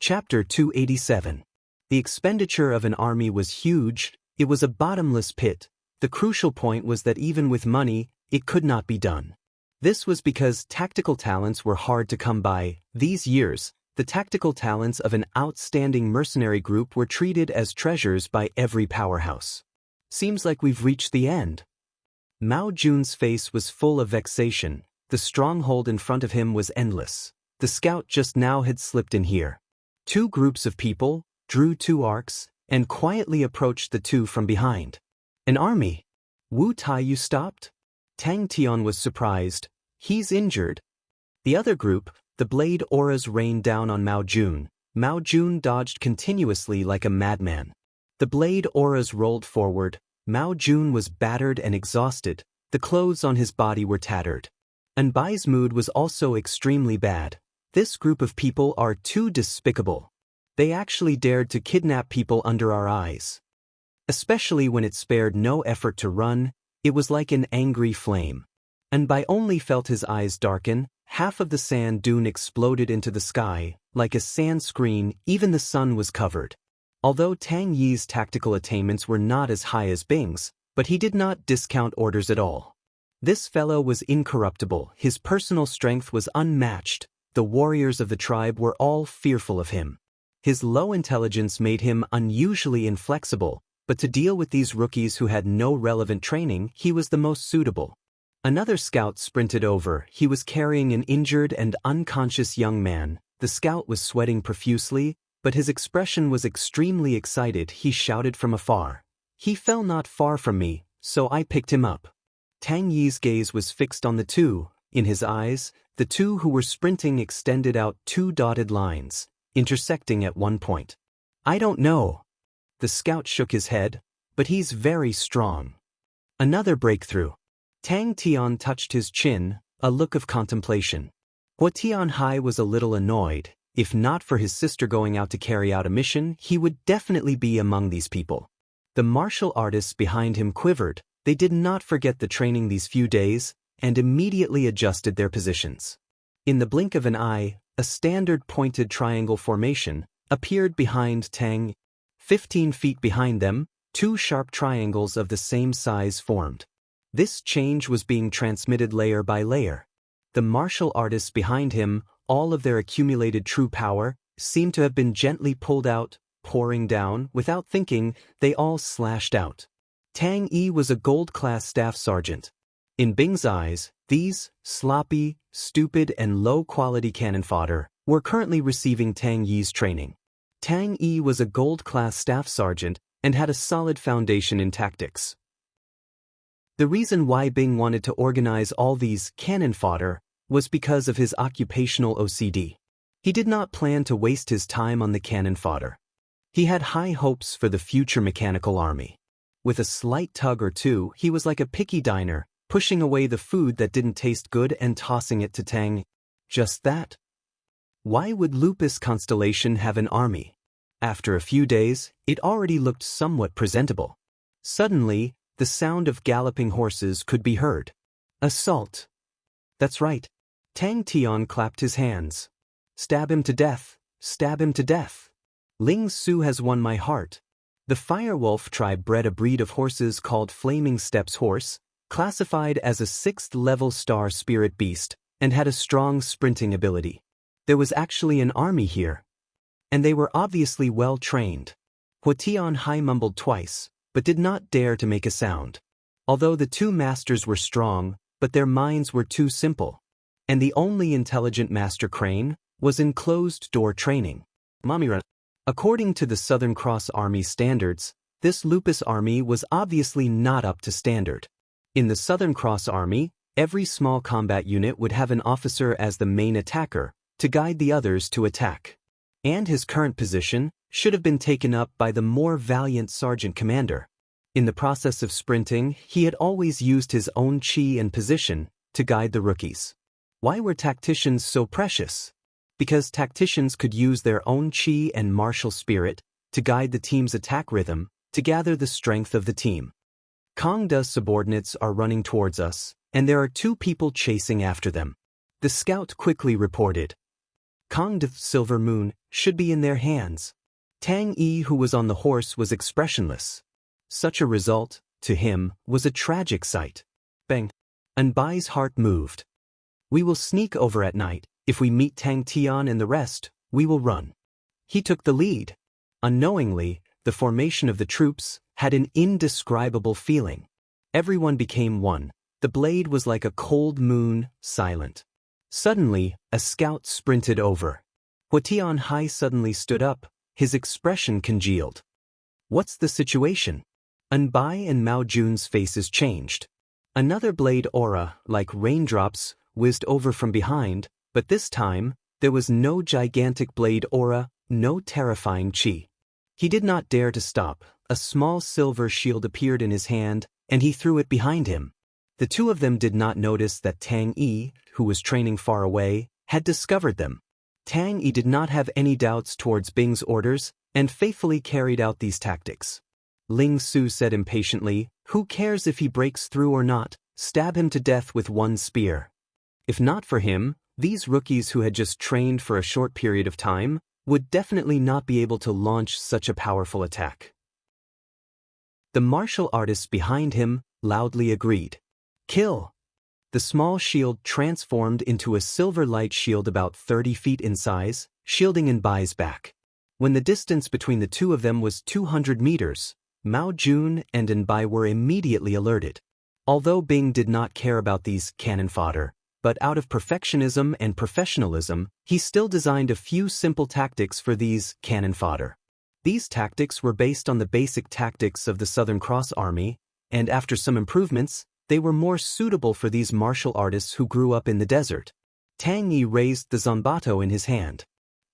Chapter 287. The expenditure of an army was huge, it was a bottomless pit. The crucial point was that even with money, it could not be done. This was because tactical talents were hard to come by. These years, the tactical talents of an outstanding mercenary group were treated as treasures by every powerhouse. Seems like we've reached the end. Mao Jun's face was full of vexation. The stronghold in front of him was endless. The scout just now had slipped in here. Two groups of people drew two arcs and quietly approached the two from behind. An army. Wu Taiyu stopped? Tang Tian was surprised. He's injured. The other group, the blade auras rained down on Mao Jun. Mao Jun dodged continuously like a madman. The blade auras rolled forward. Mao Jun was battered and exhausted. The clothes on his body were tattered. Anbai's mood was also extremely bad. This group of people are too despicable. They actually dared to kidnap people under our eyes. Especially when it spared no effort to run, it was like an angry flame. Anbai only felt his eyes darken. Half of the sand dune exploded into the sky. Like a sand screen, even the sun was covered. Although Tang Yi's tactical attainments were not as high as Bing's, but he did not discount orders at all. This fellow was incorruptible. His personal strength was unmatched. The warriors of the tribe were all fearful of him. His low intelligence made him unusually inflexible, but to deal with these rookies who had no relevant training, he was the most suitable. Another scout sprinted over. He was carrying an injured and unconscious young man. The scout was sweating profusely, but his expression was extremely excited. He shouted from afar. He fell not far from me, so I picked him up. Tang Yi's gaze was fixed on the two. In his eyes, the two who were sprinting extended out two dotted lines, intersecting at one point. I don't know. The scout shook his head, but he's very strong. Another breakthrough. Tang Tian touched his chin, a look of contemplation. Hua Tianhai was a little annoyed. If not for his sister going out to carry out a mission, he would definitely be among these people. The martial artists behind him quivered. They did not forget the training these few days, and immediately adjusted their positions. In the blink of an eye, a standard pointed triangle formation appeared behind Tang. 15 feet behind them, two sharp triangles of the same size formed. This change was being transmitted layer by layer. The martial artists behind him, all of their accumulated true power, seemed to have been gently pulled out, pouring down. Without thinking, they all slashed out. Tang Yi was a gold-class staff sergeant. In Bing's eyes, these sloppy, stupid, and low-quality cannon fodder were currently receiving Tang Yi's training. Tang Yi was a gold-class staff sergeant and had a solid foundation in tactics. The reason why Bing wanted to organize all these cannon fodder was because of his occupational OCD. He did not plan to waste his time on the cannon fodder. He had high hopes for the future mechanical army. With a slight tug or two, he was like a picky diner, pushing away the food that didn't taste good and tossing it to Tang. Just that? Why would Lupus Constellation have an army? After a few days, it already looked somewhat presentable. Suddenly, the sound of galloping horses could be heard. Assault. That's right. Tang Tian clapped his hands. Stab him to death. Stab him to death. Ling Su has won my heart. The Firewolf tribe bred a breed of horses called Flaming Steps Horse, classified as a 6th-level star spirit beast, and had a strong sprinting ability. There was actually an army here. And they were obviously well-trained. Hua Tianhai mumbled twice, but did not dare to make a sound. Although the two masters were strong, but their minds were too simple. And the only intelligent Master Crane was in closed-door training. Mamira. According to the Southern Cross Army standards, this Lupus army was obviously not up to standard. In the Southern Cross Army, every small combat unit would have an officer as the main attacker, to guide the others to attack. And his current position should have been taken up by the more valiant sergeant commander. In the process of sprinting, he had always used his own chi and position to guide the rookies. Why were tacticians so precious? Because tacticians could use their own chi and martial spirit to guide the team's attack rhythm, to gather the strength of the team. Kong Da's subordinates are running towards us, and there are two people chasing after them. The scout quickly reported. Kong's silver moon should be in their hands. Tang Yi, who was on the horse, was expressionless. Such a result, to him, was a tragic sight. Bang! Anbai's heart moved. We will sneak over at night. If we meet Tang Tian and the rest, we will run. He took the lead. Unknowingly, the formation of the troops had an indescribable feeling. Everyone became one. The blade was like a cold moon, silent. Suddenly, a scout sprinted over. Wuxian Hai suddenly stood up, his expression congealed. What's the situation? Anbai and Mao Jun's faces changed. Another blade aura, like raindrops, whizzed over from behind, but this time, there was no gigantic blade aura, no terrifying chi. He did not dare to stop. A small silver shield appeared in his hand, and he threw it behind him. The two of them did not notice that Tang Yi, who was training far away, had discovered them. Tang Yi did not have any doubts towards Bing's orders, and faithfully carried out these tactics. Ling Su said impatiently, "Who cares if he breaks through or not? Stab him to death with one spear." If not for him, these rookies who had just trained for a short period of time would definitely not be able to launch such a powerful attack. The martial artists behind him loudly agreed. Kill! The small shield transformed into a silver light shield about 30 feet in size, shielding Anbai's back. When the distance between the two of them was 200 meters, Mao Jun and Anbai were immediately alerted. Although Bing did not care about these cannon fodder, but out of perfectionism and professionalism, he still designed a few simple tactics for these cannon fodder. These tactics were based on the basic tactics of the Southern Cross Army, and after some improvements, they were more suitable for these martial artists who grew up in the desert. Tang Yi raised the zanbato in his hand.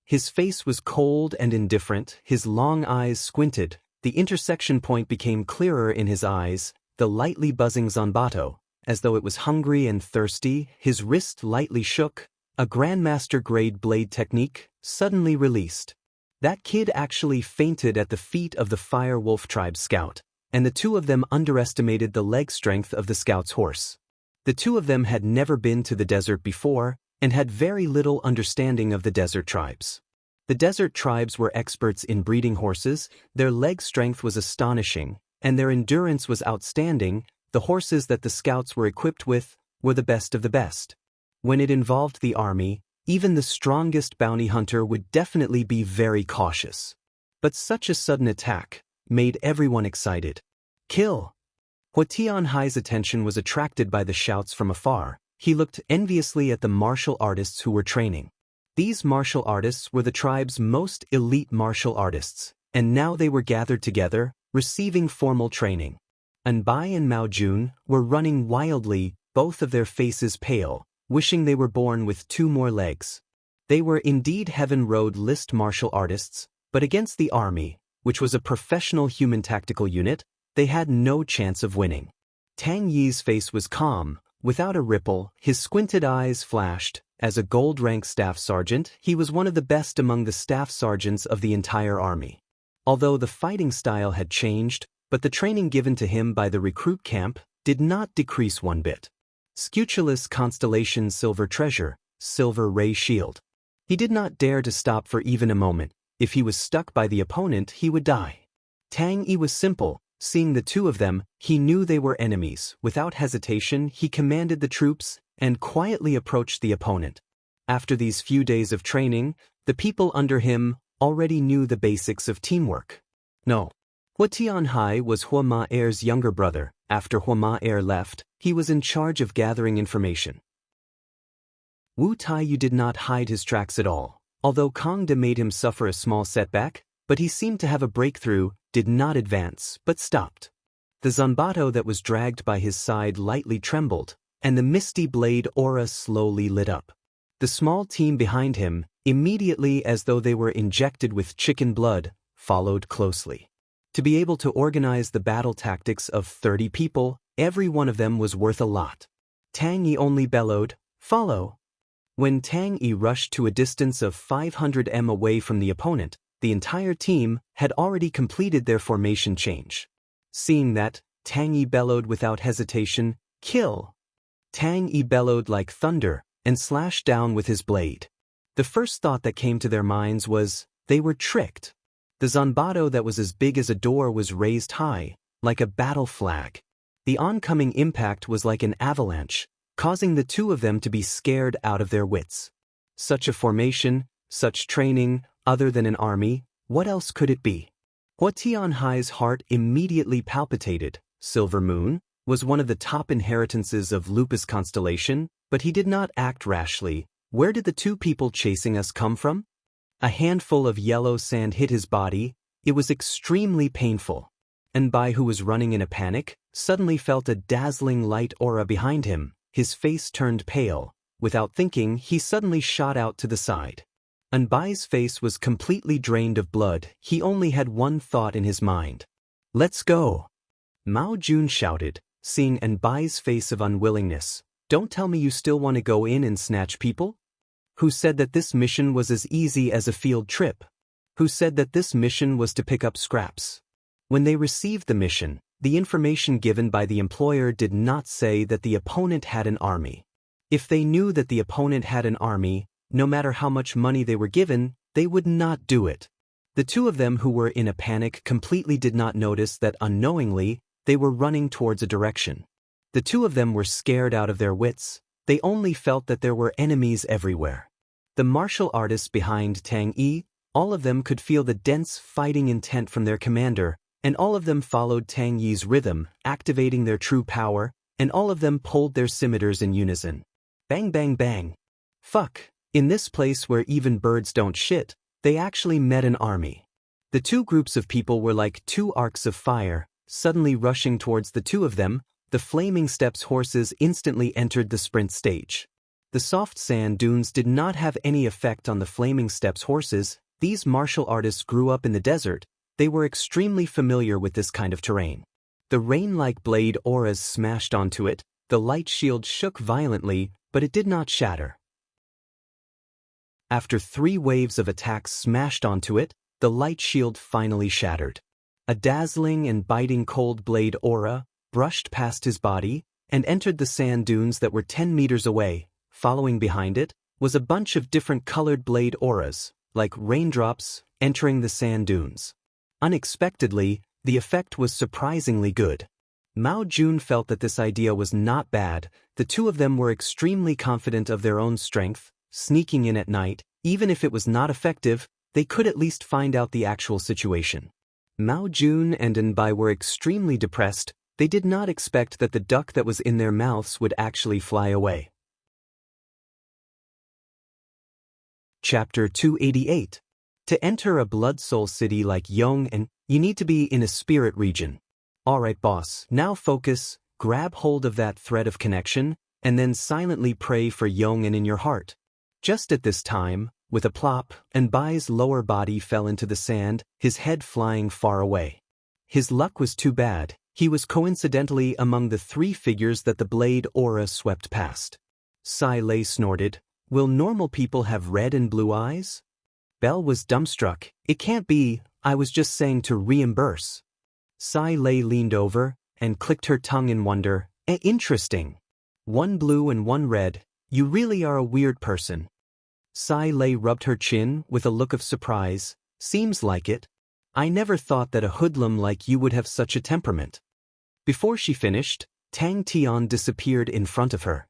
His face was cold and indifferent, his long eyes squinted, the intersection point became clearer in his eyes, the lightly buzzing zanbato, as though it was hungry and thirsty, his wrist lightly shook, a grandmaster-grade blade technique, suddenly released. That kid actually fainted at the feet of the Fire Wolf Tribe scout, and the two of them underestimated the leg strength of the scout's horse. The two of them had never been to the desert before, and had very little understanding of the desert tribes. The desert tribes were experts in breeding horses, their leg strength was astonishing, and their endurance was outstanding. The horses that the scouts were equipped with were the best of the best. When it involved the army, even the strongest bounty hunter would definitely be very cautious. But such a sudden attack made everyone excited. Kill! Wuxian Hai's attention was attracted by the shouts from afar. He looked enviously at the martial artists who were training. These martial artists were the tribe's most elite martial artists, and now they were gathered together, receiving formal training. Anbai and Mao Jun were running wildly, both of their faces pale, wishing they were born with 2 more legs. They were indeed Heaven Road list martial artists, but against the army, which was a professional human tactical unit, they had no chance of winning. Tang Yi's face was calm, without a ripple, his squinted eyes flashed. As a gold-rank staff sergeant, he was one of the best among the staff sergeants of the entire army. Although the fighting style had changed, but the training given to him by the recruit camp did not decrease one bit. Scuculus Constellation Silver Treasure, Silver Ray Shield. He did not dare to stop for even a moment. If he was stuck by the opponent, he would die. Tang Yi was simple. Seeing the two of them, he knew they were enemies. Without hesitation, he commanded the troops and quietly approached the opponent. After these few days of training, the people under him already knew the basics of teamwork. No. Wuxian Hai was Hua Ma-er's younger brother. After Hua Ma-er left, he was in charge of gathering information. Wu Taiyu did not hide his tracks at all. Although Kong De made him suffer a small setback, but he seemed to have a breakthrough, did not advance, but stopped. The zanbato that was dragged by his side lightly trembled, and the misty blade aura slowly lit up. The small team behind him, immediately as though they were injected with chicken blood, followed closely. To be able to organize the battle tactics of 30 people, every one of them was worth a lot. Tang Yi only bellowed, "Follow!" When Tang Yi rushed to a distance of 500 m away from the opponent, the entire team had already completed their formation change. Seeing that, Tang Yi bellowed without hesitation, "Kill!" Tang Yi bellowed like thunder and slashed down with his blade. The first thought that came to their minds was, they were tricked. The zanbato that was as big as a door was raised high, like a battle flag. The oncoming impact was like an avalanche, causing the two of them to be scared out of their wits. Such a formation, such training, other than an army, what else could it be? Hua Tianhai's heart immediately palpitated. Silver Moon was one of the top inheritances of Lupus constellation, but he did not act rashly. Where did the two people chasing us come from? A handful of yellow sand hit his body. It was extremely painful. And Bai, who was running in a panic, suddenly felt a dazzling light aura behind him. His face turned pale. Without thinking, he suddenly shot out to the side. Anbai's face was completely drained of blood. He only had one thought in his mind. Let's go. Mao Jun shouted, seeing Anbai's face of unwillingness. Don't tell me you still want to go in and snatch people? Who said that this mission was as easy as a field trip? Who said that this mission was to pick up scraps? When they received the mission, the information given by the employer did not say that the opponent had an army. If they knew that the opponent had an army, no matter how much money they were given, they would not do it. The two of them who were in a panic completely did not notice that unknowingly, they were running towards a direction. The two of them were scared out of their wits. They only felt that there were enemies everywhere. The martial artists behind Tang Yi, all of them could feel the dense fighting intent from their commander, and all of them followed Tang Yi's rhythm, activating their true power, and all of them pulled their scimitars in unison. Bang bang bang. Fuck, in this place where even birds don't shit, they actually met an army. The two groups of people were like two arcs of fire, suddenly rushing towards the two of them. The Flaming Steps horses instantly entered the sprint stage. The soft sand dunes did not have any effect on the Flaming Steps horses. These martial artists grew up in the desert. They were extremely familiar with this kind of terrain. The rain-like blade auras smashed onto it. The light shield shook violently, but it did not shatter. After 3 waves of attacks smashed onto it, the light shield finally shattered. A dazzling and biting cold blade aura brushed past his body and entered the sand dunes that were 10 meters away. Following behind it was a bunch of different colored blade auras, like raindrops, entering the sand dunes. Unexpectedly, the effect was surprisingly good. Mao Jun felt that this idea was not bad. The two of them were extremely confident of their own strength. Sneaking in at night, even if it was not effective, they could at least find out the actual situation. Mao Jun and Anbai were extremely depressed. They did not expect that the duck that was in their mouths would actually fly away. Chapter 288. To enter a blood soul city like Yong'an, you need to be in a spirit region. Alright boss, now focus, grab hold of that thread of connection, and then silently pray for Yong'an in your heart. Just at this time, with a plop, Anbai's lower body fell into the sand, his head flying far away. His luck was too bad. He was coincidentally among the 3 figures that the blade aura swept past. Sai Lei snorted, "Will normal people have red and blue eyes?" Belle was dumbstruck. "It can't be, I was just saying to reimburse." Sai Lei leaned over and clicked her tongue in wonder. Interesting. 1 blue and 1 red. You really are a weird person." Sai Lei rubbed her chin with a look of surprise. "Seems like it. I never thought that a hoodlum like you would have such a temperament." Before she finished, Tang Tian disappeared in front of her.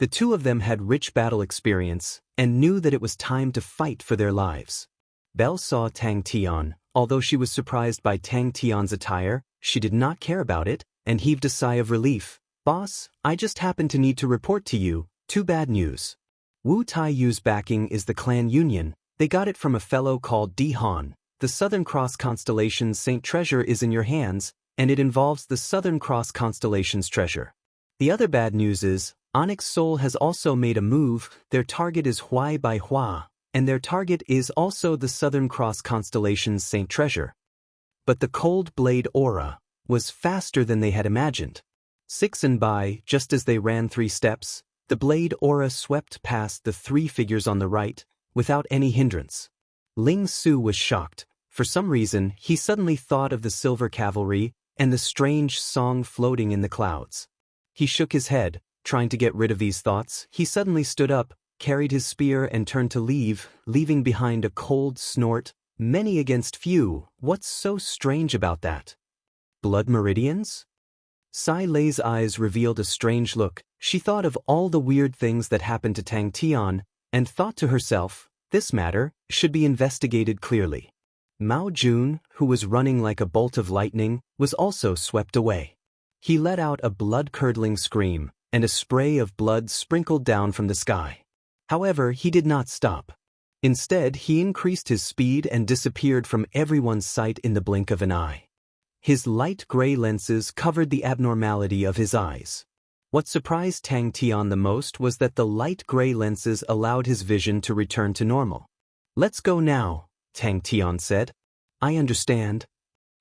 The two of them had rich battle experience and knew that it was time to fight for their lives. Belle saw Tang Tian. Although she was surprised by Tang Tian's attire, she did not care about it and heaved a sigh of relief. "Boss, I just happened to need to report to you. Too bad news. Wu Taiyu's backing is the clan union. They got it from a fellow called Di Han. The Southern Cross Constellation's Saint Treasure is in your hands, and it involves the Southern Cross Constellation's treasure. The other bad news is, Onyx Soul has also made a move. Their target is Huai by Hua, and their target is also the Southern Cross Constellation's Saint Treasure." But the cold blade aura was faster than they had imagined. 6 and by, just as they ran 3 steps, the blade aura swept past the 3 figures on the right, without any hindrance. Ling Su was shocked. For some reason, he suddenly thought of the Silver Cavalry and the strange song floating in the clouds. He shook his head, trying to get rid of these thoughts. He suddenly stood up. carried his spear and turned to leave, leaving behind a cold snort. Many against few, what's so strange about that? Blood meridians? Sai Lei's eyes revealed a strange look. She thought of all the weird things that happened to Tang Tian, and thought to herself, this matter should be investigated clearly. Mao Jun, who was running like a bolt of lightning, was also swept away. He let out a blood-curdling scream, and a spray of blood sprinkled down from the sky. However, he did not stop. Instead, he increased his speed and disappeared from everyone's sight in the blink of an eye. His light gray lenses covered the abnormality of his eyes. What surprised Tang Tian the most was that the light gray lenses allowed his vision to return to normal. Let's go now, Tang Tian said. I understand.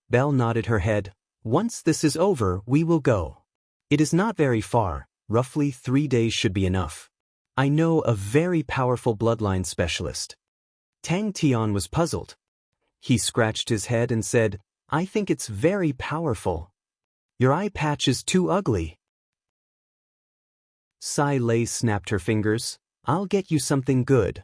Belle nodded her head. Once this is over, we will go. It is not very far, roughly 3 days should be enough. I know a very powerful bloodline specialist. Tang Tian was puzzled. He scratched his head and said, I think it's very powerful. Your eye patch is too ugly. Sai Lei snapped her fingers. I'll get you something good.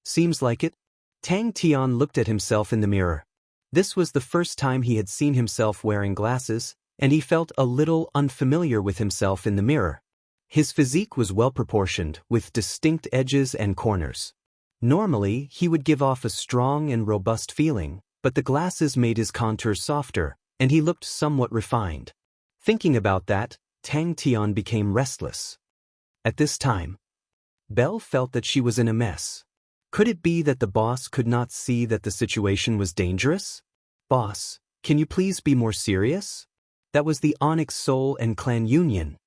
Seems like it. Tang Tian looked at himself in the mirror. This was the first time he had seen himself wearing glasses, and he felt a little unfamiliar with himself in the mirror. His physique was well-proportioned, with distinct edges and corners. Normally, he would give off a strong and robust feeling, but the glasses made his contours softer, and he looked somewhat refined. Thinking about that, Tang Tian became restless. At this time, Belle felt that she was in a mess. Could it be that the boss could not see that the situation was dangerous? Boss, can you please be more serious? That was the Onyx Soul and Clan Union.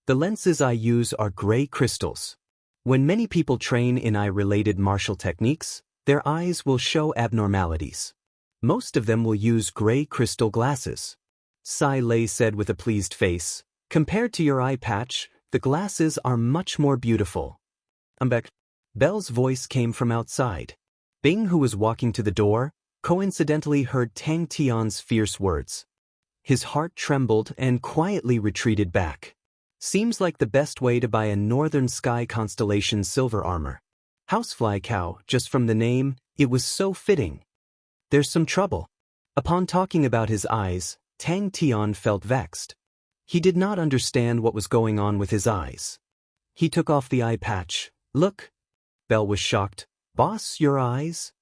The lenses I use are gray crystals. When many people train in eye-related martial techniques, their eyes will show abnormalities. Most of them will use gray crystal glasses. Sai Lei said with a pleased face, compared to your eye patch, the glasses are much more beautiful. Embark. Belle's voice came from outside. Bing, who was walking to the door, coincidentally heard Tang Tian's fierce words. His heart trembled and quietly retreated back. Seems like the best way to buy a northern sky constellation silver armor. Housefly cow, just from the name, it was so fitting. There's some trouble. Upon talking about his eyes, Tang Tian felt vexed. He did not understand what was going on with his eyes. He took off the eye patch. Look. Belle was shocked. Boss, your eyes?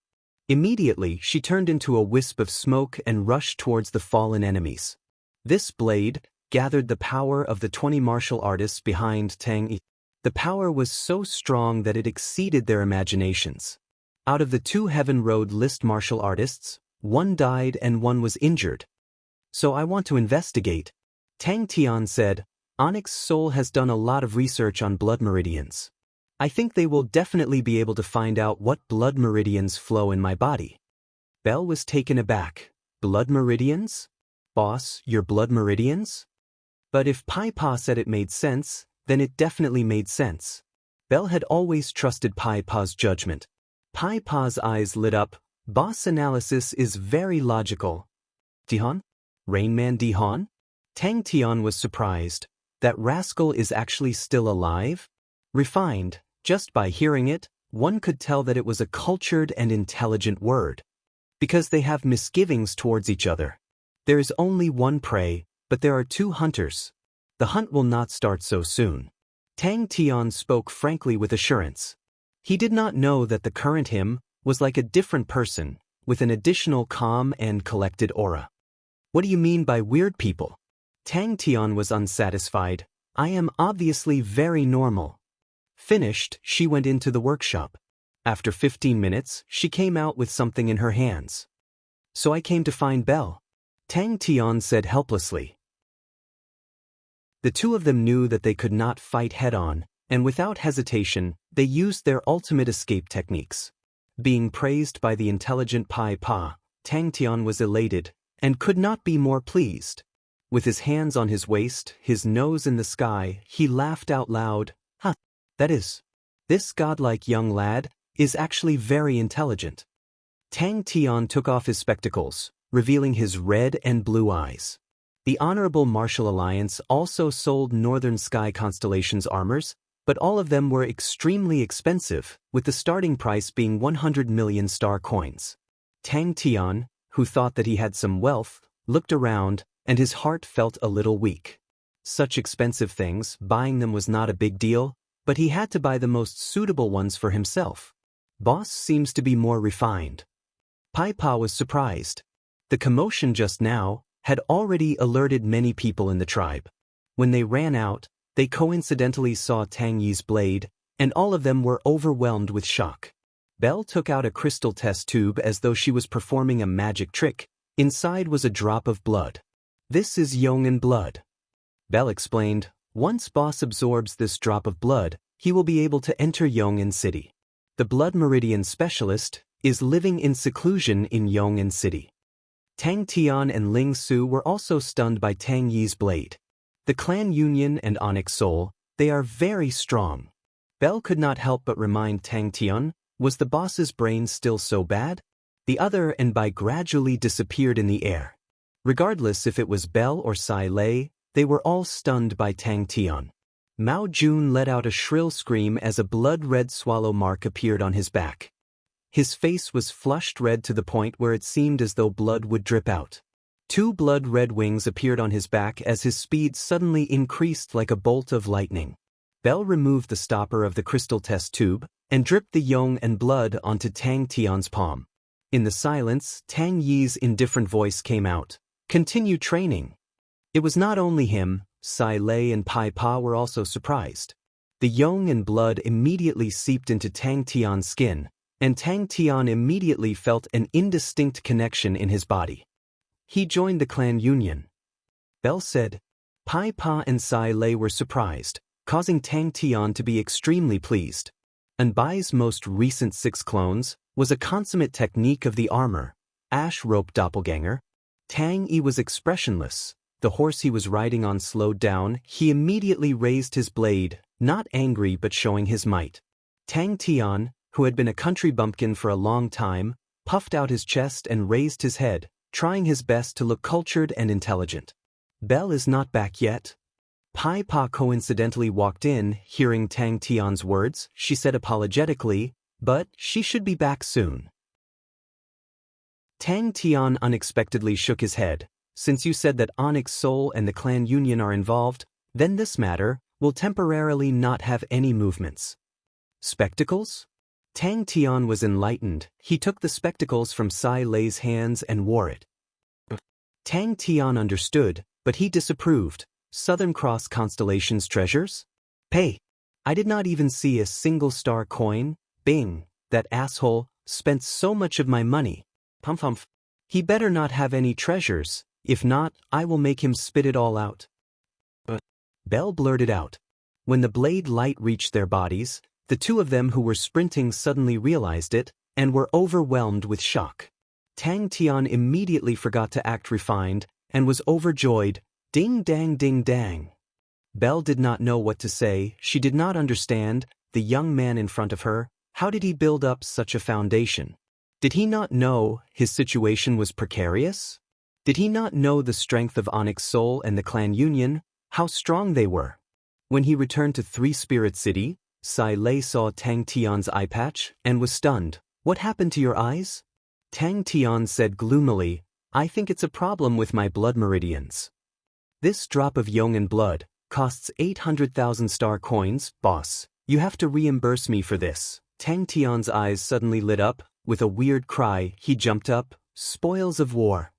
Immediately, she turned into a wisp of smoke and rushed towards the fallen enemies. This blade gathered the power of the 20 martial artists behind Tang Yi. The power was so strong that it exceeded their imaginations. Out of the 2 Heaven Road list martial artists, 1 died and 1 was injured. So I want to investigate. Tang Tian said, Onyx Soul has done a lot of research on blood meridians. I think they will definitely be able to find out what blood meridians flow in my body. Belle was taken aback. Blood meridians? Boss, your blood meridians? But if Pai Pa said it made sense, then it definitely made sense. Belle had always trusted Pai Pa's judgment. Pai Pa's eyes lit up. Boss analysis is very logical. Dihan? Rainman Dihan? Tang Tian was surprised. That rascal is actually still alive? Refined, just by hearing it, one could tell that it was a cultured and intelligent word. Because they have misgivings towards each other. There is only one prey, but there are 2 hunters. The hunt will not start so soon. Tang Tian spoke frankly with assurance. He did not know that the current him was like a different person, with an additional calm and collected aura. What do you mean by weird people? Tang Tian was unsatisfied. I am obviously very normal. Finished, she went into the workshop. After 15 minutes, she came out with something in her hands. So I came to find Belle. Tang Tian said helplessly. The 2 of them knew that they could not fight head-on, and without hesitation, they used their ultimate escape techniques. Being praised by the intelligent Pai Pa, Tang Tian was elated, and could not be more pleased. With his hands on his waist, his nose in the sky, he laughed out loud. Ha! That is. This godlike young lad is actually very intelligent. Tang Tian took off his spectacles, revealing his red and blue eyes. The Honorable Martial Alliance also sold Northern Sky Constellation's armors, but all of them were extremely expensive, with the starting price being 100 million star coins. Tang Tian, who thought that he had some wealth, looked around, and his heart felt a little weak. Such expensive things, buying them was not a big deal, but he had to buy the most suitable ones for himself. Boss seems to be more refined. Pai Pa was surprised. The commotion just now had already alerted many people in the tribe. When they ran out, they coincidentally saw Tang Yi's blade, and all of them were overwhelmed with shock. Belle took out a crystal test tube as though she was performing a magic trick. Inside was a drop of blood. This is Yong'an blood. Belle explained, once Boss absorbs this drop of blood, he will be able to enter Yong'an City. The blood meridian specialist is living in seclusion in Yong'an City. Tang Tian and Ling Su were also stunned by Tang Yi's blade. The clan union and Onyx Soul, they are very strong. Belle could not help but remind Tang Tian, was the boss's brain still so bad? The other and by gradually disappeared in the air. Regardless if it was Belle or Sai Lei, they were all stunned by Tang Tian. Mao Jun let out a shrill scream as a blood-red swallow mark appeared on his back. His face was flushed red to the point where it seemed as though blood would drip out. 2 blood-red wings appeared on his back as his speed suddenly increased like a bolt of lightning. Belle removed the stopper of the crystal test tube and dripped the Yong'an blood onto Tang Tian's palm. In the silence, Tang Yi's indifferent voice came out. Continue training. It was not only him, Sai Lei and Pai Pa were also surprised. The Yong'an blood immediately seeped into Tang Tian's skin, and Tang Tian immediately felt an indistinct connection in his body. He joined the clan union. Belle said. Pai Pa and Sai Lei were surprised, causing Tang Tian to be extremely pleased. Anbai's most recent 6 clones was a consummate technique of the armor, Ash Rope Doppelganger. Tang Yi was expressionless. The horse he was riding on slowed down. He immediately raised his blade, not angry but showing his might. Tang Tian, who had been a country bumpkin for a long time, puffed out his chest and raised his head, trying his best to look cultured and intelligent. Belle is not back yet. Pai Pa coincidentally walked in, hearing Tang Tian's words. She said apologetically, but she should be back soon. Tang Tian unexpectedly shook his head. Since you said that Onyx Soul and the clan union are involved, then this matter will temporarily not have any movements. Spectacles? Tang Tian was enlightened. He took the spectacles from Sai Lei's hands and wore it. Tang Tian understood, but he disapproved. Southern Cross Constellation's treasures? Pay. I did not even see a single star coin. Bing, that asshole spent so much of my money. Pumph. He better not have any treasures. If not, I will make him spit it all out. Belle blurted out. When the blade light reached their bodies, the 2 of them who were sprinting suddenly realized it, and were overwhelmed with shock. Tang Tian immediately forgot to act refined, and was overjoyed. Ding dang ding dang. Belle did not know what to say. She did not understand. The young man in front of her, how did he build up such a foundation? Did he not know his situation was precarious? Did he not know the strength of Onyx Soul and the clan union, how strong they were? When he returned to 3 Spirit City, Sai Lei saw Tang Tian's eye patch and was stunned. What happened to your eyes? Tang Tian said gloomily, I think it's a problem with my blood meridians. This drop of Yong'an blood costs 800,000 star coins, boss. You have to reimburse me for this. Tang Tian's eyes suddenly lit up. With a weird cry, he jumped up. Spoils of war.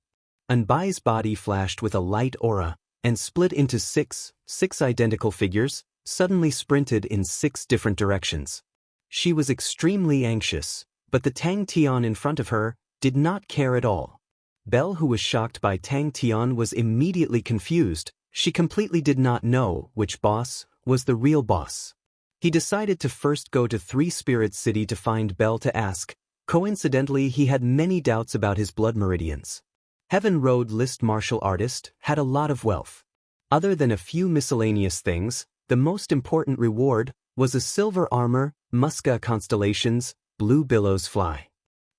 Anbai's body flashed with a light aura, and split into 6 identical figures, suddenly sprinted in 6 different directions. She was extremely anxious, but the Tang Tian in front of her did not care at all. Belle, who was shocked by Tang Tian, was immediately confused. She completely did not know which boss was the real boss. He decided to first go to 3 Spirit City to find Belle to ask. Coincidentally, he had many doubts about his blood meridians. Heaven Road list martial artist had a lot of wealth. Other than a few miscellaneous things, the most important reward was a silver armor, Musca Constellations, Blue Billows Fly.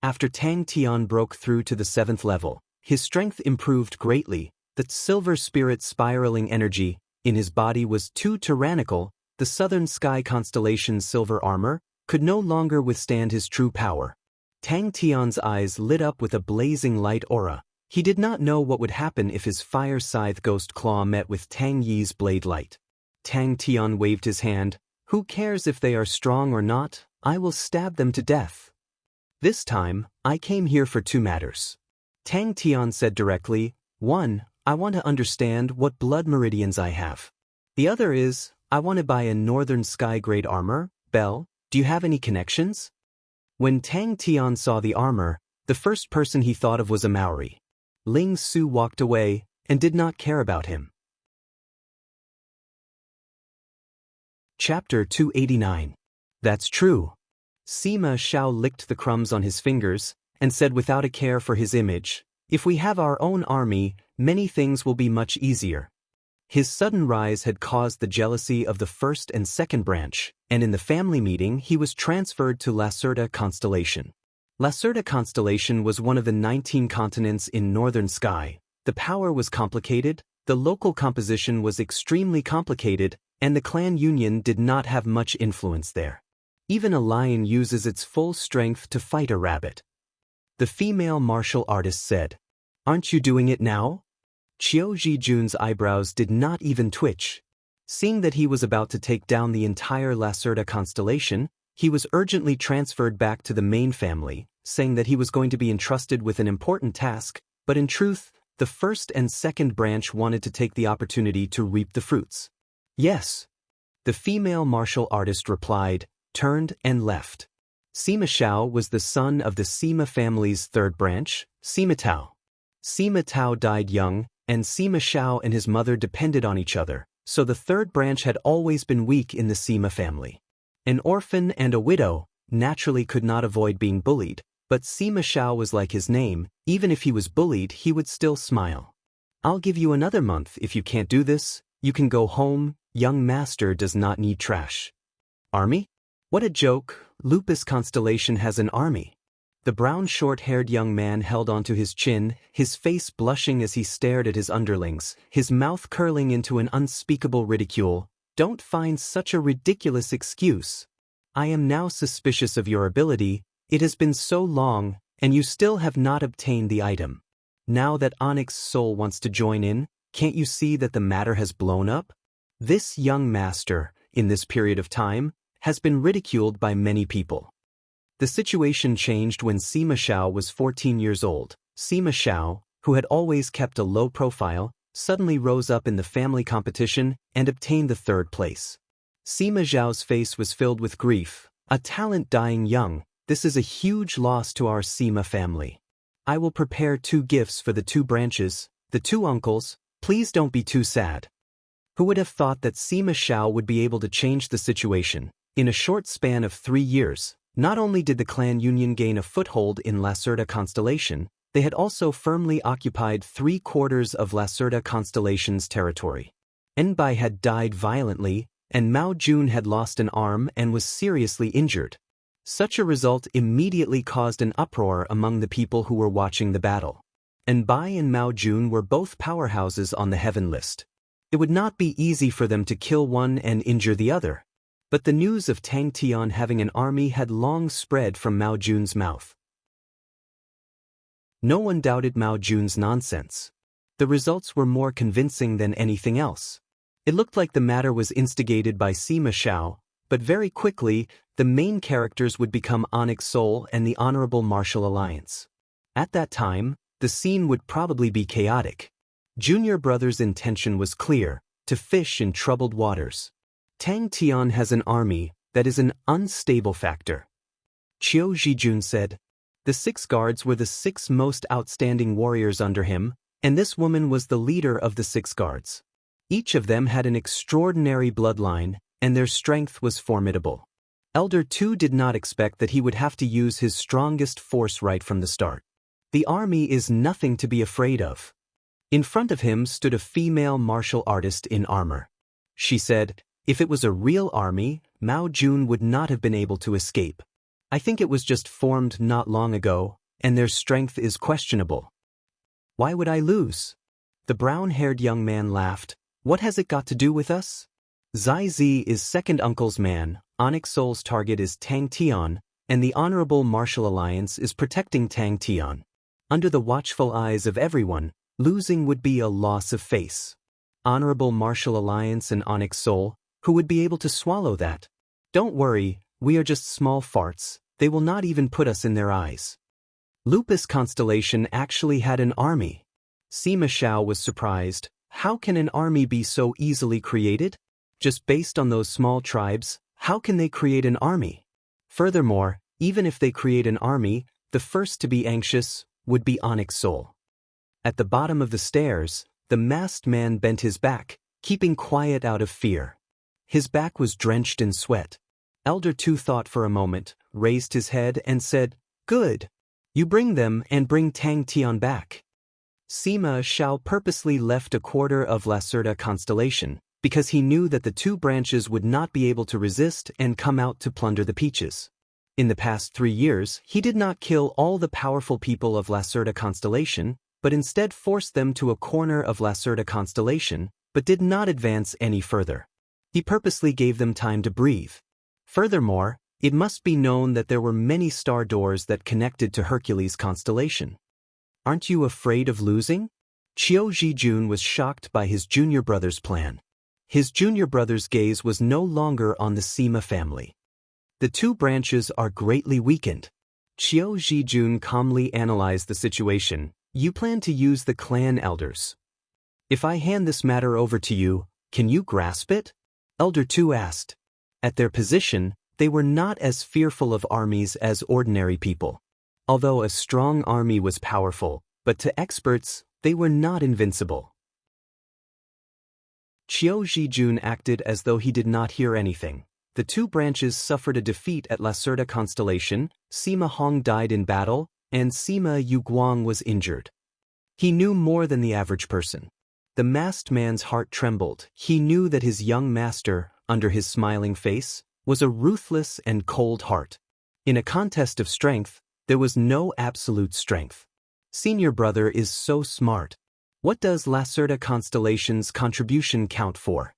After Tang Tian broke through to the 7th level, his strength improved greatly. The silver spirit spiraling energy in his body was too tyrannical, the southern sky constellation's silver armor, could no longer withstand his true power. Tang Tian's eyes lit up with a blazing light aura. He did not know what would happen if his fire scythe ghost claw met with Tang Yi's blade light. Tang Tian waved his hand. Who cares if they are strong or not? I will stab them to death. This time, I came here for two matters. Tang Tian said directly. One, I want to understand what blood meridians I have. The other is, I want to buy a northern sky grade armor. Belle, do you have any connections? When Tang Tian saw the armor, the first person he thought of was a Maori. Ling Su walked away and did not care about him. Chapter 289. That's true. Sima Xiao licked the crumbs on his fingers and said without a care for his image, if we have our own army, many things will be much easier. His sudden rise had caused the jealousy of the first and second branch, and in the family meeting he was transferred to Lacerda constellation. Lacerda constellation was one of the 19 continents in northern sky. The power was complicated, the local composition was extremely complicated, and the clan union did not have much influence there. Even a lion uses its full strength to fight a rabbit. The female martial artist said, "Aren't you doing it now?" Qiu Zhijun's eyebrows did not even twitch. Seeing that he was about to take down the entire Lacerda constellation, he was urgently transferred back to the main family, saying that he was going to be entrusted with an important task, but in truth, the first and second branch wanted to take the opportunity to reap the fruits. Yes. The female martial artist replied, turned and left. Sima Xiao was the son of the Sima family's third branch, Sima Tao. Sima Tao died young, and Sima Xiao and his mother depended on each other, so the third branch had always been weak in the Sima family. An orphan and a widow naturally could not avoid being bullied, but Sima Xiao was like his name, even if he was bullied he would still smile. I'll give you another month if you can't do this, you can go home, young master does not need trash. Army? What a joke, Lupus constellation has an army. The brown short-haired young man held onto his chin, his face blushing as he stared at his underlings, his mouth curling into an unspeakable ridicule. Don't find such a ridiculous excuse. I am now suspicious of your ability, it has been so long, and you still have not obtained the item. Now that Onyx Soul wants to join in, can't you see that the matter has blown up? This young master, in this period of time, has been ridiculed by many people. The situation changed when Sima Xiao was 14 years old. Sima Xiao, who had always kept a low profile, suddenly rose up in the family competition and obtained the third place. Sima Xiao's face was filled with grief. A talent dying young, this is a huge loss to our Sima family. I will prepare 2 gifts for the 2 branches, the 2 uncles, please don't be too sad. Who would have thought that Sima Xiao would be able to change the situation? In a short span of 3 years, not only did the clan union gain a foothold in Lacerda constellation, they had also firmly occupied 3/4 of Lacerda constellation's territory. Enbai had died violently, and Mao Jun had lost an arm and was seriously injured. Such a result immediately caused an uproar among the people who were watching the battle. Enbai and Mao Jun were both powerhouses on the heaven list. It would not be easy for them to kill one and injure the other. But the news of Tang Tian having an army had long spread from Mao Jun's mouth. No one doubted Mao Jun's nonsense. The results were more convincing than anything else. It looked like the matter was instigated by Sima Xiao, but very quickly, the main characters would become Onyx Soul and the Honorable Martial Alliance. At that time, the scene would probably be chaotic. Junior Brother's intention was clear, to fish in troubled waters. Tang Tian has an army that is an unstable factor. Qiu Zhijun said. The 6 guards were the 6 most outstanding warriors under him, and this woman was the leader of the 6 guards. Each of them had an extraordinary bloodline, and their strength was formidable. Elder Tu did not expect that he would have to use his strongest force right from the start. The army is nothing to be afraid of. In front of him stood a female martial artist in armor. She said, if it was a real army, Mao Jun would not have been able to escape. I think it was just formed not long ago, and their strength is questionable. Why would I lose? The brown-haired young man laughed. What has it got to do with us? Zai Zi is second uncle's man, Onyx Soul's target is Tang Tian, and the Honorable Martial Alliance is protecting Tang Tian. Under the watchful eyes of everyone, losing would be a loss of face. Honorable Martial Alliance and Onyx Soul, who would be able to swallow that? Don't worry, we are just small farts, they will not even put us in their eyes. Lupus Constellation actually had an army. Sima Xiao was surprised. How can an army be so easily created? Just based on those small tribes, how can they create an army? Furthermore, even if they create an army, the first to be anxious would be Onyx Soul. At the bottom of the stairs, the masked man bent his back, keeping quiet out of fear. His back was drenched in sweat. Elder Two thought for a moment, raised his head and said, "Good. You bring them and bring Tang Tian back." Sima Xiao purposely left a quarter of Lacerda Constellation, because he knew that the two branches would not be able to resist and come out to plunder the peaches. In the past 3 years, he did not kill all the powerful people of Lacerda Constellation, but instead forced them to a corner of Lacerda Constellation, but did not advance any further. He purposely gave them time to breathe. Furthermore, it must be known that there were many star doors that connected to Hercules Constellation. Aren't you afraid of losing? Qiu Zhijun was shocked by his junior brother's plan. His junior brother's gaze was no longer on the Sima family. The two branches are greatly weakened. Qiu Zhijun calmly analyzed the situation. You plan to use the clan elders. If I hand this matter over to you, can you grasp it? Elder Two asked. At their position, they were not as fearful of armies as ordinary people. Although a strong army was powerful, but to experts, they were not invincible. Qiu Zhijun acted as though he did not hear anything. The two branches suffered a defeat at Lacerda Constellation, Sima Hong died in battle, and Sima Yuguang was injured. He knew more than the average person. The masked man's heart trembled. He knew that his young master, under his smiling face, was a ruthless and cold heart. In a contest of strength, there was no absolute strength. Senior brother is so smart. What does Lacerda Constellation's contribution count for?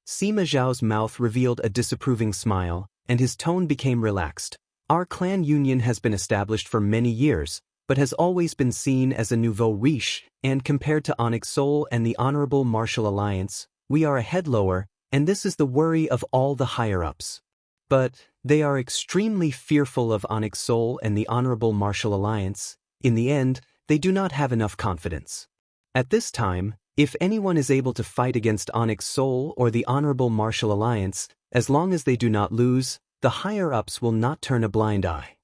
Sima Zhao's mouth revealed a disapproving smile, and his tone became relaxed. Our clan union has been established for many years, but has always been seen as a nouveau riche, and compared to Onyx Soul and the Honorable Martial Alliance, we are a head lower, and this is the worry of all the higher-ups. But they are extremely fearful of Onyx Soul and the Honorable Martial Alliance. In the end, they do not have enough confidence. At this time, if anyone is able to fight against Onyx Soul or the Honorable Martial Alliance, as long as they do not lose, the higher-ups will not turn a blind eye.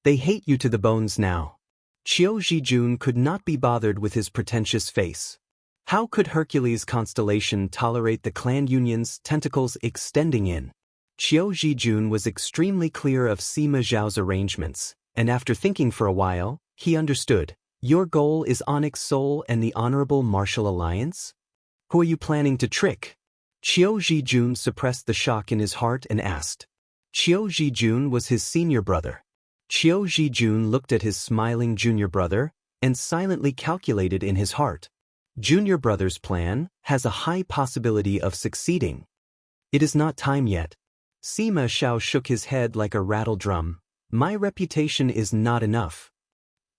They hate you to the bones now. Qiu Zhijun could not be bothered with his pretentious face. How could Hercules Constellation tolerate the clan union's tentacles extending in? Qiu Zhijun was extremely clear of Sima Zhao's arrangements, and after thinking for a while, he understood. Your goal is Onyx Soul and the Honorable Martial Alliance? Who are you planning to trick? Qiu Zhijun suppressed the shock in his heart and asked. Qiu Zhijun was his senior brother. Qiu Zhijun looked at his smiling junior brother and silently calculated in his heart. Junior brother's plan has a high possibility of succeeding. It is not time yet. Sima Xiao shook his head like a rattle drum. My reputation is not enough.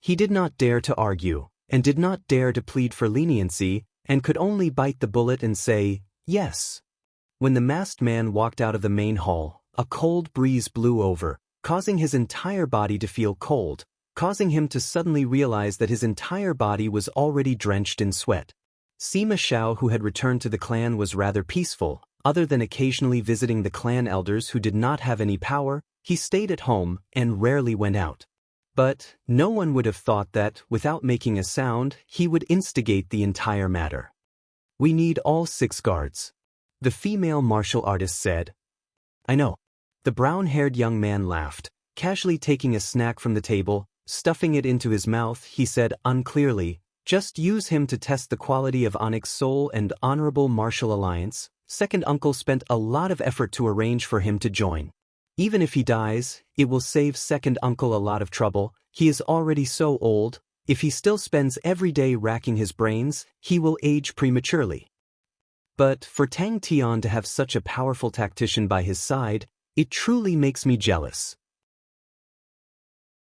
He did not dare to argue, and did not dare to plead for leniency, and could only bite the bullet and say, yes. When the masked man walked out of the main hall, a cold breeze blew over, causing his entire body to feel cold, causing him to suddenly realize that his entire body was already drenched in sweat. Sima Xiao, who had returned to the clan, was rather peaceful. Other than occasionally visiting the clan elders who did not have any power, he stayed at home and rarely went out. But no one would have thought that, without making a sound, he would instigate the entire matter. We need all 6 guards. The female martial artist said. I know. The brown-haired young man laughed, casually taking a snack from the table, stuffing it into his mouth. He said unclearly, just use him to test the quality of Onyx Soul and Honorable Martial Alliance. Second uncle spent a lot of effort to arrange for him to join. Even if he dies, it will save second uncle a lot of trouble. He is already so old. If he still spends every day racking his brains, he will age prematurely. But for Tang Tian to have such a powerful tactician by his side, it truly makes me jealous.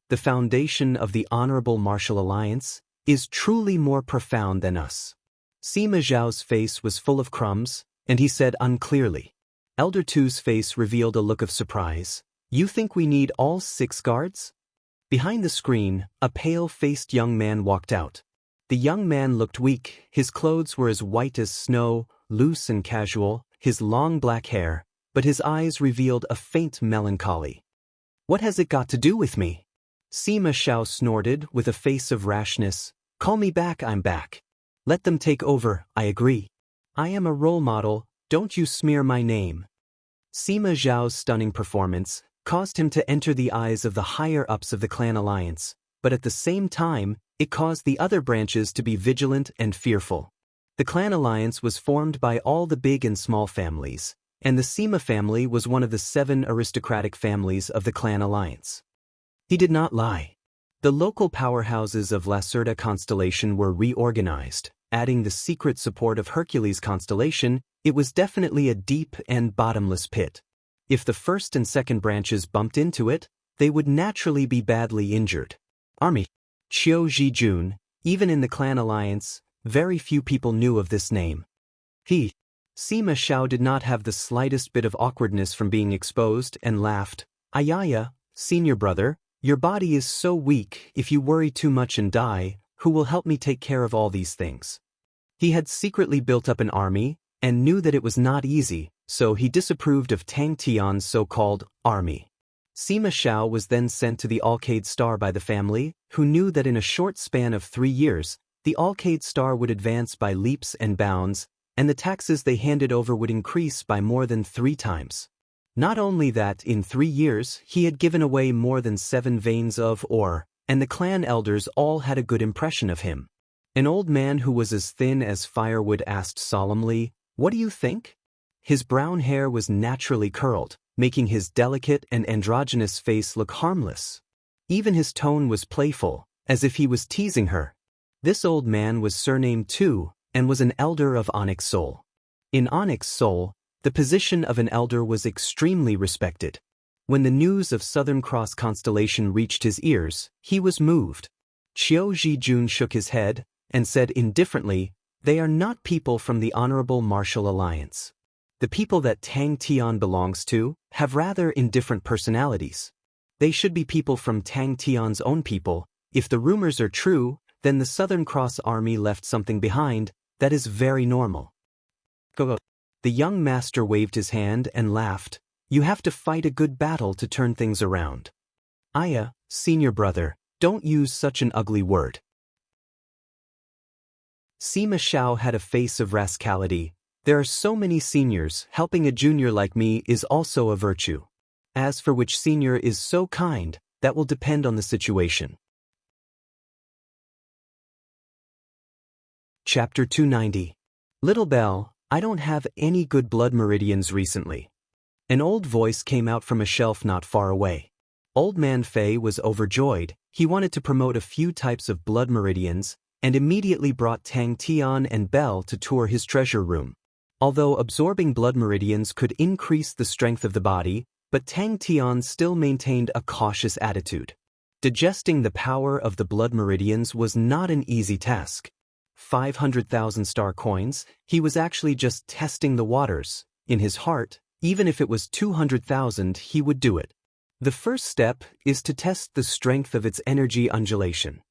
The foundation of the honorable martial alliance is truly more profound than us. Sima Zhao's face was full of crumbs, and he said unclearly. Elder Tu's face revealed a look of surprise. You think we need all 6 guards? Behind the screen, a pale-faced young man walked out. The young man looked weak, his clothes were as white as snow, loose and casual, his long black hair, but his eyes revealed a faint melancholy. What has it got to do with me? Sima Zhao snorted with a face of rashness. Call me back, I'm back. Let them take over, I agree. I am a role model, don't you smear my name. Sima Zhao's stunning performance caused him to enter the eyes of the higher-ups of the clan alliance, but at the same time, it caused the other branches to be vigilant and fearful. The clan alliance was formed by all the big and small families, and the Sima family was one of the 7 aristocratic families of the clan alliance. He did not lie. The local powerhouses of Lacerda constellation were reorganized, adding the secret support of Hercules constellation. It was definitely a deep and bottomless pit. If the first and second branches bumped into it, they would naturally be badly injured. Army. Qiu Zhijun, even in the clan alliance, very few people knew of this name. Sima Zhao did not have the slightest bit of awkwardness from being exposed and laughed. Ayaya, senior brother, your body is so weak, if you worry too much and die, who will help me take care of all these things? He had secretly built up an army, and knew that it was not easy, so he disapproved of Tang Tian's so-called army. Sima Zhao was then sent to the Alcade Star by the family, who knew that in a short span of 3 years, the Alcade Star would advance by leaps and bounds, and the taxes they handed over would increase by more than 3 times. Not only that, in 3 years, he had given away more than 7 veins of ore, and the clan elders all had a good impression of him. An old man who was as thin as firewood asked solemnly, "What do you think?" His brown hair was naturally curled, making his delicate and androgynous face look harmless. Even his tone was playful, as if he was teasing her. This old man was surnamed Tu, and was an elder of Onyx Soul. In Onyx Soul, the position of an elder was extremely respected. When the news of Southern Cross constellation reached his ears, he was moved. Qiu Zhijun shook his head, and said indifferently, "They are not people from the Honorable Martial Alliance. The people that Tang Tian belongs to have rather indifferent personalities. They should be people from Tang Tian's own people. If the rumors are true, then the Southern Cross army left something behind. That is very normal." Go. The young master waved his hand and laughed. "You have to fight a good battle to turn things around. Aya, senior brother, don't use such an ugly word." Sima Zhao had a face of rascality. There are so many seniors, helping a junior like me is also a virtue. As for which senior is so kind, that will depend on the situation. Chapter 290. Little Belle, I don't have any good blood meridians recently. An old voice came out from a shelf not far away. Old Man Fei was overjoyed. He wanted to promote a few types of blood meridians, and immediately brought Tang Tian and Belle to tour his treasure room. Although absorbing blood meridians could increase the strength of the body, but Tang Tian still maintained a cautious attitude. Digesting the power of the blood meridians was not an easy task. 500,000 star coins, he was actually just testing the waters. In his heart, even if it was 200,000, he would do it. The first step is to test the strength of its energy undulation.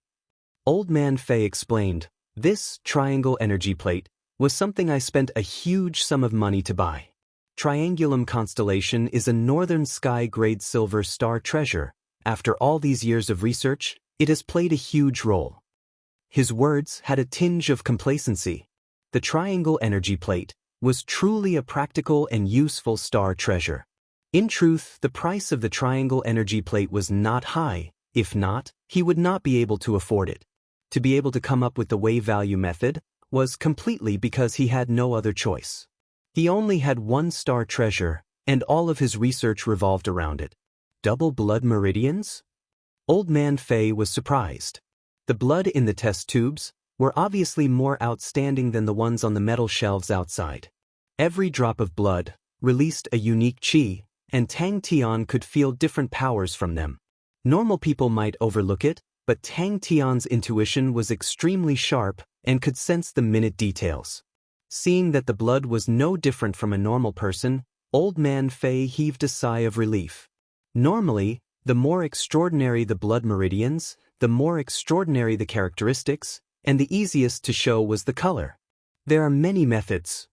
Old Man Fei explained, "This triangle energy plate was something I spent a huge sum of money to buy. Triangulum constellation is a northern sky-grade silver star treasure. After all these years of research, it has played a huge role." His words had a tinge of complacency. The triangle energy plate was truly a practical and useful star treasure. In truth, the price of the triangle energy plate was not high. If not, he would not be able to afford it. To be able to come up with the wave value method was completely because he had no other choice. He only had one star treasure, and all of his research revolved around it. Double blood meridians? Old Man Fei was surprised. The blood in the test tubes were obviously more outstanding than the ones on the metal shelves outside. Every drop of blood released a unique qi, and Tang Tian could feel different powers from them. Normal people might overlook it, but Tang Tian's intuition was extremely sharp and could sense the minute details. Seeing that the blood was no different from a normal person, Old Man Fei heaved a sigh of relief. Normally, the more extraordinary the blood meridians, the more extraordinary the characteristics, and the easiest to show was the color. There are many methods.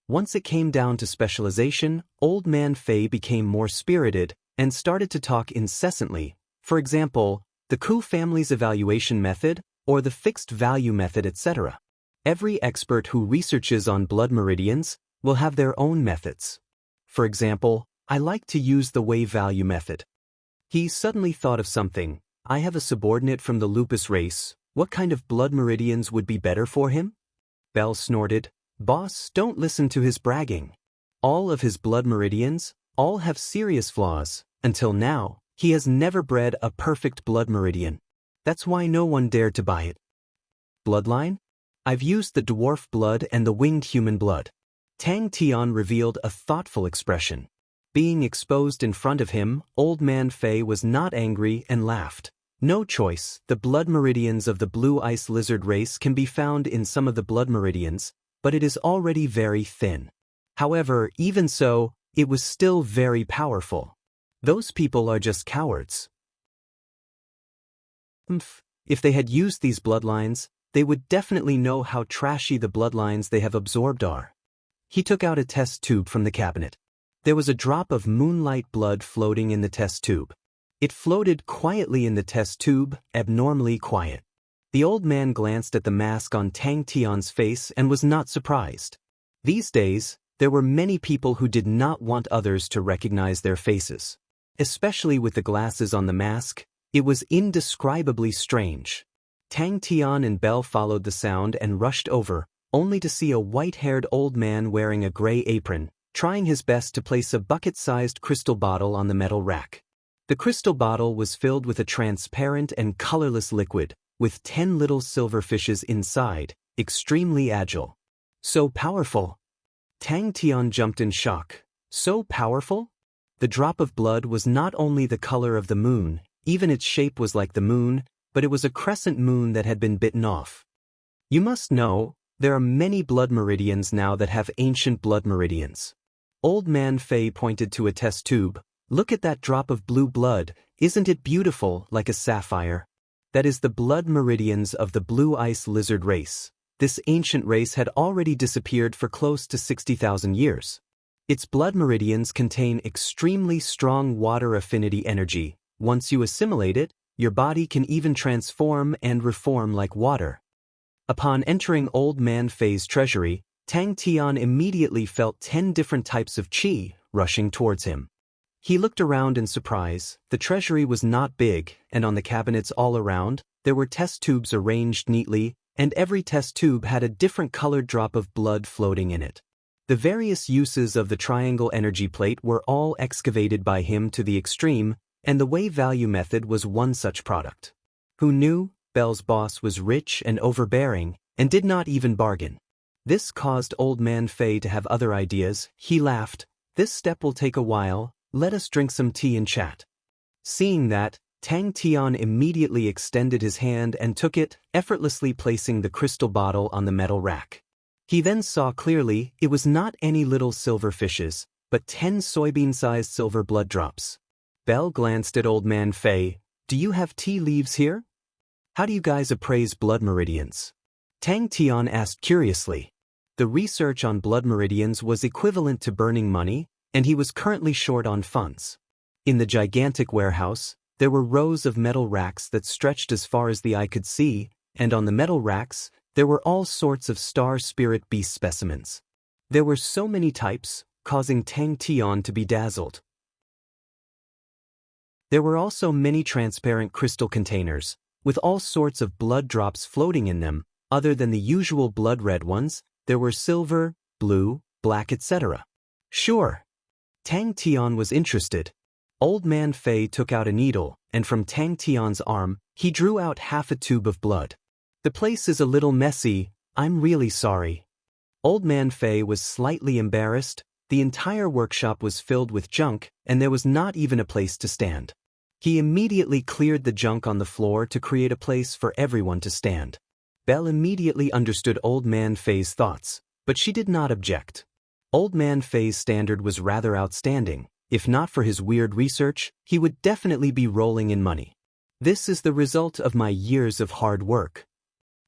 Once it came down to specialization, Old Man Fei became more spirited and started to talk incessantly. For example, the Ku family's evaluation method, or the fixed value method, etc. Every expert who researches on blood meridians will have their own methods. For example, I like to use the wave value method. He suddenly thought of something. I have a subordinate from the lupus race. What kind of blood meridians would be better for him? Bell snorted. Boss, don't listen to his bragging. All of his blood meridians, all have serious flaws. Until now, he has never bred a perfect blood meridian. That's why no one dared to buy it. Bloodline? I've used the dwarf blood and the winged human blood. Tang Tian revealed a thoughtful expression. Being exposed in front of him, Old Man Fei was not angry and laughed. No choice, the blood meridians of the blue ice lizard race can be found in some of the blood meridians, but it is already very thin. However, even so, it was still very powerful. Those people are just cowards. If they had used these bloodlines, they would definitely know how trashy the bloodlines they have absorbed are. He took out a test tube from the cabinet. There was a drop of moonlight blood floating in the test tube. It floated quietly in the test tube, abnormally quiet. The old man glanced at the mask on Tang Tian's face and was not surprised. These days, there were many people who did not want others to recognize their faces. Especially with the glasses on the mask, it was indescribably strange. Tang Tian and Bell followed the sound and rushed over, only to see a white-haired old man wearing a gray apron, trying his best to place a bucket-sized crystal bottle on the metal rack. The crystal bottle was filled with a transparent and colorless liquid, with 10 little silver fishes inside, extremely agile. So powerful! Tang Tian jumped in shock. So powerful? The drop of blood was not only the color of the moon, even its shape was like the moon, but it was a crescent moon that had been bitten off. You must know, there are many blood meridians now that have ancient blood meridians. Old Man Fei pointed to a test tube. Look at that drop of blue blood, isn't it beautiful, like a sapphire? That is the blood meridians of the blue ice lizard race. This ancient race had already disappeared for close to 60,000 years. Its blood meridians contain extremely strong water affinity energy. Once you assimilate it, your body can even transform and reform like water. Upon entering Old Man Fei's treasury, Tang Tian immediately felt 10 different types of qi rushing towards him. He looked around in surprise. The treasury was not big, and on the cabinets all around, there were test tubes arranged neatly, and every test tube had a different colored drop of blood floating in it. The various uses of the triangle energy plate were all excavated by him to the extreme, and the wave value method was one such product. Who knew? Bell's boss was rich and overbearing, and did not even bargain. This caused Old Man Fei to have other ideas. He laughed. This step will take a while, let us drink some tea and chat. Seeing that, Tang Tian immediately extended his hand and took it, effortlessly placing the crystal bottle on the metal rack. He then saw clearly it was not any little silver fishes, but 10 soybean-sized silver blood drops. Bell glanced at Old Man Fei. Do you have tea leaves here? How do you guys appraise blood meridians? Tang Tian asked curiously. The research on blood meridians was equivalent to burning money, and he was currently short on funds. In the gigantic warehouse, there were rows of metal racks that stretched as far as the eye could see, and on the metal racks, there were all sorts of star spirit beast specimens. There were so many types, causing Tang Tian to be dazzled. There were also many transparent crystal containers, with all sorts of blood drops floating in them. Other than the usual blood red ones, there were silver, blue, black, etc. Sure. Tang Tian was interested. Old Man Fei took out a needle, and from Tang Tian's arm, he drew out half a tube of blood. The place is a little messy, I'm really sorry. Old Man Fei was slightly embarrassed. The entire workshop was filled with junk, and there was not even a place to stand. He immediately cleared the junk on the floor to create a place for everyone to stand. Belle immediately understood Old Man Fei's thoughts, but she did not object. Old Man Fei's standard was rather outstanding. If not for his weird research, he would definitely be rolling in money. This is the result of my years of hard work.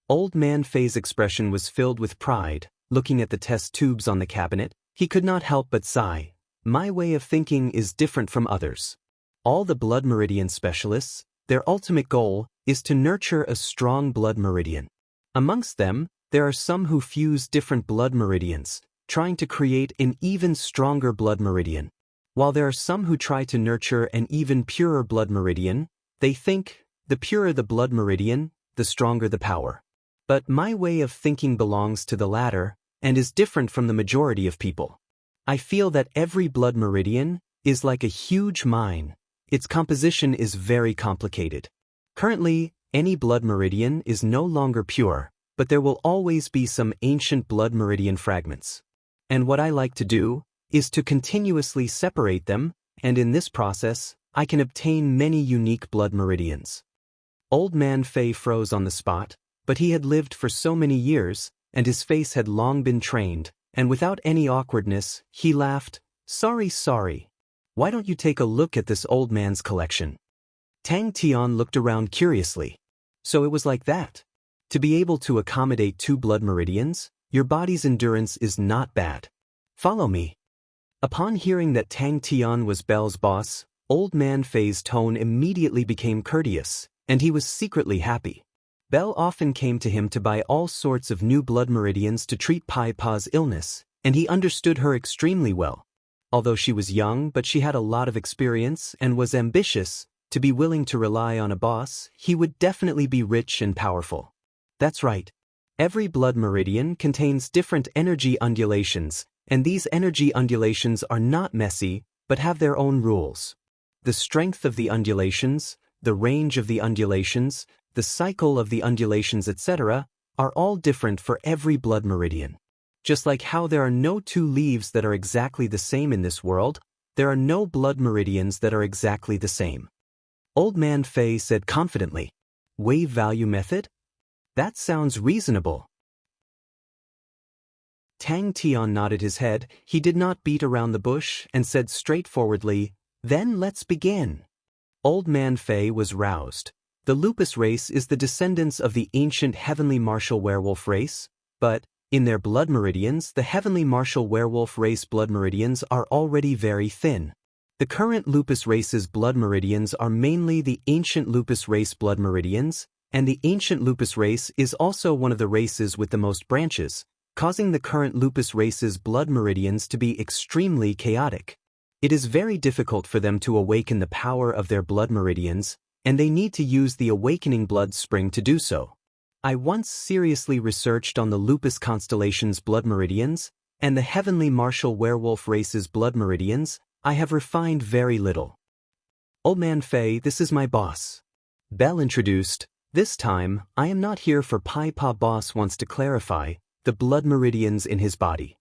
Old Man Fei's expression was filled with pride. Looking at the test tubes on the cabinet, he could not help but sigh. My way of thinking is different from others. All the blood meridian specialists, their ultimate goal is to nurture a strong blood meridian. Amongst them, there are some who fuse different blood meridians, trying to create an even stronger blood meridian. While there are some who try to nurture an even purer blood meridian, they think, the purer the blood meridian, the stronger the power. But my way of thinking belongs to the latter, and is different from the majority of people. I feel that every blood meridian is like a huge mine. Its composition is very complicated. Currently, any blood meridian is no longer pure, but there will always be some ancient blood meridian fragments. And what I like to do is to continuously separate them, and in this process, I can obtain many unique blood meridians. Old Man Fei froze on the spot, but he had lived for so many years, and his face had long been trained, and without any awkwardness, he laughed, Sorry. Why don't you take a look at this old man's collection? Tang Tian looked around curiously. So it was like that. To be able to accommodate 2 blood meridians, your body's endurance is not bad. Follow me. Upon hearing that Tang Tian was Belle's boss, Old Man Fei's tone immediately became courteous, and he was secretly happy. Belle often came to him to buy all sorts of new blood meridians to treat Pai Pa's illness, and he understood her extremely well. Although she was young, but she had a lot of experience and was ambitious, to be willing to rely on a boss, he would definitely be rich and powerful. That's right. Every blood meridian contains different energy undulations, and these energy undulations are not messy, but have their own rules. The strength of the undulations, the range of the undulations, the cycle of the undulations, etc., are all different for every blood meridian. Just like how there are no 2 leaves that are exactly the same in this world, there are no blood meridians that are exactly the same. Old Man Fei said confidently, Wave value method? That sounds reasonable. Tang Tian nodded his head. He did not beat around the bush and said straightforwardly, Then let's begin. Old Man Fei was roused. The lupus race is the descendants of the ancient heavenly martial werewolf race, but, in their blood meridians, the heavenly martial werewolf race blood meridians are already very thin. The current lupus race's blood meridians are mainly the ancient lupus race blood meridians, and the ancient lupus race is also one of the races with the most branches, causing the current lupus race's blood meridians to be extremely chaotic. It is very difficult for them to awaken the power of their blood meridians, and they need to use the awakening blood spring to do so. I once seriously researched on the lupus constellation's blood meridians, and the heavenly martial werewolf race's blood meridians. I have refined very little. Old Man Fei, this is my boss. Belle introduced. This time, I am not here for Pai Pa. Boss wants to clarify the blood meridians in his body.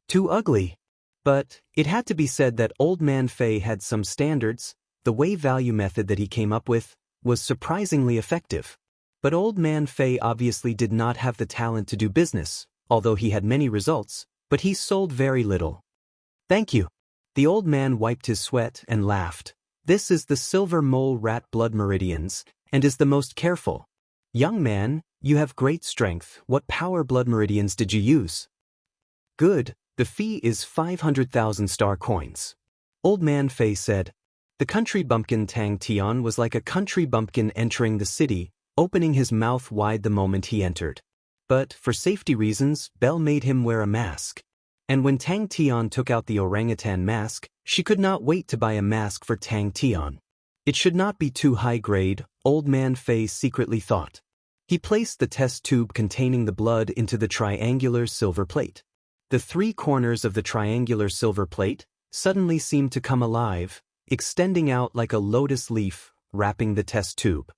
Too ugly. But it had to be said that Old Man Fei had some standards. The wave value method that he came up with was surprisingly effective. But Old Man Fei obviously did not have the talent to do business, although he had many results, but he sold very little. Thank you. The old man wiped his sweat and laughed. This is the silver mole rat blood meridians, and is the most careful. Young man, you have great strength. What power blood meridians did you use? Good, the fee is 500,000 star coins. Old Man Fei said. The country bumpkin Tang Tian was like a country bumpkin entering the city, opening his mouth wide the moment he entered. But, for safety reasons, Belle made him wear a mask. And when Tang Tian took out the orangutan mask, she could not wait to buy a mask for Tang Tian. It should not be too high grade, Old Man Fei secretly thought. He placed the test tube containing the blood into the triangular silver plate. The 3 corners of the triangular silver plate suddenly seemed to come alive, extending out like a lotus leaf, wrapping the test tube.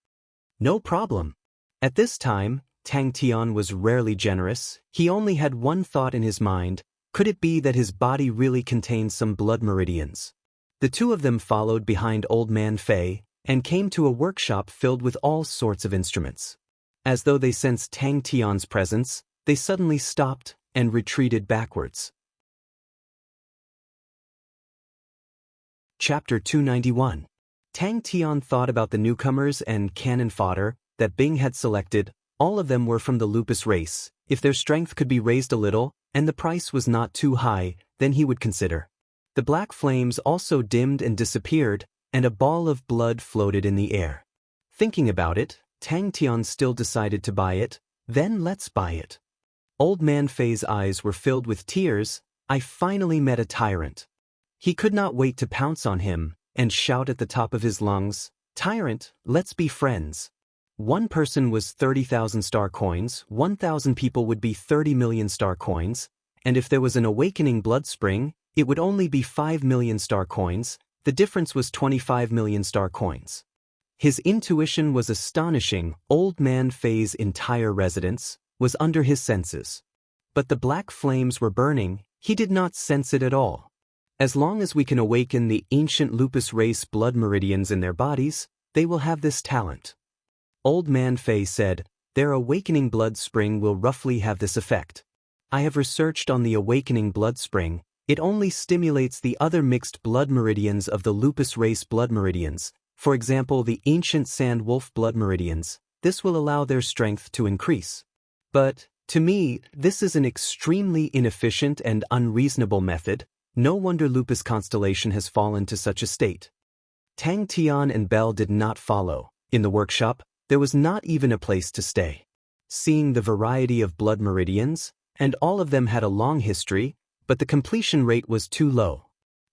No problem. At this time, Tang Tian was rarely generous. He only had one thought in his mind: could it be that his body really contained some blood meridians? The two of them followed behind Old Man Fei and came to a workshop filled with all sorts of instruments. As though they sensed Tang Tian's presence, they suddenly stopped and retreated backwards. Chapter 291. Tang Tian thought about the newcomers and cannon fodder that Bing had selected. All of them were from the lupus race. If their strength could be raised a little, and the price was not too high, then he would consider. The black flames also dimmed and disappeared, and a ball of blood floated in the air. Thinking about it, Tang Tian still decided to buy it. Then let's buy it. Old Man Fei's eyes were filled with tears. I finally met a tyrant. He could not wait to pounce on him and shout at the top of his lungs, "Tyrant, let's be friends." One person was 30,000 star coins, 1,000 people would be 30 million star coins, and if there was an awakening blood spring, it would only be 5 million star coins. The difference was 25 million star coins. His intuition was astonishing. Old Man Fei's entire residence was under his senses. But the black flames were burning. He did not sense it at all. As long as we can awaken the ancient lupus race blood meridians in their bodies, they will have this talent. Old Man Fei said, their awakening blood spring will roughly have this effect. I have researched on the awakening blood spring. It only stimulates the other mixed blood meridians of the lupus race blood meridians, for example the ancient sand wolf blood meridians. This will allow their strength to increase. But, to me, this is an extremely inefficient and unreasonable method. No wonder lupus constellation has fallen to such a state. Tang Tian and Belle did not follow. In the workshop, there was not even a place to stay. Seeing the variety of blood meridians, and all of them had a long history, but the completion rate was too low.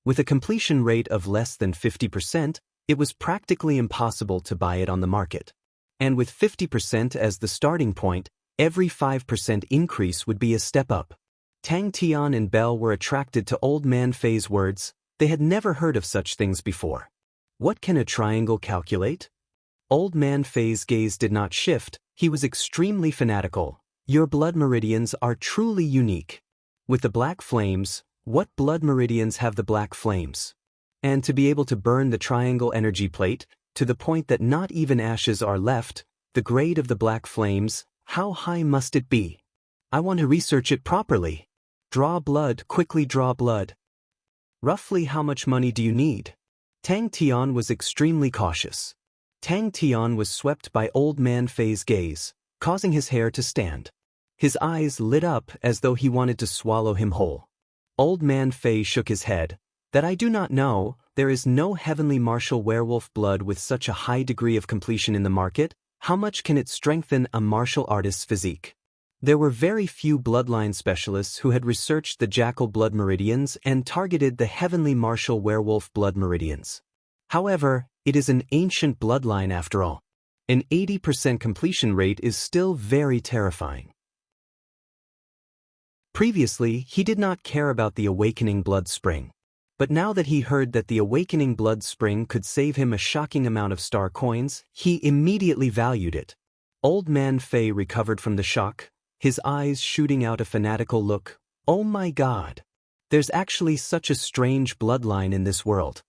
With a completion rate of less than 50%, it was practically impossible to buy it on the market. And with 50% as the starting point, every 5% increase would be a step up. Tang Tian and Belle were attracted to Old Man Fei's words. They had never heard of such things before. What can a triangle calculate? Old Man Fei's gaze did not shift. He was extremely fanatical. Your blood meridians are truly unique. With the black flames, what blood meridians have the black flames? And to be able to burn the triangle energy plate, to the point that not even ashes are left, the grade of the black flames, how high must it be? I want to research it properly. Draw blood, quickly draw blood. Roughly how much money do you need? Tang Tian was extremely cautious. Tang Tian was swept by Old Man Fei's gaze, causing his hair to stand. His eyes lit up as though he wanted to swallow him whole. Old Man Fei shook his head. That I do not know. There is no heavenly martial werewolf blood with such a high degree of completion in the market. How much can it strengthen a martial artist's physique? There were very few bloodline specialists who had researched the jackal blood meridians and targeted the heavenly martial werewolf blood meridians. However, it is an ancient bloodline after all. An 80% completion rate is still very terrifying. Previously, he did not care about the awakening blood spring. But now that he heard that the awakening blood spring could save him a shocking amount of star coins, he immediately valued it. Old Man Fei recovered from the shock, his eyes shooting out a fanatical look. Oh my God! There's actually such a strange bloodline in this world.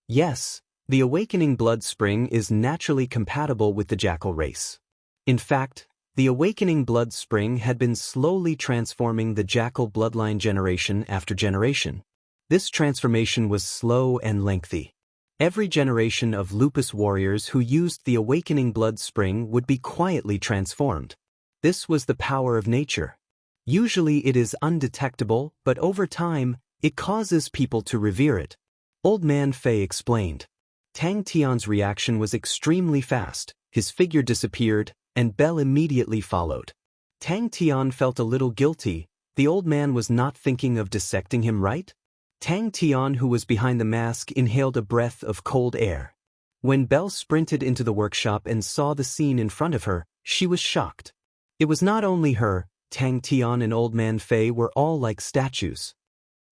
Yes, the awakening blood spring is naturally compatible with the jackal race. In fact, the awakening blood spring had been slowly transforming the jackal bloodline generation after generation. This transformation was slow and lengthy. Every generation of lupus warriors who used the awakening blood spring would be quietly transformed. This was the power of nature. Usually it is undetectable, but over time, it causes people to revere it. Old Man Fei explained. Tang Tian's reaction was extremely fast. His figure disappeared, and Belle immediately followed. Tang Tian felt a little guilty. The old man was not thinking of dissecting him, right? Tang Tian, who was behind the mask, inhaled a breath of cold air. When Belle sprinted into the workshop and saw the scene in front of her, she was shocked. It was not only her. Tang Tian and Old Man Fei were all like statues.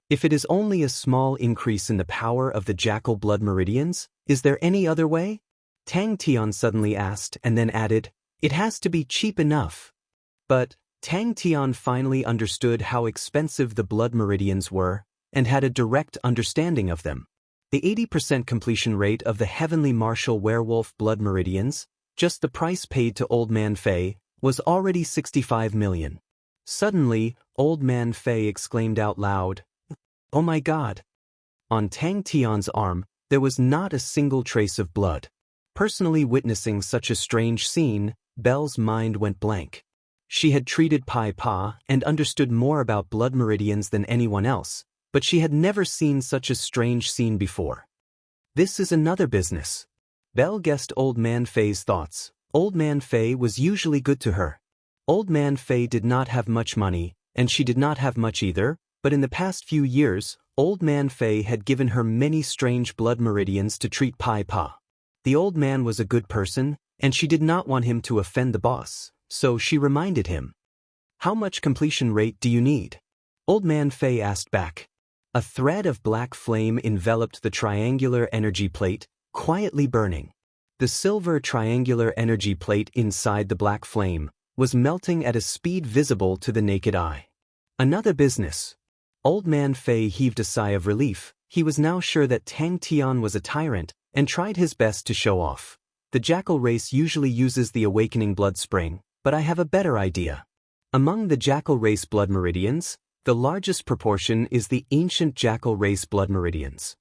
If it is only a small increase in the power of the jackal blood meridians, is there any other way? Tang Tian suddenly asked and then added, It has to be cheap enough. But Tang Tian finally understood how expensive the blood meridians were and had a direct understanding of them. The 80% completion rate of the heavenly martial werewolf blood meridians, just the price paid to Old Man Fei, was already 65 million. Suddenly, Old Man Fei exclaimed out loud, "Oh my God!" On Tang Tian's arm, there was not a single trace of blood. Personally witnessing such a strange scene, Belle's mind went blank. She had treated Pai Pa and understood more about blood meridians than anyone else, but she had never seen such a strange scene before. This is another business. Belle guessed Old Man Fei's thoughts. Old Man Fei was usually good to her. Old Man Fei did not have much money, and she did not have much either, but in the past few years, Old Man Fei had given her many strange blood meridians to treat Pai Pa. The old man was a good person, and she did not want him to offend the boss, so she reminded him. "How much completion rate do you need?" Old Man Fei asked back. A thread of black flame enveloped the triangular energy plate, quietly burning. The silver triangular energy plate inside the black flame was melting at a speed visible to the naked eye. Another business. Old Man Fei heaved a sigh of relief. He was now sure that Tang Tian was a tyrant and tried his best to show off. The jackal race usually uses the awakening blood spring, but I have a better idea. Among the jackal race blood meridians, the largest proportion is the ancient jackal race blood meridians.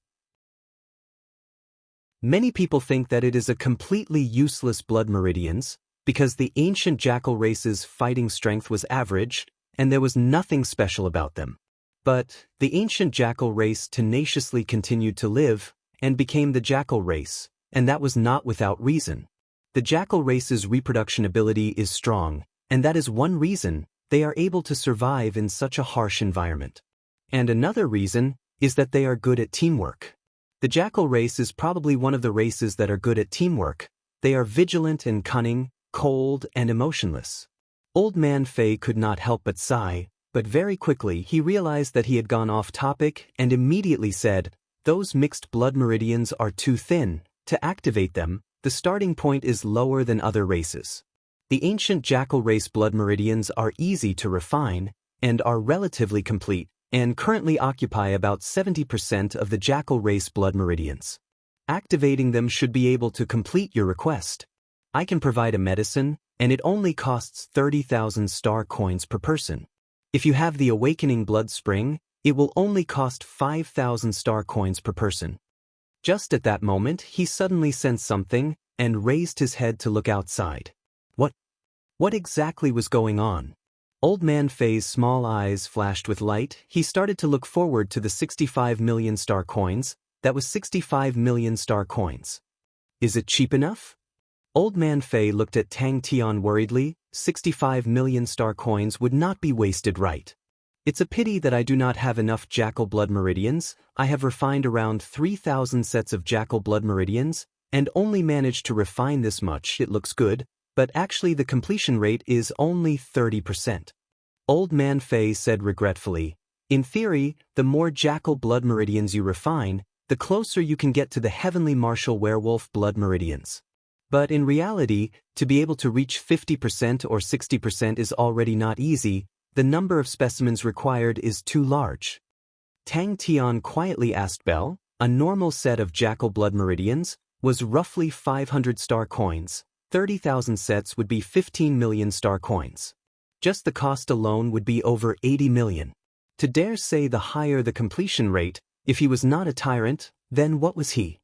Many people think that it is a completely useless blood meridians, because the ancient jackal race's fighting strength was average, and there was nothing special about them. But the ancient jackal race tenaciously continued to live, and became the jackal race, and that was not without reason. The jackal race's reproduction ability is strong, and that is one reason they are able to survive in such a harsh environment. And another reason is that they are good at teamwork. The jackal race is probably one of the races that are good at teamwork. They are vigilant and cunning, cold and emotionless. Old Man Fei could not help but sigh, but very quickly he realized that he had gone off topic and immediately said, "Those mixed blood meridians are too thin. To activate them, the starting point is lower than other races. The ancient jackal race blood meridians are easy to refine and are relatively complete, and currently occupy about 70% of the jackal race blood meridians. Activating them should be able to complete your request. I can provide a medicine, and it only costs 30,000 star coins per person. If you have the awakening blood spring, it will only cost 5,000 star coins per person." Just at that moment, he suddenly sensed something and raised his head to look outside. What exactly was going on? Old Man Fei's small eyes flashed with light. He started to look forward to the 65 million star coins. That was 65 million star coins. Is it cheap enough? Old Man Fei looked at Tang Tian worriedly. 65 million star coins would not be wasted, right? It's a pity that I do not have enough jackal blood meridians. I have refined around 3,000 sets of jackal blood meridians, and only managed to refine this much. It looks good, but actually the completion rate is only 30%. Old Man Fei said regretfully, "In theory, the more jackal blood meridians you refine, the closer you can get to the heavenly martial werewolf blood meridians. But in reality, to be able to reach 50% or 60% is already not easy. The number of specimens required is too large." Tang Tian quietly asked Belle. A normal set of jackal blood meridians was roughly 500 star coins. 30,000 sets would be 15 million star coins. Just the cost alone would be over 80 million. To dare say the higher the completion rate, if he was not a tyrant, then what was he?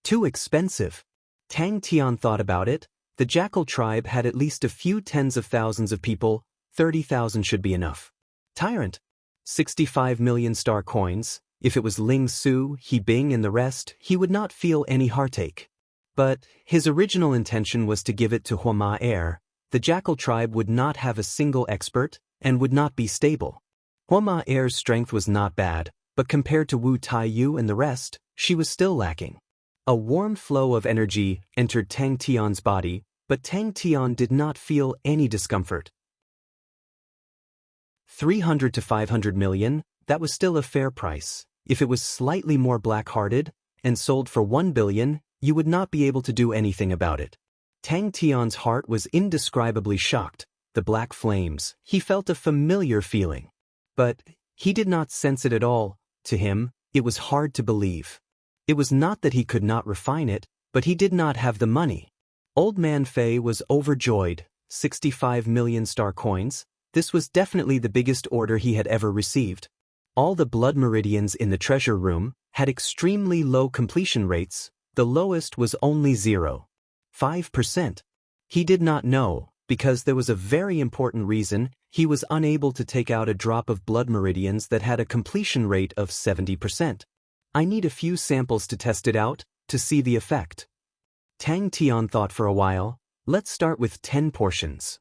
Too expensive. Tang Tian thought about it. The jackal tribe had at least a few tens of thousands of people. 30,000 should be enough. Tyrant. 65 million star coins. If it was Ling Su, He Bing and the rest, he would not feel any heartache. But his original intention was to give it to Hua Air. The jackal tribe would not have a single expert, and would not be stable. Hua Air's strength was not bad, but compared to Wu Taiyu and the rest, she was still lacking. A warm flow of energy entered Tang Tian's body, but Tang Tian did not feel any discomfort. 300 to 500 million, that was still a fair price. If it was slightly more black-hearted, and sold for 1 billion, you would not be able to do anything about it. Tang Tian's heart was indescribably shocked. The black flames, he felt a familiar feeling. But he did not sense it at all. To him, it was hard to believe. It was not that he could not refine it, but he did not have the money. Old Man Fei was overjoyed. 65 million star coins. This was definitely the biggest order he had ever received. All the blood meridians in the treasure room had extremely low completion rates. The lowest was only 0.5%. He did not know, because there was a very important reason. He was unable to take out a drop of blood meridians that had a completion rate of 70%. I need a few samples to test it out, to see the effect. Tang Tian thought for a while. Let's start with 10 portions.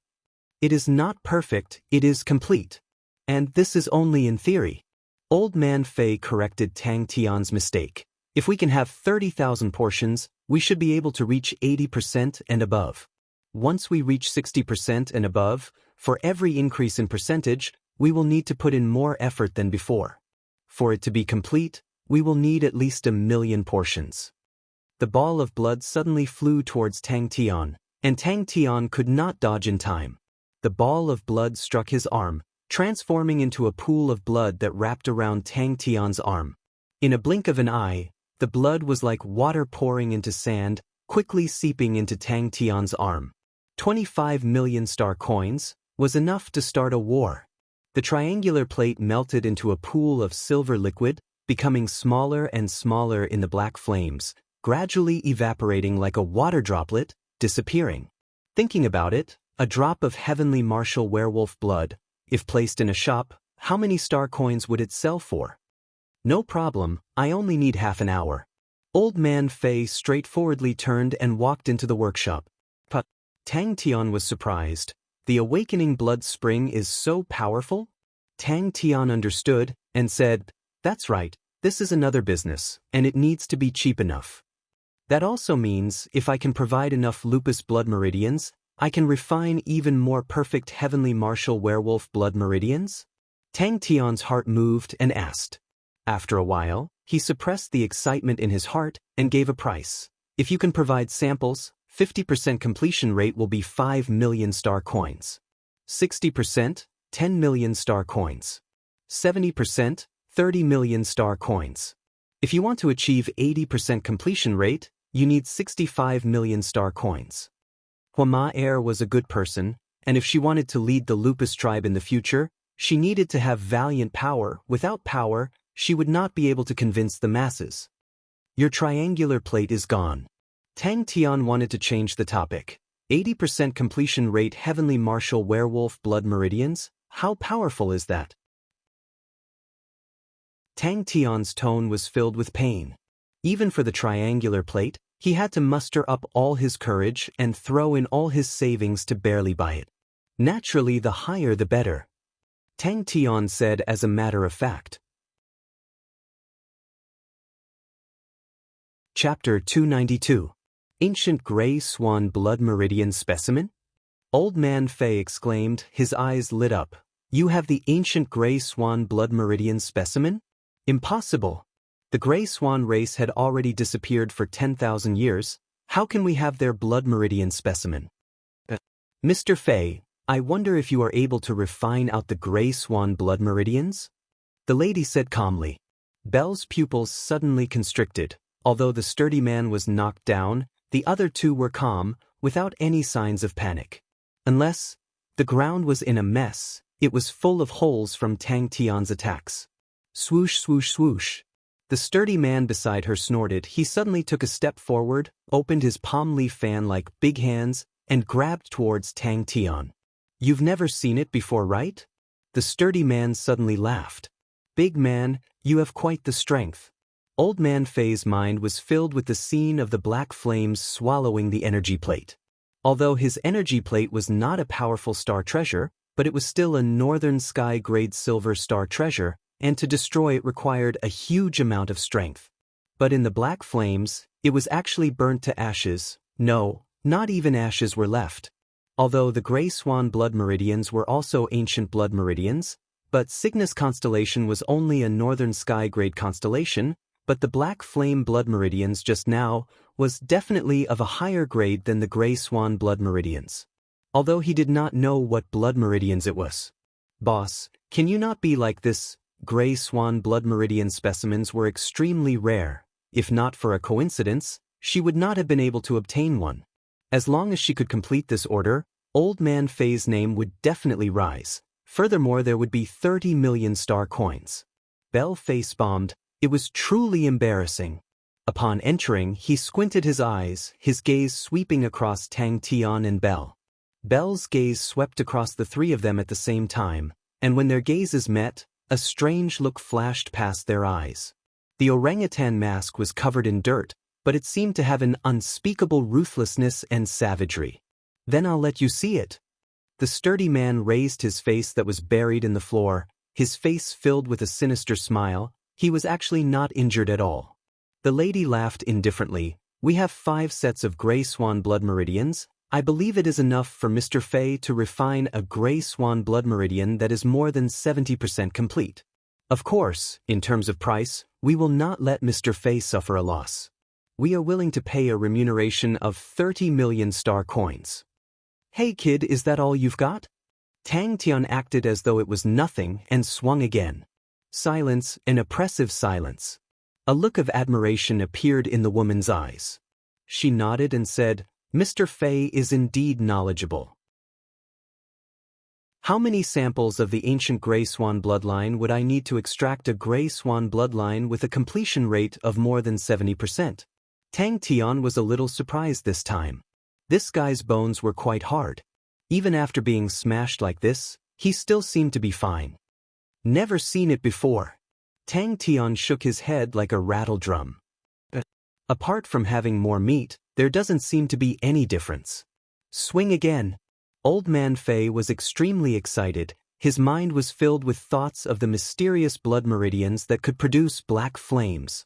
It is not perfect, it is complete. And this is only in theory. Old Man Fei corrected Tang Tian's mistake. If we can have 30,000 portions, we should be able to reach 80% and above. Once we reach 60% and above, for every increase in percentage, we will need to put in more effort than before. For it to be complete, we will need at least 1 million portions. The ball of blood suddenly flew towards Tang Tian, and Tang Tian could not dodge in time. The ball of blood struck his arm, transforming into a pool of blood that wrapped around Tang Tian's arm. In a blink of an eye, the blood was like water pouring into sand, quickly seeping into Tang Tian's arm. 25 million star coins was enough to start a war. The triangular plate melted into a pool of silver liquid, becoming smaller and smaller in the black flames, gradually evaporating like a water droplet, disappearing. Thinking about it, a drop of heavenly martial werewolf blood, if placed in a shop, how many star coins would it sell for? No problem, I only need half an hour. Old Man Fei straightforwardly turned and walked into the workshop. But Tang Tian was surprised. The awakening blood spring is so powerful? Tang Tian understood and said, "That's right, this is another business, and it needs to be cheap enough. That also means if I can provide enough lupus blood meridians, I can refine even more perfect heavenly martial werewolf blood meridians?" Tang Tian's heart moved and asked. After a while, he suppressed the excitement in his heart and gave a price. If you can provide samples, 50% completion rate will be 5 million star coins. 60%, 10 million star coins. 70%, 30 million star coins. If you want to achieve 80% completion rate, you need 65 million star coins. Hua Er was a good person, and if she wanted to lead the lupus tribe in the future, she needed to have valiant power. Without power, she would not be able to convince the masses. Your triangular plate is gone. Tang Tian wanted to change the topic. 80% completion rate heavenly martial werewolf blood meridians? How powerful is that? Tang Tian's tone was filled with pain. Even for the triangular plate, he had to muster up all his courage and throw in all his savings to barely buy it. Naturally, the higher the better. Tang Tian said as a matter of fact. Chapter 292. Ancient Gray Swan Blood Meridian Specimen? Old Man Fei exclaimed, his eyes lit up. You have the ancient Gray Swan Blood Meridian Specimen? Impossible. The Gray Swan race had already disappeared for 10,000 years. How can we have their blood meridian specimen? Mr. Fei, I wonder if you are able to refine out the Gray Swan blood meridians? The lady said calmly. Belle's pupils suddenly constricted. Although the sturdy man was knocked down, the other two were calm, without any signs of panic. Unless, the ground was in a mess, it was full of holes from Tang Tian's attacks. Swoosh, swoosh, swoosh. The sturdy man beside her snorted. He suddenly took a step forward, opened his palm leaf fan like big hands, and grabbed towards Tang Tian. You've never seen it before, right? The sturdy man suddenly laughed. Big man, you have quite the strength. Old Man Fei's mind was filled with the scene of the black flames swallowing the energy plate. Although his energy plate was not a powerful star treasure, but it was still a northern sky-grade silver star treasure, and to destroy it required a huge amount of strength. But in the black flames, it was actually burnt to ashes. No, not even ashes were left. Although the Gray Swan blood meridians were also ancient blood meridians, but Cygnus constellation was only a northern sky-grade constellation, but the black flame blood meridians just now was definitely of a higher grade than the gray swan blood meridians. Although he did not know what blood meridians it was. Boss, can you not be like this? Gray swan blood meridian specimens were extremely rare. If not for a coincidence, she would not have been able to obtain one. As long as she could complete this order, Old Man Fei's name would definitely rise. Furthermore, there would be 30 million star coins. Bell face-bombed. It was truly embarrassing. Upon entering, he squinted his eyes, his gaze sweeping across Tang Tian and Bell. Bell's gaze swept across the three of them at the same time, and when their gazes met, a strange look flashed past their eyes. The orangutan mask was covered in dirt, but it seemed to have an unspeakable ruthlessness and savagery. Then I'll let you see it. The sturdy man raised his face that was buried in the floor, his face filled with a sinister smile. He was actually not injured at all. The lady laughed indifferently. We have 5 sets of gray swan blood meridians. I believe it is enough for Mr. Fei to refine a gray swan blood meridian that is more than 70% complete. Of course, in terms of price, we will not let Mr. Fei suffer a loss. We are willing to pay a remuneration of 30 million star coins. Hey kid, is that all you've got? Tang Tian acted as though it was nothing and swung again. Silence, an oppressive silence. A look of admiration appeared in the woman's eyes. She nodded and said, Mr. Fei is indeed knowledgeable. How many samples of the ancient gray swan bloodline would I need to extract a gray swan bloodline with a completion rate of more than 70%? Tang Tian was a little surprised this time. This guy's bones were quite hard. Even after being smashed like this, he still seemed to be fine. Never seen it before. Tang Tian shook his head like a rattle drum. Apart from having more meat, there doesn't seem to be any difference. Swing again. Old Man Fei was extremely excited. His mind was filled with thoughts of the mysterious blood meridians that could produce black flames.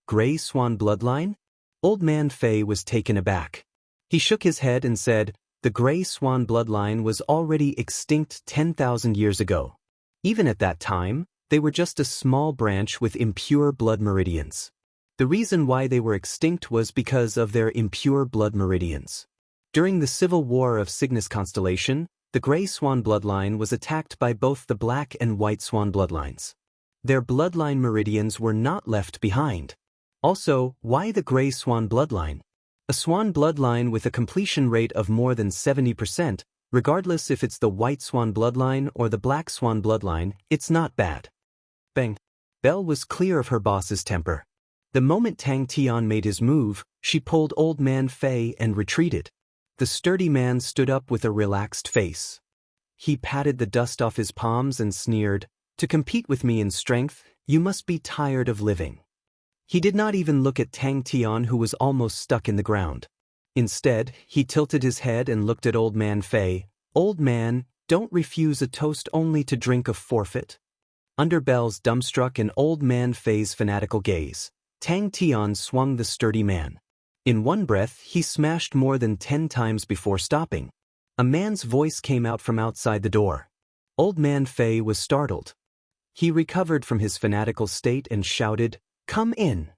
Gray swan bloodline? Old Man Fei was taken aback. He shook his head and said, the gray swan bloodline was already extinct 10,000 years ago. Even at that time, they were just a small branch with impure blood meridians. The reason why they were extinct was because of their impure blood meridians. During the Civil War of Cygnus Constellation, the gray swan bloodline was attacked by both the black and white swan bloodlines. Their bloodline meridians were not left behind. Also, why the gray swan bloodline? A swan bloodline with a completion rate of more than 70%, regardless if it's the white swan bloodline or the black swan bloodline, it's not bad. Bang. Belle was clear of her boss's temper. The moment Tang Tian made his move, she pulled Old Man Fei and retreated. The sturdy man stood up with a relaxed face. He patted the dust off his palms and sneered, to compete with me in strength, you must be tired of living. He did not even look at Tang Tian, who was almost stuck in the ground. Instead, he tilted his head and looked at Old Man Fei. Old man, don't refuse a toast only to drink a forfeit. Under Belle's dumbstruck and Old Man Fei's fanatical gaze, Tang Tian swung the sturdy man. In one breath, he smashed more than 10 times before stopping. A man's voice came out from outside the door. Old Man Fei was startled. He recovered from his fanatical state and shouted, "Come in."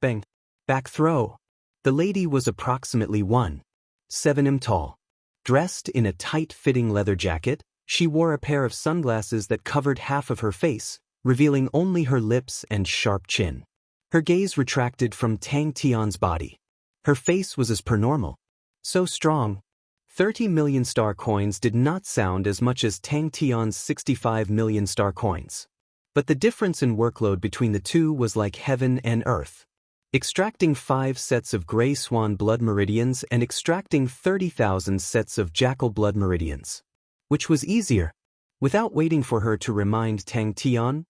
Bang. Back throw. The lady was approximately 1.7 tall. Dressed in a tight-fitting leather jacket, she wore a pair of sunglasses that covered half of her face, revealing only her lips and sharp chin. Her gaze retracted from Tang Tian's body. Her face was as per normal. So strong. 30 million star coins did not sound as much as Tang Tian's 65 million star coins. But the difference in workload between the two was like heaven and earth. Extracting 5 sets of gray swan blood meridians and extracting 30,000 sets of jackal blood meridians. Which was easier? Without waiting for her to remind Tang Tian,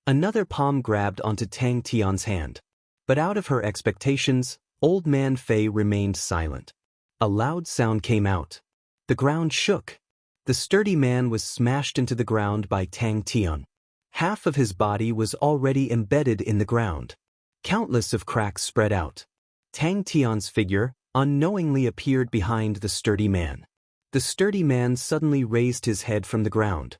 another palm grabbed onto Tang Tian's hand. But out of her expectations, Old Man Fei remained silent. A loud sound came out. The ground shook. The sturdy man was smashed into the ground by Tang Tian. Half of his body was already embedded in the ground. Countless of cracks spread out. Tang Tian's figure unknowingly appeared behind the sturdy man. The sturdy man suddenly raised his head from the ground.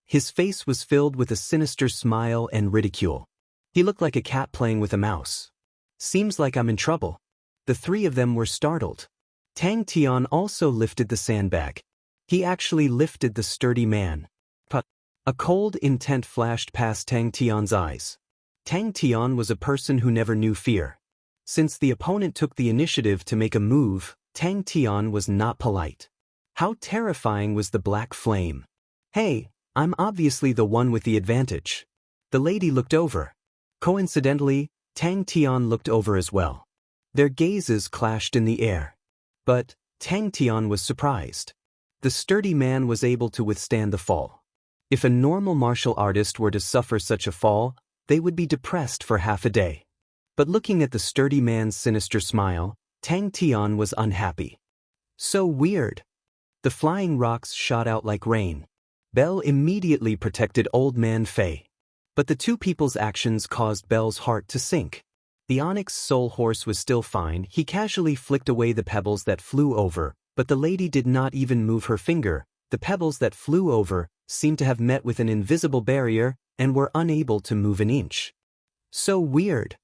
His face was filled with a sinister smile and ridicule. He looked like a cat playing with a mouse. Seems like I'm in trouble. The three of them were startled. Tang Tian also lifted the sandbag. He actually lifted the sturdy man. But a cold intent flashed past Tang Tian's eyes. Tang Tian was a person who never knew fear. Since the opponent took the initiative to make a move, Tang Tian was not polite. How terrifying was the black flame? Hey, I'm obviously the one with the advantage. The lady looked over. Coincidentally, Tang Tian looked over as well. Their gazes clashed in the air. But Tang Tian was surprised. The sturdy man was able to withstand the fall. If a normal martial artist were to suffer such a fall, they would be depressed for half a day. But looking at the sturdy man's sinister smile, Tang Tian was unhappy. So weird. The flying rocks shot out like rain. Belle immediately protected Old Man Fei. But the two people's actions caused Belle's heart to sink. The Onyx Soul Horse was still fine. He casually flicked away the pebbles that flew over, but the lady did not even move her finger. The pebbles that flew over seemed to have met with an invisible barrier and were unable to move an inch. So weird.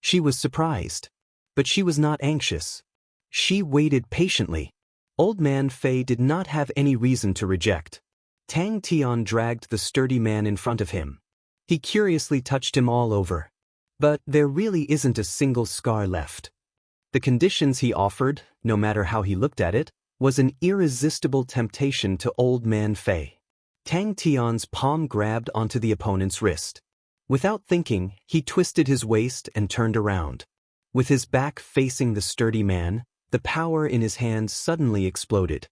She was surprised. But she was not anxious. She waited patiently. Old Man Fei did not have any reason to reject. Tang Tian dragged the sturdy man in front of him. He curiously touched him all over. But there really isn't a single scar left. The conditions he offered, no matter how he looked at it, was an irresistible temptation to Old Man Fei. Tang Tian's palm grabbed onto the opponent's wrist. Without thinking, he twisted his waist and turned around. With his back facing the sturdy man, the power in his hands suddenly exploded.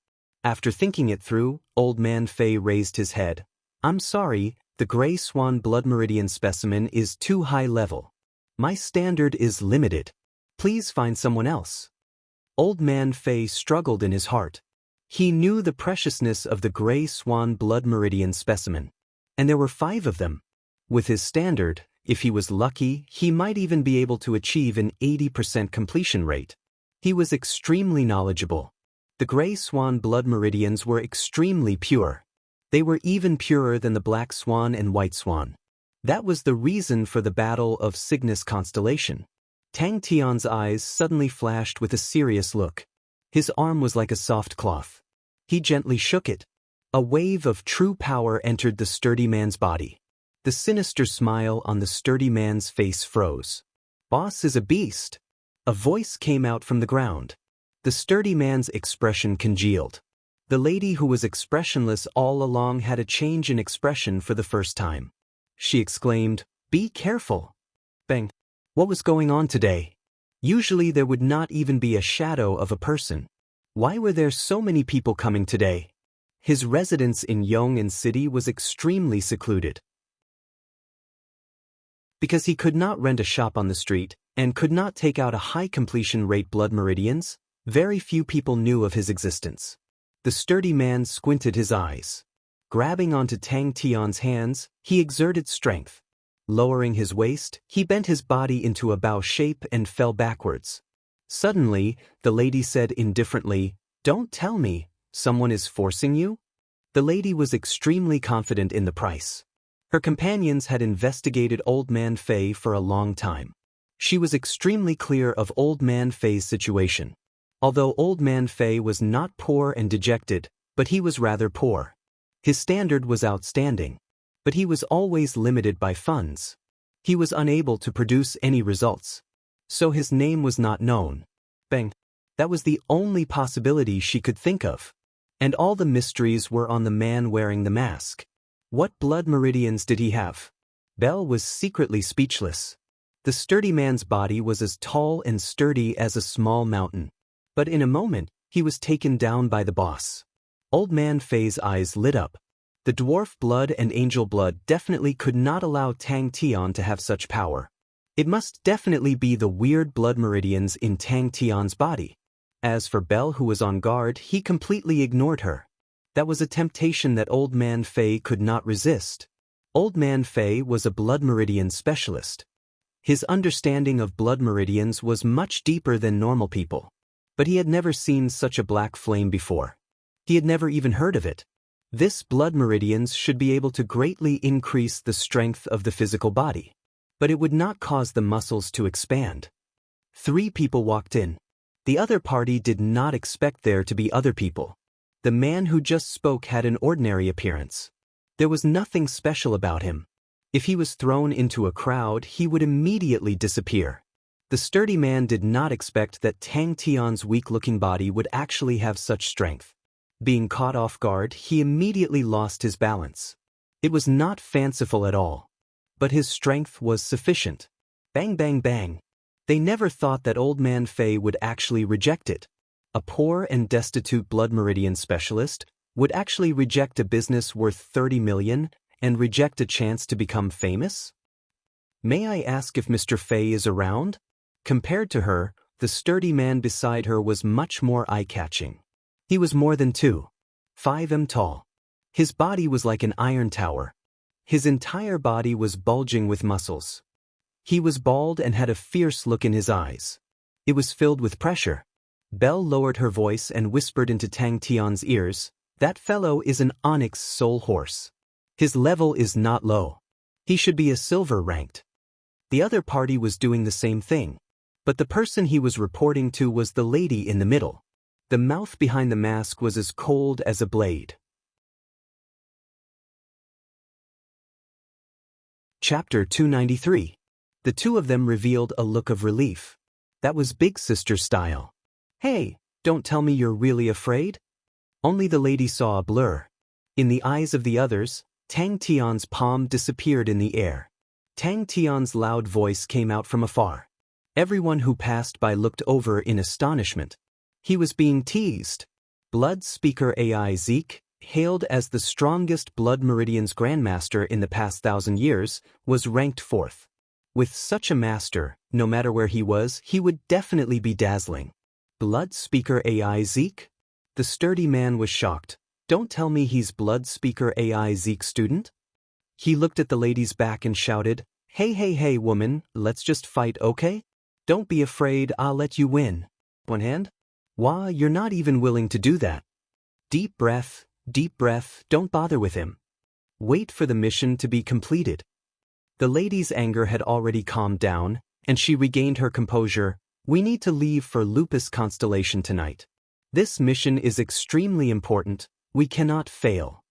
After thinking it through, Old Man Fei raised his head. I'm sorry, the Gray Swan Blood Meridian specimen is too high level. My standard is limited. Please find someone else. Old Man Fei struggled in his heart. He knew the preciousness of the Gray Swan Blood Meridian specimen. And there were 5 of them. With his standard, if he was lucky, he might even be able to achieve an 80% completion rate. He was extremely knowledgeable. The Gray Swan Blood Meridians were extremely pure. They were even purer than the Black Swan and White Swan. That was the reason for the Battle of Cygnus Constellation. Tang Tian's eyes suddenly flashed with a serious look. His arm was like a soft cloth. He gently shook it. A wave of true power entered the sturdy man's body. The sinister smile on the sturdy man's face froze. Boss is a beast. A voice came out from the ground. The sturdy man's expression congealed. The lady who was expressionless all along had a change in expression for the first time. She exclaimed, "Be careful." Bang. What was going on today? Usually there would not even be a shadow of a person. Why were there so many people coming today? His residence in Yong'an City was extremely secluded. Because he could not rent a shop on the street, and could not take out a high completion rate blood meridians, very few people knew of his existence. The sturdy man squinted his eyes. Grabbing onto Tang Tian's hands, he exerted strength. Lowering his waist, he bent his body into a bow shape and fell backwards. Suddenly, the lady said indifferently, "Don't tell me, someone is forcing you?" The lady was extremely confident in the price. Her companions had investigated Old Man Fei for a long time. She was extremely clear of Old Man Fei's situation. Although Old Man Fei was not poor and dejected, but he was rather poor. His standard was outstanding. But he was always limited by funds. He was unable to produce any results. So his name was not known. Bang. That was the only possibility she could think of. And all the mysteries were on the man wearing the mask. What blood meridians did he have? Belle was secretly speechless. The sturdy man's body was as tall and sturdy as a small mountain. But in a moment, he was taken down by the boss. Old Man Fei's eyes lit up. The dwarf blood and angel blood definitely could not allow Tang Tian to have such power. It must definitely be the weird blood meridians in Tang Tian's body. As for Belle, who was on guard, he completely ignored her. That was a temptation that Old Man Fei could not resist. Old Man Fei was a blood meridian specialist. His understanding of blood meridians was much deeper than normal people. But he had never seen such a black flame before. He had never even heard of it. This blood meridians should be able to greatly increase the strength of the physical body, but it would not cause the muscles to expand. 3 people walked in. The other party did not expect there to be other people. The man who just spoke had an ordinary appearance. There was nothing special about him. If he was thrown into a crowd, he would immediately disappear. The sturdy man did not expect that Tang Tian's weak-looking body would actually have such strength. Being caught off guard, he immediately lost his balance. It was not fanciful at all. But his strength was sufficient. Bang bang bang. They never thought that Old Man Fei would actually reject it. A poor and destitute blood meridian specialist would actually reject a business worth 30 million and reject a chance to become famous? May I ask if Mr. Fei is around? Compared to her, the sturdy man beside her was much more eye-catching. He was more than 2.5 m tall. His body was like an iron tower. His entire body was bulging with muscles. He was bald and had a fierce look in his eyes. It was filled with pressure. Belle lowered her voice and whispered into Tang Tian's ears, "That fellow is an onyx soul horse. His level is not low. He should be a silver ranked." The other party was doing the same thing. But the person he was reporting to was the lady in the middle. The mouth behind the mask was as cold as a blade. Chapter 293. The two of them revealed a look of relief. That was big sister style. "Hey, don't tell me you're really afraid?" Only the lady saw a blur. In the eyes of the others, Tang Tian's palm disappeared in the air. Tang Tian's loud voice came out from afar. Everyone who passed by looked over in astonishment. He was being teased. Blood Speaker AI Zeke, hailed as the strongest Blood Meridian's Grandmaster in the past 1,000 years, was ranked 4th. With such a master, no matter where he was, he would definitely be dazzling. Blood Speaker AI Zeke? The sturdy man was shocked. Don't tell me he's Blood Speaker AI Zeke's student? He looked at the lady's back and shouted, Hey woman, let's just fight, okay? Don't be afraid, I'll let you win." One hand? Wah, you're not even willing to do that. Deep breath, don't bother with him. Wait for the mission to be completed. The lady's anger had already calmed down, and she regained her composure. "We need to leave for Lupus Constellation tonight. This mission is extremely important. We cannot fail."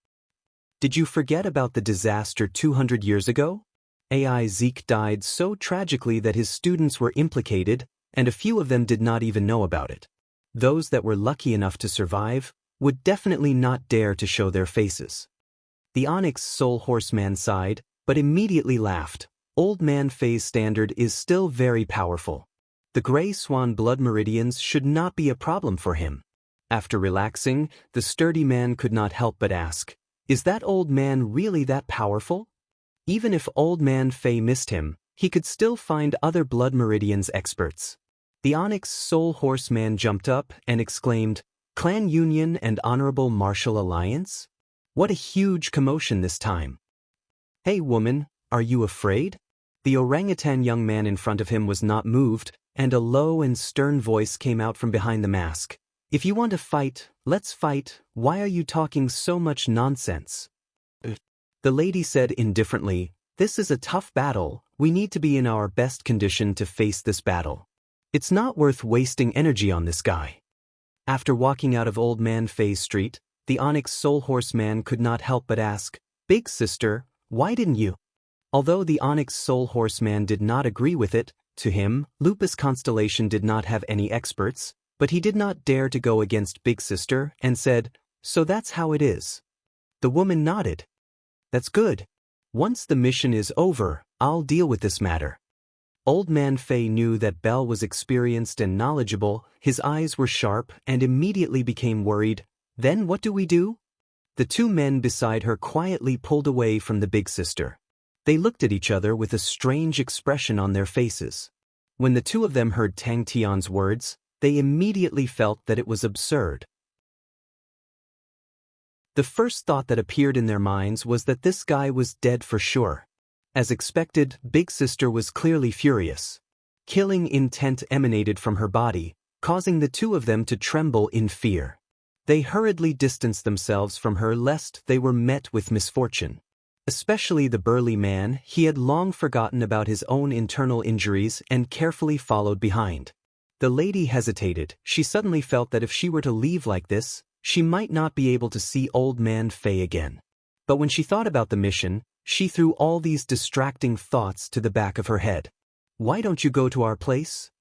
Did you forget about the disaster 200 years ago? AI Zeke died so tragically that his students were implicated, and a few of them did not even know about it. Those that were lucky enough to survive would definitely not dare to show their faces. The Onyx Soul Horseman sighed, but immediately laughed. Old Man Fei's standard is still very powerful. The Gray Swan blood meridians should not be a problem for him. After relaxing, the sturdy man could not help but ask, "Is that old man really that powerful?" Even if Old Man Fei missed him, he could still find other blood meridians experts. The Onyx Soul Horseman jumped up and exclaimed, "Clan Union and Honorable Martial Alliance? What a huge commotion this time." "Hey woman, are you afraid?" The orangutan young man in front of him was not moved, and a low and stern voice came out from behind the mask. "If you want to fight, let's fight. Why are you talking so much nonsense?" The lady said indifferently, "This is a tough battle. We need to be in our best condition to face this battle. It's not worth wasting energy on this guy." After walking out of Old Man Fei's street, the Onyx Soul Horseman could not help but ask, "Big sister, why didn't you?" Although the Onyx Soul Horseman did not agree with it, to him, Lupus Constellation did not have any experts, but he did not dare to go against Big Sister and said, "So that's how it is." The woman nodded. "That's good. Once the mission is over, I'll deal with this matter." Old Man Fei knew that Belle was experienced and knowledgeable. His eyes were sharp and immediately became worried. "Then what do we do?" The two men beside her quietly pulled away from the big sister. They looked at each other with a strange expression on their faces. When the two of them heard Tang Tian's words, they immediately felt that it was absurd. The first thought that appeared in their minds was that this guy was dead for sure. As expected, Big Sister was clearly furious. Killing intent emanated from her body, causing the two of them to tremble in fear. They hurriedly distanced themselves from her lest they were met with misfortune. Especially the burly man, he had long forgotten about his own internal injuries and carefully followed behind. The lady hesitated. She suddenly felt that if she were to leave like this, she might not be able to see Old Man Fei again. But when she thought about the mission, she threw all these distracting thoughts to the back of her head. "Why don't you go to our place?"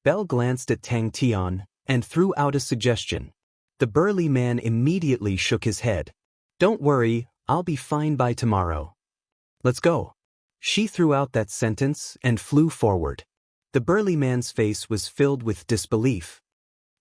Belle glanced at Tang Tian and threw out a suggestion. The burly man immediately shook his head. "Don't worry, I'll be fine by tomorrow. Let's go." She threw out that sentence and flew forward. The burly man's face was filled with disbelief.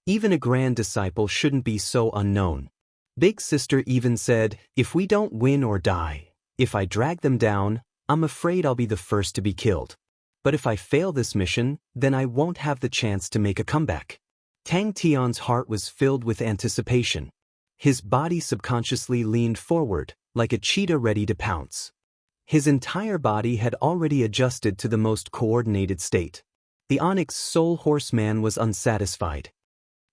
Even a grand disciple shouldn't be so unknown. Big Sister even said, "If we don't win or die, if I drag them down, I'm afraid I'll be the first to be killed. But if I fail this mission, then I won't have the chance to make a comeback." Tang Tian's heart was filled with anticipation. His body subconsciously leaned forward, like a cheetah ready to pounce. His entire body had already adjusted to the most coordinated state. The Onyx Soul Horseman was unsatisfied.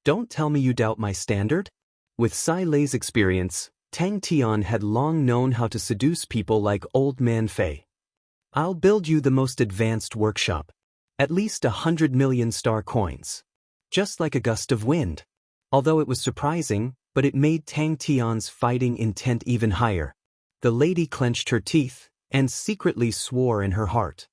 "Don't tell me you doubt my standard?" With Sai Lei's experience, Tang Tian had long known how to seduce people like Old Man Fei. "I'll build you the most advanced workshop. At least 100 million star coins. Just like a gust of wind." Although it was surprising, but it made Tang Tian's fighting intent even higher. The lady clenched her teeth and secretly swore in her heart.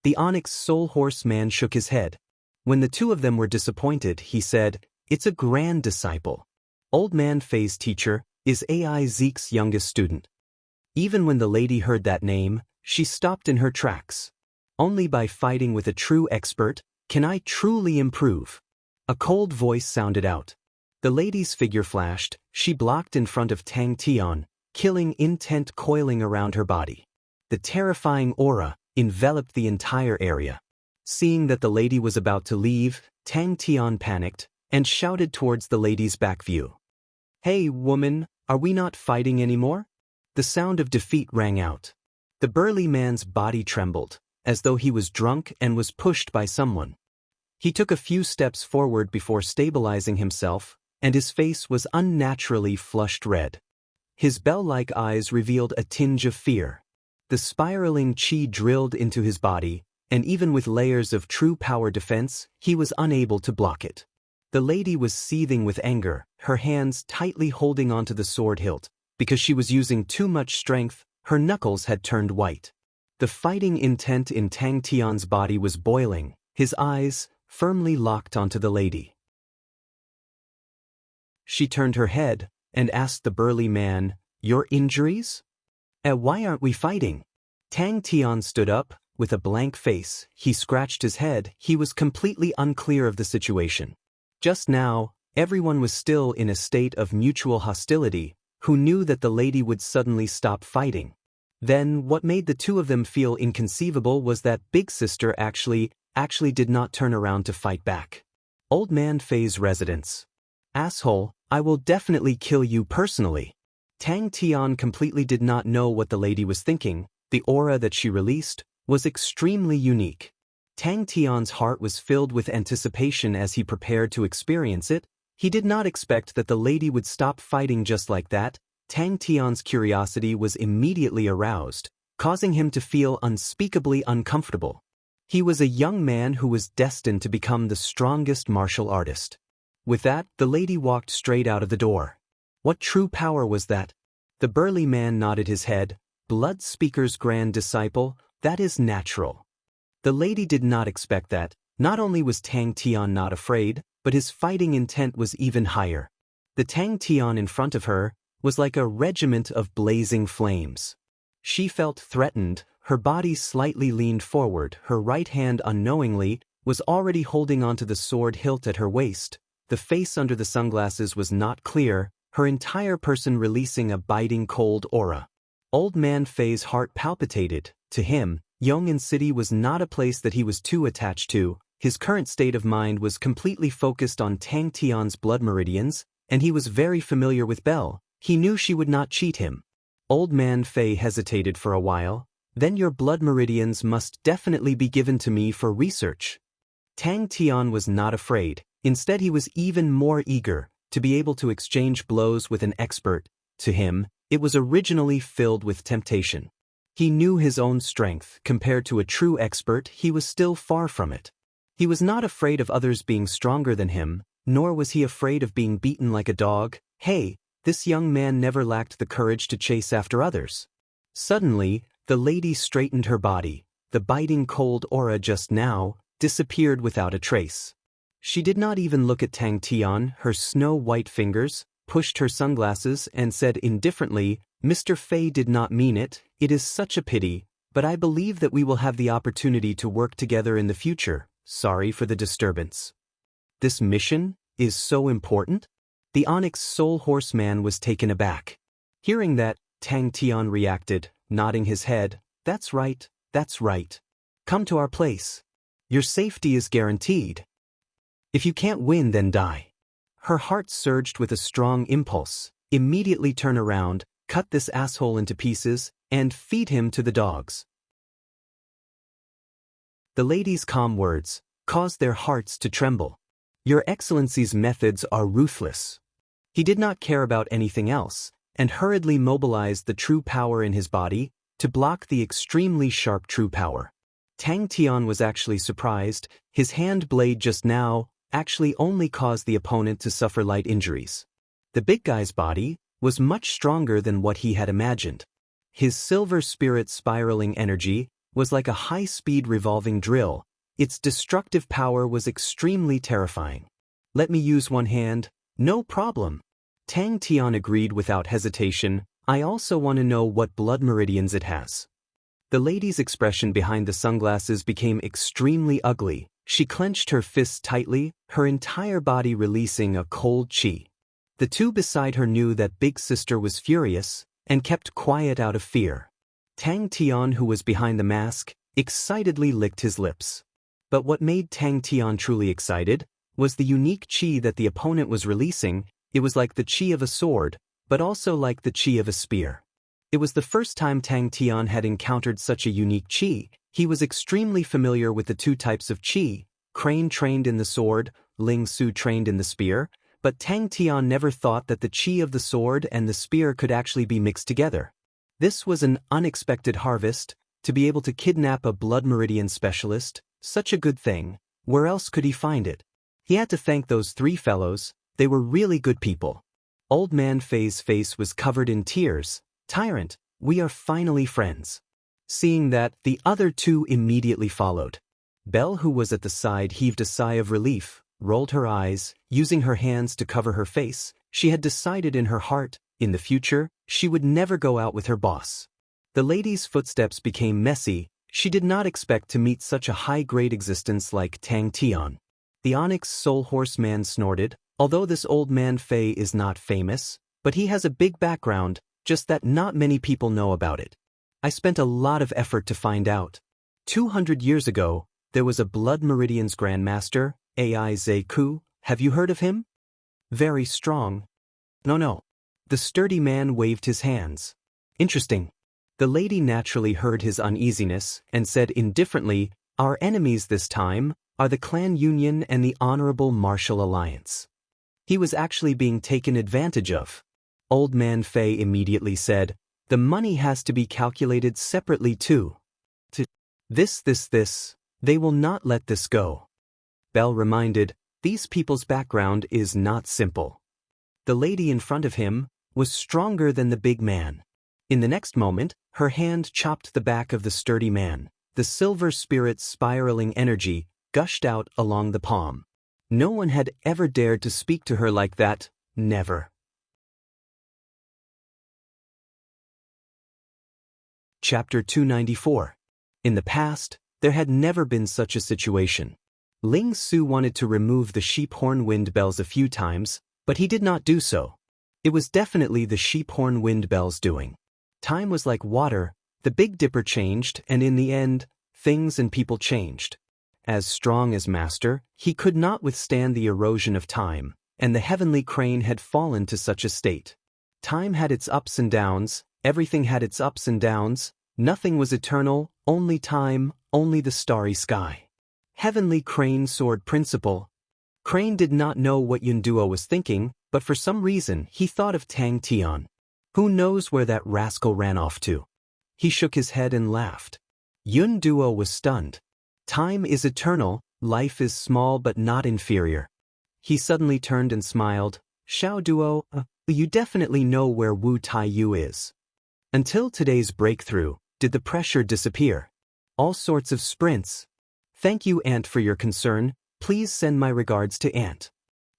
The Onyx Soul Horseman shook his head. When the two of them were disappointed, he said, "It's a grand disciple. Old Man Fei's teacher is AI Zeke's youngest student." Even when the lady heard that name, she stopped in her tracks. "Only by fighting with a true expert can I truly improve." A cold voice sounded out. The lady's figure flashed. She blocked in front of Tang Tian, killing intent coiling around her body. The terrifying aura enveloped the entire area. Seeing that the lady was about to leave, Tang Tian panicked and shouted towards the lady's back view. "Hey, woman, are we not fighting anymore?" The sound of defeat rang out. The burly man's body trembled, as though he was drunk and was pushed by someone. He took a few steps forward before stabilizing himself, and his face was unnaturally flushed red. His bell-like eyes revealed a tinge of fear. The spiraling qi drilled into his body, and even with layers of true power defense, he was unable to block it. The lady was seething with anger, her hands tightly holding onto the sword hilt. Because she was using too much strength, her knuckles had turned white. The fighting intent in Tang Tian's body was boiling, his eyes firmly locked onto the lady. She turned her head and asked the burly man, "Your injuries? Why aren't we fighting?" Tang Tian stood up, with a blank face. He scratched his head. He was completely unclear of the situation. Just now, everyone was still in a state of mutual hostility, who knew that the lady would suddenly stop fighting. Then, what made the two of them feel inconceivable was that Big Sister actually did not turn around to fight back. Old Man Fei's residence. "Asshole, I will definitely kill you personally." Tang Tian completely did not know what the lady was thinking. The aura that she released was extremely unique. Tang Tian's heart was filled with anticipation as he prepared to experience it. He did not expect that the lady would stop fighting just like that. Tang Tian's curiosity was immediately aroused, causing him to feel unspeakably uncomfortable. He was a young man who was destined to become the strongest martial artist. With that, the lady walked straight out of the door. What true power was that? The burly man nodded his head. "Blood Speaker's grand disciple, that is natural." The lady did not expect that. Not only was Tang Tian not afraid, but his fighting intent was even higher. The Tang Tian in front of her was like a regiment of blazing flames. She felt threatened, her body slightly leaned forward, her right hand unknowingly was already holding onto the sword hilt at her waist. The face under the sunglasses was not clear, her entire person releasing a biting cold aura. Old Man Fei's heart palpitated. To him, Yong'an City was not a place that he was too attached to. His current state of mind was completely focused on Tang Tian's blood meridians, and he was very familiar with Belle. He knew she would not cheat him. Old Man Fei hesitated for a while. "Then your blood meridians must definitely be given to me for research." Tang Tian was not afraid. Instead, he was even more eager to be able to exchange blows with an expert. To him, it was originally filled with temptation. He knew his own strength. Compared to a true expert, he was still far from it. He was not afraid of others being stronger than him, nor was he afraid of being beaten like a dog. Hey, this young man never lacked the courage to chase after others. Suddenly, the lady straightened her body. The biting cold aura just now disappeared without a trace. She did not even look at Tang Tian. Her snow-white fingers pushed her sunglasses and said indifferently, "Mr. Fei did not mean it. It is such a pity, but I believe that we will have the opportunity to work together in the future. Sorry for the disturbance." This mission is so important? The Onyx Soul Horseman was taken aback. Hearing that, Tang Tian reacted, nodding his head, That's right. Come to our place. Your safety is guaranteed. If you can't win, then die." Her heart surged with a strong impulse. Immediately turn around, cut this asshole into pieces, and feed him to the dogs. The lady's calm words caused their hearts to tremble. Your Excellency's methods are ruthless. He did not care about anything else, and hurriedly mobilized the true power in his body to block the extremely sharp true power. Tang Tian was actually surprised. His hand blade just now actually only caused the opponent to suffer light injuries. The big guy's body was much stronger than what he had imagined. His silver spirit spiraling energy was like a high-speed revolving drill. Its destructive power was extremely terrifying. "Let me use one hand." "No problem." Tang Tian agreed without hesitation. "I also want to know what blood meridians it has." The lady's expression behind the sunglasses became extremely ugly. She clenched her fists tightly, her entire body releasing a cold chi. The two beside her knew that Big Sister was furious and kept quiet out of fear. Tang Tian, who was behind the mask, excitedly licked his lips. But what made Tang Tian truly excited was the unique chi that the opponent was releasing. It was like the chi of a sword, but also like the chi of a spear. It was the first time Tang Tian had encountered such a unique chi. He was extremely familiar with the two types of chi, Crane trained in the sword, Ling Su trained in the spear, but Tang Tian never thought that the chi of the sword and the spear could actually be mixed together. This was an unexpected harvest. To be able to kidnap a blood meridian specialist, such a good thing. Where else could he find it? He had to thank those three fellows. They were really good people. Old Man Fei's face was covered in tears. "Tyrant, we are finally friends." Seeing that, the other two immediately followed. Belle, who was at the side, heaved a sigh of relief, rolled her eyes, using her hands to cover her face. She had decided in her heart, in the future, she would never go out with her boss. The lady's footsteps became messy. She did not expect to meet such a high-grade existence like Tang Tian. The Onyx Soul Horseman snorted. "Although this old man Fei is not famous, but he has a big background, just that not many people know about it. I spent a lot of effort to find out. 200 years ago, there was a Blood Meridian's Grandmaster, Ai Zeku. Have you heard of him? Very strong." No. The sturdy man waved his hands. "Interesting." The lady naturally heard his uneasiness and said indifferently, "Our enemies this time are the Clan Union and the Honorable Martial Alliance." He was actually being taken advantage of. Old Man Fei immediately said, "The money has to be calculated separately too. This, they will not let this go." Belle reminded, "These people's background is not simple." The lady in front of him was stronger than the big man. In the next moment, her hand chopped the back of the sturdy man. The silver spirit spiraling energy gushed out along the palm. No one had ever dared to speak to her like that, never. Chapter 294. In the past, there had never been such a situation. Ling Su wanted to remove the sheep horn wind bells a few times, but he did not do so. It was definitely the sheep horn wind bells' doing. Time was like water. The Big Dipper changed, and in the end, things and people changed. As strong as Master, he could not withstand the erosion of time, and the heavenly crane had fallen to such a state. Time had its ups and downs, everything had its ups and downs, nothing was eternal, only time, only the starry sky. Heavenly crane sword principle. Crane did not know what Yun Duo was thinking, but for some reason he thought of Tang Tian. Who knows where that rascal ran off to? He shook his head and laughed. Yun Duo was stunned. Time is eternal, life is small but not inferior. He suddenly turned and smiled. Xiao Duo, you definitely know where Wu Tai Yu is. Until today's breakthrough, did the pressure disappear? All sorts of sprints. Thank you, Aunt, for your concern. Please send my regards to Aunt.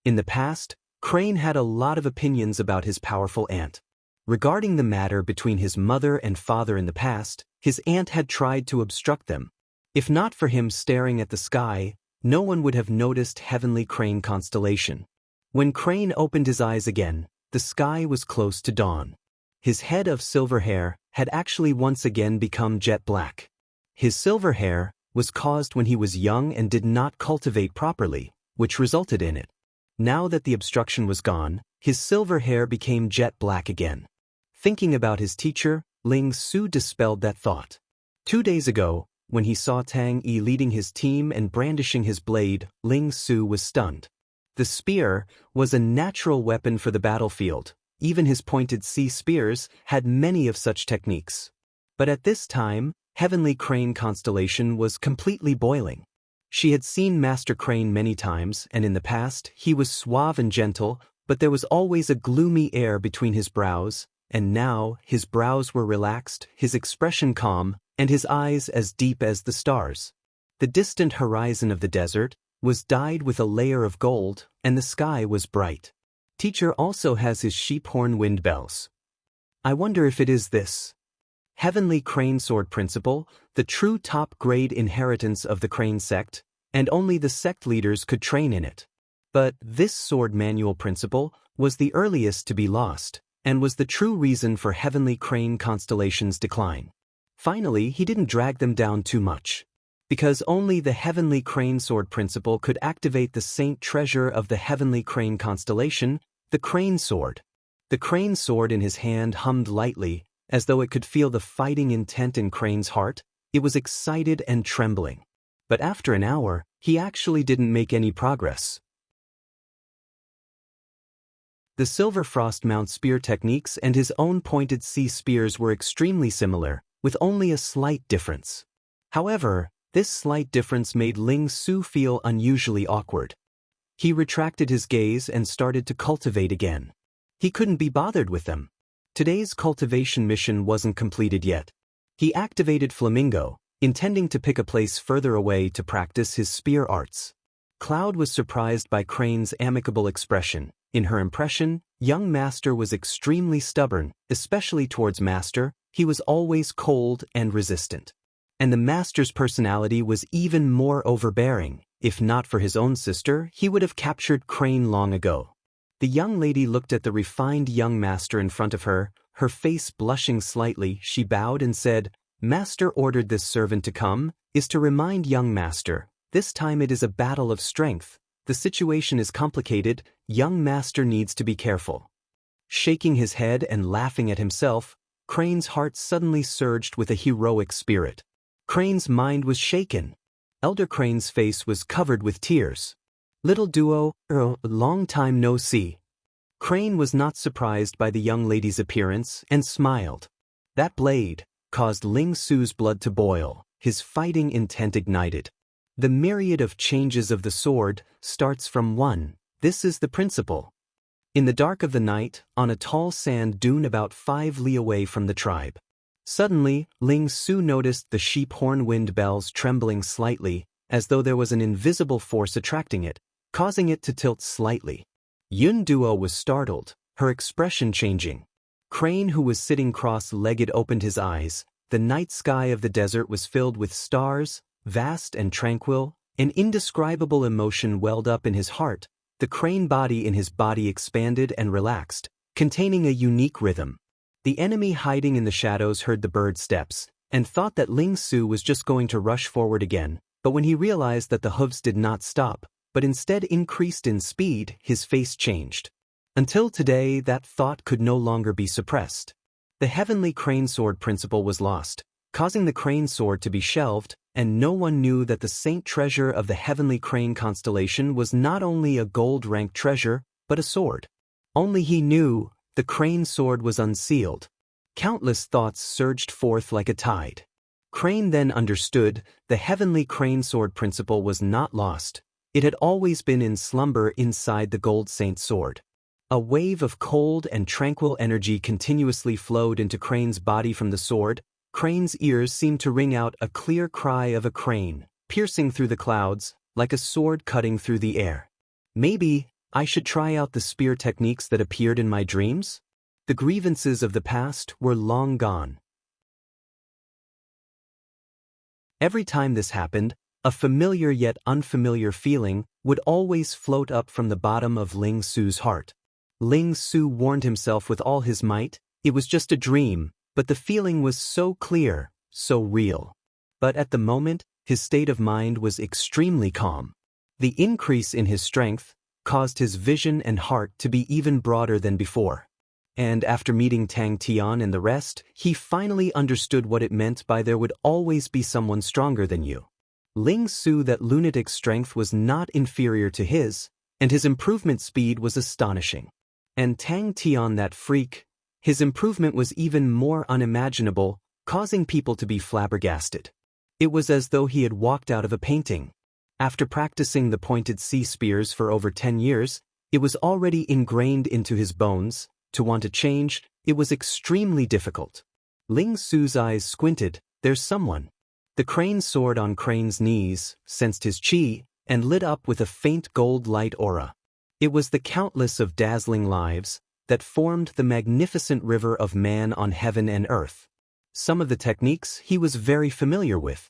In the past, Crane had a lot of opinions about his powerful aunt. Regarding the matter between his mother and father in the past, his aunt had tried to obstruct them. If not for him staring at the sky, no one would have noticed Heavenly Crane constellation. When Crane opened his eyes again, the sky was close to dawn. His head of silver hair had actually once again become jet black. His silver hair was caused when he was young and did not cultivate properly, which resulted in it. Now that the obstruction was gone, his silver hair became jet black again. Thinking about his teacher, Ling Su dispelled that thought. 2 days ago, when he saw Tang Yi leading his team and brandishing his blade, Ling Su was stunned. The spear was a natural weapon for the battlefield. Even his pointed sea spears had many of such techniques. But at this time, Heavenly Crane constellation was completely boiling. She had seen Master Crane many times, and in the past, he was suave and gentle, but there was always a gloomy air between his brows, and now his brows were relaxed, his expression calm, and his eyes as deep as the stars. The distant horizon of the desert was dyed with a layer of gold, and the sky was bright. Teacher also has his sheep horn wind bells. I wonder if it is this Heavenly Crane Sword Principle, the true top-grade inheritance of the Crane sect, and only the sect leaders could train in it. But this sword manual principle was the earliest to be lost, and was the true reason for Heavenly Crane constellation's decline. Finally, he didn't drag them down too much. Because only the Heavenly Crane Sword Principle could activate the saint treasure of the Heavenly Crane constellation, the Crane Sword. The Crane Sword in his hand hummed lightly, as though it could feel the fighting intent in Crane's heart. It was excited and trembling. But after an hour, he actually didn't make any progress. The Silver Frost Mount spear techniques and his own pointed sea spears were extremely similar, with only a slight difference. However, this slight difference made Ling Su feel unusually awkward. He retracted his gaze and started to cultivate again. He couldn't be bothered with them. Today's cultivation mission wasn't completed yet. He activated Flamingo, intending to pick a place further away to practice his spear arts. Cloud was surprised by Crane's amicable expression. In her impression, young Master was extremely stubborn, especially towards Master. He was always cold and resistant. And the Master's personality was even more overbearing. If not for his own sister, he would have captured Crane long ago. The young lady looked at the refined young Master in front of her, her face blushing slightly. She bowed and said, Master ordered this servant to come, is to remind young Master. This time it is a battle of strength. The situation is complicated. Young Master needs to be careful. Shaking his head and laughing at himself, Crane's heart suddenly surged with a heroic spirit. Crane's mind was shaken. Elder Crane's face was covered with tears. Little Duo, long time no see. Crane was not surprised by the young lady's appearance and smiled. That blade caused Ling Su's blood to boil, his fighting intent ignited. The myriad of changes of the sword starts from one. This is the principle. In the dark of the night, on a tall sand dune about 5 li away from the tribe. Suddenly, Ling Su noticed the sheep horn wind bells trembling slightly, as though there was an invisible force attracting it, causing it to tilt slightly. Yun Duo was startled, her expression changing. Crane, who was sitting cross-legged, opened his eyes. The night sky of the desert was filled with stars, vast and tranquil. An indescribable emotion welled up in his heart. The Crane body in his body expanded and relaxed, containing a unique rhythm. The enemy hiding in the shadows heard the bird steps, and thought that Ling Su was just going to rush forward again, but when he realized that the hooves did not stop, but instead increased in speed, his face changed. Until today, that thought could no longer be suppressed. The Heavenly Crane Sword Principle was lost. causing the crane sword to be shelved, and no one knew that the saint treasure of the heavenly crane constellation was not only a gold-ranked treasure, but a sword. Only he knew the crane sword was unsealed. Countless thoughts surged forth like a tide. Crane then understood the heavenly crane sword principle was not lost. It had always been in slumber inside the gold saint sword. A wave of cold and tranquil energy continuously flowed into Crane's body from the sword. Crane's ears seemed to ring out a clear cry of a crane, piercing through the clouds, like a sword cutting through the air. Maybe I should try out the spear techniques that appeared in my dreams? The grievances of the past were long gone. Every time this happened, a familiar yet unfamiliar feeling would always float up from the bottom of Ling Su's heart. Ling Su warned himself with all his might, it was just a dream, but the feeling was so clear, so real. But at the moment, his state of mind was extremely calm. The increase in his strength caused his vision and heart to be even broader than before. And after meeting Tang Tian and the rest, he finally understood what it meant by there would always be someone stronger than you. Ling Su, that lunatic's strength was not inferior to his, and his improvement speed was astonishing. And Tang Tian, that freak, his improvement was even more unimaginable, causing people to be flabbergasted. It was as though he had walked out of a painting. After practicing the pointed sea spears for over 10 years, it was already ingrained into his bones. To want to change, it was extremely difficult. Ling Su's eyes squinted. There's someone. The crane sword on Crane's knees sensed his chi and lit up with a faint gold light aura. It was the countless of dazzling lives that formed the magnificent river of man on heaven and earth. Some of the techniques he was very familiar with.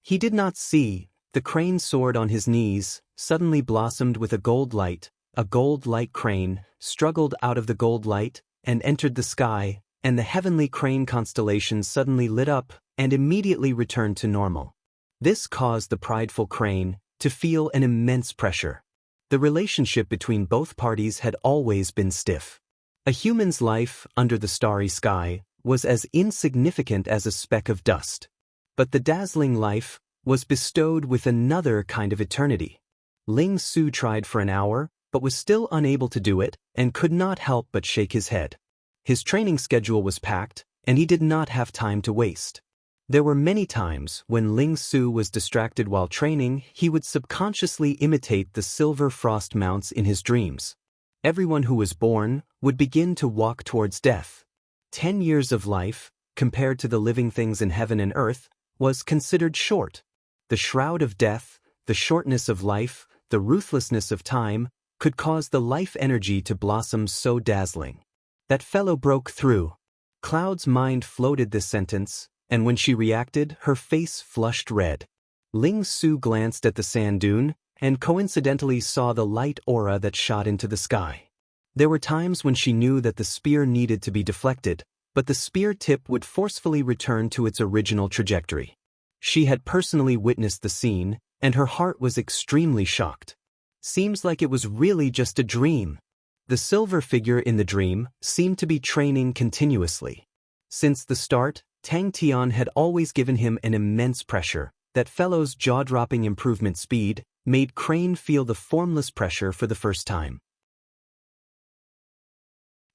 He did not see the crane sword on his knees suddenly blossomed with a gold light crane struggled out of the gold light and entered the sky, and the heavenly crane constellation suddenly lit up and immediately returned to normal. This caused the prideful crane to feel an immense pressure. The relationship between both parties had always been stiff. A human's life under the starry sky was as insignificant as a speck of dust. But the dazzling life was bestowed with another kind of eternity. Ling Su tried for an hour, but was still unable to do it and could not help but shake his head. His training schedule was packed, and he did not have time to waste. There were many times when Ling Su was distracted while training, he would subconsciously imitate the silver frost mounts in his dreams. Everyone who was born would begin to walk towards death. 10 years of life, compared to the living things in heaven and earth, was considered short. The shroud of death, the shortness of life, the ruthlessness of time, could cause the life energy to blossom so dazzling. That fellow broke through. Cloud's mind floated this sentence, and when she reacted, her face flushed red. Ling Su glanced at the sand dune, and coincidentally saw the light aura that shot into the sky. There were times when she knew that the spear needed to be deflected, but the spear tip would forcefully return to its original trajectory. She had personally witnessed the scene, and her heart was extremely shocked. Seems like it was really just a dream. The silver figure in the dream seemed to be training continuously. Since the start, Tang Tian had always given him an immense pressure. That fellow's jaw-dropping improvement speed made Crane feel the formless pressure for the first time.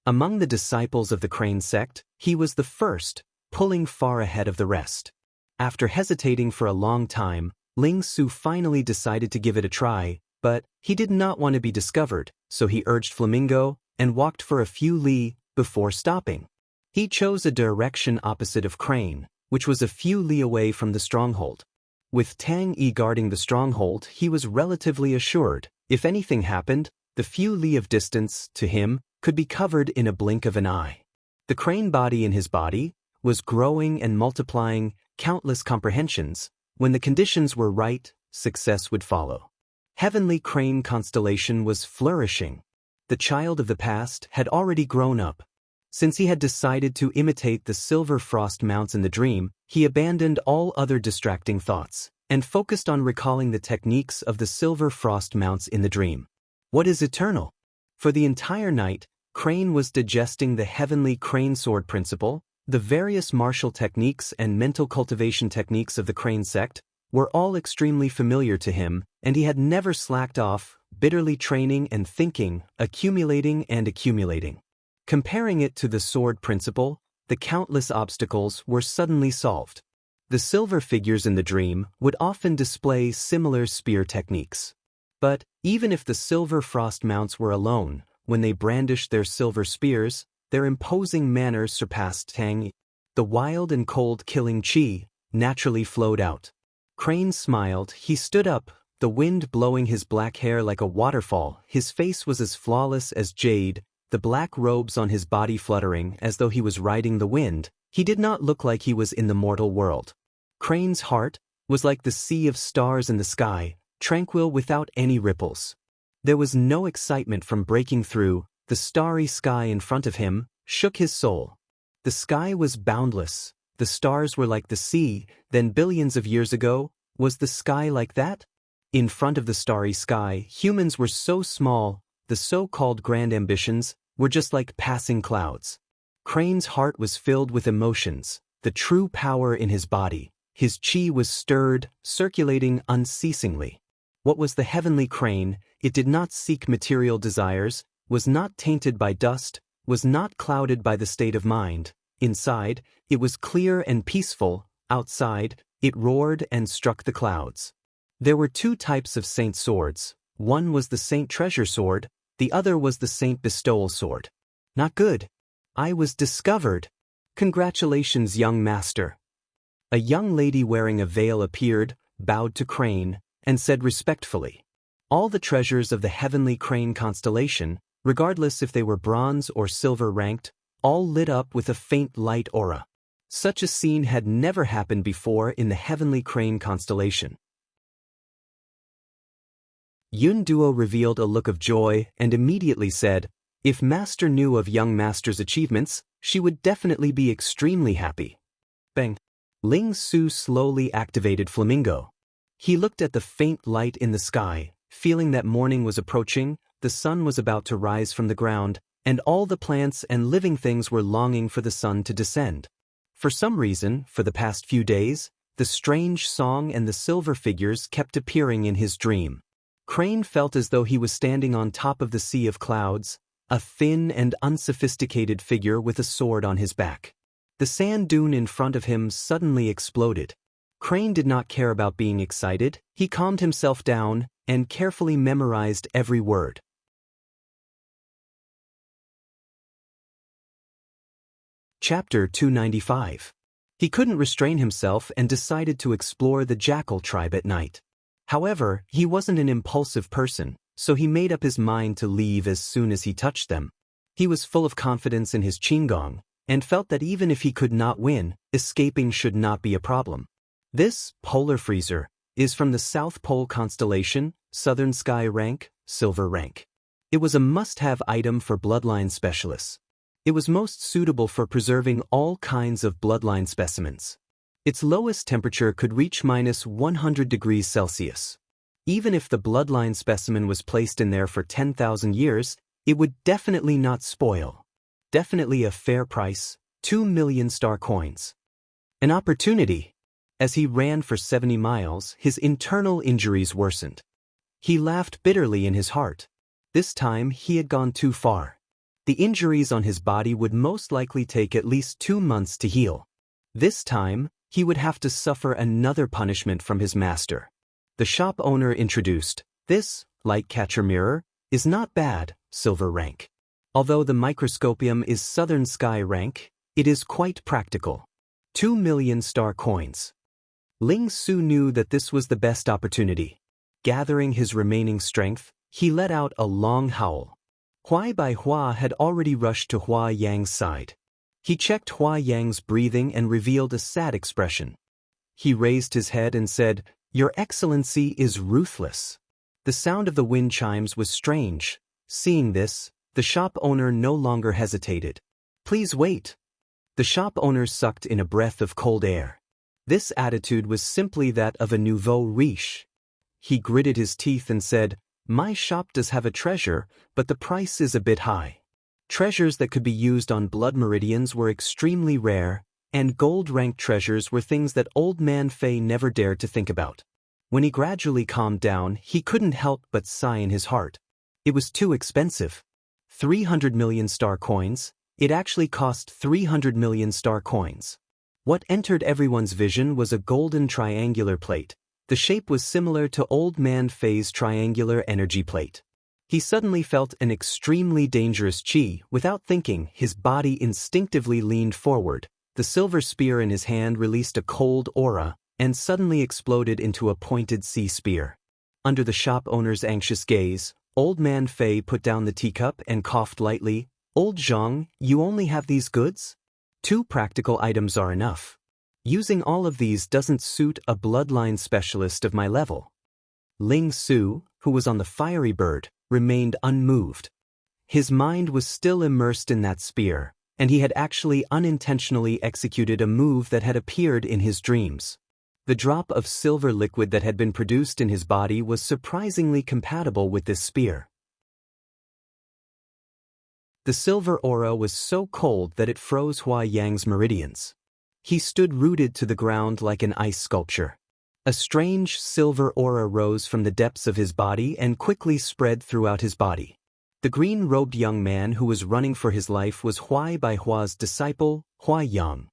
Among the disciples of the Crane sect, he was the first, pulling far ahead of the rest. After hesitating for a long time, Ling Su finally decided to give it a try, but he did not want to be discovered, so he urged Flamingo and walked for a few li before stopping. He chose a direction opposite of Crane, which was a few li away from the stronghold. With Tang Yi guarding the stronghold, he was relatively assured, if anything happened, the few li of distance, to him, could be covered in a blink of an eye. The crane body in his body was growing and multiplying countless comprehensions. When the conditions were right, success would follow. Heavenly crane constellation was flourishing. The child of the past had already grown up. Since he had decided to imitate the silver frost mounts in the dream, he abandoned all other distracting thoughts and focused on recalling the techniques of the silver frost mounts in the dream. What is eternal? For the entire night, Crane was digesting the heavenly crane sword principle, The various martial techniques and mental cultivation techniques of the Crane sect were all extremely familiar to him, and he had never slacked off, bitterly training and thinking, accumulating and accumulating. Comparing it to the sword principle, the countless obstacles were suddenly solved. The silver figures in the dream would often display similar spear techniques. But, even if the silver frost mounts were alone, when they brandished their silver spears, their imposing manner surpassed Tang. The wild and cold killing chi naturally flowed out. Crane smiled, he stood up, the wind blowing his black hair like a waterfall, his face was as flawless as jade, the black robes on his body fluttering as though he was riding the wind. He did not look like he was in the mortal world. Crane's heart was like the sea of stars in the sky, tranquil without any ripples. There was no excitement from breaking through. The starry sky in front of him shook his soul. The sky was boundless, the stars were like the sea. Then billions of years ago, was the sky like that? In front of the starry sky, humans were so small, the so-called grand ambitions were just like passing clouds. Crane's heart was filled with emotions, the true power in his body. His chi was stirred, circulating unceasingly. What was the heavenly Crane? It did not seek material desires, was not tainted by dust, was not clouded by the state of mind. Inside, it was clear and peaceful. Outside, it roared and struck the clouds. There were two types of saint swords. One was the saint treasure sword, the other was the saint bestowal sword. Not good. I was discovered. Congratulations, young master. A young lady wearing a veil appeared, bowed to Crane, and said respectfully, "All the treasures of the heavenly Crane constellation, regardless if they were bronze or silver ranked, all lit up with a faint light aura. Such a scene had never happened before in the heavenly Crane constellation." Yun Duo revealed a look of joy and immediately said, "If Master knew of young Master's achievements, she would definitely be extremely happy." Bang. Ling Su slowly activated Flamingo. He looked at the faint light in the sky, feeling that morning was approaching, the sun was about to rise from the ground, and all the plants and living things were longing for the sun to descend. For some reason, for the past few days, the strange song and the silver figures kept appearing in his dream. Crane felt as though he was standing on top of the sea of clouds, a thin and unsophisticated figure with a sword on his back. The sand dune in front of him suddenly exploded. Crane did not care about being excited, he calmed himself down and carefully memorized every word. Chapter 295. He couldn't restrain himself and decided to explore the jackal tribe at night. However, he wasn't an impulsive person, so he made up his mind to leave as soon as he touched them. He was full of confidence in his qigong, and felt that even if he could not win, escaping should not be a problem. This, polar freezer, is from the South Pole constellation, Southern Sky rank, Silver rank. It was a must-have item for bloodline specialists. It was most suitable for preserving all kinds of bloodline specimens. Its lowest temperature could reach -100 degrees Celsius. Even if the bloodline specimen was placed in there for 10,000 years, it would definitely not spoil. Definitely a fair price, 2 million star coins. An opportunity. As he ran for 70 miles, his internal injuries worsened. He laughed bitterly in his heart. This time he had gone too far. The injuries on his body would most likely take at least 2 months to heal. This time, he would have to suffer another punishment from his master. The shop owner introduced, "This light catcher mirror is not bad, Silver rank. Although the microscopium is Southern Sky rank, it is quite practical. 2 million star coins." Ling Su knew that this was the best opportunity. Gathering his remaining strength, he let out a long howl. Huai Bai Hua had already rushed to Hua Yang's side. He checked Hua Yang's breathing and revealed a sad expression. He raised his head and said, "Your Excellency is ruthless." The sound of the wind chimes was strange. Seeing this, the shop owner no longer hesitated. "Please wait." The shop owner sucked in a breath of cold air. This attitude was simply that of a nouveau riche. He gritted his teeth and said, "My shop does have a treasure, but the price is a bit high." Treasures that could be used on blood meridians were extremely rare, and gold-ranked treasures were things that Old Man Fei never dared to think about. When he gradually calmed down, he couldn't help but sigh in his heart. It was too expensive. 300 million star coins. It actually cost 300 million star coins. What entered everyone's vision was a golden triangular plate. The shape was similar to Old Man Fei's triangular energy plate. He suddenly felt an extremely dangerous qi. Without thinking, his body instinctively leaned forward. The silver spear in his hand released a cold aura, and suddenly exploded into a pointed sea spear. Under the shop owner's anxious gaze, Old Man Fei put down the teacup and coughed lightly. "Old Zhang, you only have these goods? 2 practical items are enough. Using all of these doesn't suit a bloodline specialist of my level." Ling Su, who was on the fiery bird, remained unmoved. His mind was still immersed in that spear, and he had actually unintentionally executed a move that had appeared in his dreams. The drop of silver liquid that had been produced in his body was surprisingly compatible with this spear. The silver aura was so cold that it froze Hua Yang's meridians. He stood rooted to the ground like an ice sculpture. A strange silver aura rose from the depths of his body and quickly spread throughout his body. The green-robed young man who was running for his life was Huai Bai Hua's disciple, Hua Yang.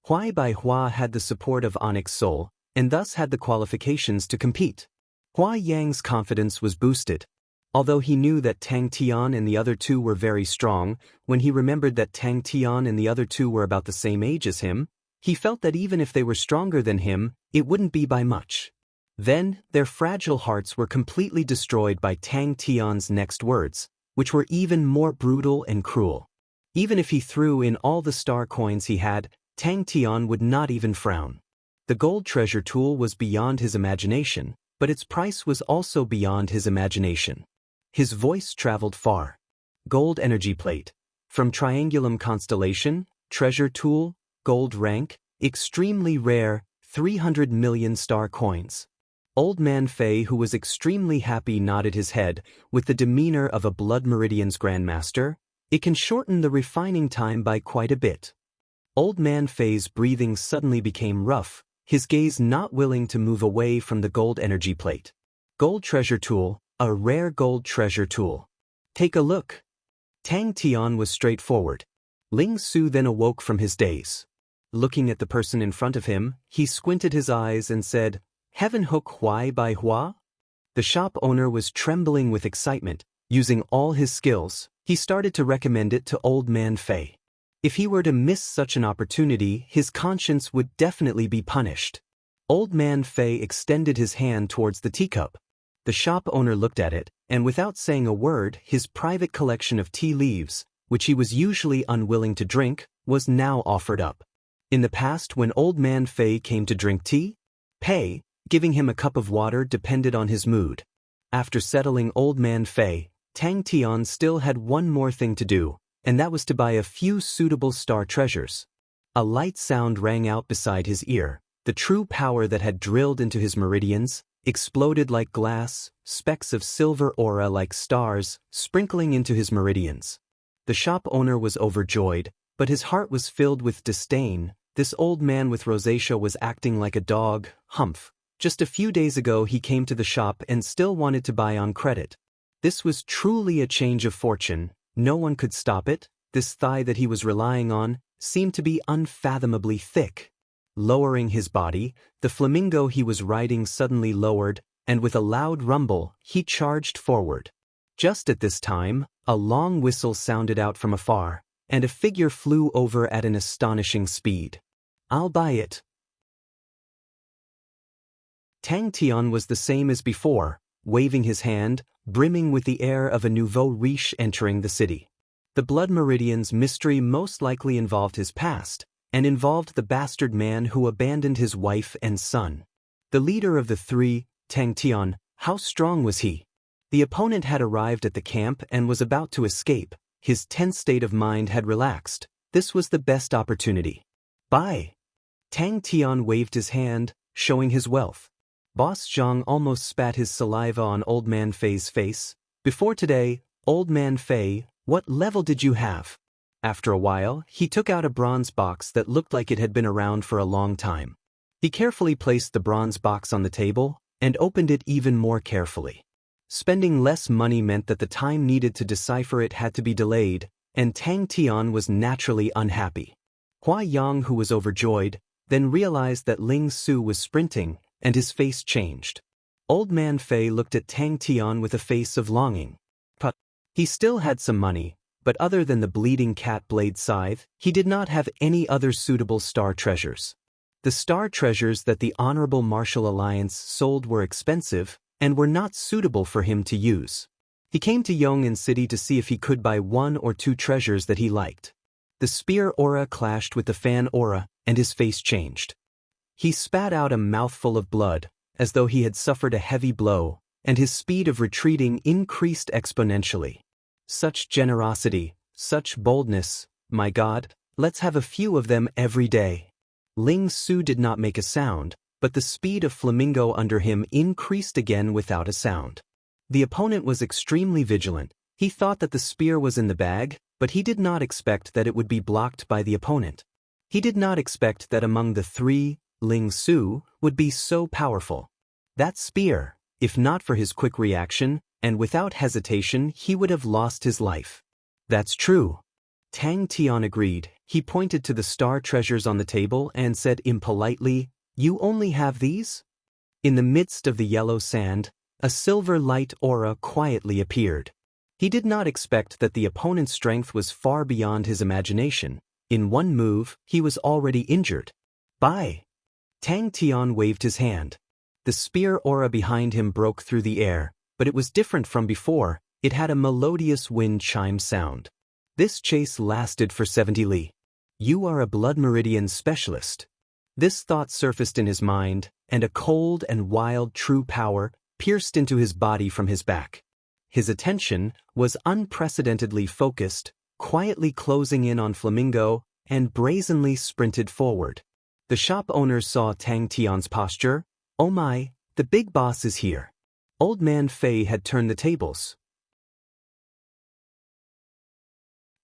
Huai Bai Hua had the support of Onyx Soul, and thus had the qualifications to compete. Hua Yang's confidence was boosted. Although he knew that Tang Tian and the other 2 were very strong, when he remembered that Tang Tian and the other 2 were about the same age as him, he felt that even if they were stronger than him, it wouldn't be by much. Then, their fragile hearts were completely destroyed by Tang Tian's next words, which were even more brutal and cruel. Even if he threw in all the star coins he had, Tang Tian would not even frown. The gold treasure tool was beyond his imagination, but its price was also beyond his imagination. His voice traveled far. Gold energy plate. From Triangulum constellation, treasure tool, gold rank, extremely rare, 300 million star coins. Old Man Fei, who was extremely happy, nodded his head, with the demeanor of a Blood Meridian's grandmaster. "It can shorten the refining time by quite a bit." Old Man Fei's breathing suddenly became rough, his gaze not willing to move away from the gold energy plate. Gold treasure tool, a rare gold treasure tool. "Take a look." Tang Tian was straightforward. Ling Su then awoke from his daze. Looking at the person in front of him, he squinted his eyes and said, "Heaven Hook Huai Bai Hua?" The shop owner was trembling with excitement. Using all his skills, he started to recommend it to Old Man Fei. If he were to miss such an opportunity, his conscience would definitely be punished. Old Man Fei extended his hand towards the teacup. The shop owner looked at it, and without saying a word, his private collection of tea leaves, which he was usually unwilling to drink, was now offered up. In the past, when Old Man Fei came to drink tea, giving him a cup of water depended on his mood. After settling Old Man Fei, Tang Tian still had one more thing to do, and that was to buy a few suitable star treasures. A light sound rang out beside his ear. The true power that had drilled into his meridians exploded like glass, specks of silver aura like stars, sprinkling into his meridians. The shop owner was overjoyed, but his heart was filled with disdain. This old man with rosacea was acting like a dog. Humph. Just a few days ago he came to the shop and still wanted to buy on credit. This was truly a change of fortune. No one could stop it. This thigh that he was relying on seemed to be unfathomably thick. Lowering his body, the flamingo he was riding suddenly lowered, and with a loud rumble, he charged forward. Just at this time, a long whistle sounded out from afar, and a figure flew over at an astonishing speed. "I'll buy it." Tang Tian was the same as before, waving his hand, brimming with the air of a nouveau riche entering the city. The blood meridian's mystery most likely involved his past, and involved the bastard man who abandoned his wife and son. The leader of the 3, Tang Tian, how strong was he? The opponent had arrived at the camp and was about to escape. His tense state of mind had relaxed. This was the best opportunity. "Buy!" Tang Tian waved his hand, showing his wealth. Boss Zhang almost spat his saliva on Old Man Fei's face. Before today, Old Man Fei, What level did you have? After a while, he took out a bronze box that looked like it had been around for a long time. He carefully placed the bronze box on the table and opened it even more carefully. Spending less money meant that the time needed to decipher it had to be delayed, and Tang Tian was naturally unhappy. Hua Yang, who was overjoyed, then realized that Ling Su was sprinting, and his face changed. Old Man Fei looked at Tang Tian with a face of longing. But he still had some money, but other than the bleeding cat blade scythe, he did not have any other suitable star treasures. The star treasures that the Honorable Martial Alliance sold were expensive and were not suitable for him to use. He came to Yong'an City to see if he could buy 1 or 2 treasures that he liked. The spear aura clashed with the fan aura, and his face changed. He spat out a mouthful of blood, as though he had suffered a heavy blow, and his speed of retreating increased exponentially. Such generosity, such boldness, my God, let's have a few of them every day. Ling Su did not make a sound, but the speed of Flamingo under him increased again without a sound. The opponent was extremely vigilant. He thought that the spear was in the bag, but he did not expect that it would be blocked by the opponent. He did not expect that among the 3, Ling Su would be so powerful. That spear, if not for his quick reaction, and without hesitation, he would have lost his life. That's true. Tang Tian agreed. He pointed to the star treasures on the table and said impolitely, "You only have these?" In the midst of the yellow sand, a silver light aura quietly appeared. He did not expect that the opponent's strength was far beyond his imagination. In one move, he was already injured. Bye! Tang Tian waved his hand. The spear aura behind him broke through the air, but it was different from before. It had a melodious wind chime sound. This chase lasted for 70 li. You are a blood meridian specialist. This thought surfaced in his mind, and a cold and wild true power pierced into his body from his back. His attention was unprecedentedly focused, quietly closing in on Flamingo, and brazenly sprinted forward. The shop owners saw Tang Tian's posture. Oh my, the big boss is here. Old Man Fei had turned the tables.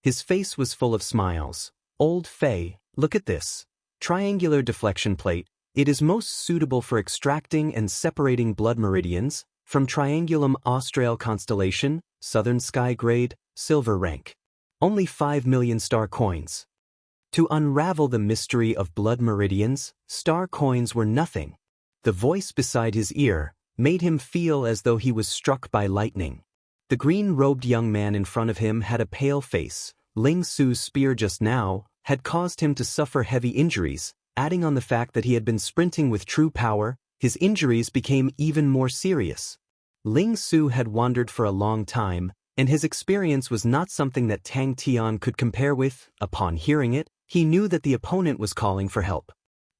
His face was full of smiles. Old Fei, look at this. Triangular deflection plate. It is most suitable for extracting and separating blood meridians from Triangulum Austral constellation, Southern Sky grade, silver rank. Only 5 million star coins. To unravel the mystery of blood meridians, star coins were nothing. The voice beside his ear made him feel as though he was struck by lightning. The green-robed young man in front of him had a pale face. Ling Su's spear just now had caused him to suffer heavy injuries. Adding on the fact that he had been sprinting with true power, his injuries became even more serious. Ling Su had wandered for a long time, and his experience was not something that Tang Tian could compare with. Upon hearing it, he knew that the opponent was calling for help.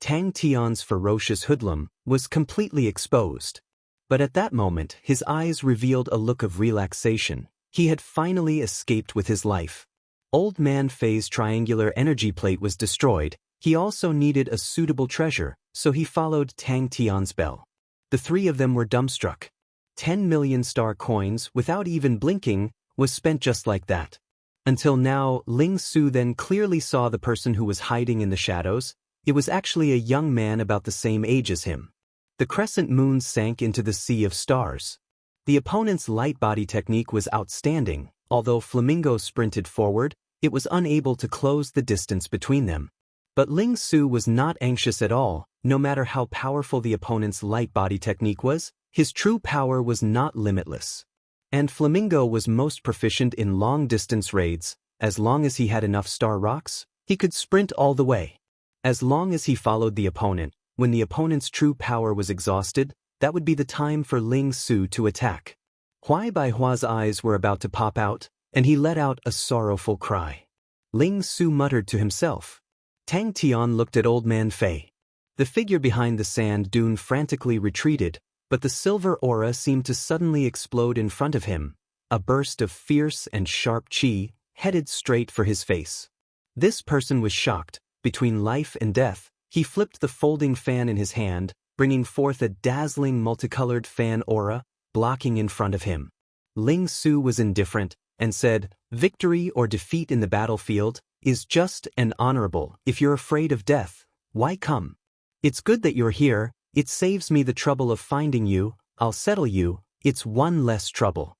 Tang Tian's ferocious hoodlum was completely exposed. But at that moment, his eyes revealed a look of relaxation. He had finally escaped with his life. Old Man Fei's triangular energy plate was destroyed. He also needed a suitable treasure, so he followed Tang Tian's bell. The 3 of them were dumbstruck. 10 million star coins, without even blinking, was spent just like that. Until now, Ling Su then clearly saw the person who was hiding in the shadows. It was actually a young man about the same age as him. The crescent moon sank into the sea of stars. The opponent's light body technique was outstanding. Although Flamingo sprinted forward, it was unable to close the distance between them. But Ling Su was not anxious at all. No matter how powerful the opponent's light body technique was, his true power was not limitless. And Flamingo was most proficient in long-distance raids. As long as he had enough star rocks, he could sprint all the way. As long as he followed the opponent, when the opponent's true power was exhausted, that would be the time for Ling Su to attack. Huai Baihua's eyes were about to pop out, and he let out a sorrowful cry. Ling Su muttered to himself. Tang Tian looked at Old Man Fei. The figure behind the sand dune frantically retreated, but the silver aura seemed to suddenly explode in front of him. A burst of fierce and sharp chi headed straight for his face. This person was shocked. Between life and death, he flipped the folding fan in his hand, bringing forth a dazzling multicolored fan aura, blocking in front of him. Ling Su was indifferent. and said, "Victory or defeat in the battlefield is just and honorable. If you're afraid of death, why come? It's good that you're here, it saves me the trouble of finding you, I'll settle you, it's one less trouble."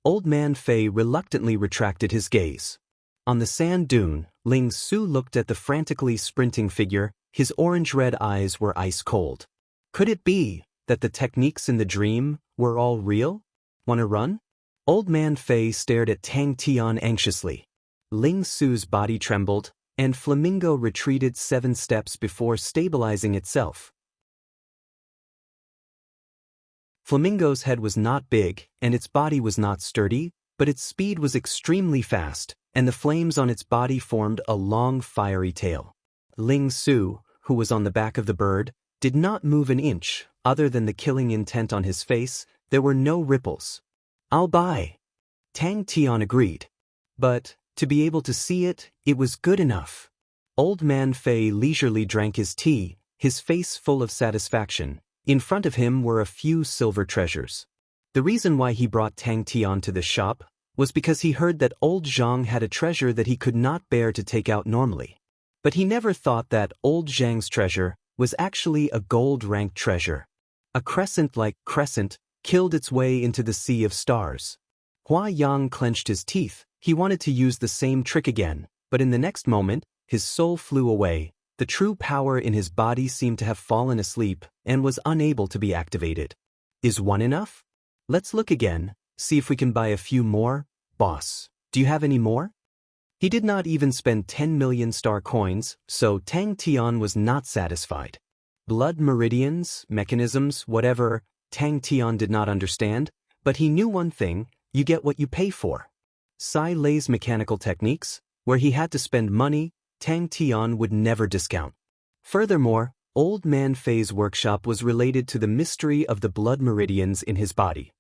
Old Man Fei reluctantly retracted his gaze. On the sand dune, Ling Su looked at the frantically sprinting figure, his orange-red eyes were ice cold. Could it be that the techniques in the dream were all real? Wanna run? Old Man Fei stared at Tang Tian anxiously. Ling Su's body trembled, and Flamingo retreated 7 steps before stabilizing itself. Flamingo's head was not big, and its body was not sturdy, but its speed was extremely fast, and the flames on its body formed a long fiery tail. Ling Su, who was on the back of the bird, did not move an inch. Other than the killing intent on his face, there were no ripples. "I'll buy." Tang Tian agreed. But, to be able to see it, it was good enough. Old Man Fei leisurely drank his tea, his face full of satisfaction. In front of him were a few silver treasures. The reason why he brought Tang Tian to the shop was because he heard that old Zhang had a treasure that he could not bear to take out normally. But he never thought that old Zhang's treasure was actually a gold-ranked treasure. A crescent-like crescent killed its way into the sea of stars. Hua Yang clenched his teeth. He wanted to use the same trick again, but in the next moment, his soul flew away. The true power in his body seemed to have fallen asleep and was unable to be activated. "Is one enough? Let's look again, see if we can buy a few more. Boss, do you have any more?" He did not even spend 10 million star coins, so Tang Tian was not satisfied. Blood meridians, mechanisms, whatever, Tang Tian did not understand, but he knew one thing: you get what you pay for. Sai Lei's mechanical techniques, where he had to spend money, Tang Tian would never discount. Furthermore, Old Man Fei's workshop was related to the mystery of the blood meridians in his body.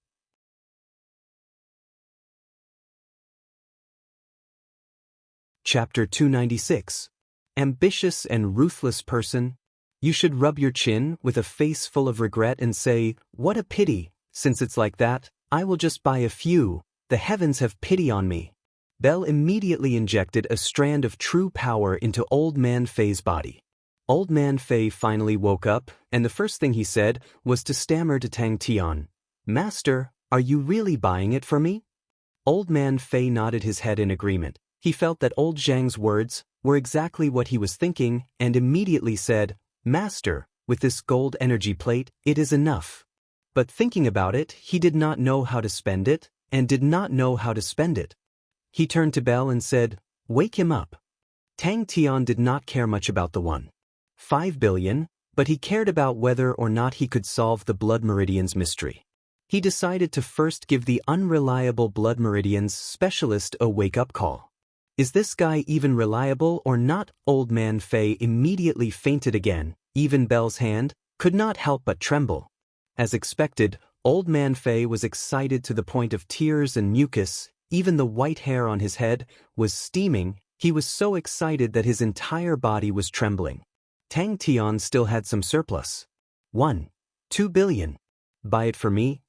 Chapter 296. Ambitious and ruthless person. You should rub your chin with a face full of regret and say, "What a pity, since it's like that, I will just buy a few, the heavens have pity on me." Bell immediately injected a strand of true power into Old Man Fei's body. Old Man Fei finally woke up, and the first thing he said was to stammer to Tang Tian, "Master, are you really buying it for me?" Old Man Fei nodded his head in agreement. He felt that old Zhang's words were exactly what he was thinking and immediately said, "Master, with this gold energy plate, it is enough." But thinking about it, he did not know how to spend it, and did not know how to spend it. He turned to Bell and said, "Wake him up." Tang Tian did not care much about the 1.5 billion, but he cared about whether or not he could solve the blood meridians mystery. He decided to first give the unreliable blood meridians specialist a wake-up call. Is this guy even reliable or not? Old Man Fei immediately fainted again. Even Bell's hand could not help but tremble. As expected, Old Man Fei was excited to the point of tears and mucus. Even the white hair on his head was steaming. He was so excited that his entire body was trembling. Tang Tian still had some surplus. 1.2 billion. Buy it for me?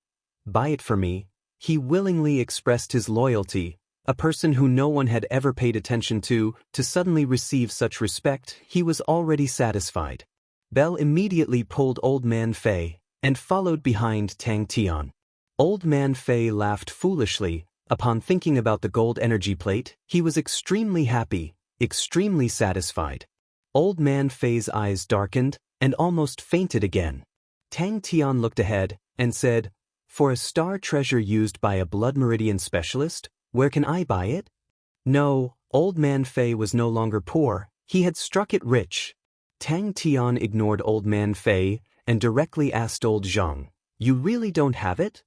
Buy it for me. He willingly expressed his loyalty. A person who no one had ever paid attention to suddenly receive such respect, he was already satisfied. Bell immediately pulled Old Man Fei and followed behind Tang Tian. Old Man Fei laughed foolishly. Upon thinking about the gold energy plate, he was extremely happy, extremely satisfied. Old Man Fei's eyes darkened and almost fainted again. Tang Tian looked ahead and said, "For a star treasure used by a blood meridian specialist, where can I buy it?" No, Old Man Fei was no longer poor, he had struck it rich. Tang Tian ignored Old Man Fei and directly asked Old Zhang, "You really don't have it?"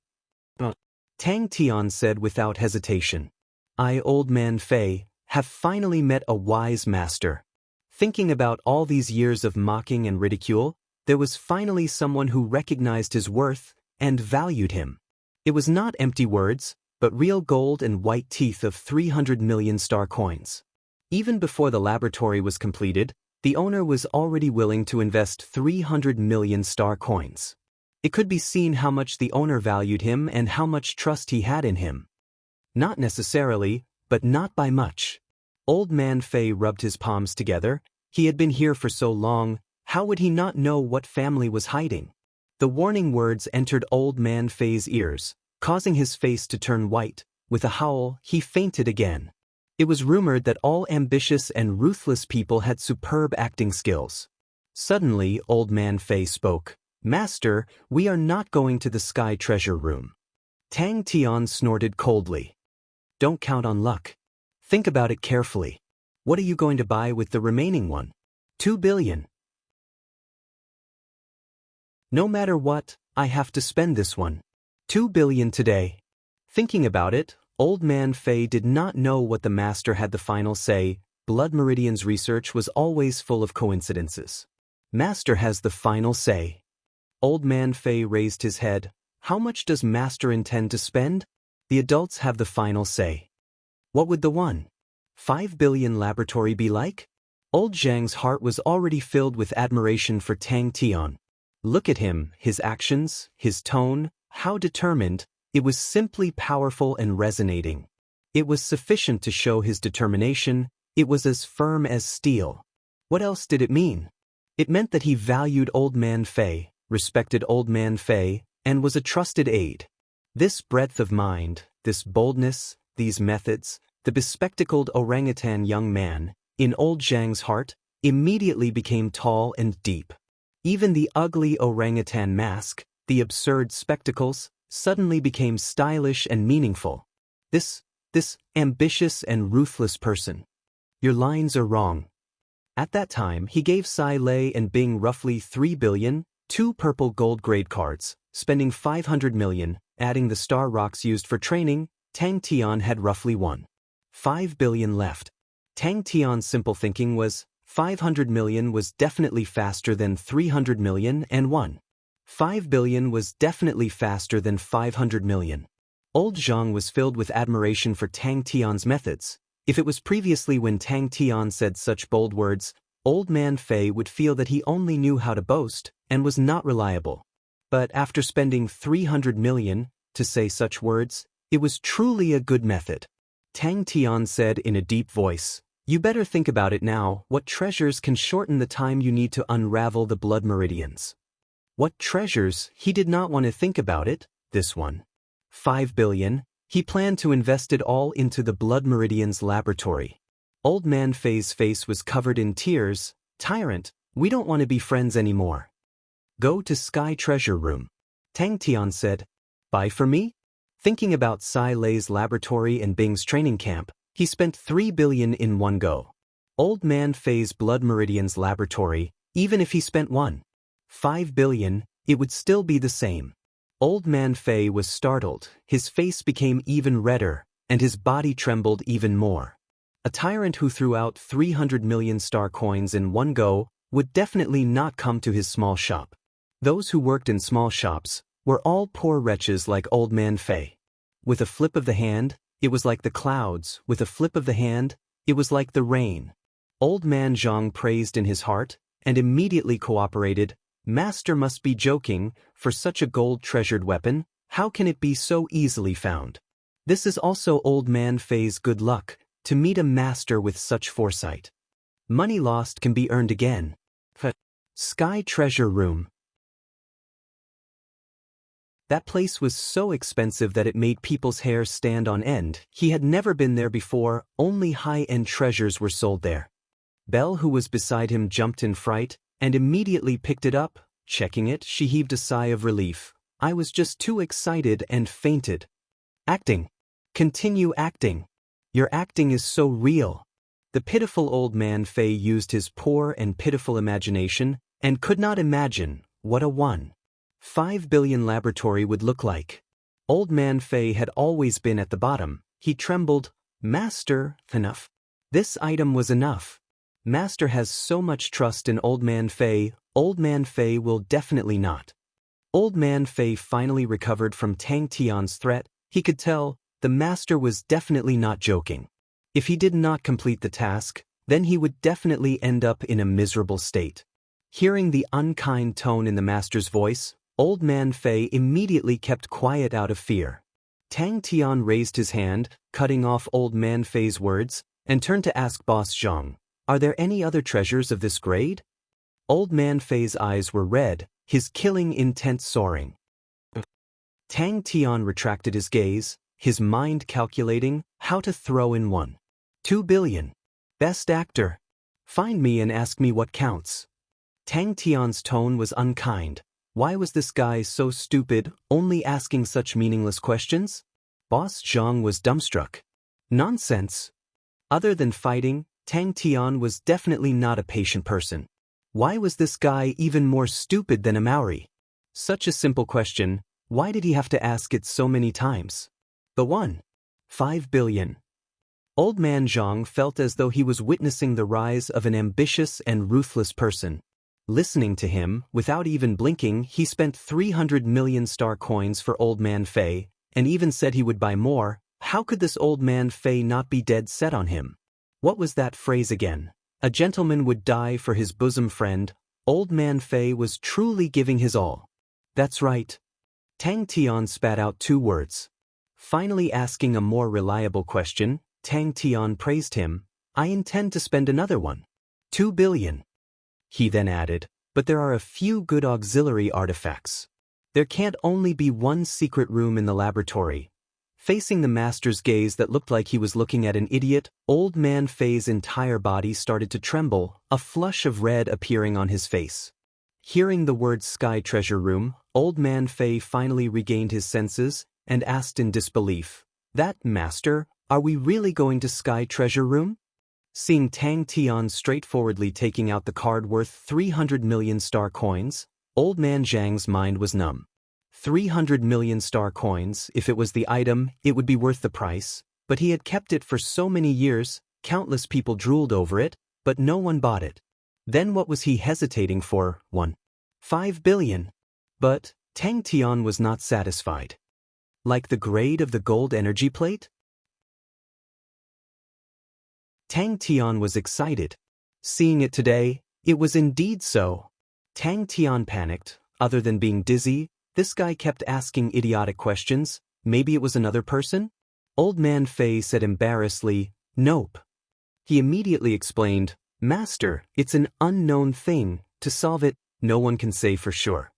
Tang Tian said without hesitation, "I, Old Man Fei, have finally met a wise master." Thinking about all these years of mocking and ridicule, there was finally someone who recognized his worth and valued him. It was not empty words, but real gold and white teeth of 300 million star coins. Even before the laboratory was completed, the owner was already willing to invest 300 million star coins. It could be seen how much the owner valued him and how much trust he had in him. Not necessarily, but not by much. Old Man Fei rubbed his palms together. He had been here for so long, how would he not know what family was hiding? The warning words entered Old Man Fei's ears, causing his face to turn white. With a howl, he fainted again. It was rumored that all ambitious and ruthless people had superb acting skills. Suddenly, Old Man Fei spoke. "Master, we are not going to the Sky Treasure Room." Tang Tian snorted coldly. "Don't count on luck. Think about it carefully. What are you going to buy with the remaining one? 2 billion. No matter what, I have to spend this one. 2 billion today." Thinking about it, Old Man Fei did not know what the master had the final say. Blood Meridian's research was always full of coincidences. Master has the final say. Old Man Fei raised his head. How much does Master intend to spend? The adults have the final say. What would the 1.5 billion laboratory be like? Old Zhang's heart was already filled with admiration for Tang Tian. Look at him, his actions, his tone, how determined. It was simply powerful and resonating. It was sufficient to show his determination. It was as firm as steel. What else did it mean? It meant that he valued Old Man Fei, respected Old Man Fei, and was a trusted aide. This breadth of mind, this boldness, these methods, the bespectacled orangutan young man, in Old Zhang's heart, immediately became tall and deep. Even the ugly orangutan mask, the absurd spectacles, suddenly became stylish and meaningful. This ambitious and ruthless person. Your lines are wrong. At that time, he gave Sai Lei and Bing roughly 3 billion, 2 purple gold grade cards, spending 500 million, adding the star rocks used for training. Tang Tian had roughly 1.5 billion left. Tang Tian's simple thinking was, 500 million was definitely faster than 300 million and 1.5 billion was definitely faster than 500 million. Old Zhang was filled with admiration for Tang Tian's methods. If it was previously when Tang Tian said such bold words, Old Man Fei would feel that he only knew how to boast and was not reliable. But after spending 300 million to say such words, it was truly a good method. Tang Tian said in a deep voice, "You better think about it now. What treasures can shorten the time you need to unravel the blood meridians?" What treasures? He did not want to think about it. This 1.5 billion. He planned to invest it all into the blood meridians laboratory. Old Man Fei's face was covered in tears. "Tyrant, we don't want to be friends anymore. Go to Sky Treasure Room." Tang Tian said. "Buy for me?" Thinking about Sai Lei's laboratory and Bing's training camp, he spent 3 billion in one go. Old Man Fei's blood meridians laboratory, even if he spent 1.5 billion, it would still be the same. Old Man Fei was startled, his face became even redder, and his body trembled even more. A tyrant who threw out 300 million star coins in one go would definitely not come to his small shop. Those who worked in small shops were all poor wretches like Old Man Fei. With a flip of the hand, it was like the clouds. With a flip of the hand, it was like the rain. Old Man Zhang praised in his heart, and immediately cooperated. Master must be joking. For such a gold-treasured weapon, how can it be so easily found? This is also Old Man Fei's good luck, to meet a master with such foresight. Money lost can be earned again. Sky Treasure Room. That place was so expensive that it made people's hair stand on end. He had never been there before. Only high-end treasures were sold there. Belle, who was beside him, jumped in fright and immediately picked it up. Checking it, she heaved a sigh of relief. "I was just too excited and fainted." "Acting. Continue acting. Your acting is so real." The pitiful Old Man Fei used his poor and pitiful imagination and could not imagine what a 1.5 billion laboratory would look like. Old Man Fei had always been at the bottom. He trembled. "Master, enough. This item was enough. Master has so much trust in Old Man Fei. Old Man Fei will definitely not." Old Man Fei finally recovered from Tang Tian's threat. He could tell the master was definitely not joking. If he did not complete the task, then he would definitely end up in a miserable state. Hearing the unkind tone in the master's voice, Old Man Fei immediately kept quiet out of fear. Tang Tian raised his hand, cutting off Old Man Fei's words, and turned to ask Boss Zhang, "Are there any other treasures of this grade?" Old Man Fei's eyes were red, his killing intent soaring. Tang Tian retracted his gaze, his mind calculating how to throw in 2 billion. Best actor. Find me and ask me what counts. Tang Tian's tone was unkind. Why was this guy so stupid, only asking such meaningless questions? Boss Zhang was dumbstruck. Nonsense. Other than fighting, Tang Tian was definitely not a patient person. Why was this guy even more stupid than a Maori? Such a simple question, why did he have to ask it so many times? The 5 billion. Old Man Zhang felt as though he was witnessing the rise of an ambitious and ruthless person. Listening to him, without even blinking, he spent 300 million star coins for Old Man Fei, and even said he would buy more. How could this Old Man Fei not be dead set on him? What was that phrase again? A gentleman would die for his bosom friend. Old Man Fei was truly giving his all. That's right. Tang Tian spat out 2 words. Finally asking a more reliable question, Tang Tian praised him. I intend to spend another 2 billion. He then added, but there are a few good auxiliary artifacts. There can't only be one secret room in the laboratory. Facing the master's gaze that looked like he was looking at an idiot, Old Man Fei's entire body started to tremble, a flush of red appearing on his face. Hearing the word Sky Treasure Room, Old Man Fei finally regained his senses and asked in disbelief, "That, Master, are we really going to Sky Treasure Room?" Seeing Tang Tian straightforwardly taking out the card worth 300 million star coins, Old Man Zhang's mind was numb. 300 million star coins, if it was the item, it would be worth the price, but he had kept it for so many years, countless people drooled over it, but no one bought it. Then what was he hesitating for? 5 billion. But Tang Tian was not satisfied. Like the grade of the gold energy plate? Tang Tian was excited. Seeing it today, it was indeed so. Tang Tian panicked. Other than being dizzy, this guy kept asking idiotic questions. Maybe it was another person? Old Man Fei said embarrassedly, "Nope." He immediately explained, "Master, it's an unknown thing. To solve it, no one can say for sure."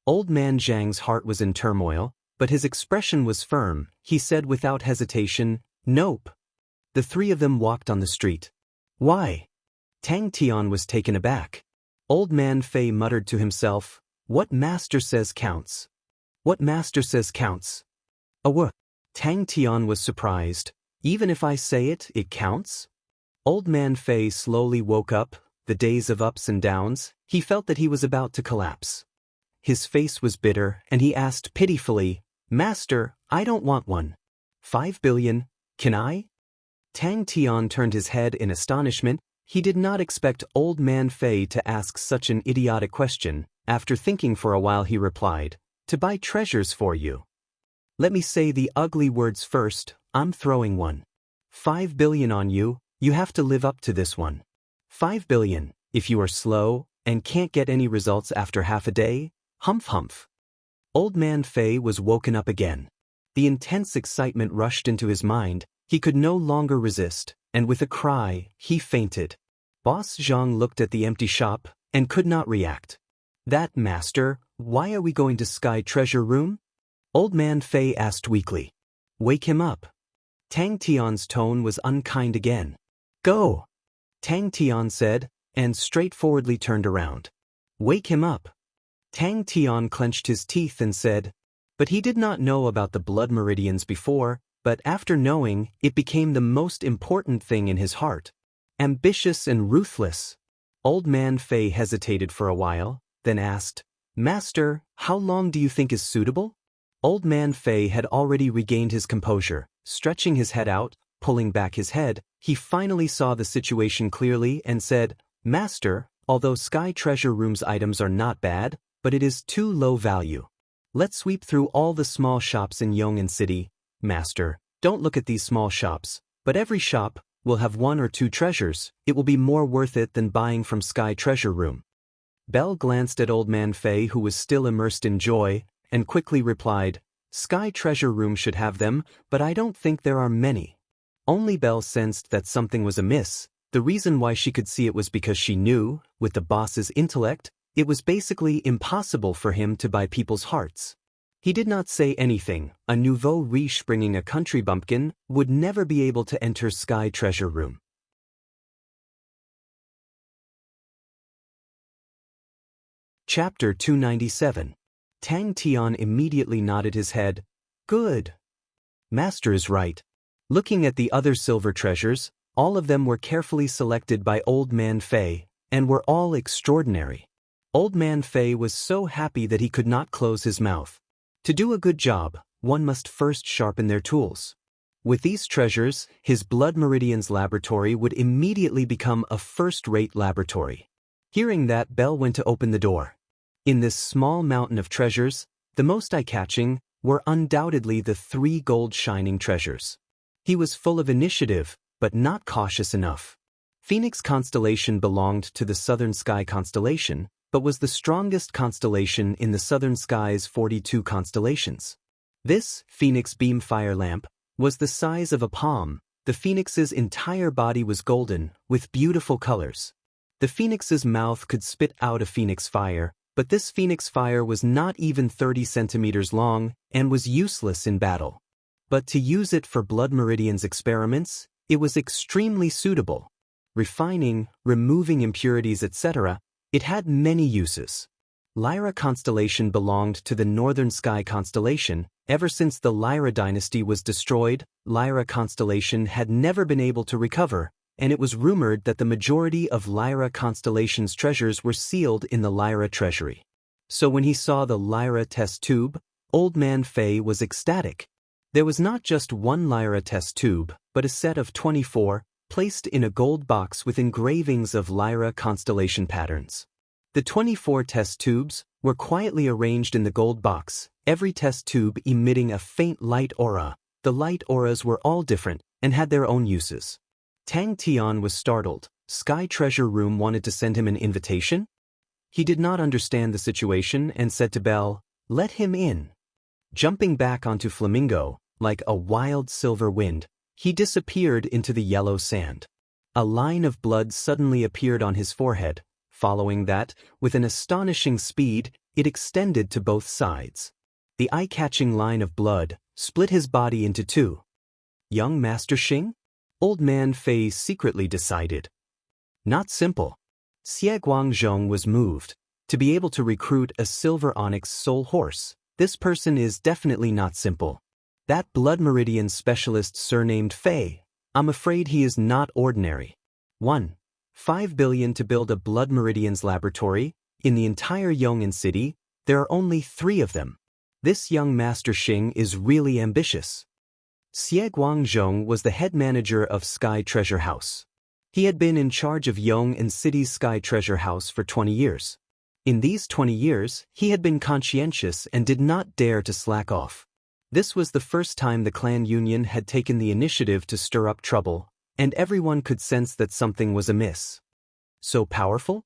Old Man Zhang's heart was in turmoil, but his expression was firm. He said without hesitation, "Nope." The 3 of them walked on the street. Why? Tang Tian was taken aback. Old Man Fei muttered to himself, "What Master says counts. What Master says counts." What? Tang Tian was surprised. Even if I say it, it counts? Old Man Fei slowly woke up. The days of ups and downs, he felt that he was about to collapse. His face was bitter, and he asked pitifully, "Master, I don't want 5 billion, can I?" Tang Tian turned his head in astonishment. He did not expect Old Man Fei to ask such an idiotic question. After thinking for a while he replied, "To buy treasures for you. Let me say the ugly words first. I'm throwing 5 billion on you. You have to live up to this 5 billion. If you are slow and can't get any results after half a day, humph humph." Old Man Fei was woken up again. The intense excitement rushed into his mind. He could no longer resist, and with a cry, he fainted. Boss Zhang looked at the empty shop and could not react. "That, Master, why are we going to Sky Treasure Room?" Old Man Fei asked weakly. "Wake him up." Tang Tian's tone was unkind again. "Go," Tang Tian said, and straightforwardly turned around. "Wake him up." Tang Tian clenched his teeth and said, but he did not know about the blood meridians before, but after knowing, it became the most important thing in his heart. Ambitious and ruthless. Old Man Fei hesitated for a while, then asked, "Master, how long do you think is suitable?" Old Man Fei had already regained his composure. Stretching his head out, pulling back his head, he finally saw the situation clearly and said, "Master, although Sky Treasure Room's items are not bad, but it is too low value. Let's sweep through all the small shops in Yong'an City. Master, don't look at these small shops, but every shop will have 1 or 2 treasures. It will be more worth it than buying from Sky Treasure Room." Belle glanced at Old Man Fei, who was still immersed in joy, and quickly replied, Sky Treasure Room should have them, but I don't think there are many. Only Belle sensed that something was amiss. The reason why she could see it was because she knew, with the boss's intellect, it was basically impossible for him to buy people's hearts. He did not say anything. A nouveau riche bringing a country bumpkin would never be able to enter Sky Treasure Room. Chapter 297. Tang Tian immediately nodded his head. Good. Master is right. Looking at the other silver treasures, all of them were carefully selected by Old Man Fei, and were all extraordinary. Old Man Fei was so happy that he could not close his mouth. To do a good job, one must first sharpen their tools. With these treasures, his Blood Meridian's laboratory would immediately become a first-rate laboratory. Hearing that, Belle went to open the door. In this small mountain of treasures, the most eye-catching were undoubtedly the 3 gold shining treasures. He was full of initiative, but not cautious enough. Phoenix constellation belonged to the Southern Sky constellation, but was the strongest constellation in the Southern Sky's 42 constellations. This Phoenix beam fire lamp was the size of a palm. The Phoenix's entire body was golden, with beautiful colors. The Phoenix's mouth could spit out a Phoenix fire, but this Phoenix fire was not even 30 centimeters long and was useless in battle. But to use it for Blood Meridian's experiments, it was extremely suitable. Refining, removing impurities, etc., it had many uses. Lyra constellation belonged to the Northern Sky constellation. Ever since the Lyra dynasty was destroyed, Lyra constellation had never been able to recover, and it was rumored that the majority of Lyra constellation's treasures were sealed in the Lyra treasury. So when he saw the Lyra test tube, Old Man Fei was ecstatic. There was not just one Lyra test tube, but a set of 24, placed in a gold box with engravings of Lyra constellation patterns. The 24 test tubes were quietly arranged in the gold box, every test tube emitting a faint light aura. The light auras were all different and had their own uses. Tang Tian was startled. Sky Treasure Room wanted to send him an invitation? He did not understand the situation and said to Belle, "Let him in." Jumping back onto Flamingo, like a wild silver wind, he disappeared into the yellow sand. A line of blood suddenly appeared on his forehead. Following that, with an astonishing speed, it extended to both sides. The eye-catching line of blood split his body into 2. Young Master Xing? Old Man Fei secretly decided. Not simple. Xie Guangzhong was moved. To be able to recruit a silver onyx soul horse, this person is definitely not simple. That Blood Meridian specialist surnamed Fei, I'm afraid he is not ordinary. 1.5 billion to build a Blood Meridian's laboratory. In the entire Yong'an city, there are only 3 of them. This young Master Xing is really ambitious. Xie Guangzhong was the head manager of Sky Treasure House. He had been in charge of Yong'an City's Sky Treasure House for 20 years. In these 20 years, he had been conscientious and did not dare to slack off. This was the first time the clan union had taken the initiative to stir up trouble, and everyone could sense that something was amiss. So powerful?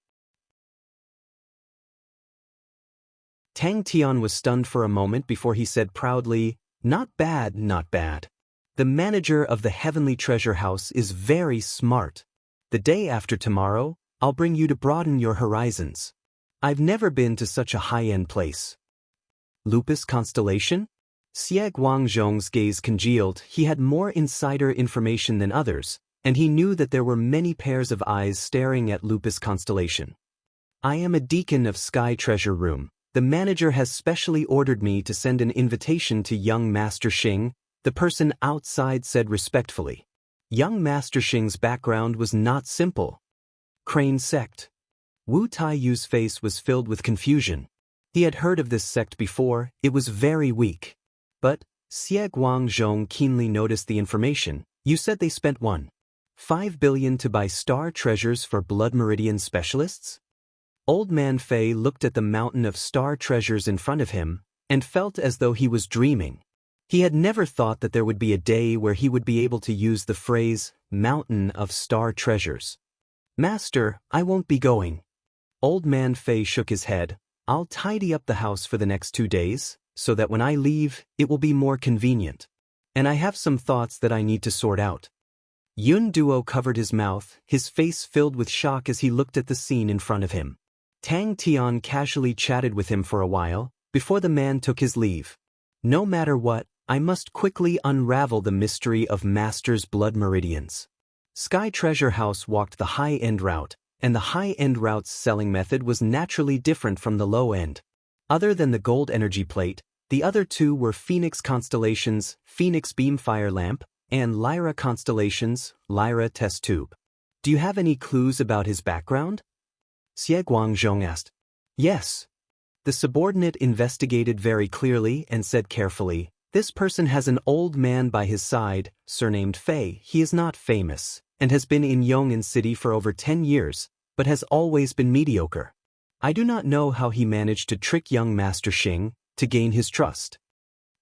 Tang Tian was stunned for a moment before he said proudly, "Not bad, not bad. The manager of the Heavenly Treasure House is very smart. The day after tomorrow, I'll bring you to broaden your horizons. I've never been to such a high-end place." Lupus Constellation? Xie Guangzhong's gaze congealed. He had more insider information than others, and he knew that there were many pairs of eyes staring at Lupus Constellation. "I am a deacon of Sky Treasure Room. The manager has specially ordered me to send an invitation to young Master Xing," the person outside said respectfully. Young Master Xing's background was not simple. Crane sect. Wu Taiyu's face was filled with confusion. He had heard of this sect before. It was very weak. But Xie Guangzhong keenly noticed the information. "You said they spent 1.5 billion to buy star treasures for Blood Meridian specialists?" Old Man Fei looked at the mountain of star treasures in front of him and felt as though he was dreaming. He had never thought that there would be a day where he would be able to use the phrase, "mountain of star treasures." "Master, I won't be going." Old Man Fei shook his head. "I'll tidy up the house for the next 2 days. so that when I leave, it will be more convenient. And I have some thoughts that I need to sort out. Yun Duo covered his mouth, his face filled with shock as he looked at the scene in front of him. Tang Tian casually chatted with him for a while, before the man took his leave. No matter what, I must quickly unravel the mystery of Master's blood meridians. Sky Treasure House walked the high-end route, and the high-end route's selling method was naturally different from the low-end. Other than the gold energy plate, the other two were Phoenix Constellations, Phoenix Beam Fire Lamp, and Lyra Constellations, Lyra Test Tube. Do you have any clues about his background? Xie Guangzhong asked. Yes. The subordinate investigated very clearly and said carefully, this person has an old man by his side, surnamed Fei. He is not famous, and has been in Yong'an City for over 10 years, but has always been mediocre. I do not know how he managed to trick young Master Xing to gain his trust.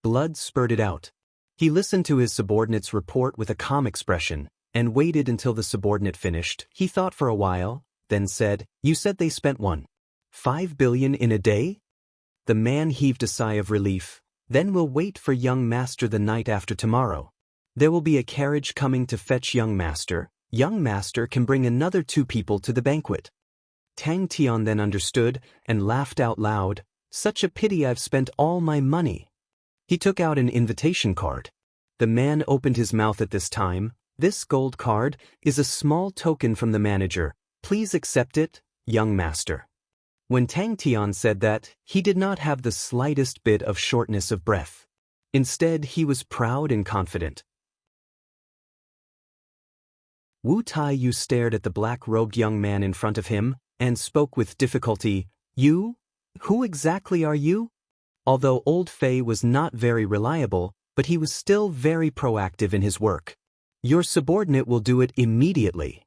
Blood spurted out. He listened to his subordinate's report with a calm expression, and waited until the subordinate finished. He thought for a while, then said, You said they spent 1.5 billion in a day? The man heaved a sigh of relief. Then we'll wait for young Master the night after tomorrow. There will be a carriage coming to fetch young Master. Young Master can bring another 2 people to the banquet. Tang Tian then understood, and laughed out loud. Such a pity I've spent all my money. He took out an invitation card. The man opened his mouth at this time. This gold card is a small token from the manager. Please accept it, young Master. When Tang Tian said that, he did not have the slightest bit of shortness of breath. Instead, he was proud and confident. Wu Taiyu stared at the black-robed young man in front of him, and spoke with difficulty, You? Who exactly are you? Although old Fei was not very reliable, but he was still very proactive in his work. Your subordinate will do it immediately.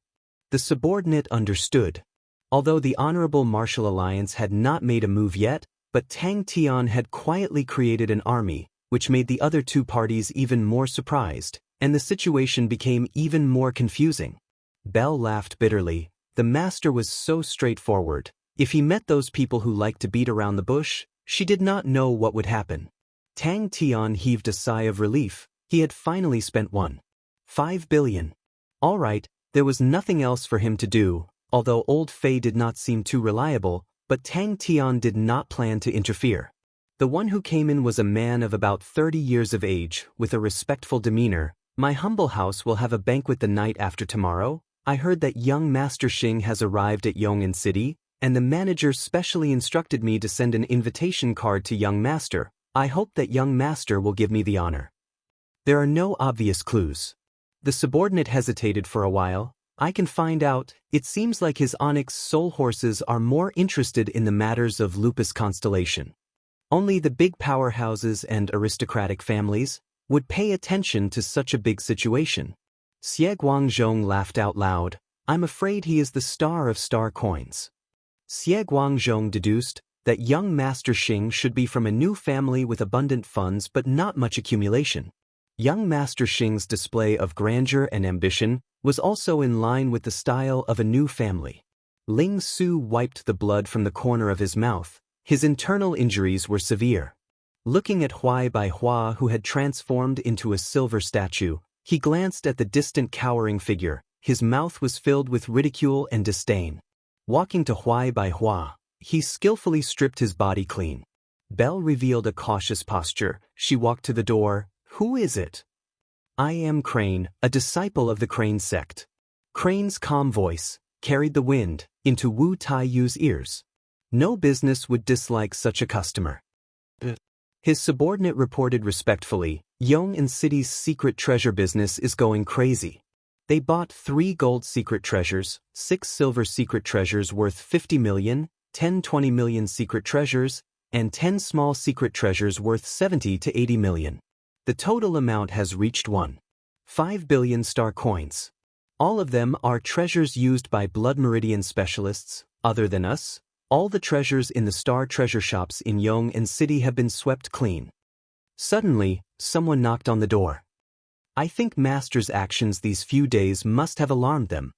The subordinate understood. Although the Honorable Martial Alliance had not made a move yet, but Tang Tian had quietly created an army, which made the other 2 parties even more surprised, and the situation became even more confusing. Belle laughed bitterly. The master was so straightforward. If he met those people who liked to beat around the bush, she did not know what would happen. Tang Tian heaved a sigh of relief. He had finally spent 1.5 billion. All right, there was nothing else for him to do. Although old Fei did not seem too reliable, but Tang Tian did not plan to interfere. The one who came in was a man of about 30 years of age, with a respectful demeanor. My humble house will have a banquet the night after tomorrow. I heard that young Master Xing has arrived at Yong'an City, and the manager specially instructed me to send an invitation card to young Master. I hope that young Master will give me the honor. There are no obvious clues. The subordinate hesitated for a while. I can find out. It seems like his Onyx soul horses are more interested in the matters of Lupus constellation. Only the big powerhouses and aristocratic families would pay attention to such a big situation. Xie Guangzhong laughed out loud. I'm afraid he is the star of star coins. Xie Guangzhong deduced that young Master Xing should be from a new family with abundant funds but not much accumulation. Young Master Xing's display of grandeur and ambition was also in line with the style of a new family. Ling Su wiped the blood from the corner of his mouth. His internal injuries were severe. Looking at Huai Bai Hua, who had transformed into a silver statue, he glanced at the distant cowering figure. His mouth was filled with ridicule and disdain. Walking to Huai Bai Hua, he skillfully stripped his body clean. Belle revealed a cautious posture. She walked to the door. Who is it? I am Crane, a disciple of the Crane sect. Crane's calm voice carried the wind into Wu Taiyu's ears. No business would dislike such a customer. His subordinate reported respectfully, Yong'an City's secret treasure business is going crazy. They bought 3 gold secret treasures, 6 silver secret treasures worth 50 million, 10-20 million secret treasures, and 10 small secret treasures worth 70 to 80 million. The total amount has reached 1.5 billion star coins. All of them are treasures used by blood meridian specialists. Other than us, all the treasures in the star treasure shops in Yong'an City have been swept clean. Suddenly, someone knocked on the door. I think Master's actions these few days must have alarmed them.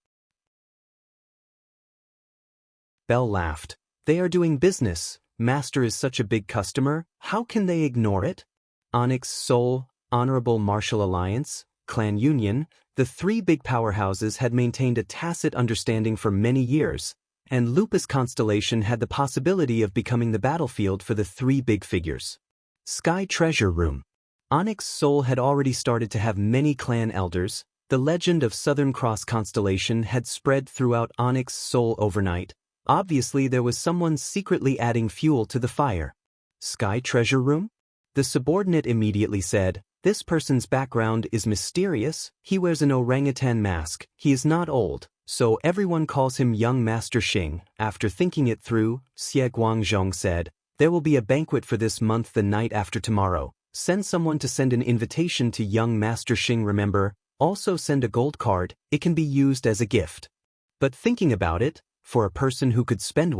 Belle laughed. They are doing business. Master is such a big customer, how can they ignore it? Onyx Soul, Honorable Martial Alliance, Clan Union, the three big powerhouses had maintained a tacit understanding for many years, and Lupus Constellation had the possibility of becoming the battlefield for the three big figures. Sky Treasure Room. Onyx Soul had already started to have many clan elders. The legend of Southern Cross Constellation had spread throughout Onyx Soul overnight. Obviously there was someone secretly adding fuel to the fire. Sky Treasure Room? The subordinate immediately said, "This person's background is mysterious. He wears an orangutan mask. He is not old, so everyone calls him Young Master Xing." After thinking it through, Xie Guangzhong said, "There will be a banquet for this month the night after tomorrow. Send someone to send an invitation to Young Master Xing. Remember, also send a gold card. It can be used as a gift." But thinking about it, for a person who could spend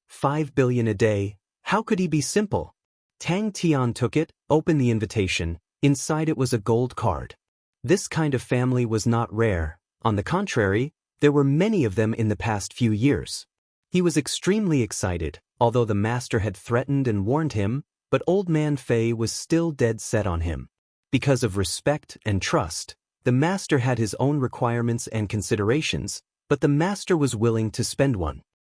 5 billion a day, how could he be simple? Tang Tian took it, opened the invitation. Inside it was a gold card. This kind of family was not rare. On the contrary, there were many of them in the past few years. He was extremely excited, although the master had threatened and warned him, but Old Man Fei was still dead set on him. Because of respect and trust, the master had his own requirements and considerations, but the master was willing to spend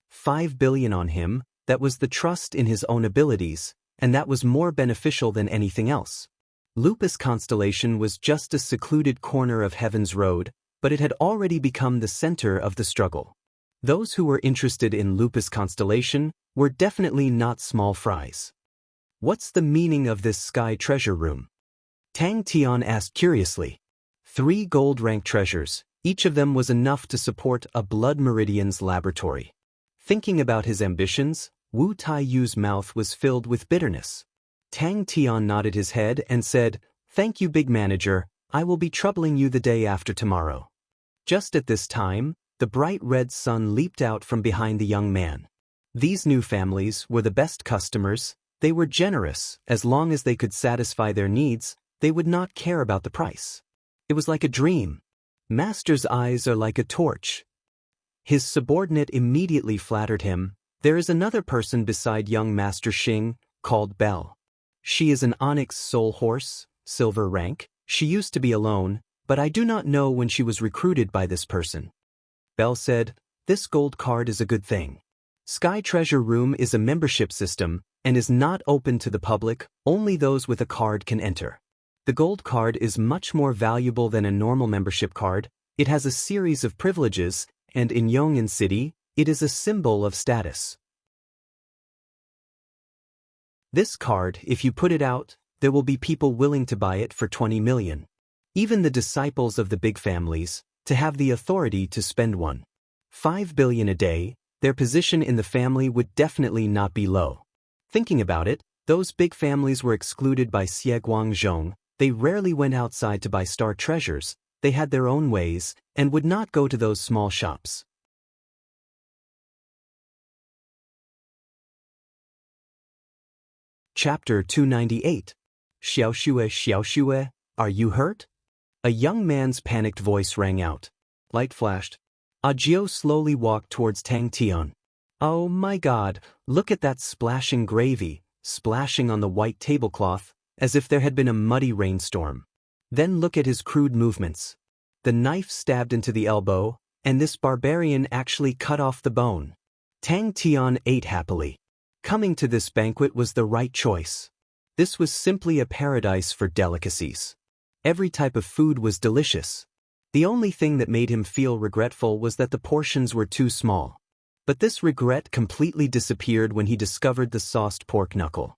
5 billion on him. That was the trust in his own abilities, and that was more beneficial than anything else. Lupus Constellation was just a secluded corner of Heaven's Road, but it had already become the center of the struggle. Those who were interested in Lupus Constellation were definitely not small fries. "What's the meaning of this Sky Treasure Room?" Tang Tian asked curiously. 3 gold-rank treasures, each of them was enough to support a Blood Meridian's laboratory. Thinking about his ambitions, Wu Taiyu's mouth was filled with bitterness. Tang Tian nodded his head and said, "Thank you, big manager. I will be troubling you the day after tomorrow." Just at this time, the bright red sun leaped out from behind the young man. These new families were the best customers. They were generous. As long as they could satisfy their needs, they would not care about the price. It was like a dream. Master's eyes are like a torch. His subordinate immediately flattered him. There is another person beside young Master Xing, called Belle. She is an Onyx Soul horse, silver rank. She used to be alone, but I do not know when she was recruited by this person. Belle said, "This gold card is a good thing. Sky Treasure Room is a membership system and is not open to the public. Only those with a card can enter. The gold card is much more valuable than a normal membership card. It has a series of privileges, and in Yong'an City, it is a symbol of status. This card, if you put it out, there will be people willing to buy it for 20 million. Even the disciples of the big families, to have the authority to spend 5 billion a day, their position in the family would definitely not be low." Thinking about it, those big families were excluded by Xie Guangzhong. They rarely went outside to buy star treasures. They had their own ways, and would not go to those small shops. Chapter 298. Xiaoxue, are you hurt? A young man's panicked voice rang out. Light flashed. Ajio slowly walked towards Tang Tian. "Oh my God, look at that splashing gravy, splashing on the white tablecloth, as if there had been a muddy rainstorm. Then look at his crude movements. The knife stabbed into the elbow, and this barbarian actually cut off the bone." Tang Tian ate happily. Coming to this banquet was the right choice. This was simply a paradise for delicacies. Every type of food was delicious. The only thing that made him feel regretful was that the portions were too small. But this regret completely disappeared when he discovered the sauced pork knuckle.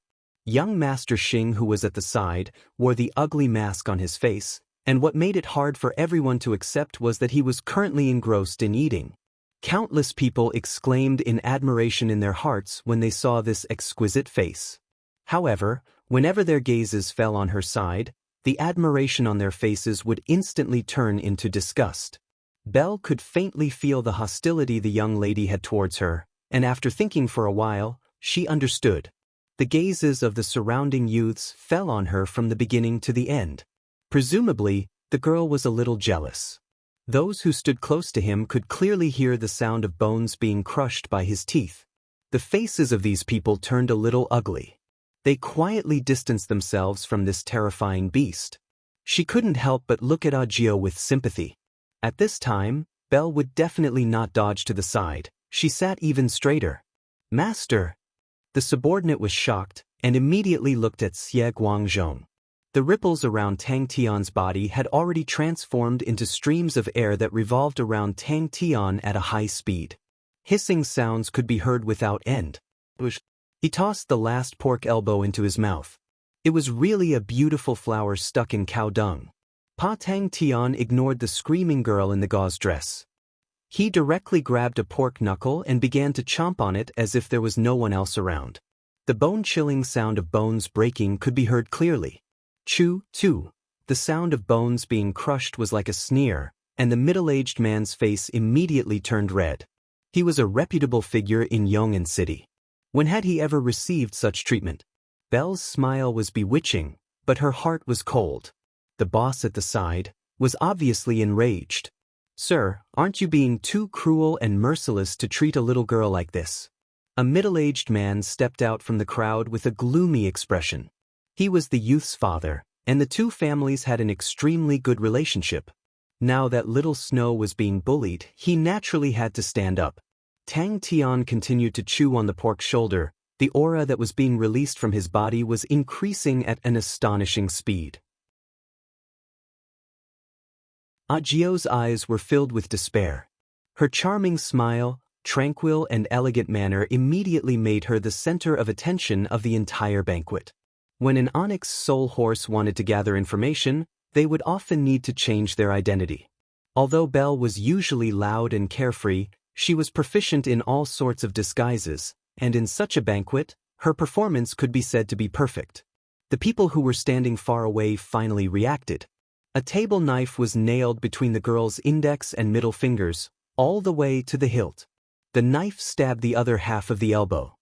Young Master Xing, who was at the side, wore the ugly mask on his face, and what made it hard for everyone to accept was that he was currently engrossed in eating. Countless people exclaimed in admiration in their hearts when they saw this exquisite face. However, whenever their gazes fell on her side, the admiration on their faces would instantly turn into disgust. Belle could faintly feel the hostility the young lady had towards her, and after thinking for a while, she understood. The gazes of the surrounding youths fell on her from the beginning to the end. Presumably, the girl was a little jealous. Those who stood close to him could clearly hear the sound of bones being crushed by his teeth. The faces of these people turned a little ugly. They quietly distanced themselves from this terrifying beast. She couldn't help but look at Audiobook with sympathy. At this time, Belle would definitely not dodge to the side. She sat even straighter. "Master!" The subordinate was shocked and immediately looked at Xie Guangzhong. The ripples around Tang Tian's body had already transformed into streams of air that revolved around Tang Tian at a high speed. Hissing sounds could be heard without end. He tossed the last pork elbow into his mouth. It was really a beautiful flower stuck in cow dung. Pa Tang Tian ignored the screaming girl in the gauze dress. He directly grabbed a pork knuckle and began to chomp on it as if there was no one else around. The bone-chilling sound of bones breaking could be heard clearly. Chew, chew. The sound of bones being crushed was like a sneer, and the middle-aged man's face immediately turned red. He was a reputable figure in Yong'an City. When had he ever received such treatment? Belle's smile was bewitching, but her heart was cold. The boss at the side was obviously enraged. "Sir, aren't you being too cruel and merciless to treat a little girl like this?" A middle-aged man stepped out from the crowd with a gloomy expression. He was the youth's father, and the two families had an extremely good relationship. Now that little Snow was being bullied, he naturally had to stand up. Tang Tian continued to chew on the pork shoulder. The aura that was being released from his body was increasing at an astonishing speed. Audio's eyes were filled with despair. Her charming smile, tranquil and elegant manner immediately made her the center of attention of the entire banquet. When an Onyx soul horse wanted to gather information, they would often need to change their identity. Although Belle was usually loud and carefree, she was proficient in all sorts of disguises, and in such a banquet, her performance could be said to be perfect. The people who were standing far away finally reacted. A table knife was nailed between the girl's index and middle fingers, all the way to the hilt. The knife stabbed the other half of the elbow.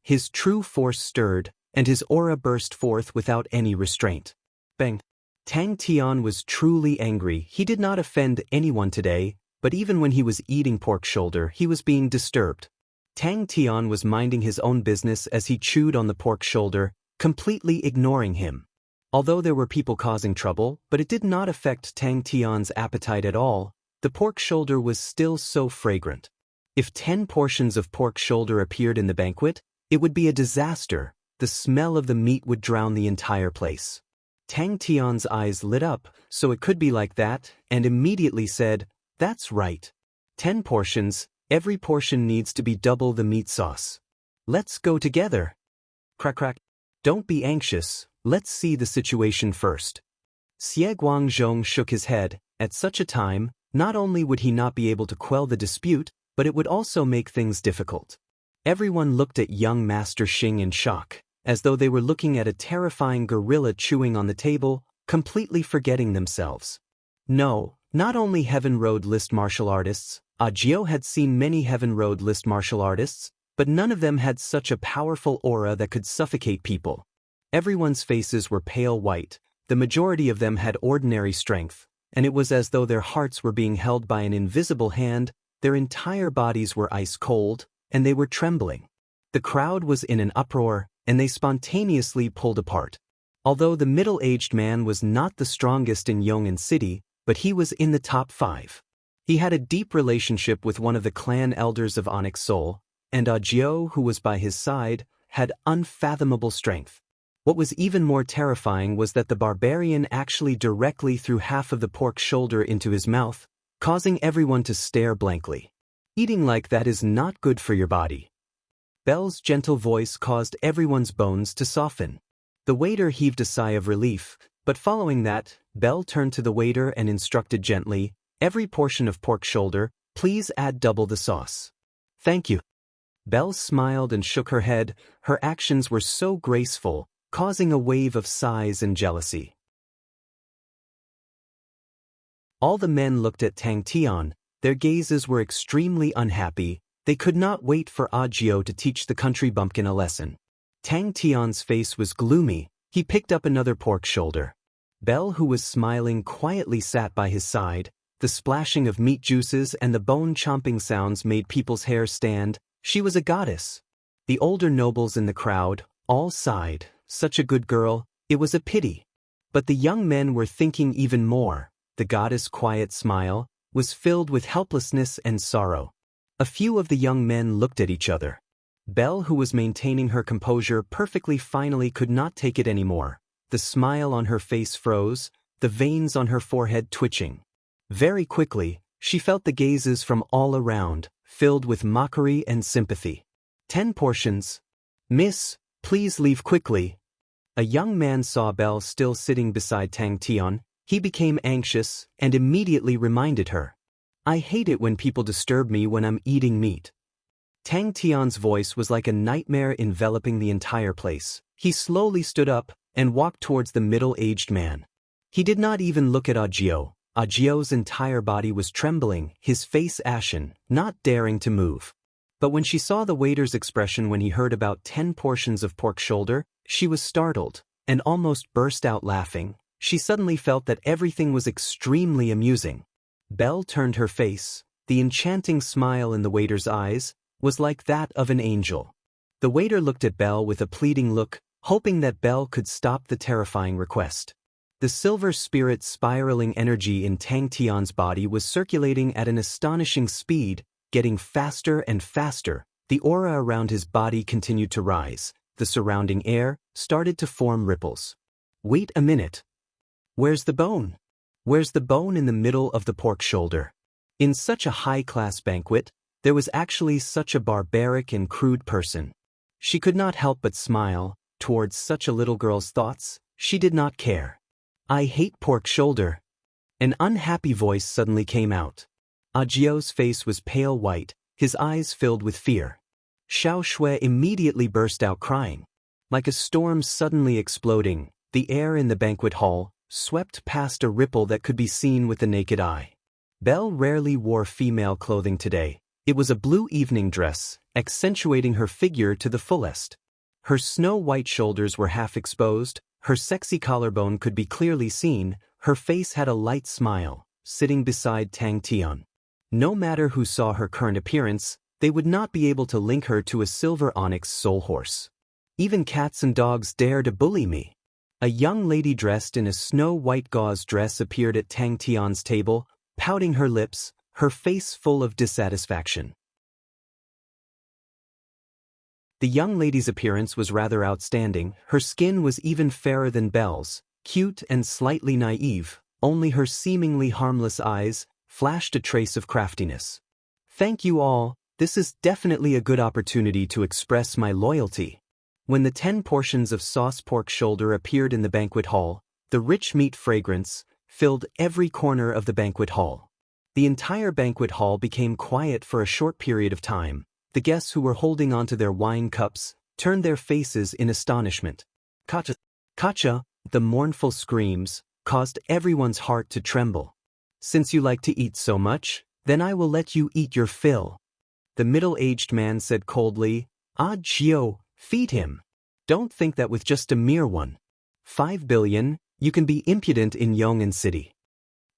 His true force stirred, and his aura burst forth without any restraint. Bang! Tang Tian was truly angry. He did not offend anyone today, but even when he was eating pork shoulder, he was being disturbed. Tang Tian was minding his own business as he chewed on the pork shoulder, completely ignoring him. Although there were people causing trouble, but it did not affect Tang Tian's appetite at all, the pork shoulder was still so fragrant. If 10 portions of pork shoulder appeared in the banquet, it would be a disaster. The smell of the meat would drown the entire place. Tang Tian's eyes lit up, so it could be like that, and immediately said, "That's right. 10 portions, every portion needs to be double the meat sauce. Let's go together." Crack crack. "Don't be anxious, let's see the situation first." Xie Guangzhong shook his head. At such a time, not only would he not be able to quell the dispute, but it would also make things difficult. Everyone looked at young Master Xing in shock, as though they were looking at a terrifying gorilla chewing on the table, completely forgetting themselves. No, not only Heaven Road list martial artists. Audiobook had seen many Heaven Road list martial artists, but none of them had such a powerful aura that could suffocate people. Everyone's faces were pale white, the majority of them had ordinary strength, and it was as though their hearts were being held by an invisible hand. Their entire bodies were ice cold, and they were trembling. The crowd was in an uproar, and they spontaneously pulled apart. Although the middle-aged man was not the strongest in Yong'an City, but he was in the top 5. He had a deep relationship with one of the clan elders of Onyx Soul, and Audiobook, who was by his side, had unfathomable strength. What was even more terrifying was that the barbarian actually directly threw half of the pork shoulder into his mouth, causing everyone to stare blankly. Eating like that is not good for your body. Belle's gentle voice caused everyone's bones to soften. The waiter heaved a sigh of relief, but following that, Belle turned to the waiter and instructed gently, "Every portion of pork shoulder, please add double the sauce." "Thank you." Belle smiled and shook her head. Her actions were so graceful, causing a wave of sighs and jealousy. All the men looked at Tang Tian. Their gazes were extremely unhappy. They could not wait for Audiobook to teach the country bumpkin a lesson. Tang Tian's face was gloomy. He picked up another pork shoulder. Belle, who was smiling, quietly sat by his side. The splashing of meat juices and the bone-chomping sounds made people's hair stand. She was a goddess. The older nobles in the crowd all sighed, such a good girl, it was a pity. But the young men were thinking even more. The goddess' quiet smile was filled with helplessness and sorrow. A few of the young men looked at each other. Belle, who was maintaining her composure perfectly, finally could not take it anymore. The smile on her face froze, the veins on her forehead twitching. Very quickly, she felt the gazes from all around, filled with mockery and sympathy. 10 portions. Miss, please leave quickly. A young man saw Belle still sitting beside Tang Tian. He became anxious and immediately reminded her. I hate it when people disturb me when I'm eating meat. Tang Tian's voice was like a nightmare enveloping the entire place. He slowly stood up and walked towards the middle-aged man. He did not even look at Aujio. Aujio's entire body was trembling, his face ashen, not daring to move. But when she saw the waiter's expression when he heard about 10 portions of pork shoulder, she was startled and almost burst out laughing. She suddenly felt that everything was extremely amusing. Belle turned her face. The enchanting smile in the waiter's eyes was like that of an angel. The waiter looked at Belle with a pleading look, hoping that Belle could stop the terrifying request. The silver spirit spiraling energy in Tang Tian's body was circulating at an astonishing speed, getting faster and faster. The aura around his body continued to rise. The surrounding air started to form ripples. Wait a minute. Where's the bone? Where's the bone in the middle of the pork shoulder? In such a high-class banquet, there was actually such a barbaric and crude person. She could not help but smile. Towards such a little girl's thoughts, she did not care. I hate pork shoulder. An unhappy voice suddenly came out. Aujio's face was pale white, his eyes filled with fear. Xiao Shui immediately burst out crying. Like a storm suddenly exploding, the air in the banquet hall swept past a ripple that could be seen with the naked eye. Belle rarely wore female clothing today. It was a blue evening dress, accentuating her figure to the fullest. Her snow-white shoulders were half exposed, her sexy collarbone could be clearly seen, her face had a light smile, sitting beside Tang Tian. No matter who saw her current appearance, they would not be able to link her to a silver onyx soul horse. Even cats and dogs dare to bully me. A young lady dressed in a snow-white gauze dress appeared at Tang Tian's table, pouting her lips, her face full of dissatisfaction. The young lady's appearance was rather outstanding. Her skin was even fairer than Belle's, cute and slightly naive. Only her seemingly harmless eyes flashed a trace of craftiness. Thank you all, this is definitely a good opportunity to express my loyalty. When the 10 portions of sauce pork shoulder appeared in the banquet hall, the rich meat fragrance filled every corner of the banquet hall. The entire banquet hall became quiet for a short period of time. The guests who were holding onto their wine cups turned their faces in astonishment. Kacha! Kacha! The mournful screams caused everyone's heart to tremble. Since you like to eat so much, then I will let you eat your fill. The middle-aged man said coldly, Aujio, feed him. Don't think that with just a mere 1.5 billion, you can be impudent in Yong'an City.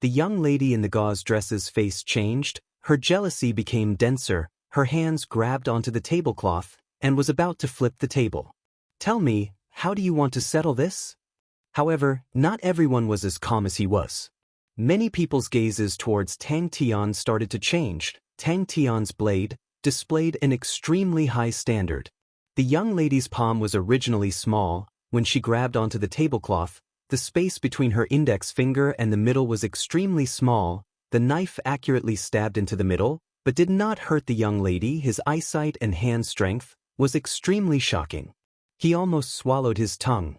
The young lady in the gauze dress's face changed, her jealousy became denser, her hands grabbed onto the tablecloth and was about to flip the table. Tell me, how do you want to settle this? However, not everyone was as calm as he was. Many people's gazes towards Tang Tian started to change. Tang Tian's blade displayed an extremely high standard. The young lady's palm was originally small. When she grabbed onto the tablecloth, the space between her index finger and the middle was extremely small. The knife accurately stabbed into the middle, but did not hurt the young lady. His eyesight and hand strength was extremely shocking. He almost swallowed his tongue.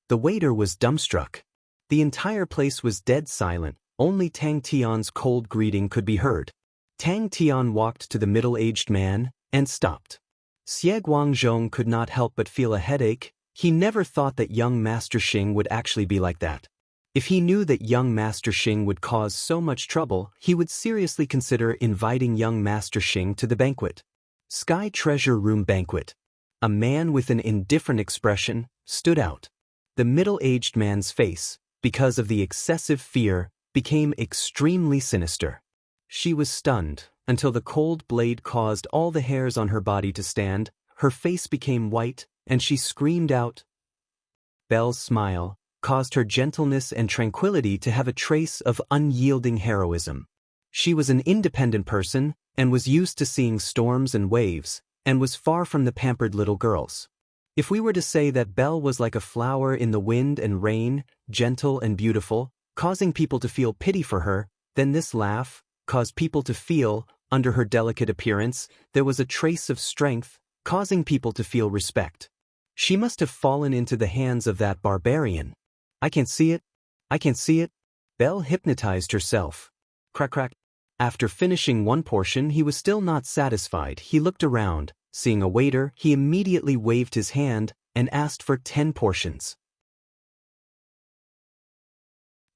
The waiter was dumbstruck. The entire place was dead silent. Only Tang Tian's cold greeting could be heard. Tang Tian walked to the middle-aged man and stopped. Xie Guangzhong could not help but feel a headache. He never thought that young Master Xing would actually be like that. If he knew that young Master Xing would cause so much trouble, he would seriously consider inviting young Master Xing to the banquet. Sky Treasure Room Banquet. A man with an indifferent expression stood out. The middle-aged man's face, because of the excessive fear, became extremely sinister. She was stunned until the cold blade caused all the hairs on her body to stand. her face became white, and she screamed out. Belle's smile caused her gentleness and tranquility to have a trace of unyielding heroism. She was an independent person, and was used to seeing storms and waves, and was far from the pampered little girls. If we were to say that Belle was like a flower in the wind and rain, gentle and beautiful, causing people to feel pity for her, then this laugh caused people to feel, under her delicate appearance, there was a trace of strength, causing people to feel respect. She must have fallen into the hands of that barbarian. I can't see it. I can't see it. Belle hypnotized herself. Crack crack. After finishing one portion, he was still not satisfied. He looked around. Seeing a waiter, he immediately waved his hand and asked for 10 portions.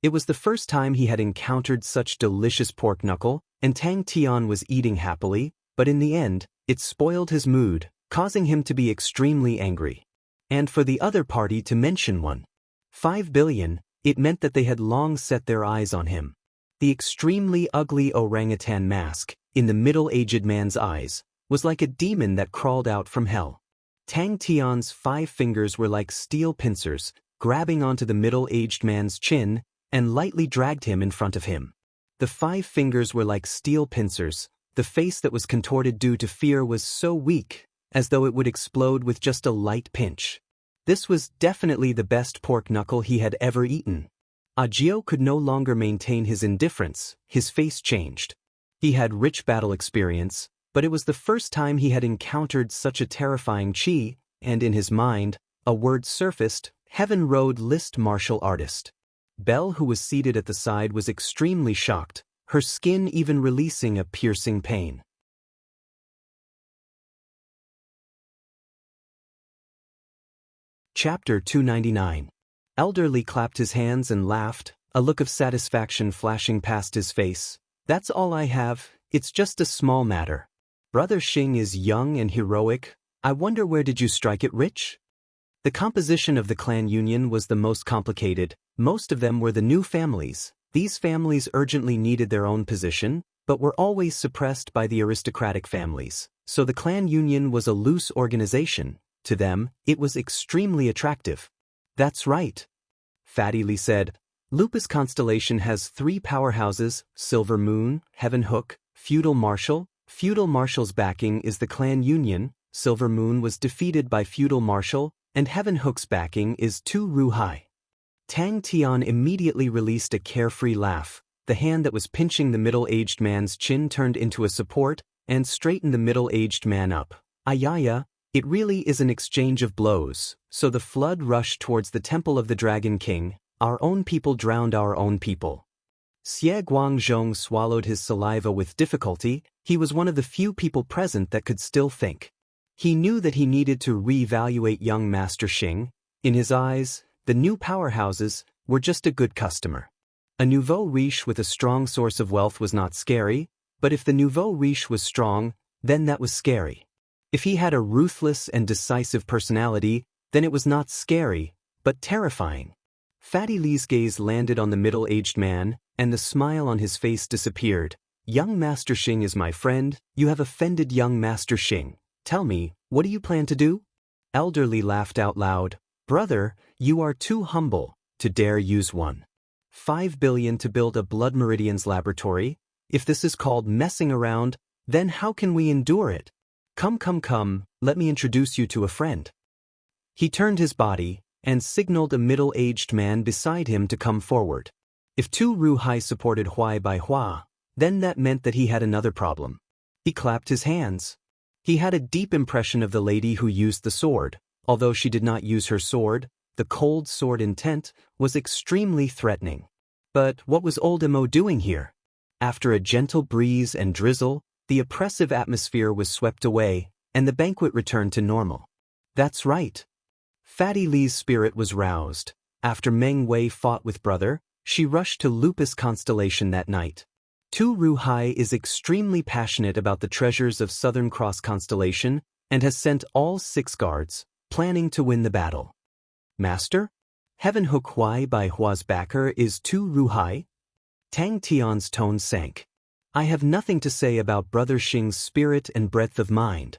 It was the first time he had encountered such delicious pork knuckle, and Tang Tian was eating happily, but in the end, it spoiled his mood, causing him to be extremely angry. And for the other party to mention 1.5 billion, it meant that they had long set their eyes on him. The extremely ugly orangutan mask, in the middle-aged man's eyes, was like a demon that crawled out from hell. Tang Tian's 5 fingers were like steel pincers, grabbing onto the middle-aged man's chin, and lightly dragged him in front of him. The 5 fingers were like steel pincers. The face that was contorted due to fear was so weak, as though it would explode with just a light pinch. This was definitely the best pork knuckle he had ever eaten. Agio could no longer maintain his indifference. His face changed. He had rich battle experience, but it was the first time he had encountered such a terrifying chi, and in his mind, a word surfaced: Heaven Road List Martial Artist. Belle, who was seated at the side, was extremely shocked, her skin even releasing a piercing pain. Chapter 299. Elderly clapped his hands and laughed, a look of satisfaction flashing past his face. That's all I have, it's just a small matter. Brother Xing is young and heroic. I wonder where did you strike it rich? The composition of the clan union was the most complicated. Most of them were the new families. These families urgently needed their own position, but were always suppressed by the aristocratic families. So the clan union was a loose organization. To them, it was extremely attractive. That's right. Fatty Lee said. Lupus Constellation has 3 powerhouses: Silver Moon, Heaven Hook, Feudal Marshal. Feudal Marshal's backing is the clan union. Silver Moon was defeated by Feudal Marshal, and Heaven Hook's backing is 2 Ruhai. Tang Tian immediately released a carefree laugh. The hand that was pinching the middle-aged man's chin turned into a support and straightened the middle-aged man up. Ayaya, it really is an exchange of blows. So the flood rushed towards the temple of the Dragon King. Our own people drowned our own people. Xie Guangzhong swallowed his saliva with difficulty. He was one of the few people present that could still think. He knew that he needed to re-evaluate young Master Xing. In his eyes, the new powerhouses were just a good customer. A nouveau riche with a strong source of wealth was not scary, but if the nouveau riche was strong, then that was scary. If he had a ruthless and decisive personality, then it was not scary, but terrifying. Fatty Lee's gaze landed on the middle-aged man, and the smile on his face disappeared. Young Master Xing is my friend. You have offended young Master Xing. Tell me, what do you plan to do? Elderly laughed out loud. Brother, you are too humble to dare use 1.5 billion to build a Blood Meridian's laboratory. If this is called messing around, then how can we endure it? Come, let me introduce you to a friend. He turned his body and signaled a middle-aged man beside him to come forward. If 2 Ruhai supported Huai by Hua, then that meant that he had another problem. He clapped his hands. He had a deep impression of the lady who used the sword. Although she did not use her sword, the cold sword intent was extremely threatening. But what was old Mo doing here? After a gentle breeze and drizzle, the oppressive atmosphere was swept away, and the banquet returned to normal. That's right. Fatty Lee's spirit was roused. After Meng Wei fought with brother, she rushed to Lupus Constellation that night. 2 Ruhai is extremely passionate about the treasures of Southern Cross Constellation and has sent all 6 guards, planning to win the battle. Master? Heaven Hook Huai by Hua's backer is 2 Ruhai? Tang Tian's tone sank. I have nothing to say about Brother Xing's spirit and breadth of mind.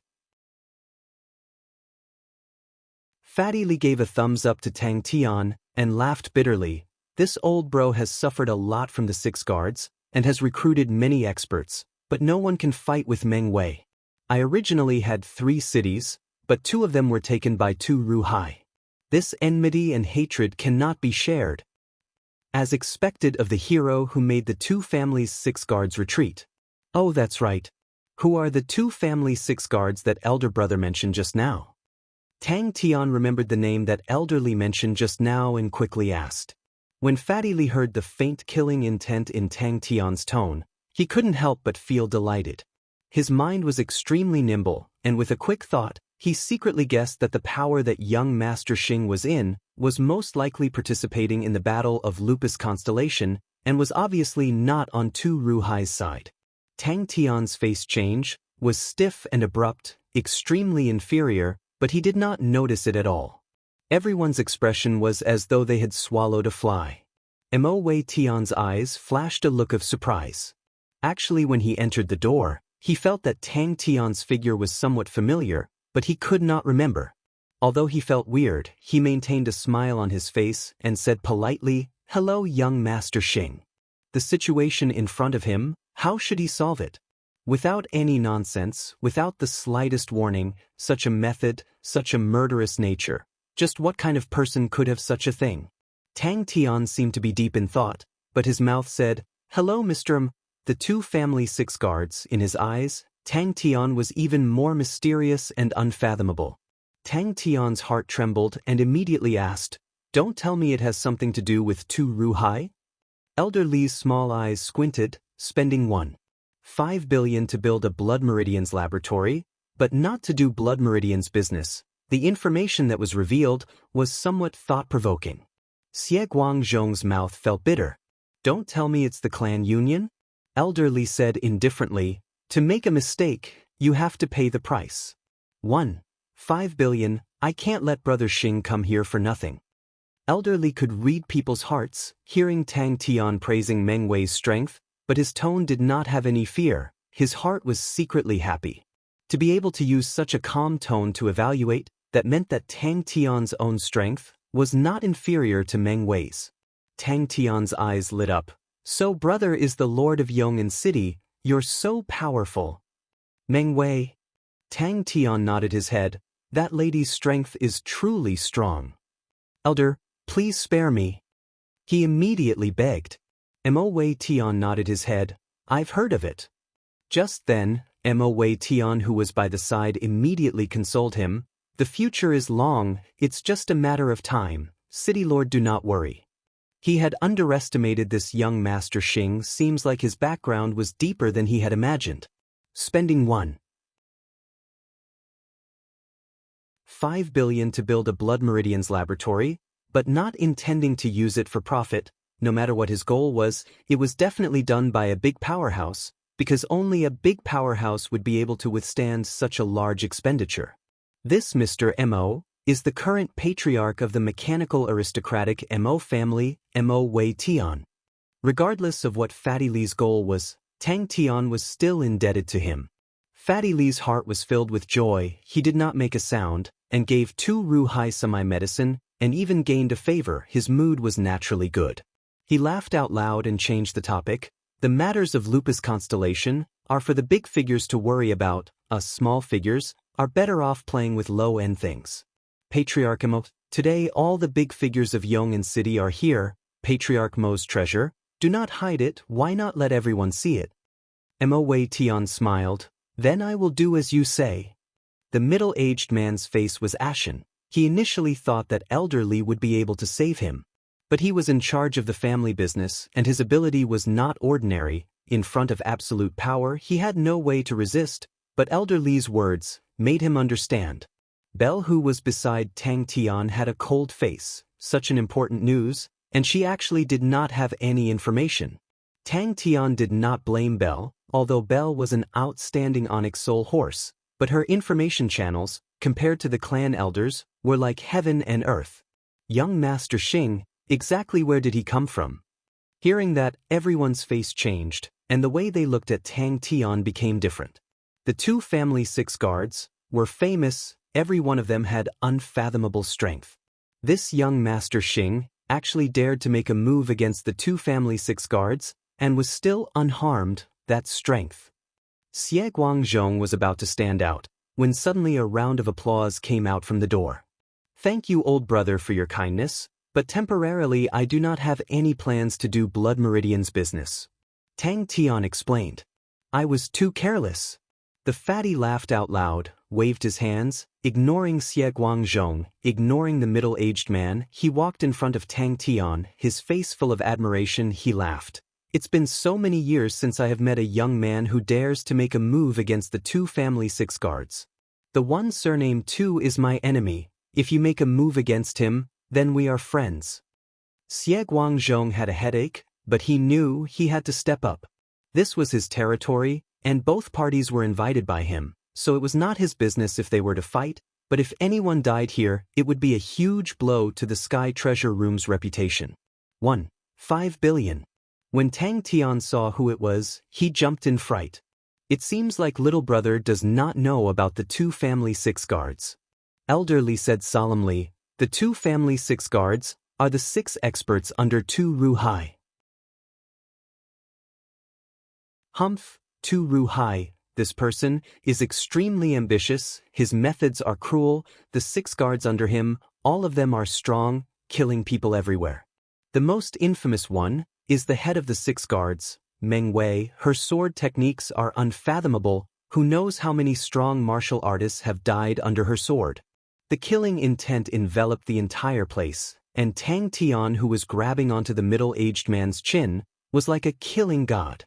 Fatty Lee gave a thumbs up to Tang Tian and laughed bitterly. This old bro has suffered a lot from the Six Guards and has recruited many experts, but no one can fight with Meng Wei. I originally had 3 cities, but 2 of them were taken by Tu Ruhai. This enmity and hatred cannot be shared. As expected of the hero who made the 2 families' 6 guards retreat. Oh, that's right. Who are the 2 family 6 guards that elder brother mentioned just now? Tang Tian remembered the name that elder Li mentioned just now and quickly asked. When Fatty Li heard the faint killing intent in Tang Tian's tone, he couldn't help but feel delighted. His mind was extremely nimble, and with a quick thought, he secretly guessed that the power that young Master Xing was in was most likely participating in the Battle of Lupus Constellation and was obviously not on Tu Ruhai's side. Tang Tian's face change was stiff and abrupt, extremely inferior, but he did not notice it at all. Everyone's expression was as though they had swallowed a fly. Mo Wei Tian's eyes flashed a look of surprise. Actually, when he entered the door, he felt that Tang Tian's figure was somewhat familiar, but he could not remember. Although he felt weird, he maintained a smile on his face and said politely, "Hello, young Master Xing." The situation in front of him, how should he solve it? Without any nonsense, without the slightest warning, such a method, such a murderous nature. Just what kind of person could have such a thing? Tang Tian seemed to be deep in thought, but his mouth said, "Hello, Mr. M." The 2 family 6 guards, in his eyes, Tang Tian was even more mysterious and unfathomable. Tang Tian's heart trembled and immediately asked, "Don't tell me it has something to do with Tu Ruhai?" Elder Li's small eyes squinted, spending 1.5 billion to build a Blood Meridians laboratory, but not to do Blood Meridians business. The information that was revealed was somewhat thought-provoking. Xie Guangzhong's mouth felt bitter. "Don't tell me it's the clan union?" Elder Li said indifferently, "To make a mistake, you have to pay the price. 1.5 billion, I can't let Brother Xing come here for nothing." Elder Li could read people's hearts, hearing Tang Tian praising Meng Wei's strength, but his tone did not have any fear. His heart was secretly happy. To be able to use such a calm tone to evaluate, that meant that Tang Tian's own strength was not inferior to Meng Wei's. Tang Tian's eyes lit up. "So brother is the Lord of Yong'an City, you're so powerful." "Meng Wei?" Tang Tian nodded his head. "That lady's strength is truly strong." "Elder, please spare me," he immediately begged. Mo Wei Tian nodded his head. "I've heard of it." Just then, Mo Wei Tian, who was by the side, immediately consoled him. "The future is long, it's just a matter of time. City Lord, do not worry." He had underestimated this young Master Xing. Seems like his background was deeper than he had imagined. Spending 1.5 billion to build a Blood Meridians laboratory, but not intending to use it for profit, no matter what his goal was, it was definitely done by a big powerhouse, because only a big powerhouse would be able to withstand such a large expenditure. This Mr. Mo is the current patriarch of the mechanical aristocratic Mo family, Mo Wei Tian. Regardless of what Fatty Li's goal was, Tang Tian was still indebted to him. Fatty Li's heart was filled with joy. He did not make a sound, and gave Tu Ruhai some medicine, and even gained a favor. His mood was naturally good. He laughed out loud and changed the topic. "The matters of Lupus Constellation are for the big figures to worry about. Us small figures are better off playing with low-end things." Patriarch Mo, today all the big figures of Yong'an City are here. Patriarch Mo's treasure. Do not hide it. Why not let everyone see it? Mo Wei Tian smiled. "Then I will do as you say." The middle-aged man's face was ashen. He initially thought that Elder Li would be able to save him. But he was in charge of the family business, and his ability was not ordinary. In front of absolute power, he had no way to resist, but Elder Li's words made him understand. Belle, who was beside Tang Tian, had a cold face. Such an important news, and she actually did not have any information. Tang Tian did not blame Belle, although Belle was an outstanding Onyx Soul horse, but her information channels, compared to the clan elders, were like heaven and earth. Young Master Xing, exactly where did he come from? Hearing that, everyone's face changed, and the way they looked at Tang Tian became different. The 2 family 6 guards were famous, every one of them had unfathomable strength. This young Master Xing actually dared to make a move against the two family 6 guards, and was still unharmed. That strength. Xie Guangzhong was about to stand out, when suddenly a round of applause came out from the door. "Thank you, old brother, for your kindness, but temporarily I do not have any plans to do Blood Meridian's business," Tang Tian explained. "I was too careless." The fatty laughed out loud, waved his hands, ignoring Xie Guangzhong, ignoring the middle-aged man. He walked in front of Tang Tian, his face full of admiration. He laughed. "It's been so many years since I have met a young man who dares to make a move against the two family 6 guards. The one surnamed Tu is my enemy. If you make a move against him, then we are friends." Xie Guangzhong had a headache, but he knew he had to step up. This was his territory, and both parties were invited by him, so it was not his business if they were to fight, but if anyone died here, it would be a huge blow to the Sky Treasure Room's reputation. 5 billion. When Tang Tian saw who it was, he jumped in fright. It seems like little brother does not know about the two family 6 guards. Elderly said solemnly, "The two family 6 guards are the 6 experts under Tu Ruhai." Humph, Tu Ruhai, this person, is extremely ambitious, his methods are cruel, the 6 guards under him, all of them are strong, killing people everywhere. The most infamous one is the head of the 6 guards, Meng Wei. Her sword techniques are unfathomable. Who knows how many strong martial artists have died under her sword? The killing intent enveloped the entire place, and Tang Tian, who was grabbing onto the middle-aged man's chin, was like a killing god.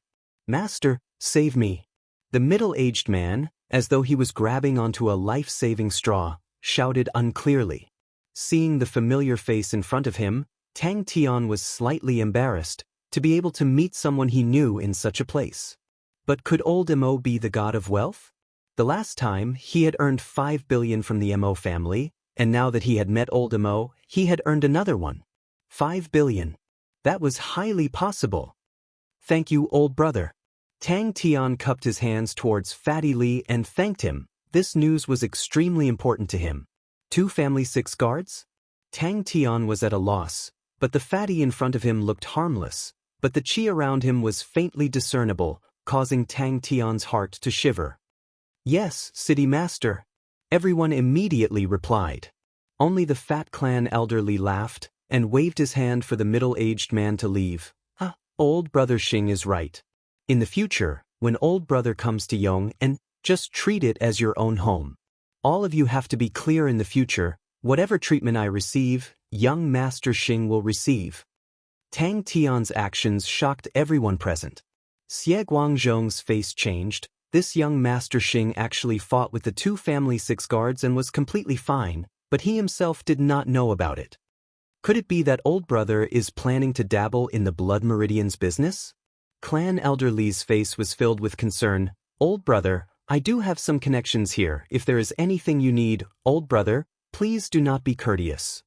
"Master, save me." The middle-aged man, as though he was grabbing onto a life-saving straw, shouted unclearly. Seeing the familiar face in front of him, Tang Tian was slightly embarrassed to be able to meet someone he knew in such a place. But could old Mo be the god of wealth? The last time, he had earned 5 billion from the Mo family, and now that he had met old Mo, he had earned another one. 5 billion. That was highly possible. "Thank you, old brother." Tang Tian cupped his hands towards Fatty Li and thanked him. This news was extremely important to him. Two family 6 guards? Tang Tian was at a loss, but the fatty in front of him looked harmless, but the qi around him was faintly discernible, causing Tang Tian's heart to shiver. "Yes, city master." Everyone immediately replied. Only the fat clan elderly laughed and waved his hand for the middle-aged man to leave. "Ah, old brother Xing is right. In the future, when old brother comes to Yong, and just treat it as your own home. All of you have to be clear in the future, whatever treatment I receive, young Master Xing will receive." Tang Tian's actions shocked everyone present. Xie Guangzhong's face changed. This young Master Xing actually fought with the two family 6 guards and was completely fine, but he himself did not know about it. Could it be that old brother is planning to dabble in the Blood Meridian's business? Clan Elder Li's face was filled with concern. "Old brother, I do have some connections here. If there is anything you need, old brother, please do not be courteous."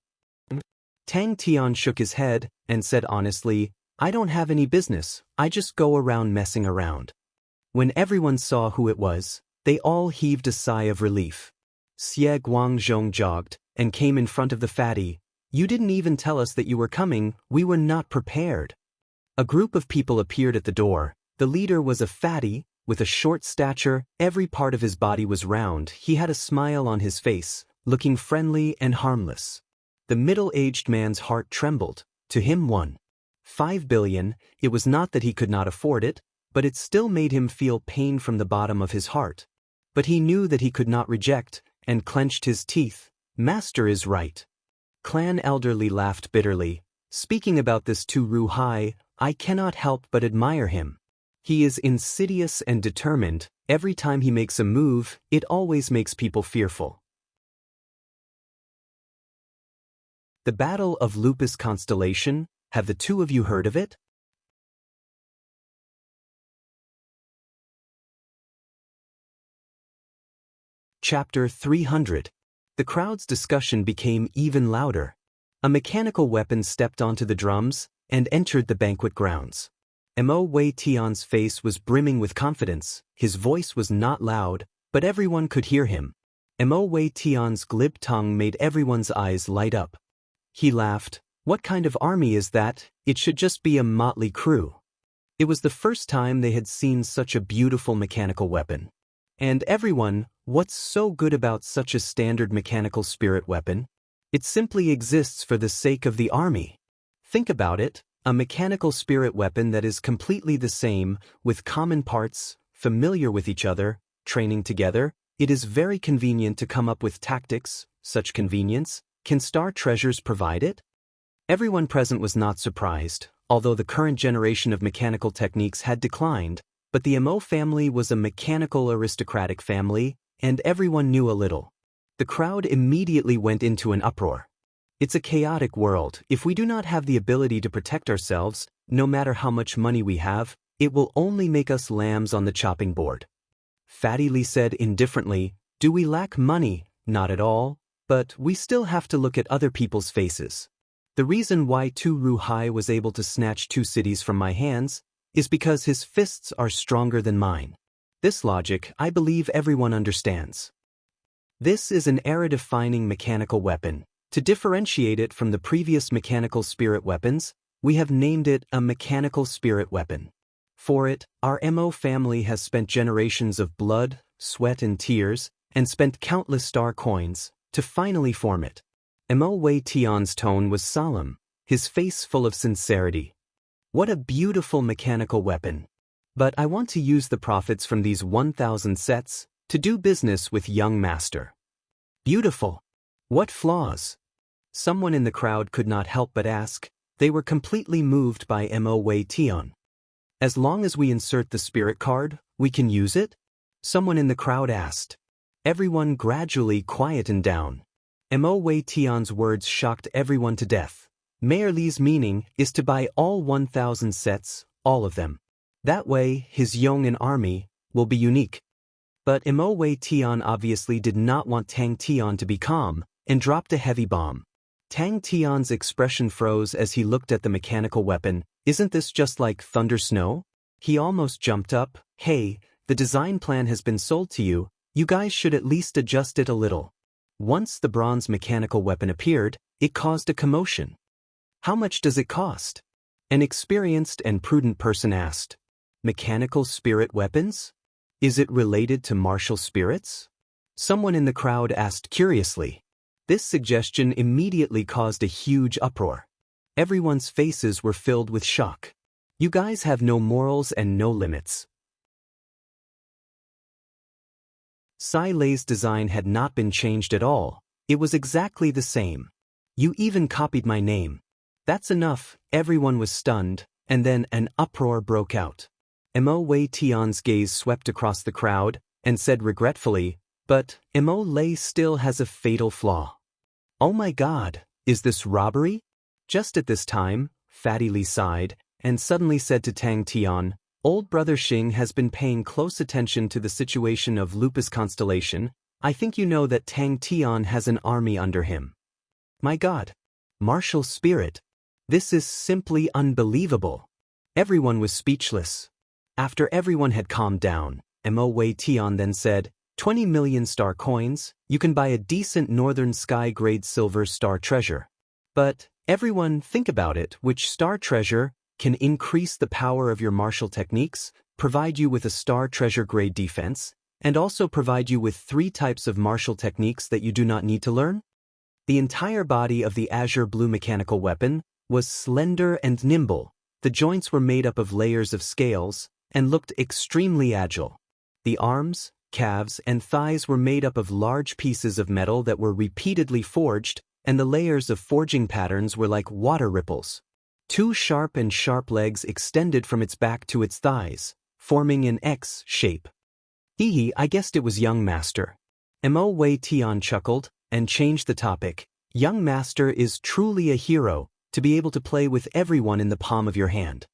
Tang Tian shook his head and said honestly, "I don't have any business, I just go around messing around." When everyone saw who it was, they all heaved a sigh of relief. Xie Guangzhong jogged and came in front of the fatty. "You didn't even tell us that you were coming, we were not prepared." A group of people appeared at the door. The leader was a fatty, with a short stature, every part of his body was round, he had a smile on his face, looking friendly and harmless. The middle-aged man's heart trembled. To him 5 billion, it was not that he could not afford it, but it still made him feel pain from the bottom of his heart. But he knew that he could not reject, and clenched his teeth. "Master is right." Clan Elderly laughed bitterly. "Speaking about this to Ruhai, I cannot help but admire him. He is insidious and determined. Every time he makes a move, it always makes people fearful." The Battle of Lupus Constellation, have the two of you heard of it? Chapter 300. The crowd's discussion became even louder. A mechanical weapon stepped onto the drums and entered the banquet grounds. Mo Wei Tian's face was brimming with confidence. His voice was not loud, but everyone could hear him. Mo Wei Tian's glib tongue made everyone's eyes light up. He laughed. What kind of army is that? It should just be a motley crew. It was the first time they had seen such a beautiful mechanical weapon. And everyone, what's so good about such a standard mechanical spirit weapon? It simply exists for the sake of the army. Think about it, a mechanical spirit weapon that is completely the same, with common parts, familiar with each other, training together. It is very convenient to come up with tactics. Such convenience, can Star Treasures provide it? Everyone present was not surprised, although the current generation of mechanical techniques had declined, but the Mo family was a mechanical aristocratic family, and everyone knew a little. The crowd immediately went into an uproar. It's a chaotic world. If we do not have the ability to protect ourselves, no matter how much money we have, it will only make us lambs on the chopping board. Fatty Lee said indifferently, do we lack money? Not at all, but we still have to look at other people's faces. The reason why Tu Ruhai was able to snatch 2 cities from my hands is because his fists are stronger than mine. This logic, I believe everyone understands. This is an era-defining mechanical weapon. To differentiate it from the previous mechanical spirit weapons, we have named it a mechanical spirit weapon. For it, our Mo family has spent generations of blood, sweat and tears, and spent countless star coins, to finally form it. Mo Wei Tian's tone was solemn, his face full of sincerity. What a beautiful mechanical weapon. But I want to use the profits from these 1,000 sets to do business with young master. Beautiful. What flaws? Someone in the crowd could not help but ask. They were completely moved by Mo Wei Tian. As long as we insert the spirit card, we can use it? Someone in the crowd asked. Everyone gradually quietened down. Mo Wei Tian's words shocked everyone to death. Mayor Li's meaning is to buy all 1,000 sets, all of them. That way, his Yong'an army will be unique. But Mo Wei Tian obviously did not want Tang Tian to be calm, and dropped a heavy bomb. Tang Tian's expression froze as he looked at the mechanical weapon. Isn't this just like thunder snow? He almost jumped up. Hey, the design plan has been sold to you. You guys should at least adjust it a little. Once the bronze mechanical weapon appeared, it caused a commotion. How much does it cost? An experienced and prudent person asked. Mechanical spirit weapons? Is it related to martial spirits? Someone in the crowd asked curiously. This suggestion immediately caused a huge uproar. Everyone's faces were filled with shock. You guys have no morals and no limits. Sai Lei's design had not been changed at all. It was exactly the same. You even copied my name. That's enough. Everyone was stunned, and then an uproar broke out. Mo Wei Tian's gaze swept across the crowd, and said regretfully, but Mo Lei still has a fatal flaw. Oh my God, is this robbery? Just at this time, Fatty Lee sighed, and suddenly said to Tang Tian, Old Brother Xing has been paying close attention to the situation of Lupus Constellation. I think you know that Tang Tian has an army under him. My God. Martial spirit. This is simply unbelievable. Everyone was speechless. After everyone had calmed down, Mo Wei Tian then said, 20 million star coins, you can buy a decent Northern Sky grade silver star treasure. But, everyone think about it, which star treasure can increase the power of your martial techniques, provide you with a star treasure grade defense, and also provide you with 3 types of martial techniques that you do not need to learn? The entire body of the azure blue mechanical weapon was slender and nimble. The joints were made up of layers of scales and looked extremely agile. The arms, calves, and thighs were made up of large pieces of metal that were repeatedly forged, and the layers of forging patterns were like water ripples. 2 sharp legs extended from its back to its thighs, forming an X shape. Hee, I guessed it was young master. Mo Wei Tian chuckled and changed the topic. Young master is truly a hero, to be able to play with everyone in the palm of your hand.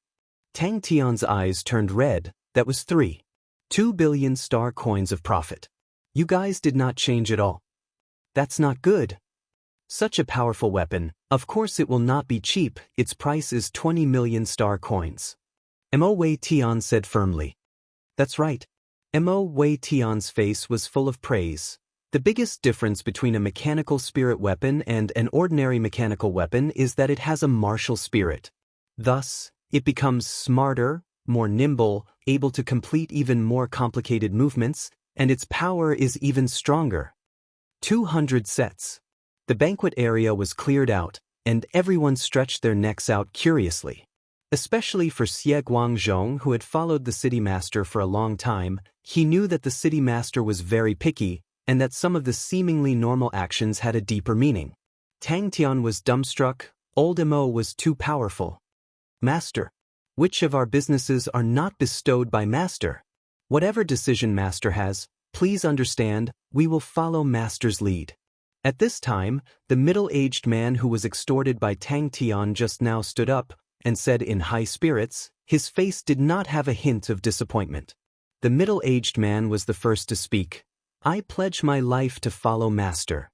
Tang Tian's eyes turned red. That was 2 billion star coins of profit. You guys did not change at all. That's not good. Such a powerful weapon, of course it will not be cheap. Its price is 20 million star coins. Mo Wei Tian said firmly. That's right. Mo Wei Tian's face was full of praise. The biggest difference between a mechanical spirit weapon and an ordinary mechanical weapon is that it has a martial spirit. Thus, it becomes smarter, more nimble, able to complete even more complicated movements, and its power is even stronger. 200 sets. The banquet area was cleared out, and everyone stretched their necks out curiously. Especially for Xie Guangzhong, who had followed the city master for a long time, he knew that the city master was very picky, and that some of the seemingly normal actions had a deeper meaning. Tang Tian was dumbstruck, old Mo was too powerful. Master. Which of our businesses are not bestowed by Master? Whatever decision Master has, please understand, we will follow Master's lead. At this time, the middle-aged man who was extorted by Tang Tian just now stood up, and said in high spirits, his face did not have a hint of disappointment. The middle-aged man was the first to speak. I pledge my life to follow Master.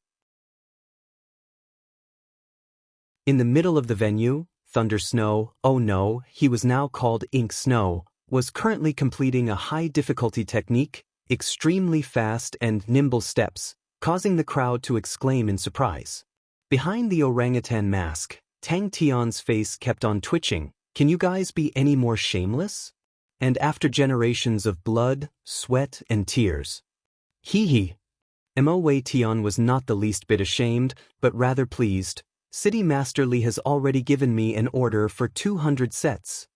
In the middle of the venue, Thunder Snow, oh no, he was now called Ink Snow, was currently completing a high-difficulty technique, extremely fast and nimble steps, causing the crowd to exclaim in surprise. Behind the orangutan mask, Tang Tian's face kept on twitching. Can you guys be any more shameless? And after generations of blood, sweat, and tears. Hee. Mo Wei Tian was not the least bit ashamed, but rather pleased. City Master Li has already given me an order for 200 sets.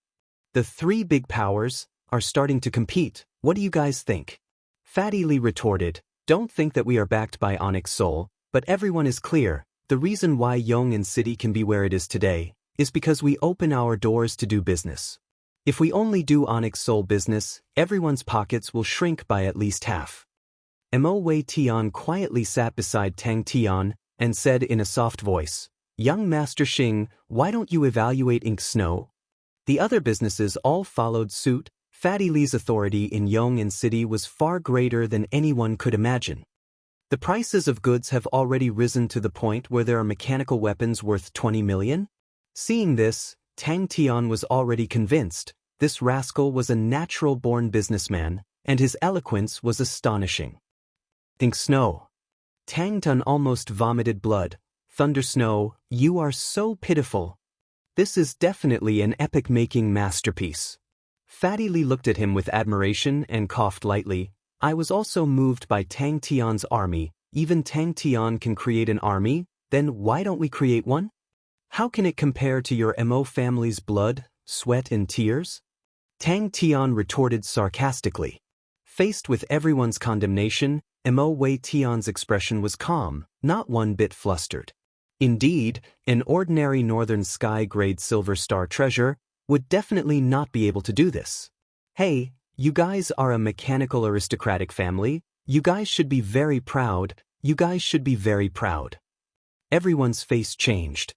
The three big powers are starting to compete. What do you guys think? Fatty Li retorted, don't think that we are backed by Onyx Soul, but everyone is clear. The reason why Yong'an City can be where it is today is because we open our doors to do business. If we only do Onyx Soul business, everyone's pockets will shrink by at least half. Mo Wei Tian quietly sat beside Tang Tian and said in a soft voice, Young Master Xing, why don't you evaluate Ink Snow? The other businesses all followed suit. Fatty Li's authority in Yong'an City was far greater than anyone could imagine. The prices of goods have already risen to the point where there are mechanical weapons worth 20 million. Seeing this, Tang Tian was already convinced. This rascal was a natural-born businessman, and his eloquence was astonishing. Ink Snow. Tang Tian almost vomited blood. Thunder Snow, you are so pitiful. This is definitely an epic-making masterpiece. Fatty Li looked at him with admiration and coughed lightly. I was also moved by Tang Tian's army. Even Tang Tian can create an army, then why don't we create one? How can it compare to your Mo family's blood, sweat and tears? Tang Tian retorted sarcastically. Faced with everyone's condemnation, Mo Wei Tian's expression was calm, not one bit flustered. Indeed, an ordinary Northern Sky grade Silver Star treasure would definitely not be able to do this. Hey, you guys are a mechanical aristocratic family. You guys should be very proud. You guys should be very proud. Everyone's face changed.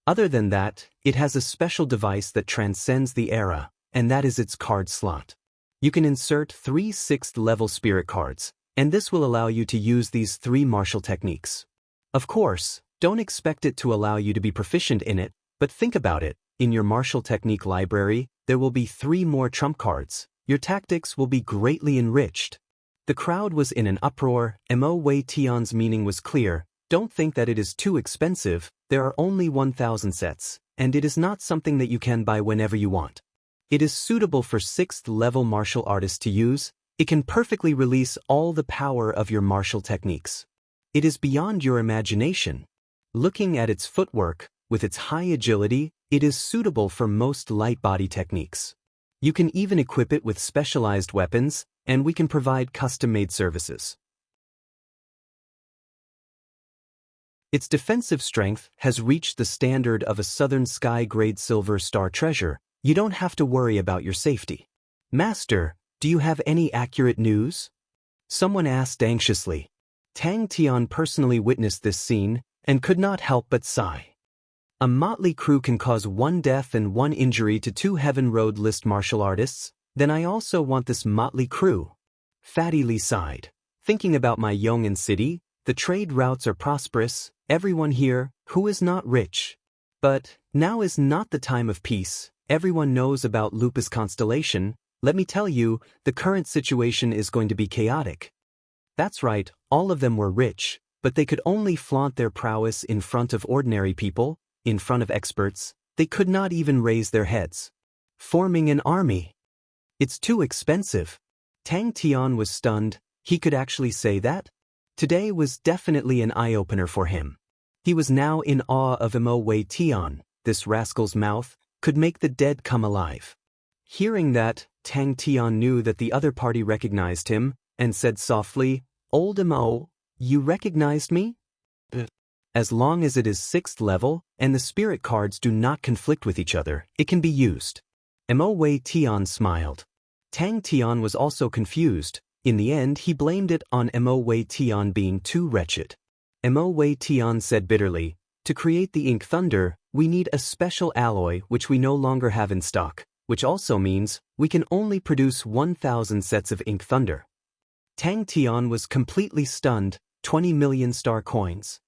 Other than that, it has a special device that transcends the era, and that is its card slot. You can insert 3 6th-level spirit cards, and this will allow you to use these 3 martial techniques. Of course, don't expect it to allow you to be proficient in it, but think about it. In your martial technique library, there will be 3 more trump cards. Your tactics will be greatly enriched. The crowd was in an uproar. Mo Wei Tian's meaning was clear. Don't think that it is too expensive. There are only 1,000 sets, and it is not something that you can buy whenever you want. It is suitable for 6th-level martial artists to use. It can perfectly release all the power of your martial techniques. It is beyond your imagination. Looking at its footwork, with its high agility, it is suitable for most light body techniques. You can even equip it with specialized weapons, and we can provide custom-made services. Its defensive strength has reached the standard of a Southern Sky grade Silver Star treasure. You don't have to worry about your safety. Master, do you have any accurate news? Someone asked anxiously. Tang Tian personally witnessed this scene and could not help but sigh. A motley crew can cause 1 death and 1 injury to 2 Heaven Road list martial artists, then I also want this motley crew. Fatty Li sighed. Thinking about my Yong'an City, the trade routes are prosperous, everyone here, who is not rich. But now is not the time of peace. Everyone knows about Lupus Constellation. Let me tell you, the current situation is going to be chaotic. That's right, All of them were rich, but they could only flaunt their prowess in front of ordinary people, in front of experts. They could not even raise their heads. Forming an army. It's too expensive. Tang Tian was stunned. He could actually say that? Today was definitely an eye-opener for him. He was now in awe of Mo Wei Tian. This rascal's mouth could make the dead come alive. Hearing that, Tang Tian knew that the other party recognized him, and said softly, "Old Mo, you recognized me?" As long as it is 6th level, and the spirit cards do not conflict with each other, it can be used. Mo Wei Tian smiled. Tang Tian was also confused. In the end, he blamed it on Mo Wei Tian being too wretched. Mo Wei Tian said bitterly, "To create the ink thunder, we need a special alloy which we no longer have in stock, which also means we can only produce 1,000 sets of ink thunder." Tang Tian was completely stunned. 20 million star coins.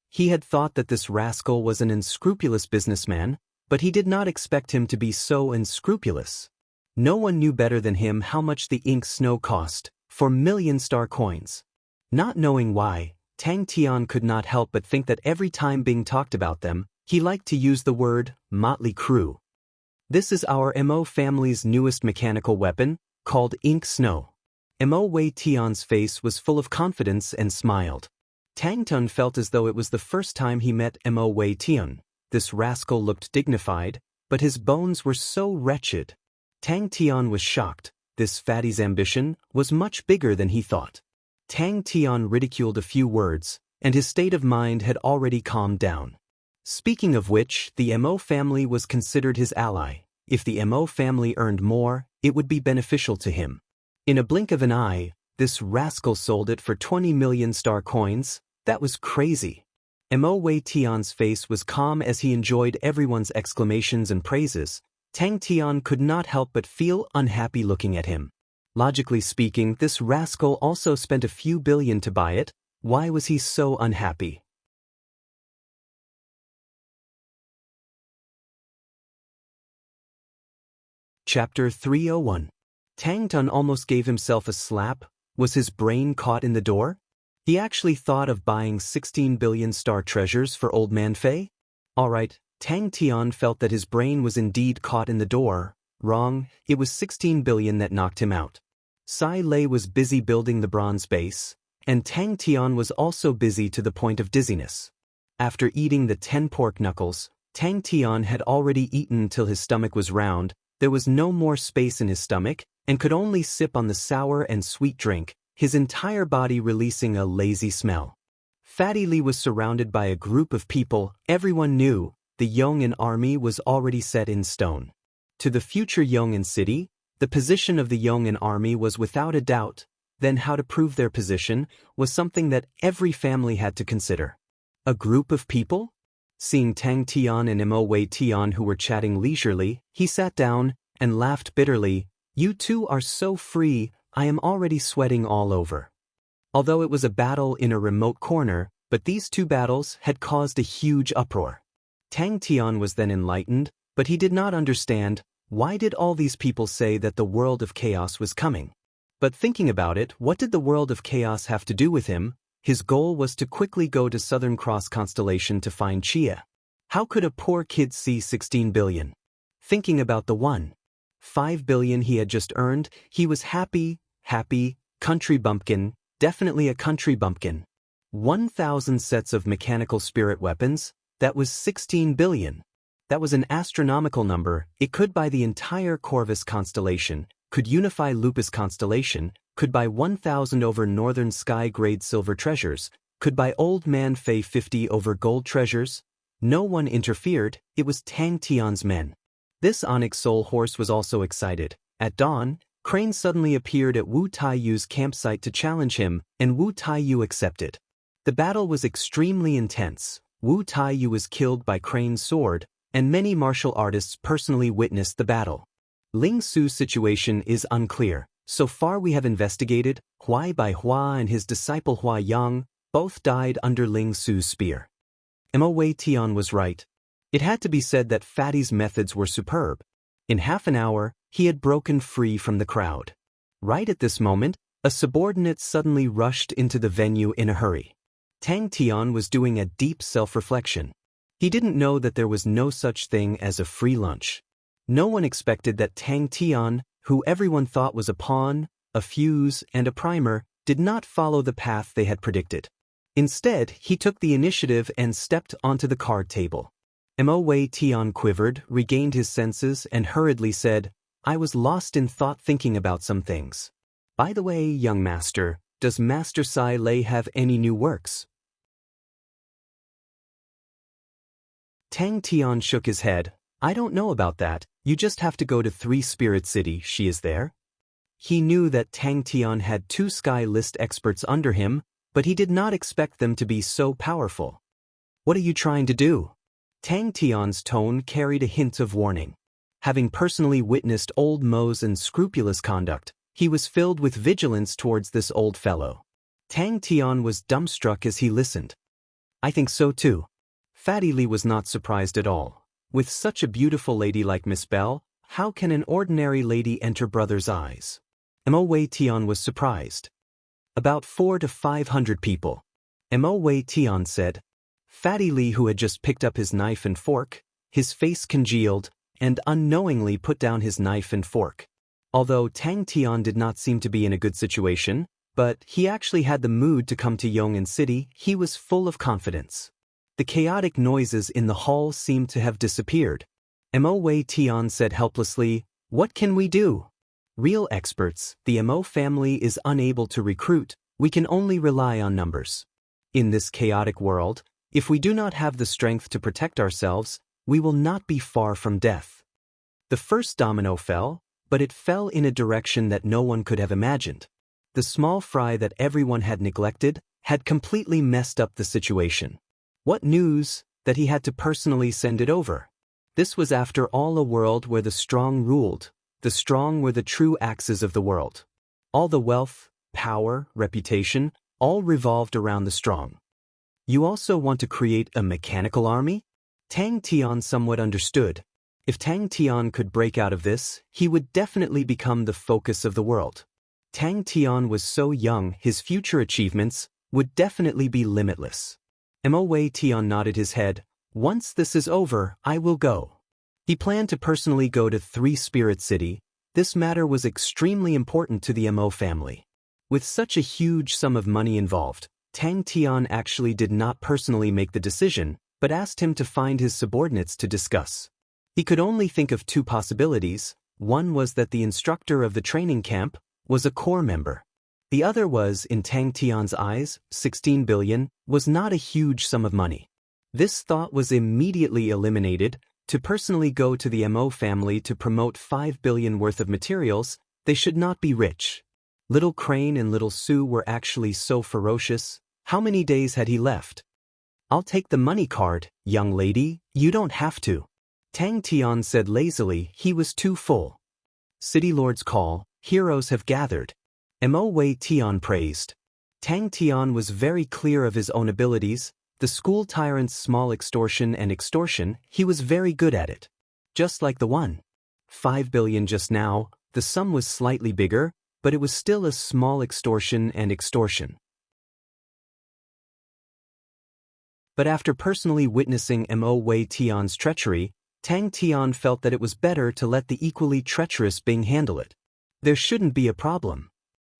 He had thought that this rascal was an unscrupulous businessman, but he did not expect him to be so unscrupulous. No one knew better than him how much the ink snow cost, 4 million star coins. Not knowing why, Tang Tian could not help but think that every time Bing talked about them, he liked to use the word motley crew. This is our Mo family's newest mechanical weapon, called ink snow. Mo Wei Tian's face was full of confidence and smiled. Tang Tun felt as though it was the first time he met Mo Wei Tian. This rascal looked dignified, but his bones were so wretched. Tang Tian was shocked. This fatty's ambition was much bigger than he thought. Tang Tian ridiculed a few words, and his state of mind had already calmed down. Speaking of which, the Mo family was considered his ally. If the Mo family earned more, it would be beneficial to him. In a blink of an eye, this rascal sold it for 20 million star coins. That was crazy. Mo Wei Tian's face was calm as he enjoyed everyone's exclamations and praises. Tang Tian could not help but feel unhappy looking at him. Logically speaking, this rascal also spent a few billion to buy it. Why was he so unhappy? Chapter 301. Tang Tun almost gave himself a slap. Was his brain caught in the door? He actually thought of buying 16 billion star treasures for Old Man Fei? Alright, Tang Tian felt that his brain was indeed caught in the door. Wrong, it was 16 billion that knocked him out. Sai Lei was busy building the bronze base, and Tang Tian was also busy to the point of dizziness. After eating the 10 pork knuckles, Tang Tian had already eaten till his stomach was round. There was no more space in his stomach, and could only sip on the sour and sweet drink, his entire body releasing a lazy smell. Fatty Li was surrounded by a group of people. Everyone knew the Yong'an army was already set in stone. To the future Yong'an city, the position of the Yong'an army was without a doubt. Then how to prove their position was something that every family had to consider. A group of people? Seeing Tang Tian and Mo Wei Tian who were chatting leisurely, he sat down and laughed bitterly. "You two are so free, I am already sweating all over." Although it was a battle in a remote corner, but these two battles had caused a huge uproar. Tang Tian was then enlightened, but he did not understand, why did all these people say that the world of chaos was coming? But thinking about it, what did the world of chaos have to do with him? His goal was to quickly go to Southern Cross constellation to find Chia. How could a poor kid see 16 billion? Thinking about the 1.5 billion he had just earned, he was happy, country bumpkin, definitely a country bumpkin. 1,000 sets of mechanical spirit weapons, that was 16 billion. That was an astronomical number. It could buy the entire Corvus constellation, could unify Lupus constellation, could buy 1,000 over Northern Sky grade silver treasures, could buy Old Man Fei 50 over gold treasures. No one interfered. It was Tang Tian's men. This Onyx Soul Horse was also excited. At dawn, Crane suddenly appeared at Wu Taiyu's campsite to challenge him, and Wu Taiyu accepted. The battle was extremely intense. Wu Taiyu was killed by Crane's sword, and many martial artists personally witnessed the battle. Ling Su's situation is unclear. So far we have investigated, Huai Bai Hua and his disciple Hua Yang both died under Ling Su's spear. Mo Wei Tian was right. It had to be said that Fatty's methods were superb. In half an hour, he had broken free from the crowd. Right at this moment, A subordinate suddenly rushed into the venue in a hurry. Tang Tian was doing a deep self-reflection. He didn't know that there was no such thing as a free lunch. No one expected that Tang Tian, who everyone thought was a pawn, a fuse, and a primer, did not follow the path they had predicted. Instead, he took the initiative and stepped onto the card table. Mo Wei Tian quivered, regained his senses, and hurriedly said, "I was lost in thought thinking about some things. By the way, young master, does Master Sai Lei have any new works?" Tang Tian shook his head. "I don't know about that, you just have to go to 3 Spirit City, she is there." He knew that Tang Tian had 2 Sky List experts under him, but he did not expect them to be so powerful. "What are you trying to do?" Tang Tian's tone carried a hint of warning. Having personally witnessed old Mo's unscrupulous conduct, he was filled with vigilance towards this old fellow. Tang Tian was dumbstruck as he listened. "I think so too." Fatty Lee was not surprised at all. With such a beautiful lady like Miss Bell, how can an ordinary lady enter brother's eyes? Mo Wei Tian was surprised. "About 400 to 500 people." Mo Wei Tian said. Fatty Lee, who had just picked up his knife and fork, his face congealed, and unknowingly put down his knife and fork. Although Tang Tian did not seem to be in a good situation, but he actually had the mood to come to Yong'an City, he was full of confidence. The chaotic noises in the hall seemed to have disappeared. Mo Wei Tian said helplessly, "What can we do? Real experts, the Mo family is unable to recruit, we can only rely on numbers. In this chaotic world, if we do not have the strength to protect ourselves, we will not be far from death." The first domino fell, but it fell in a direction that no one could have imagined. The small fry that everyone had neglected had completely messed up the situation. What news, that he had to personally send it over. This was after all a world where the strong ruled. The strong were the true axes of the world. All the wealth, power, reputation, all revolved around the strong. "You also want to create a mechanical army?" Tang Tian somewhat understood. If Tang Tian could break out of this, he would definitely become the focus of the world. Tang Tian was so young, his future achievements would definitely be limitless. Mo Wei Tian nodded his head. "Once this is over, I will go." He planned to personally go to 3 Spirit City. This matter was extremely important to the Mo family. With such a huge sum of money involved, Tang Tian actually did not personally make the decision, but asked him to find his subordinates to discuss. He could only think of 2 possibilities. One was that the instructor of the training camp was a core member. The other was, in Tang Tian's eyes, 16 billion was not a huge sum of money. This thought was immediately eliminated. To personally go to the Mo family to promote 5 billion worth of materials, they should not be rich. Little Crane and Little Sue were actually so ferocious. How many days had he left? "I'll take the money card, young lady, you don't have to." Tang Tian said lazily, he was too full. "City Lord's call, heroes have gathered." Mo Wei Tian praised. Tang Tian was very clear of his own abilities. The school tyrant's small extortion and extortion, he was very good at it. Just like the 1.5 billion just now, the sum was slightly bigger, but it was still a small extortion and extortion. But after personally witnessing Mo Wei Tian's treachery, Tang Tian felt that it was better to let the equally treacherous Bing handle it. There shouldn't be a problem.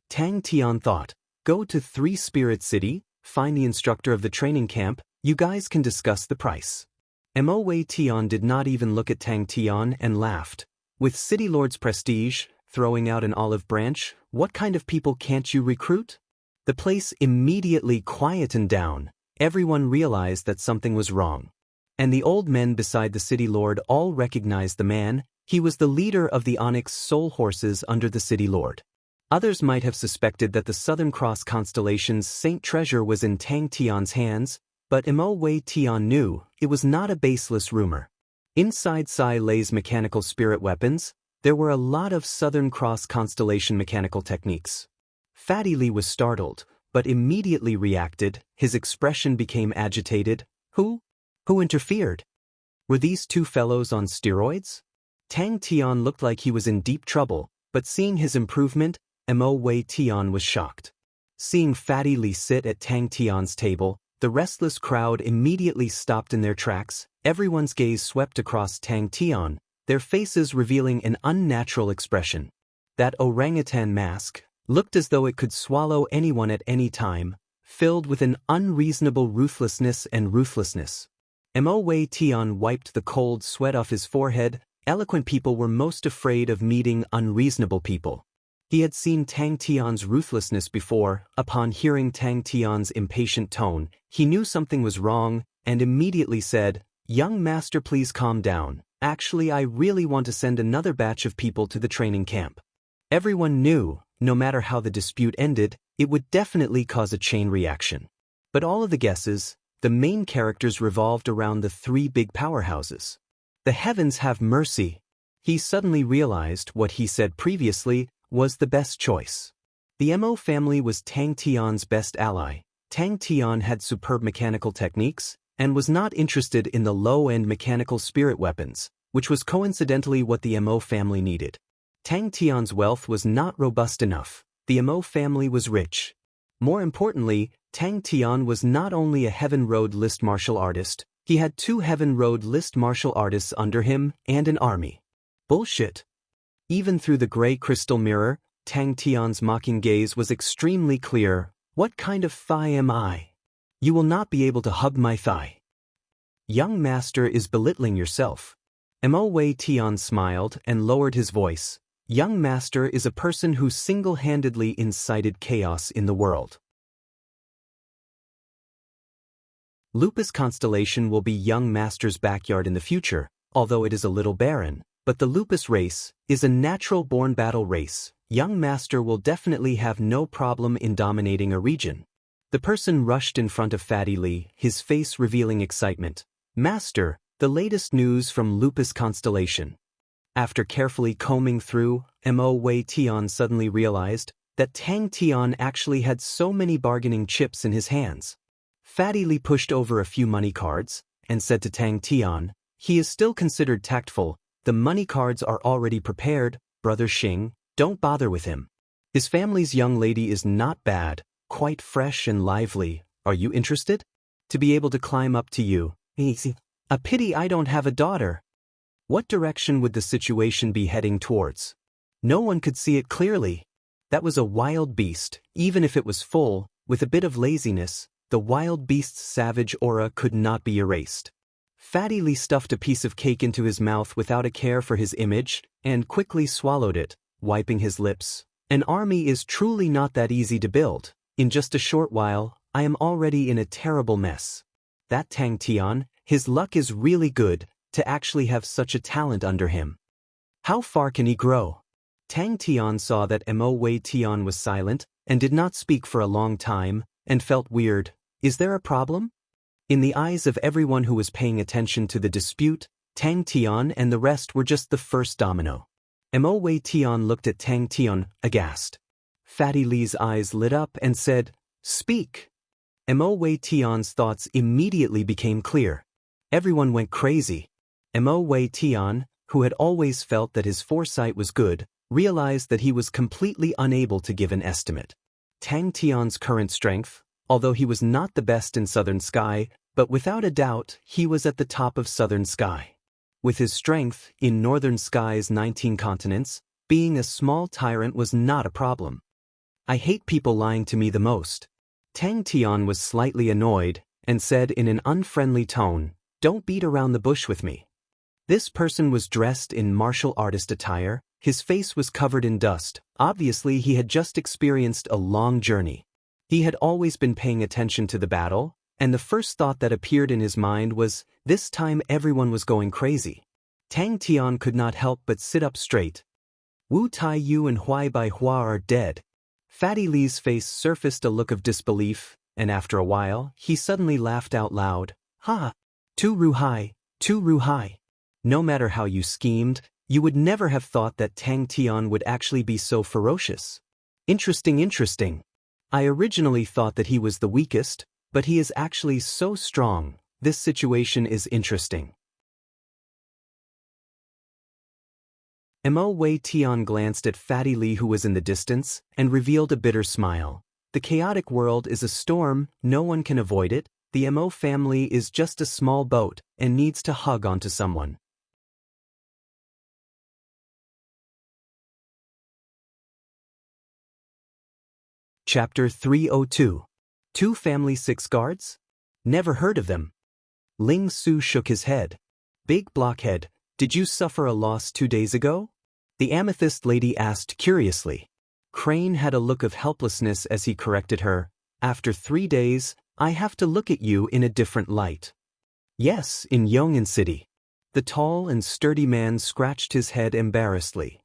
Tang Tian thought, "Go to 3 Spirit City, find the instructor of the training camp, you guys can discuss the price." Mo Wei Tian did not even look at Tang Tian and laughed. "With City Lord's prestige, throwing out an olive branch, what kind of people can't you recruit?" The place immediately quietened down. Everyone realized that something was wrong. And the old men beside the City Lord all recognized the man. He was the leader of the Onyx Soul Horses under the City Lord. Others might have suspected that the Southern Cross constellation's Saint Treasure was in Tang Tian's hands, but Mo Wei Tian knew it was not a baseless rumor. Inside Sai Lei's mechanical spirit weapons, there were a lot of Southern Cross constellation mechanical techniques. Fatty Lee was startled, but immediately reacted. His expression became agitated. Who interfered? Were these 2 fellows on steroids? Tang Tian looked like he was in deep trouble, but seeing his improvement, Mo Wei Tian was shocked. Seeing Fatty Li sit at Tang Tian's table, the restless crowd immediately stopped in their tracks. Everyone's gaze swept across Tang Tian, their faces revealing an unnatural expression. That orangutan mask looked as though it could swallow anyone at any time, filled with an unreasonable ruthlessness and ruthlessness. Mo Wei Tian wiped the cold sweat off his forehead. Eloquent people were most afraid of meeting unreasonable people. He had seen Tang Tian's ruthlessness before. Upon hearing Tang Tian's impatient tone, he knew something was wrong and immediately said, "Young master, please calm down. Actually, I really want to send another batch of people to the training camp." Everyone knew, no matter how the dispute ended, it would definitely cause a chain reaction. But all of the guesses, the main characters revolved around the three big powerhouses. The heavens have mercy. He suddenly realized what he said previously was the best choice. The Mo family was Tang Tian's best ally. Tang Tian had superb mechanical techniques and was not interested in the low-end mechanical spirit weapons, which was coincidentally what the Mo family needed. Tang Tian's wealth was not robust enough. The Mo family was rich. More importantly, Tang Tian was not only a Heaven Road list martial artist, he had 2 Heaven Road list martial artists under him and an army. Bullshit. Even through the gray crystal mirror, Tang Tian's mocking gaze was extremely clear. What kind of thigh am I? You will not be able to hug my thigh. Young master is belittling yourself. Mo Wei Tian smiled and lowered his voice. Young master is a person who single-handedly incited chaos in the world. Lupus Constellation will be young master's backyard in the future, although it is a little barren. But the Lupus race is a natural-born battle race. Young master will definitely have no problem in dominating a region. The person rushed in front of Fatty Li, his face revealing excitement. Master, the latest news from Lupus Constellation. After carefully combing through, Mo Wei Tian suddenly realized that Tang Tian actually had so many bargaining chips in his hands. Fatty Li pushed over a few money cards and said to Tang Tian, "He is still considered tactful. The money cards are already prepared, Brother Xing, don't bother with him. His family's young lady is not bad, quite fresh and lively. Are you interested? To be able to climb up to you. Easy. A pity I don't have a daughter." What direction would the situation be heading towards? No one could see it clearly. That was a wild beast, even if it was full, with a bit of laziness, the wild beast's savage aura could not be erased. Fatty Li stuffed a piece of cake into his mouth without a care for his image, and quickly swallowed it, wiping his lips. An army is truly not that easy to build. In just a short while, I am already in a terrible mess. That Tang Tian, his luck is really good, to actually have such a talent under him. How far can he grow? Tang Tian saw that Mo Wei Tian was silent, and did not speak for a long time, and felt weird. Is there a problem? In the eyes of everyone who was paying attention to the dispute, Tang Tian and the rest were just the first domino. Mo Wei Tian looked at Tang Tian, aghast. Fatty Li's eyes lit up and said, "Speak." Mo Wei Tian's thoughts immediately became clear. Everyone went crazy. Mo Wei Tian, who had always felt that his foresight was good, realized that he was completely unable to give an estimate. Tang Tian's current strength, although he was not the best in Southern Sky, but without a doubt he was at the top of Southern Sky. With his strength in Northern Sky's 19 continents, being a small tyrant was not a problem. I hate people lying to me the most. Tang Tian was slightly annoyed, and said in an unfriendly tone, "Don't beat around the bush with me." This person was dressed in martial artist attire, his face was covered in dust. Obviously he had just experienced a long journey. He had always been paying attention to the battle, and the first thought that appeared in his mind was, this time everyone was going crazy. Tang Tian could not help but sit up straight. Wu Tai Yu and Huai Bai Hua are dead. Fatty Li's face surfaced a look of disbelief, and after a while, he suddenly laughed out loud. "Ha! Tu Ru Hai, Tu Ru Hai." No matter how you schemed, you would never have thought that Tang Tian would actually be so ferocious. Interesting. I originally thought that he was the weakest, but he is actually so strong. This situation is interesting. Mo Wei Tian glanced at Fatty Li who was in the distance, and revealed a bitter smile. The chaotic world is a storm, no one can avoid it. The Mo family is just a small boat, and needs to hug onto someone. Chapter 302. Two Family Six Guards? Never heard of them. Ling Su shook his head. Big blockhead, did you suffer a loss 2 days ago? The amethyst lady asked curiously. Crane had a look of helplessness as he corrected her. After 3 days, I have to look at you in a different light. Yes, in Yong'an City. The tall and sturdy man scratched his head embarrassedly.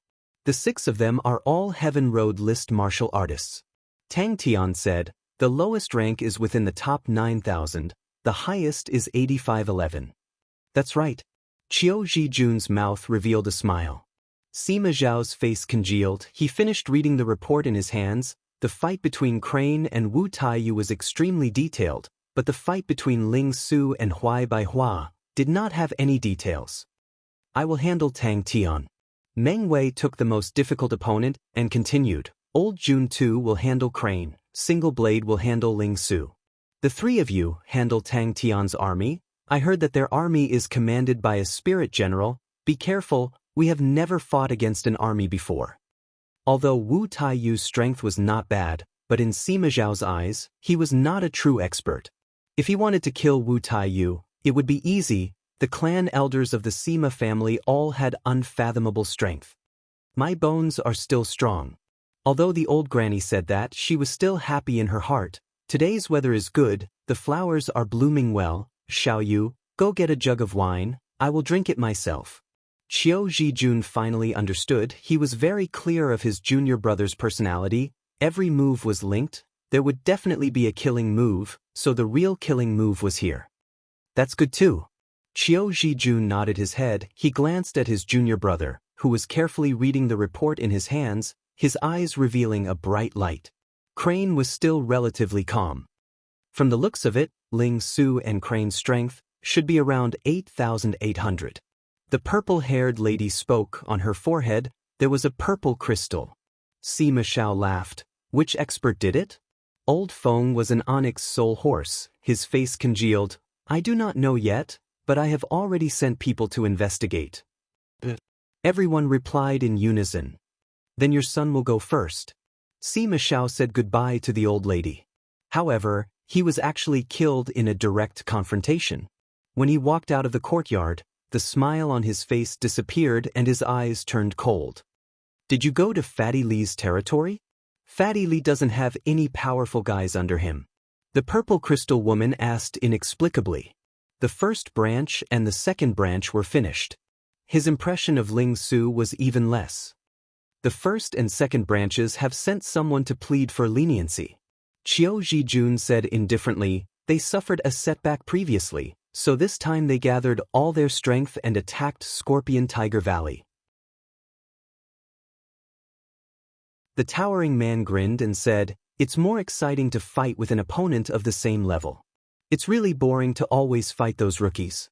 The 6 of them are all Heaven Road list martial artists. Tang Tian said, the lowest rank is within the top 9,000, the highest is 8511. That's right. Qiu Zhijun's mouth revealed a smile. Sima Zhao's face congealed. He finished reading the report in his hands. The fight between Crane and Wu Taiyu was extremely detailed, but the fight between Ling Su and Huai Baihua did not have any details. I will handle Tang Tian. Meng Wei took the most difficult opponent and continued. Old Jun Tu will handle Crane, Single Blade will handle Ling Su. The 3 of you handle Tang Tian's army. I heard that their army is commanded by a spirit general. Be careful, we have never fought against an army before. Although Wu Taiyu's strength was not bad, but in Sima Zhao's eyes, he was not a true expert. If he wanted to kill Wu Taiyu, it would be easy. The clan elders of the Sima family all had unfathomable strength. My bones are still strong. Although the old granny said that, she was still happy in her heart. Today's weather is good, the flowers are blooming well. Xiao Yu, go get a jug of wine, I will drink it myself. Qiu Zhijun finally understood. He was very clear of his junior brother's personality. Every move was linked. There would definitely be a killing move, so the real killing move was here. That's good too. Qiu Zhijun nodded his head. He glanced at his junior brother, who was carefully reading the report in his hands, his eyes revealing a bright light. Crane was still relatively calm. From the looks of it, Ling Su and Crane's strength should be around 8,800. The purple-haired lady spoke. On her forehead, there was a purple crystal. Sima Zhao laughed. Which expert did it? Old Feng was an onyx soul horse. His face congealed. I do not know yet, but I have already sent people to investigate. Everyone replied in unison. Then your son will go first. Sima Zhao said goodbye to the old lady. However, he was actually killed in a direct confrontation. When he walked out of the courtyard, the smile on his face disappeared and his eyes turned cold. Did you go to Fatty Li's territory? Fatty Li doesn't have any powerful guys under him. The purple crystal woman asked inexplicably. The first branch and the second branch were finished. His impression of Ling Su was even less. The first and second branches have sent someone to plead for leniency. Qiu Zhijun said indifferently, they suffered a setback previously, so this time they gathered all their strength and attacked Scorpion Tiger Valley. The towering man grinned and said, it's more exciting to fight with an opponent of the same level. It's really boring to always fight those rookies.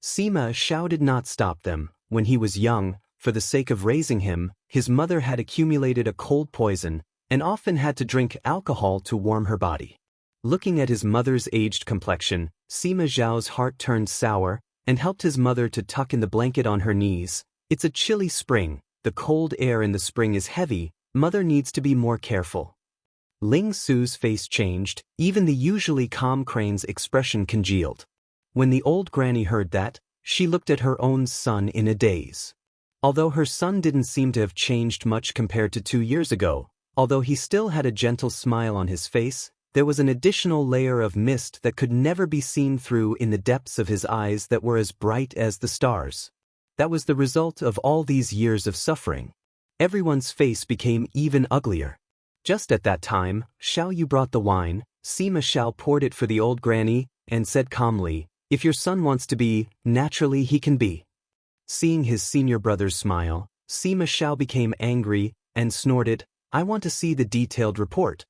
Sima Zhao did not stop them. When he was young, for the sake of raising him, his mother had accumulated a cold poison and often had to drink alcohol to warm her body. Looking at his mother's aged complexion, Sima Zhao's heart turned sour and helped his mother to tuck in the blanket on her knees. It's a chilly spring. The cold air in the spring is heavy. Mother needs to be more careful. Ling Su's face changed. Even the usually calm Crane's expression congealed. When the old granny heard that, she looked at her own son in a daze. Although her son didn't seem to have changed much compared to 2 years ago, although he still had a gentle smile on his face, there was an additional layer of mist that could never be seen through in the depths of his eyes that were as bright as the stars. That was the result of all these years of suffering. Everyone's face became even uglier. Just at that time, Xiao Yu brought the wine. Sima Zhao poured it for the old granny and said calmly, if your son wants to be, naturally he can be. Seeing his senior brother's smile, Sima Zhao became angry and snorted, I want to see the detailed report.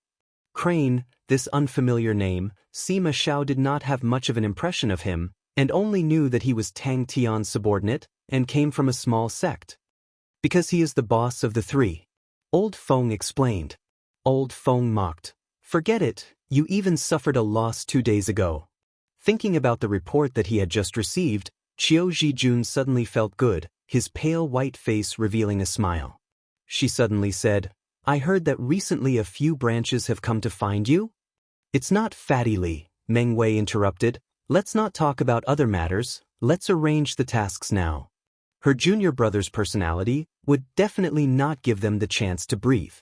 Crane, this unfamiliar name, Sima Zhao did not have much of an impression of him, and only knew that he was Tang Tian's subordinate and came from a small sect. Because he is the boss of the three. Old Feng explained. Old Feng mocked. Forget it, you even suffered a loss 2 days ago. Thinking about the report that he had just received, Qiu Zhijun suddenly felt good, his pale white face revealing a smile. She suddenly said, I heard that recently a few branches have come to find you? It's not Fatty Li, Meng Wei interrupted. Let's not talk about other matters, let's arrange the tasks now. Her junior brother's personality would definitely not give them the chance to breathe.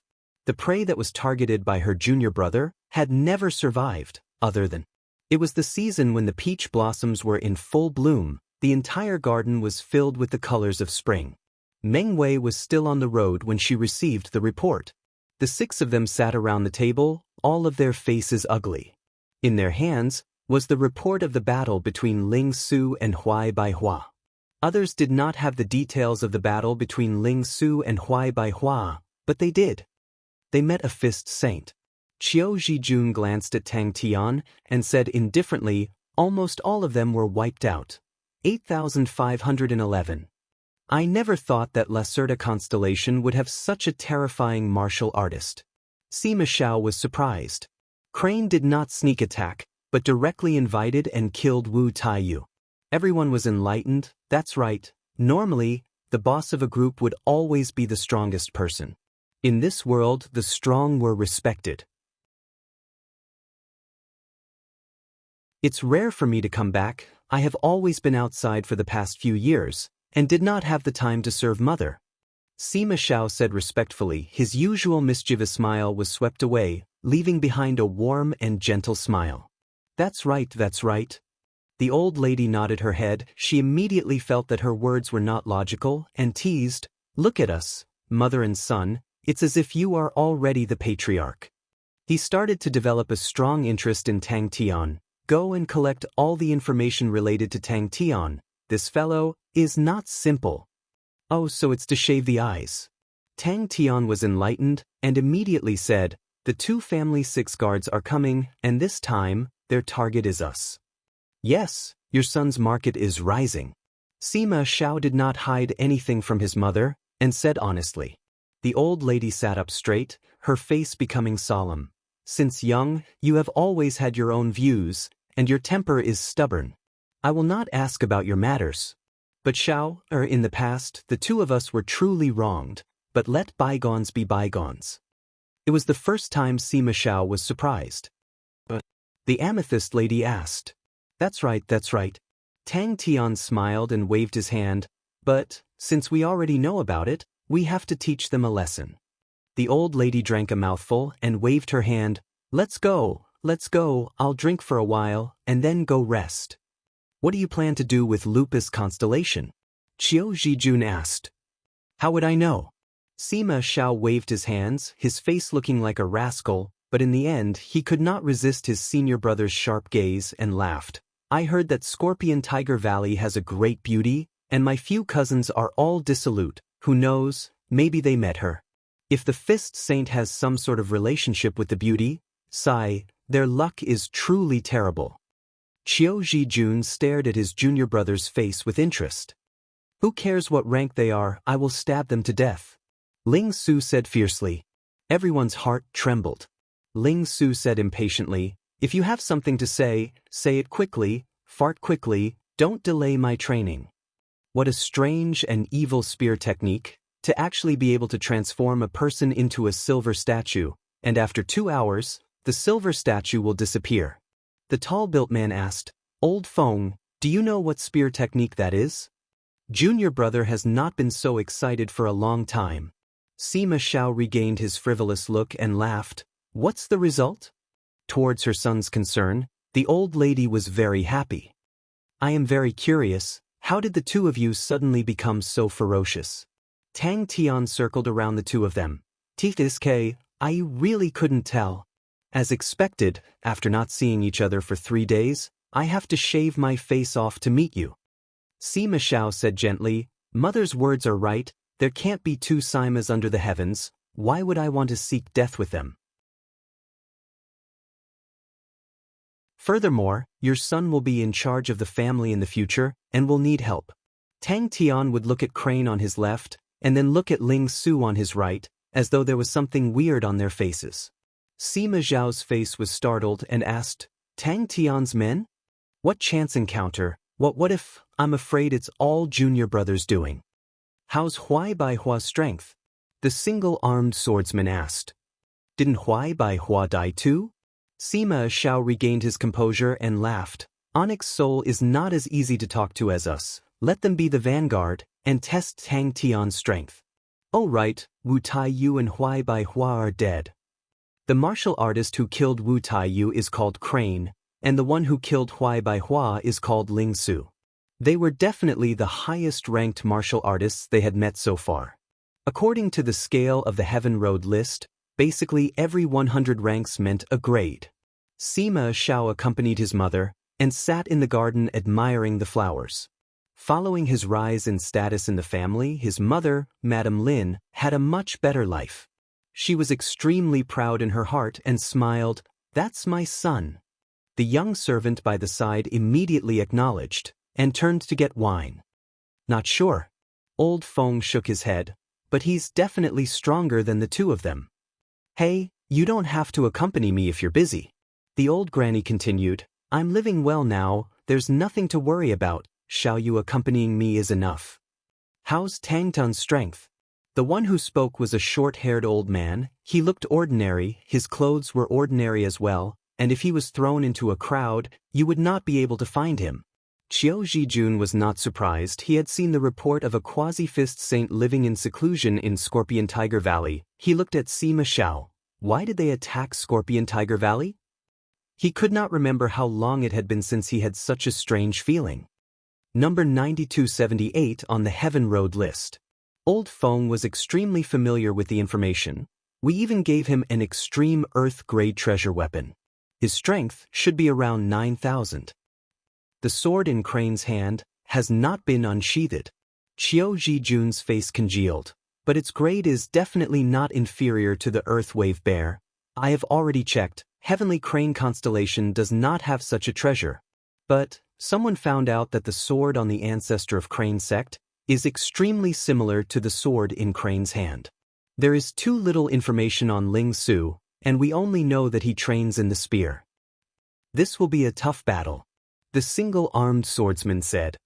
The prey that was targeted by her junior brother had never survived, other than. It was the season when the peach blossoms were in full bloom, the entire garden was filled with the colors of spring. Meng Wei was still on the road when she received the report. The 6 of them sat around the table, all of their faces ugly. In their hands was the report of the battle between Ling Su and Huai Baihua. Others did not have the details of the battle between Ling Su and Huai Baihua, but they did. They met a fist saint. Qiu Zhijun glanced at Tang Tian and said indifferently, almost all of them were wiped out. 8,511. I never thought that Lacerda constellation would have such a terrifying martial artist. Sima Xiao was surprised. Crane did not sneak attack, but directly invited and killed Wu Taiyu. Everyone was enlightened, that's right, normally, the boss of a group would always be the strongest person. In this world, the strong were respected. It's rare for me to come back, I have always been outside for the past few years, and did not have the time to serve mother. Sima Xiao said respectfully, his usual mischievous smile was swept away, leaving behind a warm and gentle smile. That's right, that's right. The old lady nodded her head, she immediately felt that her words were not logical, and teased, look at us, mother and son, it's as if you are already the patriarch. He started to develop a strong interest in Tang Tian. Go and collect all the information related to Tang Tian. This fellow is not simple. Oh, so it's to shave the eyes. Tang Tian was enlightened and immediately said, the 2 family 6 guards are coming, and this time, their target is us. Yes, your son's market is rising. Sima Xiao did not hide anything from his mother, and said honestly. The old lady sat up straight, her face becoming solemn. Since young, you have always had your own views, and your temper is stubborn. I will not ask about your matters. But Xiao, in the past, the 2 of us were truly wronged, but let bygones be bygones. It was the first time Sima Xiao was surprised. But the amethyst lady asked. That's right, that's right. Tang Tian smiled and waved his hand, but, since we already know about it, we have to teach them a lesson. The old lady drank a mouthful and waved her hand, let's go, I'll drink for a while, and then go rest. What do you plan to do with Lupus constellation? Qiu Zhijun asked. How would I know? Sima Xiao waved his hands, his face looking like a rascal, but in the end he could not resist his senior brother's sharp gaze and laughed. I heard that Scorpion Tiger Valley has a great beauty, and my few cousins are all dissolute, who knows, maybe they met her. If the Fist Saint has some sort of relationship with the beauty, sigh, their luck is truly terrible. Qiu Zhijun stared at his junior brother's face with interest. Who cares what rank they are, I will stab them to death. Ling Su said fiercely. Everyone's heart trembled. Ling Su said impatiently, if you have something to say it quickly, fart quickly, don't delay my training. What a strange and evil spear technique, to actually be able to transform a person into a silver statue, and after 2 hours, the silver statue will disappear. The tall-built man asked, Old Feng, do you know what spear technique that is? Junior brother has not been so excited for a long time. Sima Xiao regained his frivolous look and laughed. What's the result? Towards her son's concern, the old lady was very happy. I am very curious, how did the 2 of you suddenly become so ferocious? Tang Tian circled around the 2 of them. Tiske, I really couldn't tell. As expected, after not seeing each other for 3 days, I have to shave my face off to meet you. Sima Xiao said gently, Mother's words are right, there can't be 2 Simas under the heavens, why would I want to seek death with them? Furthermore, your son will be in charge of the family in the future, and will need help. Tang Tian would look at Crane on his left, and then look at Ling Su on his right, as though there was something weird on their faces. Sima Zhao's face was startled and asked, Tang Tian's men? What chance encounter? What if? I'm afraid it's all junior brothers doing. How's Huai Bai Hua's strength? The single-armed swordsman asked. Didn't Huai Bai Hua die too? Sima Zhao regained his composure and laughed. Onyx Soul is not as easy to talk to as us. Let them be the vanguard and test Tang Tian's strength. Oh right, Wu Taiyu and Huai Bai Hua are dead. The martial artist who killed Wu Taiyu is called Crane, and the one who killed Huai Bai Hua is called Ling Su. They were definitely the highest-ranked martial artists they had met so far. According to the scale of the Heaven Road list, basically every 100 ranks meant a grade. Sima Zhao accompanied his mother and sat in the garden admiring the flowers. Following his rise in status in the family, his mother, Madame Lin, had a much better life. She was extremely proud in her heart and smiled, "That's my son." The young servant by the side immediately acknowledged and turned to get wine. Not sure. Old Feng shook his head, but he's definitely stronger than the two of them. Hey, you don't have to accompany me if you're busy. The old granny continued, I'm living well now, there's nothing to worry about, Xiaoyu accompanying me is enough. How's Tang Tun's strength? The one who spoke was a short-haired old man. He looked ordinary, his clothes were ordinary as well, and if he was thrown into a crowd, you would not be able to find him. Qiu Zhijun was not surprised. He had seen the report of a quasi-fist saint living in seclusion in Scorpion Tiger Valley. He looked at Sima Zhao. Why did they attack Scorpion Tiger Valley? He could not remember how long it had been since he had such a strange feeling. Number 9278 on the Heaven Road list. Old Feng was extremely familiar with the information. We even gave him an extreme Earth-grade treasure weapon. His strength should be around 9,000. The sword in Crane's hand has not been unsheathed. Qiu Zhijun's face congealed, but its grade is definitely not inferior to the Earthwave Bear. I have already checked, Heavenly Crane Constellation does not have such a treasure. But someone found out that the sword on the ancestor of Crane sect is extremely similar to the sword in Crane's hand. There is too little information on Ling Su, and we only know that he trains in the spear. This will be a tough battle, the single-armed swordsman said.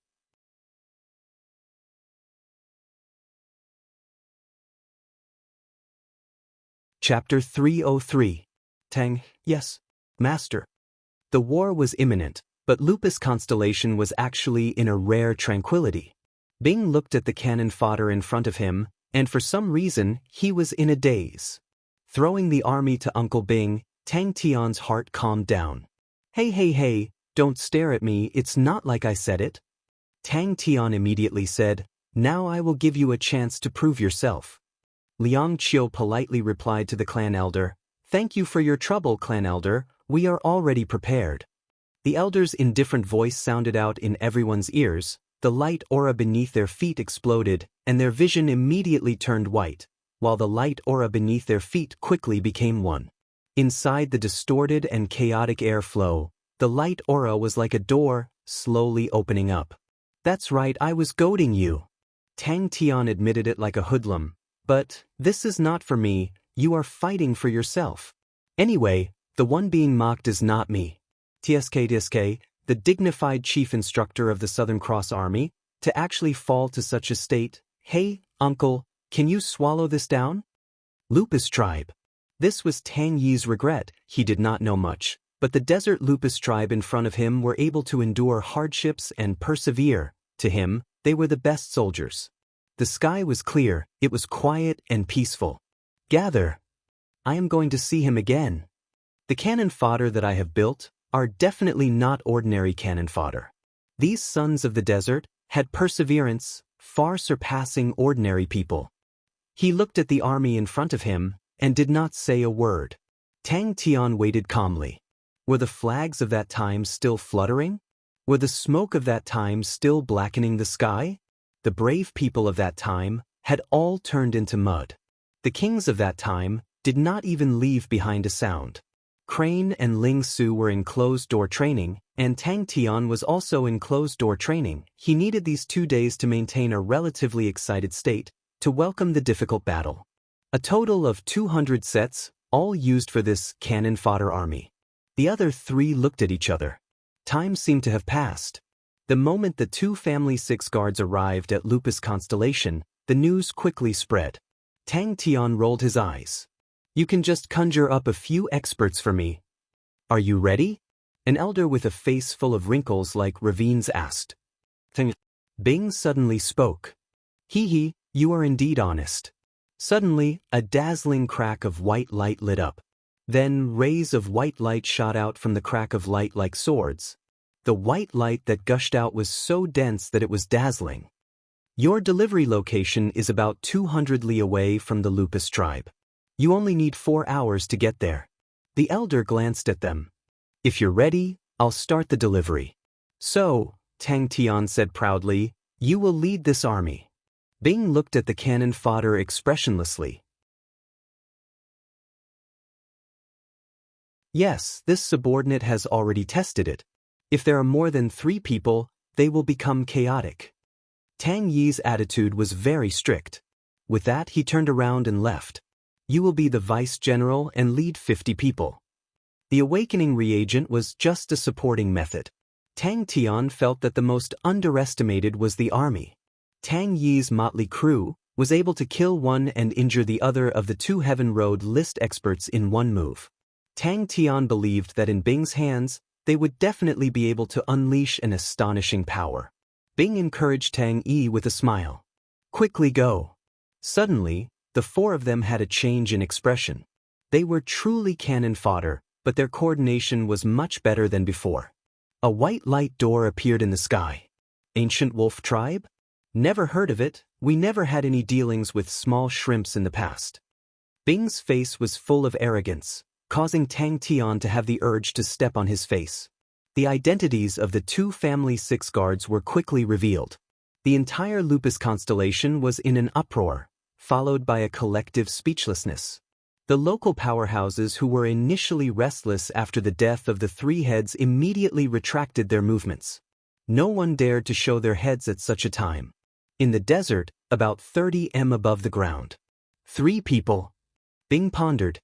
Chapter 303. Tang, yes, Master. The war was imminent, but Lupus Constellation was actually in a rare tranquility. Bing looked at the cannon fodder in front of him, and for some reason, he was in a daze. Throwing the army to Uncle Bing, Tang Tian's heart calmed down. Hey, don't stare at me, it's not like I said it. Tang Tian immediately said, now I will give you a chance to prove yourself. Liang Qiu politely replied to the clan elder, thank you for your trouble, clan elder, we are already prepared. The elder's indifferent voice sounded out in everyone's ears, the light aura beneath their feet exploded, and their vision immediately turned white, while the light aura beneath their feet quickly became one. Inside the distorted and chaotic airflow, the light aura was like a door, slowly opening up. That's right, I was goading you. Tang Tian admitted it like a hoodlum. But this is not for me, you are fighting for yourself. Anyway, the one being mocked is not me. TSK, the dignified chief instructor of the Southern Cross Army, to actually fall to such a state. Hey, uncle, can you swallow this down? Lupus tribe. This was Tang Yi's regret. He did not know much, but the desert Lupus tribe in front of him were able to endure hardships and persevere. To him, they were the best soldiers. The sky was clear, it was quiet and peaceful. Gather. I am going to see him again. The cannon fodder that I have built are definitely not ordinary cannon fodder. These sons of the desert had perseverance, far surpassing ordinary people. He looked at the army in front of him and did not say a word. Tang Tian waited calmly. Were the flags of that time still fluttering? Were the smoke of that time still blackening the sky? The brave people of that time had all turned into mud. The kings of that time did not even leave behind a sound. Crane and Ling Su were in closed-door training, and Tang Tian was also in closed-door training. He needed these 2 days to maintain a relatively excited state, to welcome the difficult battle. A total of 200 sets, all used for this cannon fodder army. The other three looked at each other. Time seemed to have passed. The moment the two family 6 guards arrived at Lupus Constellation, the news quickly spread. Tang Tian rolled his eyes. You can just conjure up a few experts for me. Are you ready? An elder with a face full of wrinkles like ravines asked. Bing suddenly spoke. Hee, you are indeed honest. Suddenly, a dazzling crack of white light lit up. Then rays of white light shot out from the crack of light like swords. The white light that gushed out was so dense that it was dazzling. Your delivery location is about 200 li away from the Lupus tribe. You only need 4 hours to get there. The elder glanced at them. If you're ready, I'll start the delivery. So, Tang Tian said proudly, you will lead this army. Bing looked at the cannon fodder expressionlessly. Yes, this subordinate has already tested it. If there are more than 3 people, they will become chaotic. Tang Yi's attitude was very strict. With that, he turned around and left. You will be the vice general and lead 50 people. The awakening reagent was just a supporting method. Tang Tian felt that the most underestimated was the army. Tang Yi's motley crew was able to kill one and injure the other of the 2 Heaven Road list experts in one move. Tang Tian believed that in Bing's hands, they would definitely be able to unleash an astonishing power. Bing encouraged Tang Yi with a smile. Quickly go. Suddenly, the 4 of them had a change in expression. They were truly cannon fodder, but their coordination was much better than before. A white light door appeared in the sky. Ancient Wolf Tribe? Never heard of it, we never had any dealings with small shrimps in the past. Bing's face was full of arrogance, causing Tang Tian to have the urge to step on his face. The identities of the 2 family 6 guards were quickly revealed. The entire Lupus constellation was in an uproar, followed by a collective speechlessness. The local powerhouses who were initially restless after the death of the 3 heads immediately retracted their movements. No one dared to show their heads at such a time. In the desert, about 30 m above the ground. 3 people. Bing pondered.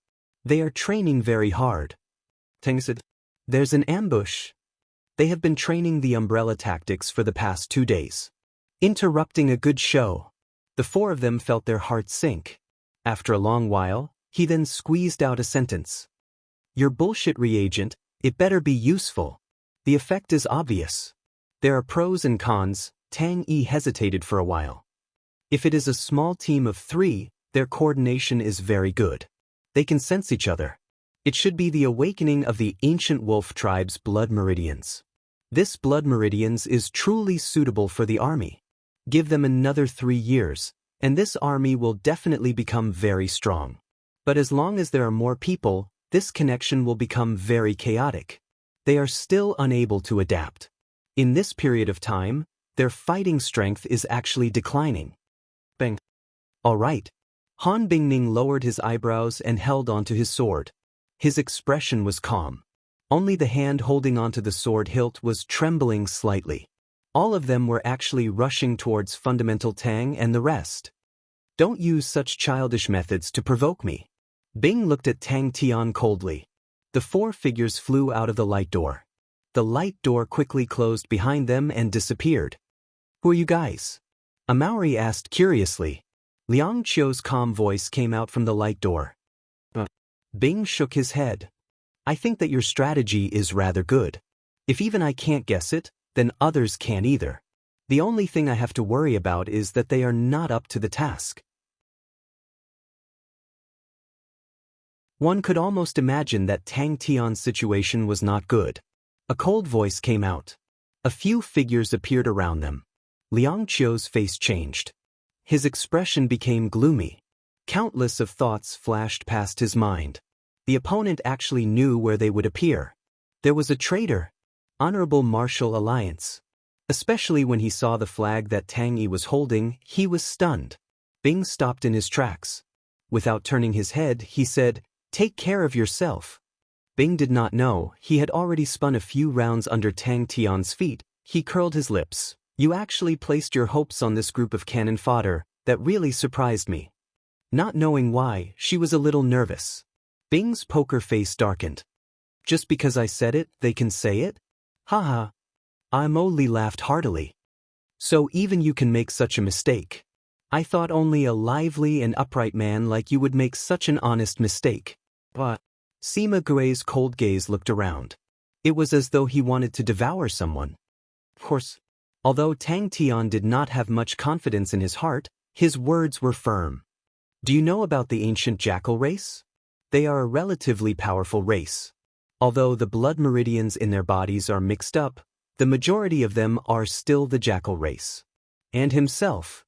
They are training very hard. Tang said, there's an ambush. They have been training the umbrella tactics for the past 2 days. Interrupting a good show. The 4 of them felt their hearts sink. After a long while, he then squeezed out a sentence. Your bullshit reagent, it better be useful. The effect is obvious. There are pros and cons. Tang Yi hesitated for a while. If it is a small team of 3, their coordination is very good. They can sense each other. It should be the awakening of the ancient wolf tribe's blood meridians. This blood meridians is truly suitable for the army. Give them another 3 years, and this army will definitely become very strong. But as long as there are more people, this connection will become very chaotic. They are still unable to adapt. In this period of time, their fighting strength is actually declining. Bang. All right. Han Bingning lowered his eyebrows and held onto his sword. His expression was calm. Only the hand holding onto the sword hilt was trembling slightly. All of them were actually rushing towards Fundamental Tang and the rest. Don't use such childish methods to provoke me. Bing looked at Tang Tian coldly. The 4 figures flew out of the light door. The light door quickly closed behind them and disappeared. Who are you guys? A Maori asked curiously. Liang Qiu's calm voice came out from the light door. Bing shook his head. I think that your strategy is rather good. If even I can't guess it, then others can't either. The only thing I have to worry about is that they are not up to the task. One could almost imagine that Tang Tian's situation was not good. A cold voice came out. A few figures appeared around them. Liang Qiu's face changed. His expression became gloomy. Countless of thoughts flashed past his mind. The opponent actually knew where they would appear. There was a traitor. Honorable Martial Alliance. Especially when he saw the flag that Tang Yi was holding, he was stunned. Bing stopped in his tracks. Without turning his head, he said, "Take care of yourself." Bing did not know, he had already spun a few rounds under Tang Tian's feet. He curled his lips. You actually placed your hopes on this group of cannon fodder, That really surprised me. Not knowing why, she was a little nervous. Bing's poker face darkened. Just because I said it, they can say it? Haha. Imoli laughed heartily. So even you can make such a mistake. I thought only a lively and upright man like you would make such an honest mistake. What? Sima Gui's cold gaze looked around. It was as though he wanted to devour someone. Of course, although Tang Tian did not have much confidence in his heart, his words were firm. Do you know about the ancient jackal race? They are a relatively powerful race. Although the blood meridians in their bodies are mixed up, the majority of them are still the jackal race. And himself.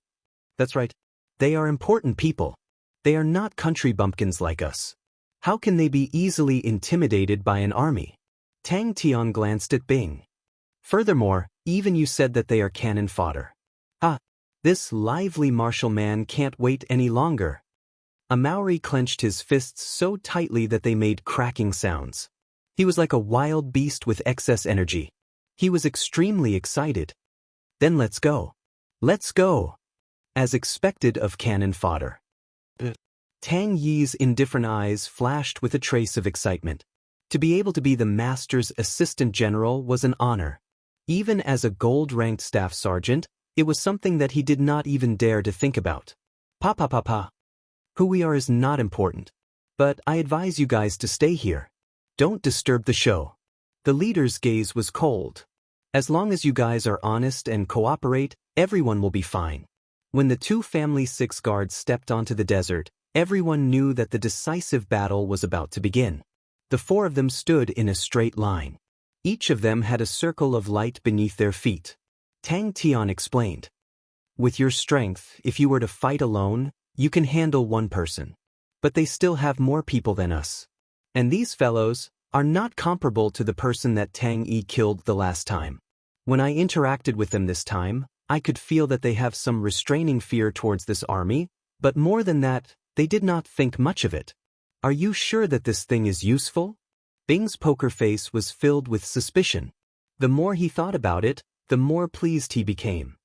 That's right. They are important people. They are not country bumpkins like us. How can they be easily intimidated by an army? Tang Tian glanced at Bing. Furthermore, even you said that they are cannon fodder. Ah, this lively martial man can't wait any longer. A Maori clenched his fists so tightly that they made cracking sounds. He was like a wild beast with excess energy. He was extremely excited. Then let's go. Let's go. As expected of cannon fodder. Tang Yi's indifferent eyes flashed with a trace of excitement. To be able to be the master's assistant general was an honor. Even as a gold-ranked staff sergeant, it was something that he did not even dare to think about. Pa. Who we are is not important. But I advise you guys to stay here. Don't disturb the show. The leader's gaze was cold. As long as you guys are honest and cooperate, everyone will be fine. When the two family 6 guards stepped onto the desert, everyone knew that the decisive battle was about to begin. The 4 of them stood in a straight line. Each of them had a circle of light beneath their feet. Tang Tian explained. With your strength, if you were to fight alone, you can handle 1 person. But they still have more people than us. And these fellows are not comparable to the person that Tang Yi killed the last time. When I interacted with them this time, I could feel that they have some restraining fear towards this army, but more than that, they did not think much of it. Are you sure that this thing is useful? Bing's poker face was filled with suspicion. The more he thought about it, the more pleased he became.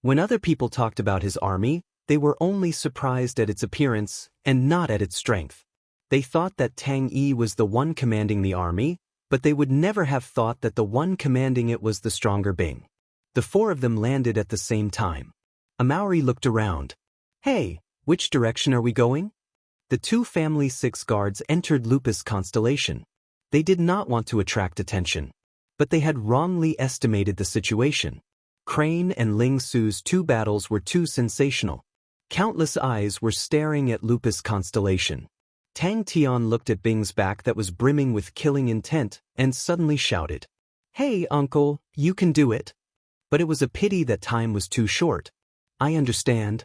When other people talked about his army, they were only surprised at its appearance and not at its strength. They thought that Tang Yi was the one commanding the army, but they would never have thought that the one commanding it was the stronger Bing. The 4 of them landed at the same time. A Maori looked around. Hey, which direction are we going? The 2 family 6 guards entered Lupus constellation. They did not want to attract attention. But they had wrongly estimated the situation. Crane and Ling Su's 2 battles were too sensational. Countless eyes were staring at Lupus constellation. Tang Tian looked at Bing's back that was brimming with killing intent and suddenly shouted. Hey, uncle, you can do it. But it was a pity that time was too short. I understand.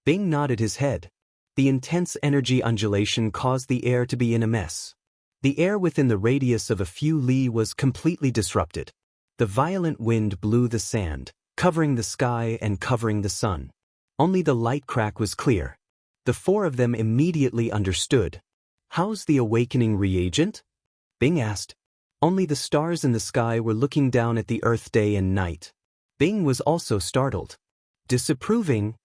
Bing nodded his head. The intense energy undulation caused the air to be in a mess. The air within the radius of a few li was completely disrupted. The violent wind blew the sand, covering the sky and covering the sun. Only the light crack was clear. The 4 of them immediately understood. How's the awakening reagent? Bing asked. Only the stars in the sky were looking down at the earth day and night. Bing was also startled. Disapproving.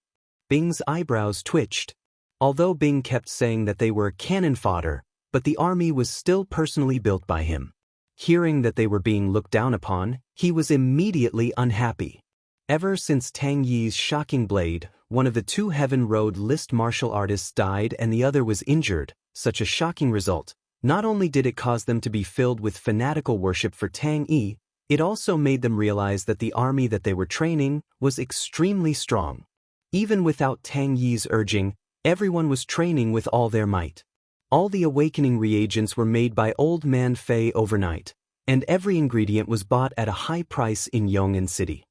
Bing's eyebrows twitched. Although Bing kept saying that they were cannon fodder, but the army was still personally built by him. Hearing that they were being looked down upon, he was immediately unhappy. Ever since Tang Yi's shocking blade, one of the 2 Heaven Road list martial artists died and the other was injured, such a shocking result. Not only did it cause them to be filled with fanatical worship for Tang Yi, it also made them realize that the army that they were training was extremely strong. Even without Tang Yi's urging, everyone was training with all their might. All the awakening reagents were made by Old Man Fei overnight, and every ingredient was bought at a high price in Yong'an City.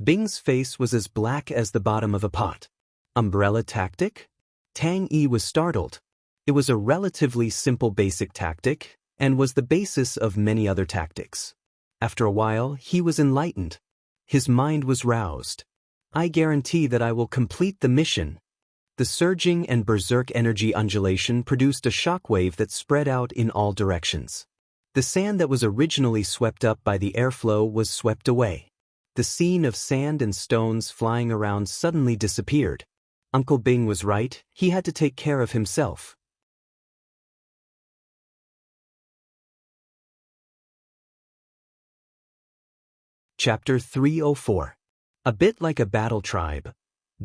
Bing's face was as black as the bottom of a pot. Umbrella tactic? Tang Yi was startled. It was a relatively simple basic tactic, and was the basis of many other tactics. After a while, he was enlightened. His mind was roused. I guarantee that I will complete the mission. The surging and berserk energy undulation produced a shockwave that spread out in all directions. The sand that was originally swept up by the airflow was swept away. the scene of sand and stones flying around suddenly disappeared. Uncle Bing was right, he had to take care of himself. Chapter 304. A bit like a battle tribe.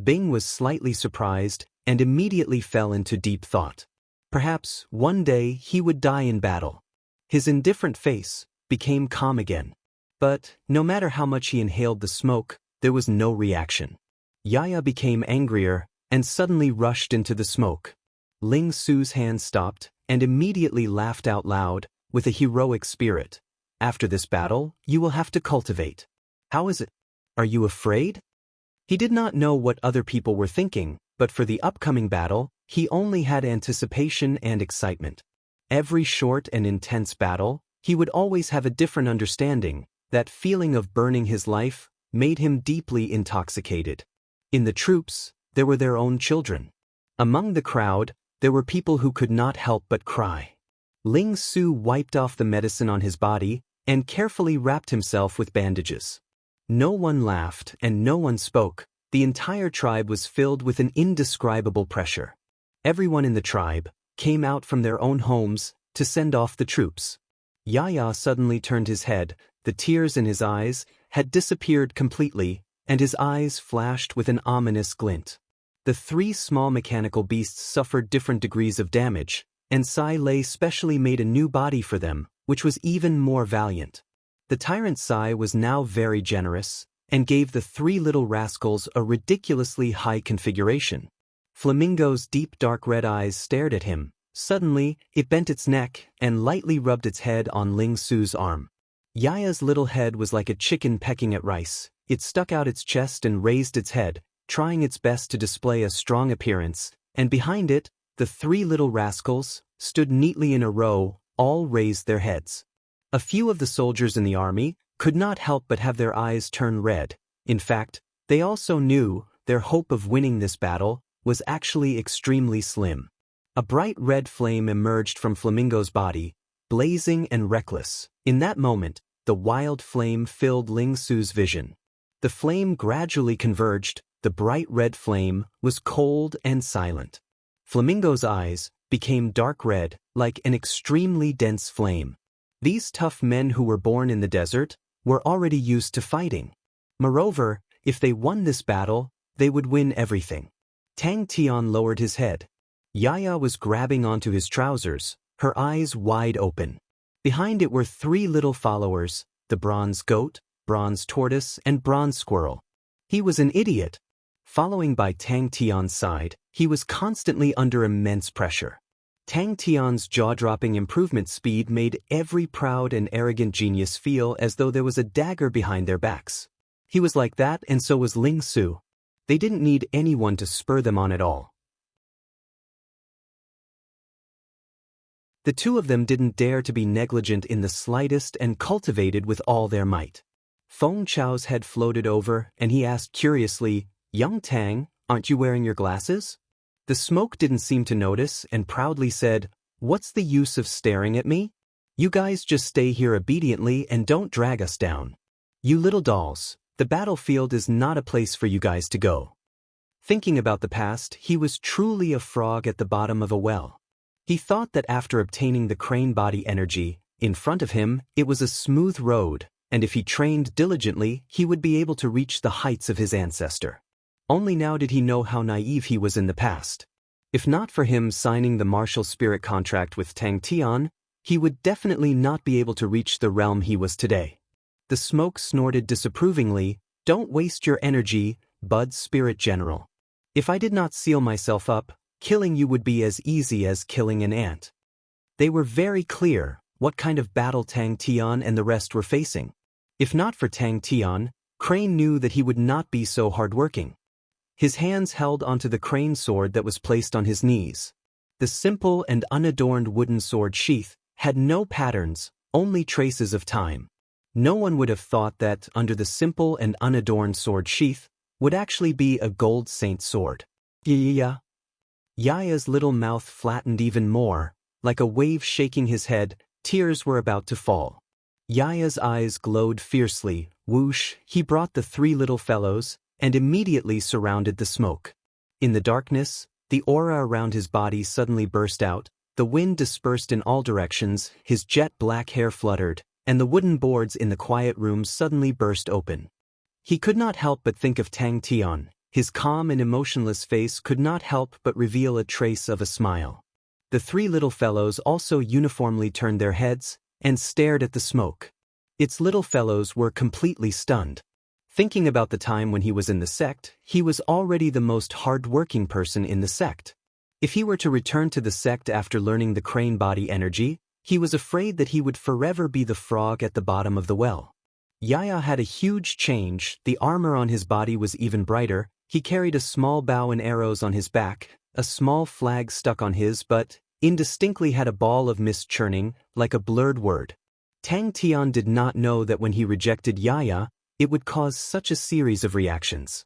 Bing was slightly surprised and immediately fell into deep thought. Perhaps one day he would die in battle. His indifferent face became calm again. But no matter how much he inhaled the smoke, there was no reaction. Yaya became angrier and suddenly rushed into the smoke. Ling Su's hand stopped and immediately laughed out loud with a heroic spirit. After this battle, you will have to cultivate. How is it? Are you afraid? He did not know what other people were thinking, but for the upcoming battle, he only had anticipation and excitement. Every short and intense battle, he would always have a different understanding. That feeling of burning his life made him deeply intoxicated. In the troops, there were their own children. Among the crowd, there were people who could not help but cry. Ling Su wiped off the medicine on his body and carefully wrapped himself with bandages. No one laughed and no one spoke. The entire tribe was filled with an indescribable pressure. Everyone in the tribe came out from their own homes to send off the troops. Yaya suddenly turned his head. The tears in his eyes had disappeared completely, and his eyes flashed with an ominous glint. The three small mechanical beasts suffered different degrees of damage, and Sai Lei specially made a new body for them, which was even more valiant. The tyrant Sai was now very generous, and gave the three little rascals a ridiculously high configuration. Flamingo's deep dark red eyes stared at him. Suddenly, it bent its neck and lightly rubbed its head on Ling Su's arm. Yaya's little head was like a chicken pecking at rice. It stuck out its chest and raised its head, trying its best to display a strong appearance, and behind it, the three little rascals stood neatly in a row, all raised their heads. A few of the soldiers in the army could not help but have their eyes turn red. In fact, they also knew their hope of winning this battle was actually extremely slim. A bright red flame emerged from Flamingo's body, blazing and reckless. In that moment, the wild flame filled Ling Su's vision. The flame gradually converged. The bright red flame was cold and silent. Flamingo's eyes became dark red, like an extremely dense flame. These tough men who were born in the desert were already used to fighting. Moreover, if they won this battle, they would win everything. Tang Tian lowered his head. Yaya was grabbing onto his trousers, her eyes wide open. Behind it were three little followers, the bronze goat, bronze tortoise, and bronze squirrel. He was an idiot. Following by Tang Tian's side, he was constantly under immense pressure. Tang Tian's jaw-dropping improvement speed made every proud and arrogant genius feel as though there was a dagger behind their backs. He was like that, and so was Ling Su. They didn't need anyone to spur them on at all. The two of them didn't dare to be negligent in the slightest and cultivated with all their might. Feng Chao's head floated over, and he asked curiously, "Young Tang, aren't you wearing your glasses?" The smoke didn't seem to notice and proudly said, "What's the use of staring at me? You guys just stay here obediently and don't drag us down. You little dolls, the battlefield is not a place for you guys to go." Thinking about the past, he was truly a frog at the bottom of a well. He thought that after obtaining the crane body energy, in front of him, it was a smooth road, and if he trained diligently, he would be able to reach the heights of his ancestor. Only now did he know how naive he was in the past. If not for him signing the martial spirit contract with Tang Tian, he would definitely not be able to reach the realm he was today. The smoke snorted disapprovingly, "Don't waste your energy, Bud's spirit general. If I did not seal myself up, killing you would be as easy as killing an ant." They were very clear what kind of battle Tang Tian and the rest were facing. If not for Tang Tian, Crane knew that he would not be so hardworking. His hands held onto the crane sword that was placed on his knees. The simple and unadorned wooden sword sheath had no patterns, only traces of time. No one would have thought that under the simple and unadorned sword sheath would actually be a gold saint sword. Yeah. Yaya's little mouth flattened even more, like a wave shaking his head. Tears were about to fall. Yaya's eyes glowed fiercely, Whoosh, he brought the three little fellows, and immediately surrounded the smoke. In the darkness, the aura around his body suddenly burst out, the wind dispersed in all directions, his jet black hair fluttered, and the wooden boards in the quiet room suddenly burst open. He could not help but think of Tang Tian. His calm and emotionless face could not help but reveal a trace of a smile. The three little fellows also uniformly turned their heads and stared at the smoke. Its little fellows were completely stunned. Thinking about the time when he was in the sect, he was already the most hard-working person in the sect. If he were to return to the sect after learning the crane body energy, he was afraid that he would forever be the frog at the bottom of the well. Yaya had a huge change, the armor on his body was even brighter, he carried a small bow and arrows on his back, a small flag stuck on his butt, indistinctly had a ball of mist churning, like a blurred word. Tang Tian did not know that when he rejected Yaya, it would cause such a series of reactions.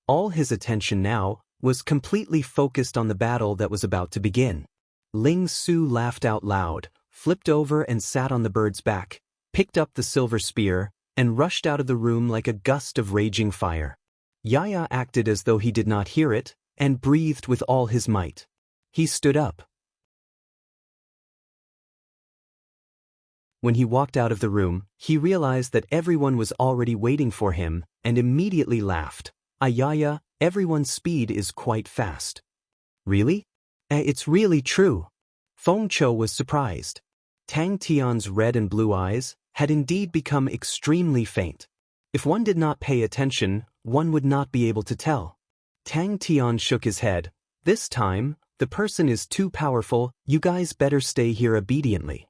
All his attention now was completely focused on the battle that was about to begin. Ling Su laughed out loud, flipped over and sat on the bird's back, picked up the silver spear, and rushed out of the room like a gust of raging fire. Yaya acted as though he did not hear it, and breathed with all his might. He stood up. When he walked out of the room, he realized that everyone was already waiting for him, and immediately laughed. Yaya, everyone's speed is quite fast. Really? It's really true. Feng Chou was surprised. Tang Tian's red and blue eyes had indeed become extremely faint. If one did not pay attention, one would not be able to tell. Tang Tian shook his head. This time, the person is too powerful, you guys better stay here obediently.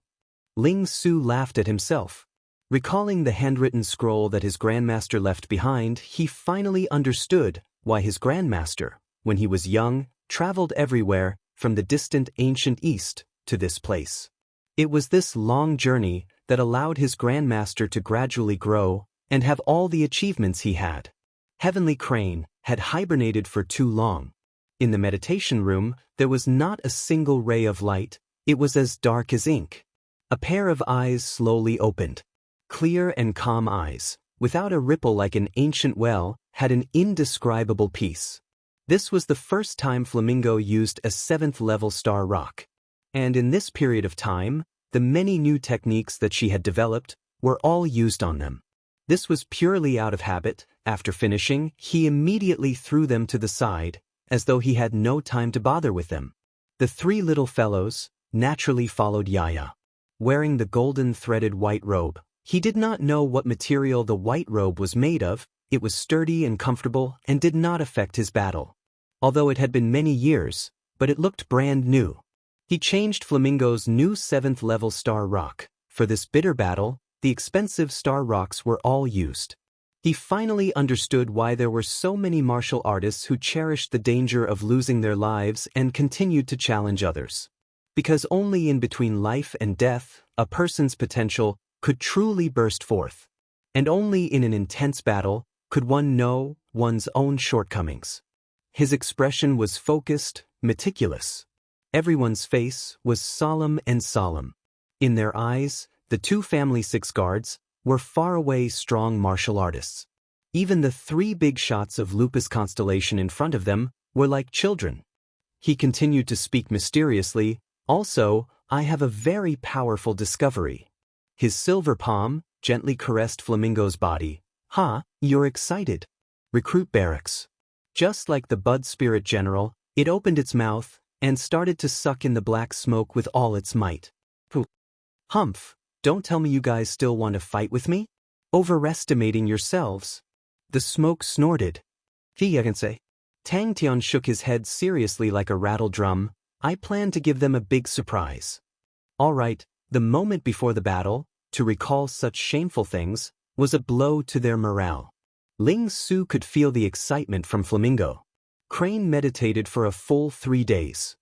Ling Su laughed at himself. Recalling the handwritten scroll that his grandmaster left behind, he finally understood why his grandmaster, when he was young, traveled everywhere, from the distant ancient East to this place. It was this long journey that allowed his grandmaster to gradually grow and have all the achievements he had. Heavenly Crane had hibernated for too long. In the meditation room, there was not a single ray of light, it was as dark as ink. A pair of eyes slowly opened. Clear and calm eyes, without a ripple like an ancient well, had an indescribable peace. This was the first time Flamingo used a 7th-level star rock. And in this period of time, the many new techniques that she had developed were all used on them. This was purely out of habit. After finishing, he immediately threw them to the side, as though he had no time to bother with them. The three little fellows naturally followed Yaya. Wearing the golden threaded white robe, he did not know what material the white robe was made of, it was sturdy and comfortable and did not affect his battle. Although it had been many years, but it looked brand new. He changed Flamingo's new 7th-level star rock. For this bitter battle, the expensive star rocks were all used. He finally understood why there were so many martial artists who cherished the danger of losing their lives and continued to challenge others. Because only in between life and death, a person's potential could truly burst forth. And only in an intense battle could one know one's own shortcomings. His expression was focused, meticulous. Everyone's face was solemn and solemn. In their eyes, the two family 6 guards were far-away strong martial artists. Even the 3 big shots of Lupus constellation in front of them were like children. He continued to speak mysteriously. Also, I have a very powerful discovery. His silver palm gently caressed Flamingo's body. You're excited. Recruit barracks. Just like the Bud Spirit General, it opened its mouth and started to suck in the black smoke with all its might. Humph, don't tell me you guys still want to fight with me? Overestimating yourselves. The smoke snorted. Tang Tian shook his head seriously like a rattle drum. I plan to give them a big surprise. All right, the moment before the battle, to recall such shameful things, was a blow to their morale. Ling Su could feel the excitement from Flamingo. Crane meditated for a full 3 days.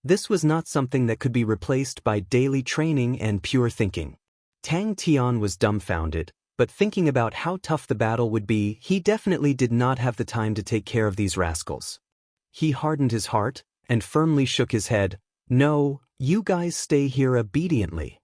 This was not something that could be replaced by daily training and pure thinking. Tang Tian was dumbfounded, but thinking about how tough the battle would be, he definitely did not have the time to take care of these rascals. He hardened his heart and firmly shook his head. No, you guys stay here obediently.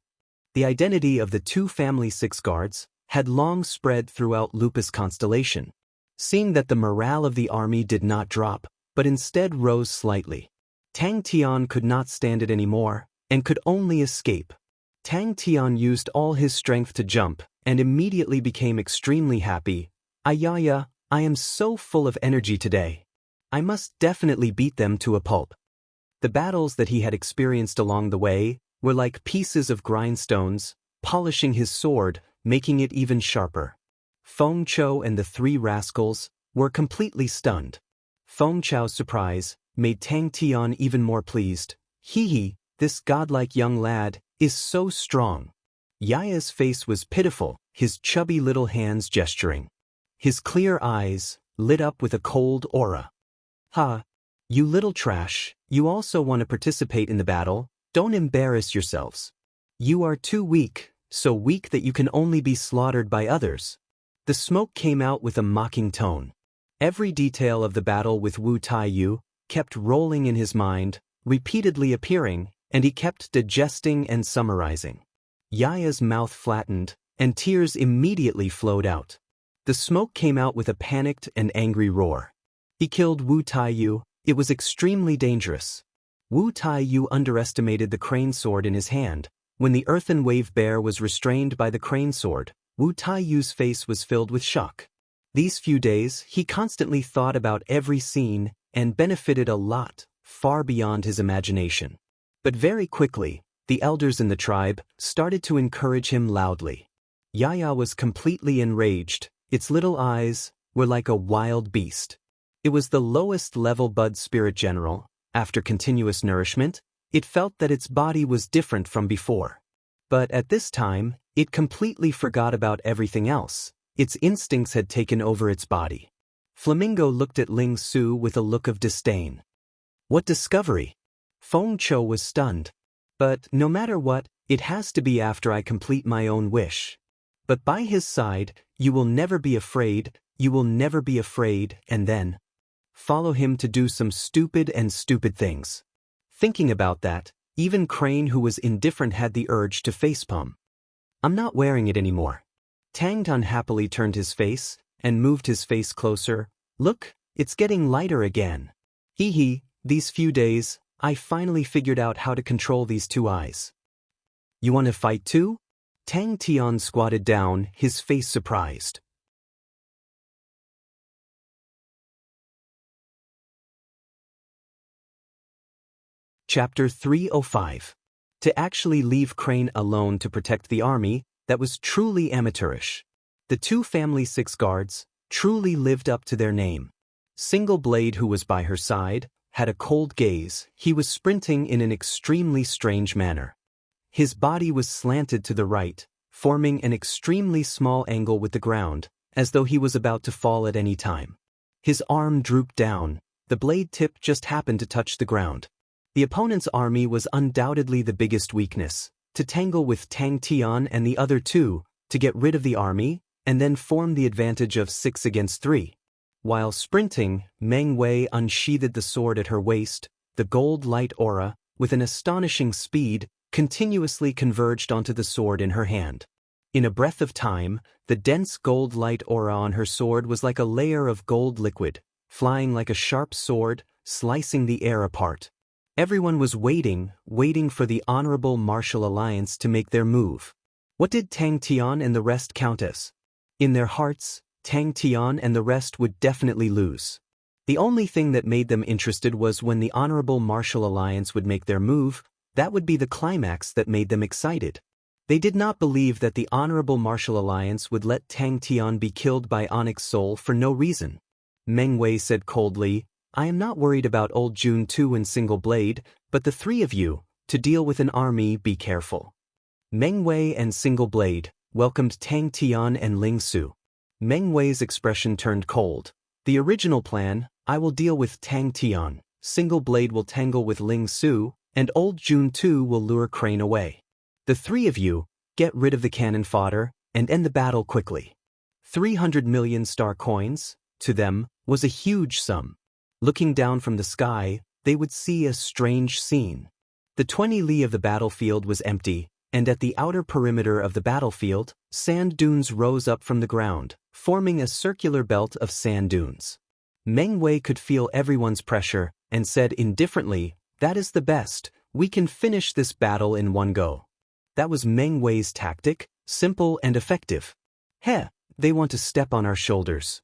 The identity of the two family six guards had long spread throughout Lupus constellation. Seeing that the morale of the army did not drop, but instead rose slightly, Tang Tian could not stand it anymore, and could only escape. Tang Tian used all his strength to jump, and immediately became extremely happy. Ayaya, I am so full of energy today. I must definitely beat them to a pulp. The battles that he had experienced along the way were like pieces of grindstones, polishing his sword, making it even sharper. Feng Chou and the three rascals were completely stunned. Feng Chou's surprise made Tang Tian even more pleased. Hee, this godlike young lad is so strong. Yaya's face was pitiful, his chubby little hands gesturing. His clear eyes lit up with a cold aura. Ha! You little trash, you also want to participate in the battle? Don't embarrass yourselves. You are too weak, so weak that you can only be slaughtered by others. The smoke came out with a mocking tone. Every detail of the battle with Wu Taiyu kept rolling in his mind, repeatedly appearing, and he kept digesting and summarizing. Yaya's mouth flattened, and tears immediately flowed out. The smoke came out with a panicked and angry roar. He killed Wu Taiyu. It was extremely dangerous. Wu Taiyu underestimated the crane sword in his hand. When the earthen wave bear was restrained by the crane sword, Wu Taiyu's face was filled with shock. These few days, he constantly thought about every scene and benefited a lot, far beyond his imagination. But very quickly, the elders in the tribe started to encourage him loudly. Yaya was completely enraged. Its little eyes were like a wild beast. It was the lowest level Bud Spirit General. After continuous nourishment, it felt that its body was different from before. But at this time, it completely forgot about everything else. Its instincts had taken over its body. Flamingo looked at Ling Su with a look of disdain. What discovery? Feng Chou was stunned. But no matter what, it has to be after I complete my own wish. But by his side, you will never be afraid, and then follow him to do some stupid things. Thinking about that, even Crane, who was indifferent, had the urge to facepalm. I'm not wearing it anymore. Tang unhappily turned his face and moved his face closer. Look, it's getting lighter again. Hee, these few days, I finally figured out how to control these two eyes. You want to fight too? Tang Tian squatted down, his face surprised. Chapter 305. To actually leave Crane alone to protect the army, that was truly amateurish. The two family six guards truly lived up to their name. Single Blade, who was by her side, had a cold gaze. He was sprinting in an extremely strange manner. His body was slanted to the right, forming an extremely small angle with the ground, as though he was about to fall at any time. His arm drooped down. The blade tip just happened to touch the ground. The opponent's army was undoubtedly the biggest weakness. To tangle with Tang Tian and the other two, to get rid of the army, and then form the advantage of 6 against 3. While sprinting, Meng Wei unsheathed the sword at her waist. The gold light aura, with an astonishing speed, continuously converged onto the sword in her hand. In a breath of time, the dense gold light aura on her sword was like a layer of gold liquid, flying like a sharp sword, slicing the air apart. Everyone was waiting for the honorable martial alliance to make their move. What did Tang Tian and the rest count as? In their hearts, Tang Tian and the rest would definitely lose. The only thing that made them interested was when the honorable martial alliance would make their move. That would be the climax that made them excited. They did not believe that the honorable martial alliance would let Tang Tian be killed by Onyx Soul for no reason. Meng Wei said coldly, I am not worried about old Jun Tu and Single Blade, but the three of you, to deal with an army, be careful. Meng Wei and Single Blade welcomed Tang Tian and Ling Su. Meng Wei's expression turned cold. The original plan, I will deal with Tang Tian, Single Blade will tangle with Ling Su, and old Jun Tu will lure Crane away. The three of you, get rid of the cannon fodder, and end the battle quickly. 300 million star coins, to them, was a huge sum. Looking down from the sky, they would see a strange scene. The 20 li of the battlefield was empty, and at the outer perimeter of the battlefield, sand dunes rose up from the ground, forming a circular belt of sand dunes. Meng Wei could feel everyone's pressure, and said indifferently, "That is the best, we can finish this battle in one go." That was Meng Wei's tactic, simple and effective. "Heh, they want to step on our shoulders,"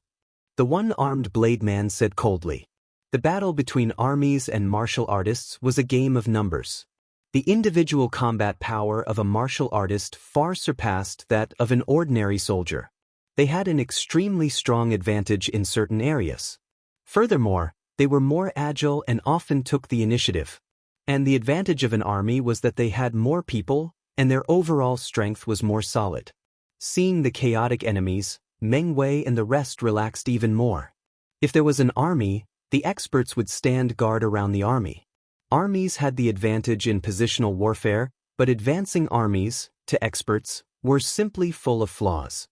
the one-armed blade man said coldly. The battle between armies and martial artists was a game of numbers. The individual combat power of a martial artist far surpassed that of an ordinary soldier. They had an extremely strong advantage in certain areas. Furthermore, they were more agile and often took the initiative. And the advantage of an army was that they had more people, and their overall strength was more solid. Seeing the chaotic enemies, Meng Wei and the rest relaxed even more. If there was an army, the experts would stand guard around the army. Armies had the advantage in positional warfare, but advancing armies, to experts, were simply full of flaws.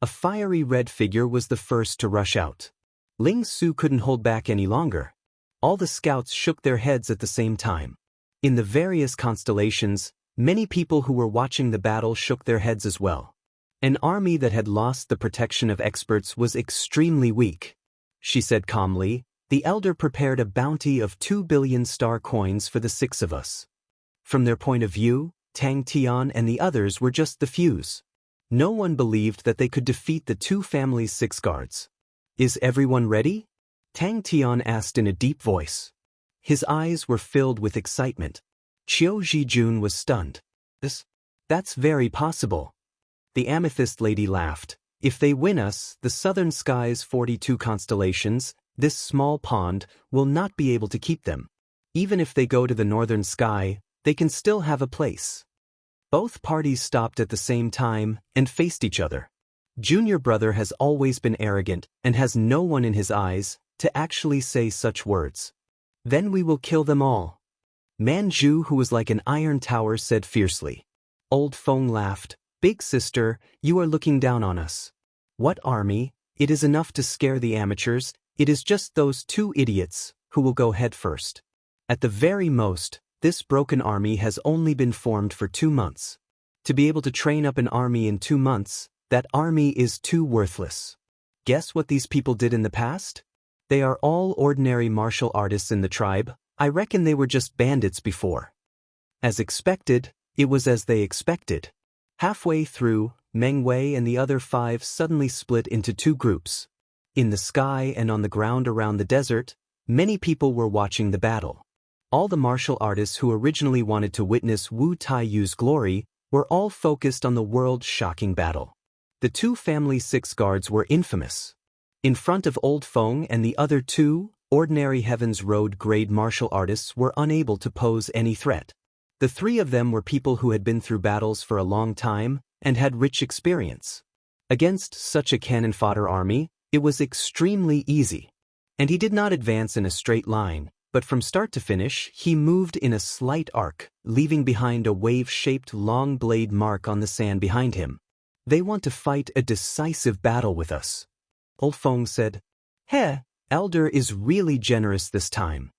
A fiery red figure was the first to rush out. Ling Su couldn't hold back any longer. All the scouts shook their heads at the same time. In the various constellations, many people who were watching the battle shook their heads as well. An army that had lost the protection of experts was extremely weak. She said calmly, "The elder prepared a bounty of 2 billion star coins for the 6 of us." From their point of view, Tang Tian and the others were just the fews. No one believed that they could defeat the two families' 6 guards. "Is everyone ready?" Tang Tian asked in a deep voice. His eyes were filled with excitement. Qiu Zhijun was stunned. That's very possible." The amethyst lady laughed. "If they win us, the southern sky's 42 constellations, this small pond, will not be able to keep them. Even if they go to the northern sky, they can still have a place." Both parties stopped at the same time and faced each other. Junior brother has always been arrogant and has no one in his eyes to actually say such words. "Then we will kill them all." Manju, who was like an iron tower, said fiercely. Old Feng laughed. "Big sister, you are looking down on us. What army? It is enough to scare the amateurs. It is just those 2 idiots who will go head first. At the very most, this broken army has only been formed for 2 months. To be able to train up an army in 2 months, that army is too worthless. Guess what these people did in the past? They are all ordinary martial artists in the tribe. I reckon they were just bandits before." As expected, it was as they expected. Halfway through, Meng Wei and the other 5 suddenly split into 2 groups. In the sky and on the ground around the desert, many people were watching the battle. All the martial artists who originally wanted to witness Wu Taiyu's glory were all focused on the world-shocking battle. The 2 family 6 guards were infamous. In front of Old Feng and the other 2, ordinary Heaven's Road grade martial artists were unable to pose any threat. The 3 of them were people who had been through battles for a long time and had rich experience. Against such a cannon fodder army, it was extremely easy. And he did not advance in a straight line, but from start to finish, he moved in a slight arc, leaving behind a wave-shaped long blade mark on the sand behind him. "They want to fight a decisive battle with us." Old Feng said. "Heh, elder is really generous this time."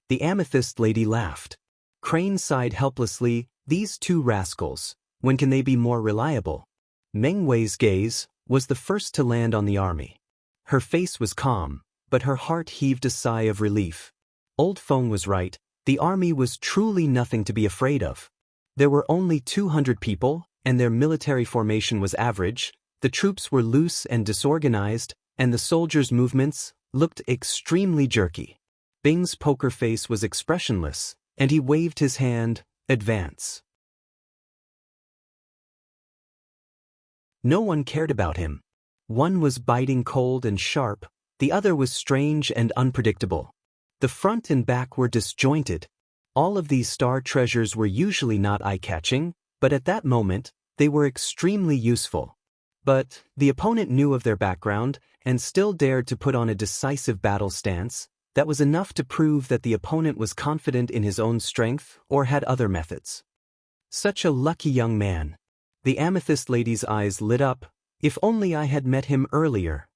The amethyst lady laughed. Crane sighed helplessly. "These 2 rascals, when can they be more reliable?" Meng Wei's gaze was the first to land on the army. Her face was calm, but her heart heaved a sigh of relief. Old Feng was right. The army was truly nothing to be afraid of. There were only 200 people, and their military formation was average. The troops were loose and disorganized, and the soldiers' movements looked extremely jerky. Bing's poker face was expressionless, and he waved his hand, "Advance." No one cared about him. One was biting cold and sharp, the other was strange and unpredictable. The front and back were disjointed. All of these star treasures were usually not eye-catching, but at that moment, they were extremely useful. But the opponent knew of their background and still dared to put on a decisive battle stance. That was enough to prove that the opponent was confident in his own strength or had other methods. Such a lucky young man. The amethyst lady's eyes lit up. If only I had met him earlier.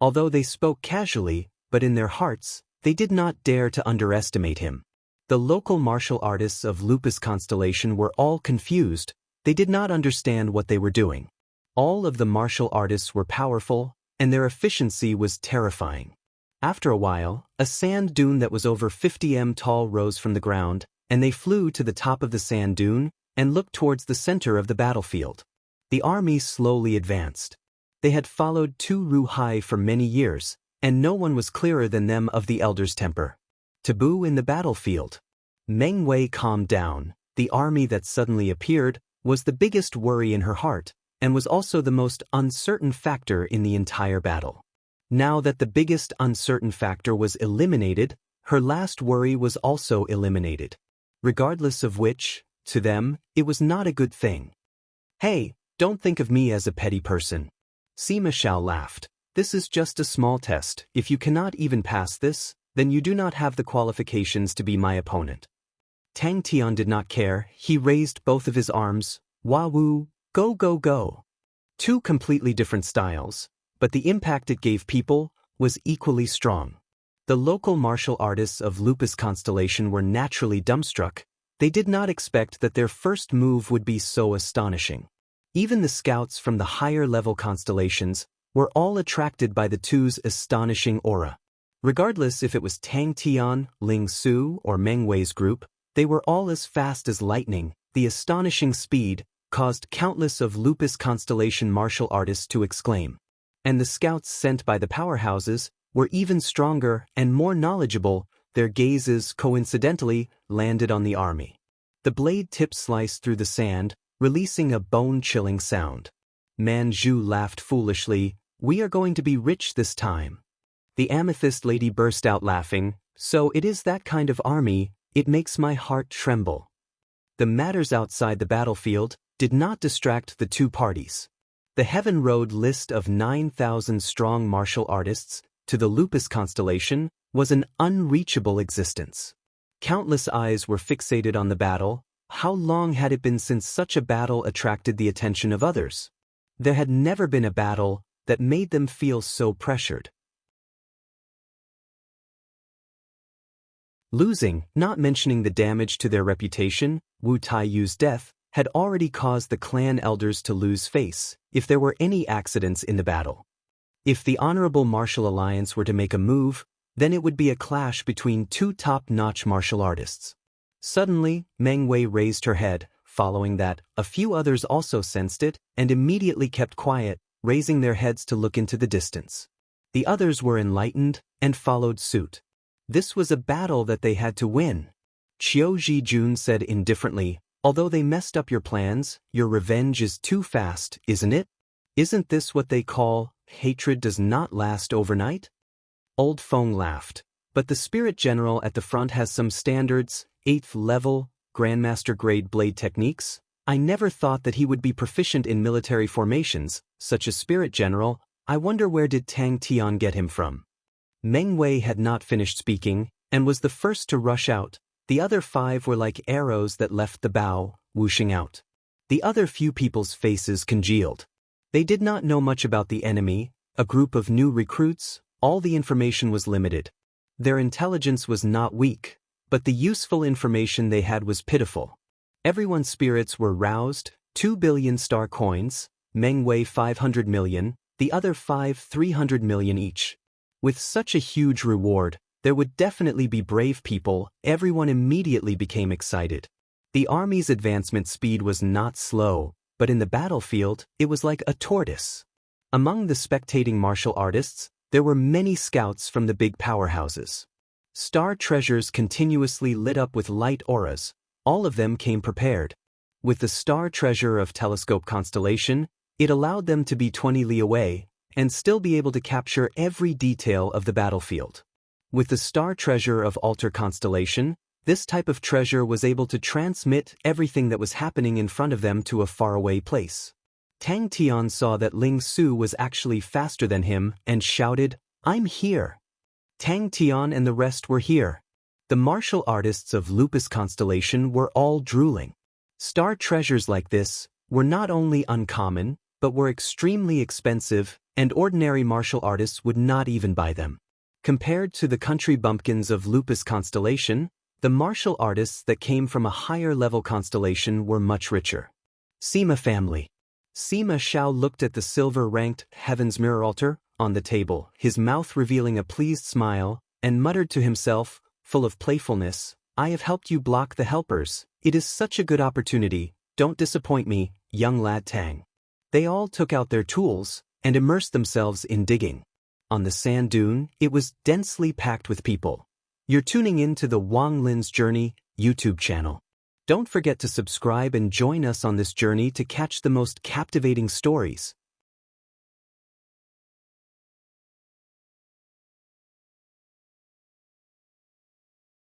Although they spoke casually, but in their hearts, they did not dare to underestimate him. The local martial artists of Lupus constellation were all confused. They did not understand what they were doing. All of the martial artists were powerful, and their efficiency was terrifying. After a while, a sand dune that was over 50 m tall rose from the ground, and they flew to the top of the sand dune and looked towards the center of the battlefield. The army slowly advanced. They had followed Tu Ru Hai for many years, and no one was clearer than them of the elder's temper. Taboo in the battlefield. Meng Wei calmed down. The army that suddenly appeared was the biggest worry in her heart, and was also the most uncertain factor in the entire battle. Now that the biggest uncertain factor was eliminated, her last worry was also eliminated. Regardless of which, to them, it was not a good thing. Hey, don't think of me as a petty person. Sima Xiao laughed. This is just a small test. If you cannot even pass this, then you do not have the qualifications to be my opponent. Tang Tian did not care. He raised both of his arms. Wah woo, go go go. Two completely different styles, but the impact it gave people was equally strong. The local martial artists of Lupus constellation were naturally dumbstruck. They did not expect that their first move would be so astonishing. Even the scouts from the higher level constellations were all attracted by the two's astonishing aura. Regardless if it was Tang Tian, Ling Su, or Meng Wei's group, they were all as fast as lightning. The astonishing speed caused countless of Lupus constellation martial artists to exclaim. And the scouts sent by the powerhouses were even stronger and more knowledgeable. Their gazes, coincidentally, landed on the army. The blade tip sliced through the sand, releasing a bone-chilling sound. Man Zhu laughed foolishly. We are going to be rich this time. The amethyst lady burst out laughing. So it is that kind of army, it makes my heart tremble. The matters outside the battlefield did not distract the two parties. The Heaven Road list of 9,000 strong martial artists to the Lupus constellation was an unreachable existence. Countless eyes were fixated on the battle. How long had it been since such a battle attracted the attention of others? There had never been a battle that made them feel so pressured. Losing, not mentioning the damage to their reputation, Wu Taiyu's death, had already caused the clan elders to lose face if there were any accidents in the battle. If the Honorable Martial Alliance were to make a move, then it would be a clash between two top-notch martial artists. Suddenly, Meng Wei raised her head. Following that, a few others also sensed it and immediately kept quiet, raising their heads to look into the distance. The others were enlightened and followed suit. This was a battle that they had to win. Qiu Zhijun said indifferently, although they messed up your plans, your revenge is too fast, isn't it? Isn't this what they call, hatred does not last overnight? Old Feng laughed. But the spirit general at the front has some standards, 8th level, Grandmaster grade blade techniques. I never thought that he would be proficient in military formations, such as spirit general. I wonder where did Tang Tian get him from? Meng Wei had not finished speaking, and was the first to rush out. The other 5 were like arrows that left the bow, whooshing out. The other few people's faces congealed. They did not know much about the enemy, a group of new recruits. All the information was limited. Their intelligence was not weak, but the useful information they had was pitiful. Everyone's spirits were roused. 2 billion star coins, Meng Wei 500 million, the other 5 300 million each. With such a huge reward, there would definitely be brave people. Everyone immediately became excited. The army's advancement speed was not slow, but in the battlefield, it was like a tortoise. Among the spectating martial artists, there were many scouts from the big powerhouses. Star treasures continuously lit up with light auras. All of them came prepared. With the star treasure of Telescope constellation, it allowed them to be 20 li away and still be able to capture every detail of the battlefield. With the star treasure of Altar constellation, this type of treasure was able to transmit everything that was happening in front of them to a faraway place. Tang Tian saw that Ling Su was actually faster than him and shouted, "I'm here!" Tang Tian and the rest were here. The martial artists of Lupus constellation were all drooling. Star treasures like this were not only uncommon, but were extremely expensive, and ordinary martial artists would not even buy them. Compared to the country bumpkins of Lupus constellation, The martial artists that came from a higher-level constellation were much richer. Sima family. Sima Xiao looked at the silver-ranked Heaven's Mirror altar on the table, his mouth revealing a pleased smile, and muttered to himself, full of playfulness, "I have helped you block the helpers. It is such a good opportunity. Don't disappoint me, young lad Tang." They all took out their tools and immersed themselves in digging. On the sand dune, it was densely packed with people. You're tuning in to the Wang Lin's Journey YouTube channel. Don't forget to subscribe and join us on this journey to catch the most captivating stories.